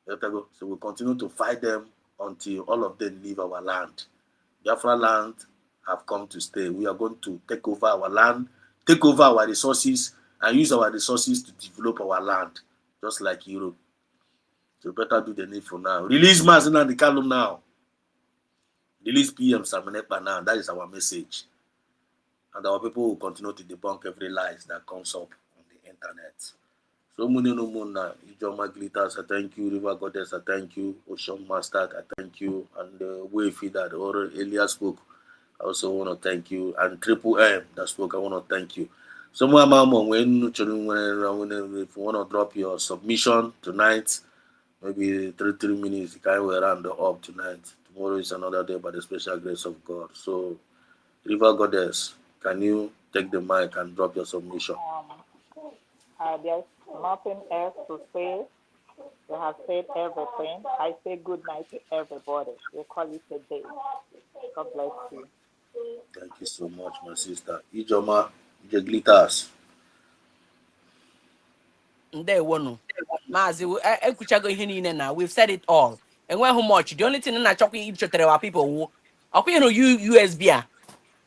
S4: So we'll continue to fight them until all of them leave our land. Biafra land have come to stay. We are going to take over our land, take over our resources, and use our resources to develop our land, just like Europe. So better do the needful now. Release Mazina the Kalum now. Release PM Samanepa now. That is our message. And our people will continue to debunk every lies that comes up on the internet. So many no muna, Ijoma Glitters, I thank you, River Goddess, I thank you, Ocean Master, I thank you, and the Wayfeed that Elias spoke, I also want to thank you, and Triple M that spoke, I want to thank you. So mama, when if you want to drop your submission tonight, maybe 3 minutes, you can round up tonight. Tomorrow is another day by the special grace of God. So River Goddess, can you take the mic and drop your submission?
S8: There's nothing else to say. You have said everything. I say good night to everybody. We call it a day. God bless you.
S4: Thank you so much, my sister. Ijoma, Glitters.
S9: Ndewonu. Mazi, ekuchago ihe niile na we've said it all. And when how much? The only thing na chokwe ichotere wa people wo. Akwe no USB a.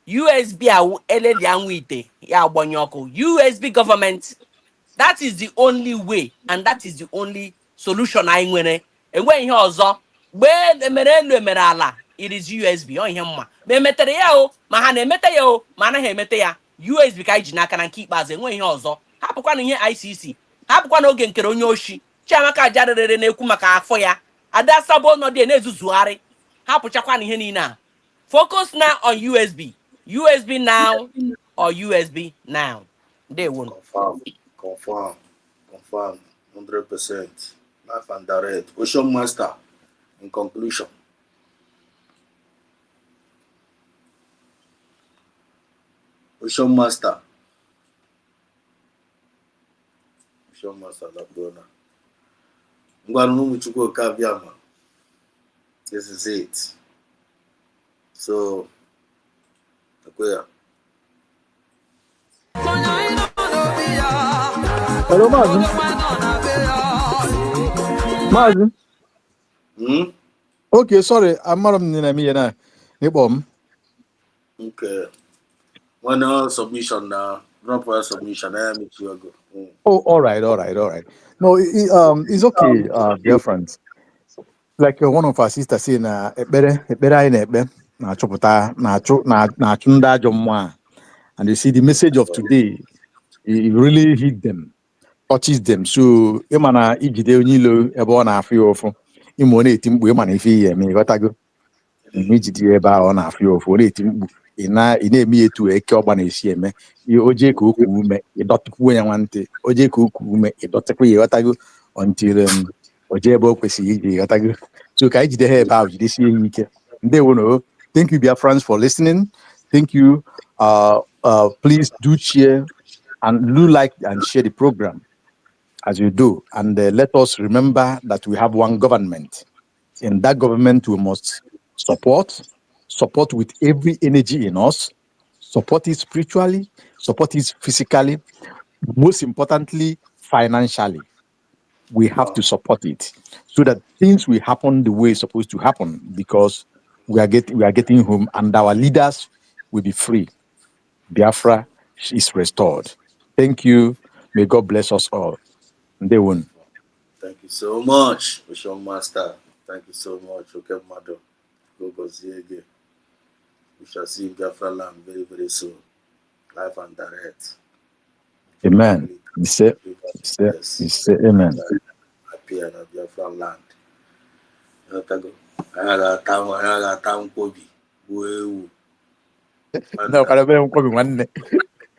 S9: USB a ele dia nwite ya agbonye oku. USB government. That is the only way and that is the only solution anyị nwere. Enwe ihe ọzọ. Gbe emere elu emere ala. It is USB. O ihe mma. Ma emetere ya o, ma ha na-emete ya o, ma anaghị emete ya. USB ka anyị ji n'aka na nke ikpeazụ enwe ihe ọzọ. Hapụkwa na ihe ICC. Hapụkwa na oge nkere onye oshi. Chiamaka ajarịrịrị na-ekwu maka afọ ya. Ada Sabo nọ dị na-ezuzugharị. Hapụchakwa na ihe niile a. Focus now on USB. USB now or USB now. Ndewo.
S4: Confirm, 100%. Life and direct. Ocean Master, in conclusion. Ocean Master, Labdona. This is it. So,
S16: Hello, Mazi. Mazi. Okay, sorry. I'm not in me.
S4: Okay. One submission now. Drop a submission. I am it. You go.
S16: Oh, all right. No, it's okay, dear friends. Like one of our sisters saying, and you see the message of today, it really hit them, touches them. So, imana ijide onilo ebe na afio ofu. Imone etimbu imana ifi me gotago. Ijide ebe na afio ofu. Ole etimbu ina emi etu eke ogba na esi eme. Oje ka oku ume idotikwu ya nwante. Oje ka oku ume idotikwu ya gotago until oje ebe o kwesịrị ije gotago. So ka ijide ha ebe ahụ jidesie ike. Ndewo. Thank you, dear friends, for listening. Thank you. Please do share and do like and share the program as you do. And let us remember that we have one government. In that government, we must support with every energy in us, support it spiritually, support it physically, most importantly, financially. We have to support it so that things will happen the way it's supposed to happen, because we are getting home and our leaders will be free. Biafra is restored. Thank you. May God bless us all. They won.
S4: Thank you so much, Ocean Master. Thank you so much, okay, Madam. Go see again. We shall see Biafra land very, very soon. Live and direct.
S16: Amen. You say amen.
S4: Happy and Biafra land. I got town Kobe.
S16: No, I don't come one.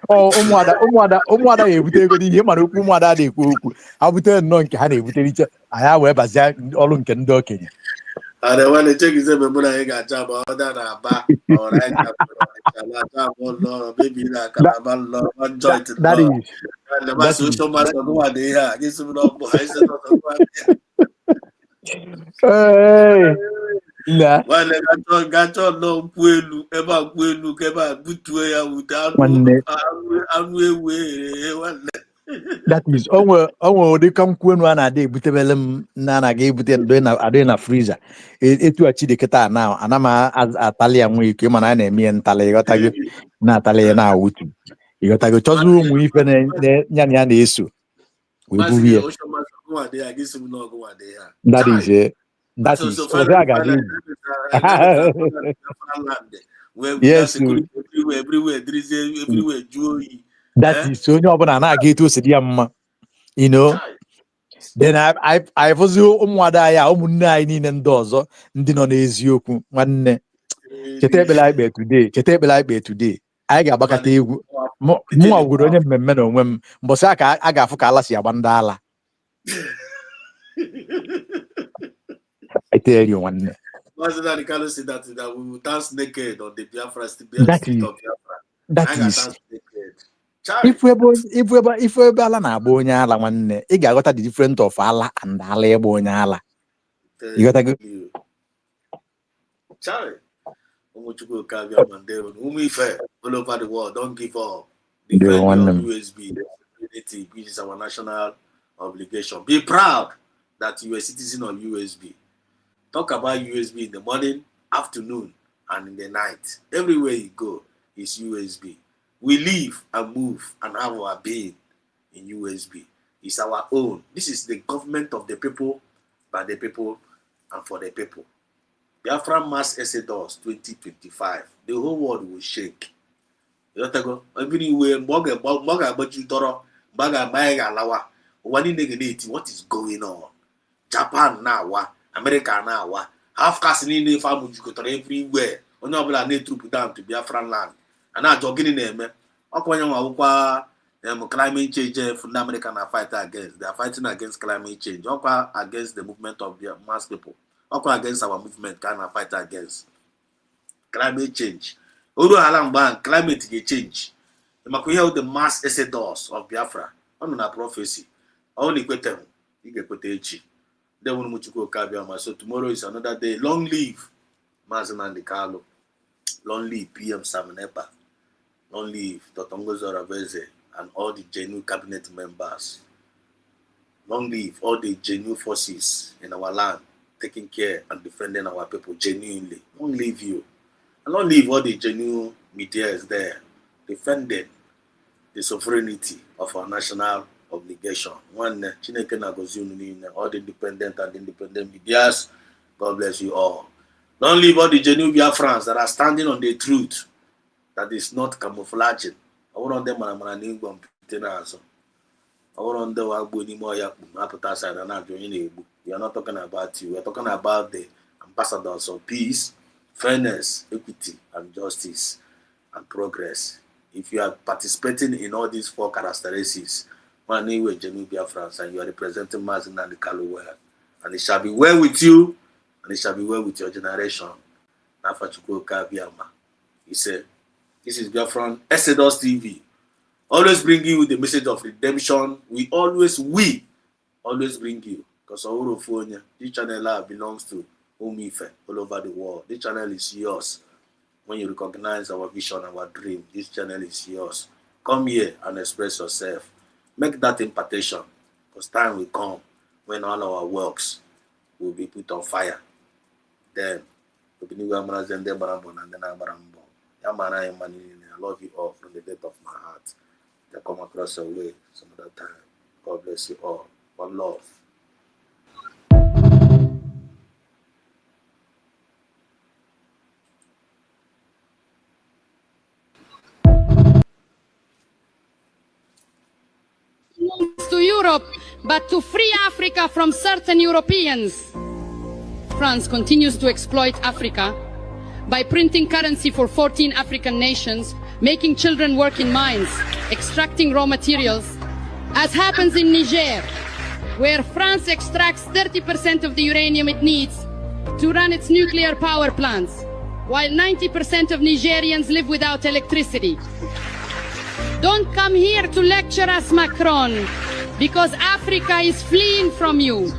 S16: Oh, ụmụada ga-ebute ego n'ihe mana okwu ụmụada na-ekwu okwu ha butere nnọọ nke ha na-ebutere iche anyị wee bazie ọrụ nke ndị okenye.
S4: And then when they check his name, I got job other than a bar or I got maybe like Calaban law, one joint in
S16: that
S4: law.
S16: is
S4: And the
S16: that is
S4: social master go one day here. This is not boy. I said,
S16: hey nah
S4: one got on no Puelu, ever Puelu, ever good to ya without
S16: one
S4: one.
S16: that is onwe ụdị ka nkwenu a na-adị ebutebele m na anaghị ebute adị na friza etu a chidekịta na ana m atali ya nwe ike mana a na-eme ya ntali ịghọtago na-atali ya na-awụtu ịghọtago chọzi ụmụ ife ya na ya na-eso wee buru ya
S4: Social master go one day. I guess we not go one day.
S16: that is
S4: So
S16: ọzọ a ga-adị
S4: land where we got
S16: yes
S4: security everywhere, everywhere, Joey.
S16: that is onye ọbụla na-aga etu o si dị ya mma you know then I fụzi ụmụada ya ụmụnne anyị niile ndị ọzọ ndị nọ n'eziokwu nwanne cheta ekpere anyị kpee today anyị ga-agbakọta egwu mụnwa gwuru onye mmemme na onwe m mbọsị a ka a ga-afụ ka ala si agba ndị ala I tell you one.
S4: What's that? The Carlos said that we will dance naked on the Biafra street of Biafra.
S16: That is. If we be ala na-agba onye ala nwanne, ị ga-aghọta the difference of ala and ala ịgba onye ala. You got to go.
S4: Charlie, all over the world, don't give up. Defend your USB, which is our national obligation. Be proud that you are a citizen of USB. Talk about USB in the morning, afternoon, and in the night. Everywhere you go is USB. We live and move and have our being in USB. It's our own. This is the government of the people, by the people, and for the people. Biafra Mass Exodus 2025. The whole world will shake. Everywhere, what is going on? Japan now, America now, half casting in farm everywhere. Only about a troop down to Biafran land. And now jogging in them. Climate change from America are fighting against. They are fighting against climate change. Against the movement of the mass people. Against our movement can fight against climate change. Climate change. The mass exodus of Biafra. On a prophecy. Only them. So tomorrow is another day. Long live Mazen and Carlo. Long live PM Samenepa. Long live Totongo Zoraveze and all the genuine cabinet members. Long live all the genuine forces in our land, taking care and defending our people genuinely. Long live you. And long live all the genuine media is there, defending the sovereignty of our national obligation. One, Chineke Nagozuni, all the independent and independent medias. God bless you all. Don't leave all the genuine Biafrans that are standing on the truth that is not camouflaging. I want them and I'm going to name them. I want them to go anymore. We are not talking about you. We are talking about the ambassadors of peace, fairness, equity, and justice and progress. If you are participating in all these four characteristics, and you are representing Mazen and the Kalu well, and it shall be well with you, and it shall be well with your generation. He said, this is Biafran Exodus TV. Always bring you the message of redemption. We always bring you. Because this channel belongs to Umife all over the world. This channel is yours. When you recognize our vision, our dream, this channel is yours. Come here and express yourself. Make that impartation. Because time will come when all our works will be put on fire. Then, I love you all from the depth of my heart. I come across your way some other time. God bless you all. One love.
S2: To Europe, but to free Africa from certain Europeans. France continues to exploit Africa by printing currency for 14 African nations, making children work in mines, extracting raw materials, as happens in Niger, where France extracts 30% of the uranium it needs to run its nuclear power plants, while 90% of Nigerians live without electricity. Don't come here to lecture us, Macron, because Africa is fleeing from you.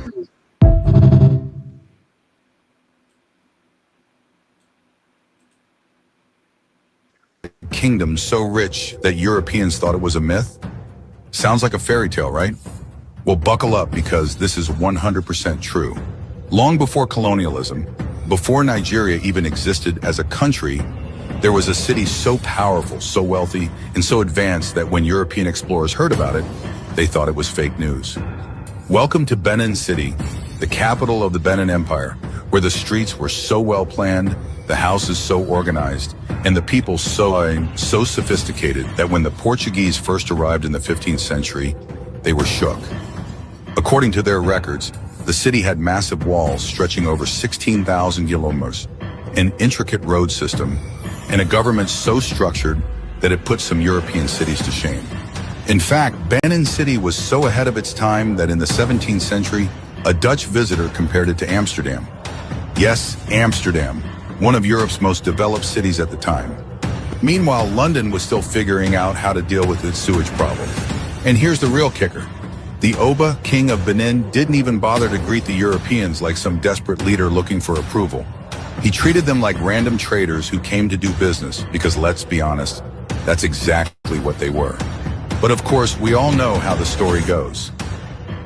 S3: Kingdom so rich that Europeans thought it was a myth? Sounds like a fairy tale, right? Well, buckle up because this is 100% true. Long before colonialism, before Nigeria even existed as a country, there was a city so powerful, so wealthy, and so advanced that when European explorers heard about it, they thought it was fake news. Welcome to Benin City, the capital of the Benin Empire, where the streets were so well planned, the houses so organized, and the people so sophisticated that when the Portuguese first arrived in the 15th century, they were shook. According to their records, the city had massive walls stretching over 16,000 kilometers, an intricate road system, and a government so structured that it put some European cities to shame. In fact, Benin City was so ahead of its time that in the 17th century, a Dutch visitor compared it to Amsterdam. Yes, Amsterdam, one of Europe's most developed cities at the time. Meanwhile, London was still figuring out how to deal with its sewage problem. And here's the real kicker. The Oba, king of Benin, didn't even bother to greet the Europeans like some desperate leader looking for approval. He treated them like random traders who came to do business because, let's be honest, that's exactly what they were. But of course, we all know how the story goes.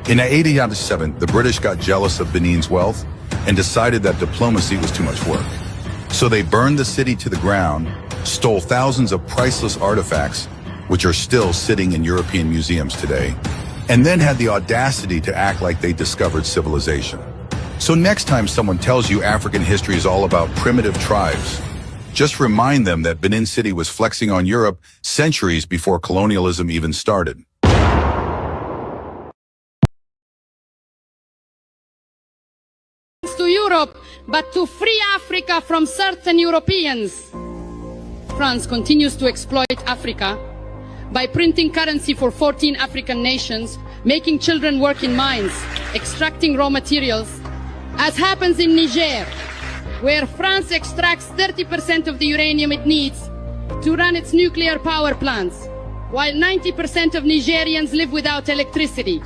S3: In 1897, the British got jealous of Benin's wealth and decided that diplomacy was too much work. So they burned the city to the ground, stole thousands of priceless artifacts, which are still sitting in European museums today, and then had the audacity to act like they discovered civilization. So next time someone tells you African history is all about primitive tribes, just remind them that Benin City was flexing on Europe centuries before colonialism even started.
S2: To Europe, but to free Africa from certain Europeans. France continues to exploit Africa by printing currency for 14 African nations, making children work in mines, extracting raw materials, as happens in Niger, where France extracts 30% of the uranium it needs to run its nuclear power plants, while 90% of Nigerians live without electricity.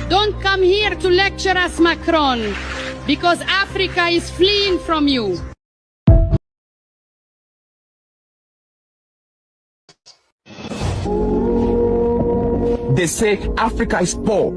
S2: Don't come here to lecture us, Macron, because Africa is fleeing from you.
S1: They say Africa is poor,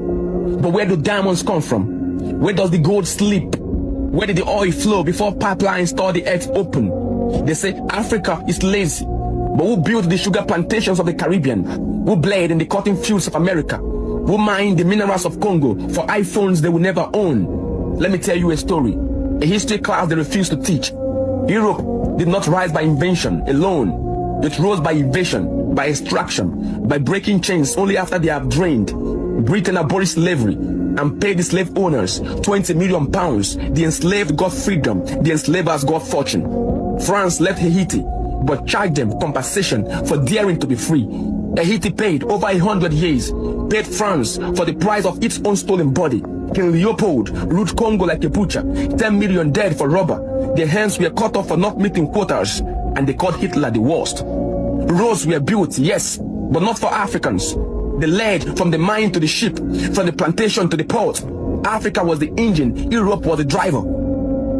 S1: but where do diamonds come from? Where does the gold sleep? Where did the oil flow before pipelines tore the earth open? They say Africa is lazy, but who built the sugar plantations of the Caribbean? Who bled in the cotton fields of America? Who mined the minerals of Congo for iPhones they will never own? Let me tell you a story, a history class they refuse to teach. Europe did not rise by invention alone. It rose by invasion, by extraction, by breaking chains only after they have drained. Britain abolished slavery and paid the slave owners 20 million pounds. The enslaved got freedom, the enslavers got fortune. France left Haiti, but charged them compensation for daring to be free. Haiti paid over 100 years, paid France for the price of its own stolen body. King Leopold ruled Congo like a butcher, 10 million dead for robber. Their hands were cut off for not meeting quotas, and they called Hitler the worst. Roads were built, yes, but not for Africans. They led from the mine to the ship, from the plantation to the port. Africa was the engine, Europe was the driver.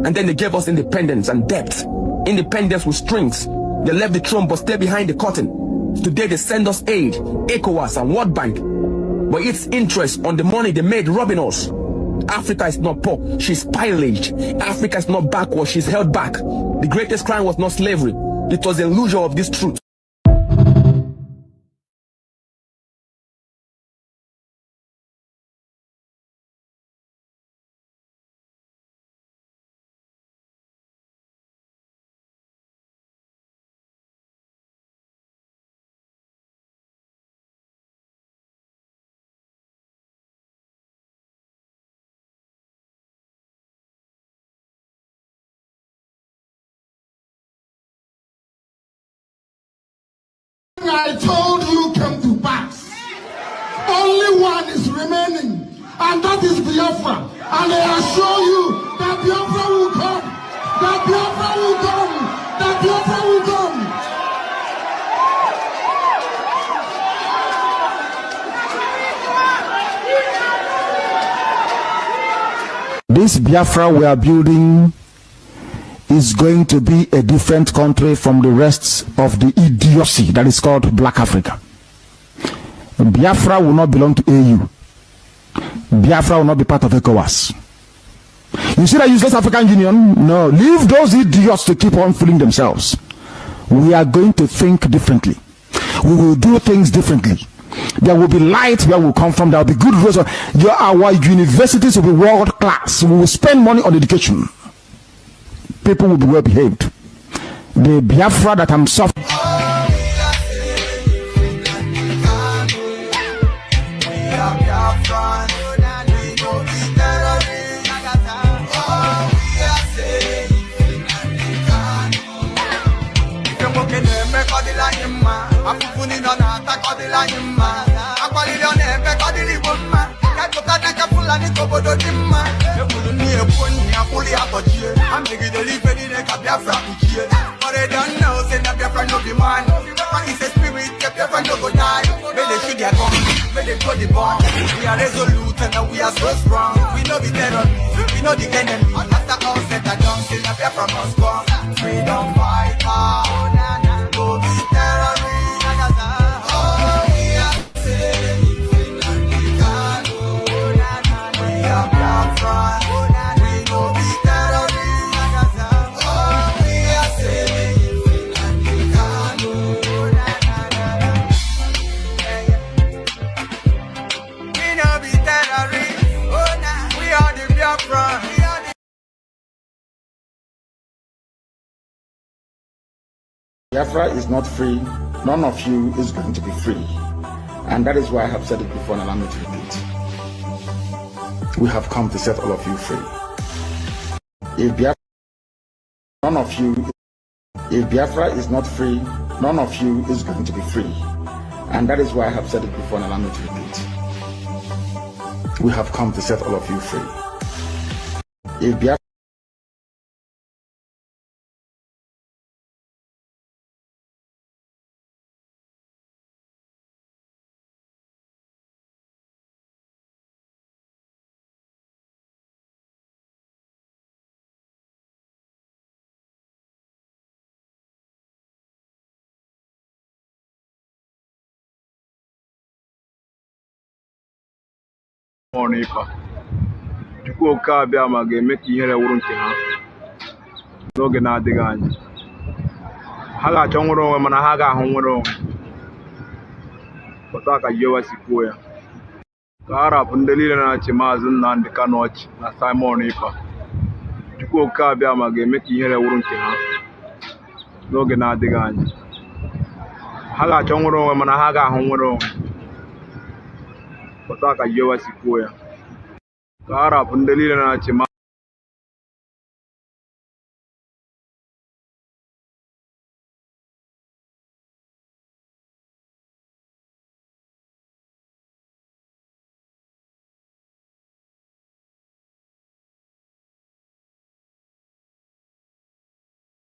S1: And then they gave us independence and depth. Independence with strings. They left the throne but stayed behind the curtain. Today they send us aid, ECOWAS and World Bank. But it's interest on the money they made robbing us. Africa is not poor, she's pillaged. Africa is not backward, she's held back. The greatest crime was not slavery, it was the illusion of this truth.
S17: I told you come to pass. Only one is remaining, and that is Biafra. And I assure you that Biafra
S18: This Biafra we are building is going to be a different country from the rest of the idiocy that is called Black Africa. Biafra will not belong to AU. Biafra will not be part of ECOWAS. You see that useless African Union? No, leave those idiots to keep on fooling themselves. We are going to think differently. We will do things differently. There will be light where we come from. There will be good roads. Our universities will be world class. We will spend money on education. People will be well behaved. The Biafra that I'm suffering.
S19: We are resolute and we are so strong. We know the terrorists, we know the enemy. After all said and done, still not from us come. Freedom fighter, go be terrorists. Oh, we are safe. We are Biafra. We go be terrorists. Oh, we are safe.
S18: Biafra is not free. None of you is going to be free. And that is why I have said it before and allow me to repeat. We have come to set all of you free. If Biafra, none of you, if Biafra is not free, none of you is going to be free. And that is why I have said it before and allow me to repeat. We have come to set all of you free. If Biafra,
S20: Monifa Chukwuka abịa ma ga-eme ka ihere wụrụ nke ha n'oge na-adịghị anya. Ha ga-achọ nwere onwe mana ha ga-ahụ nwere onwe. Pụta ka Yewa si kwuo ya. Ka a rapụ ndị niile na-achị Maazị Nnamdi Kanu ọchị na Simon Ifa. Chukwuka abịa ma ga-eme ka ihere wụrụ nke ha n'oge na-adịghị anya. Ha ga-achọ nwere onwe mana ha ga-ahụ nwere onwe. Pụta ka Yewa si kwuo ya. Ka a rapụ ndị niile na-achị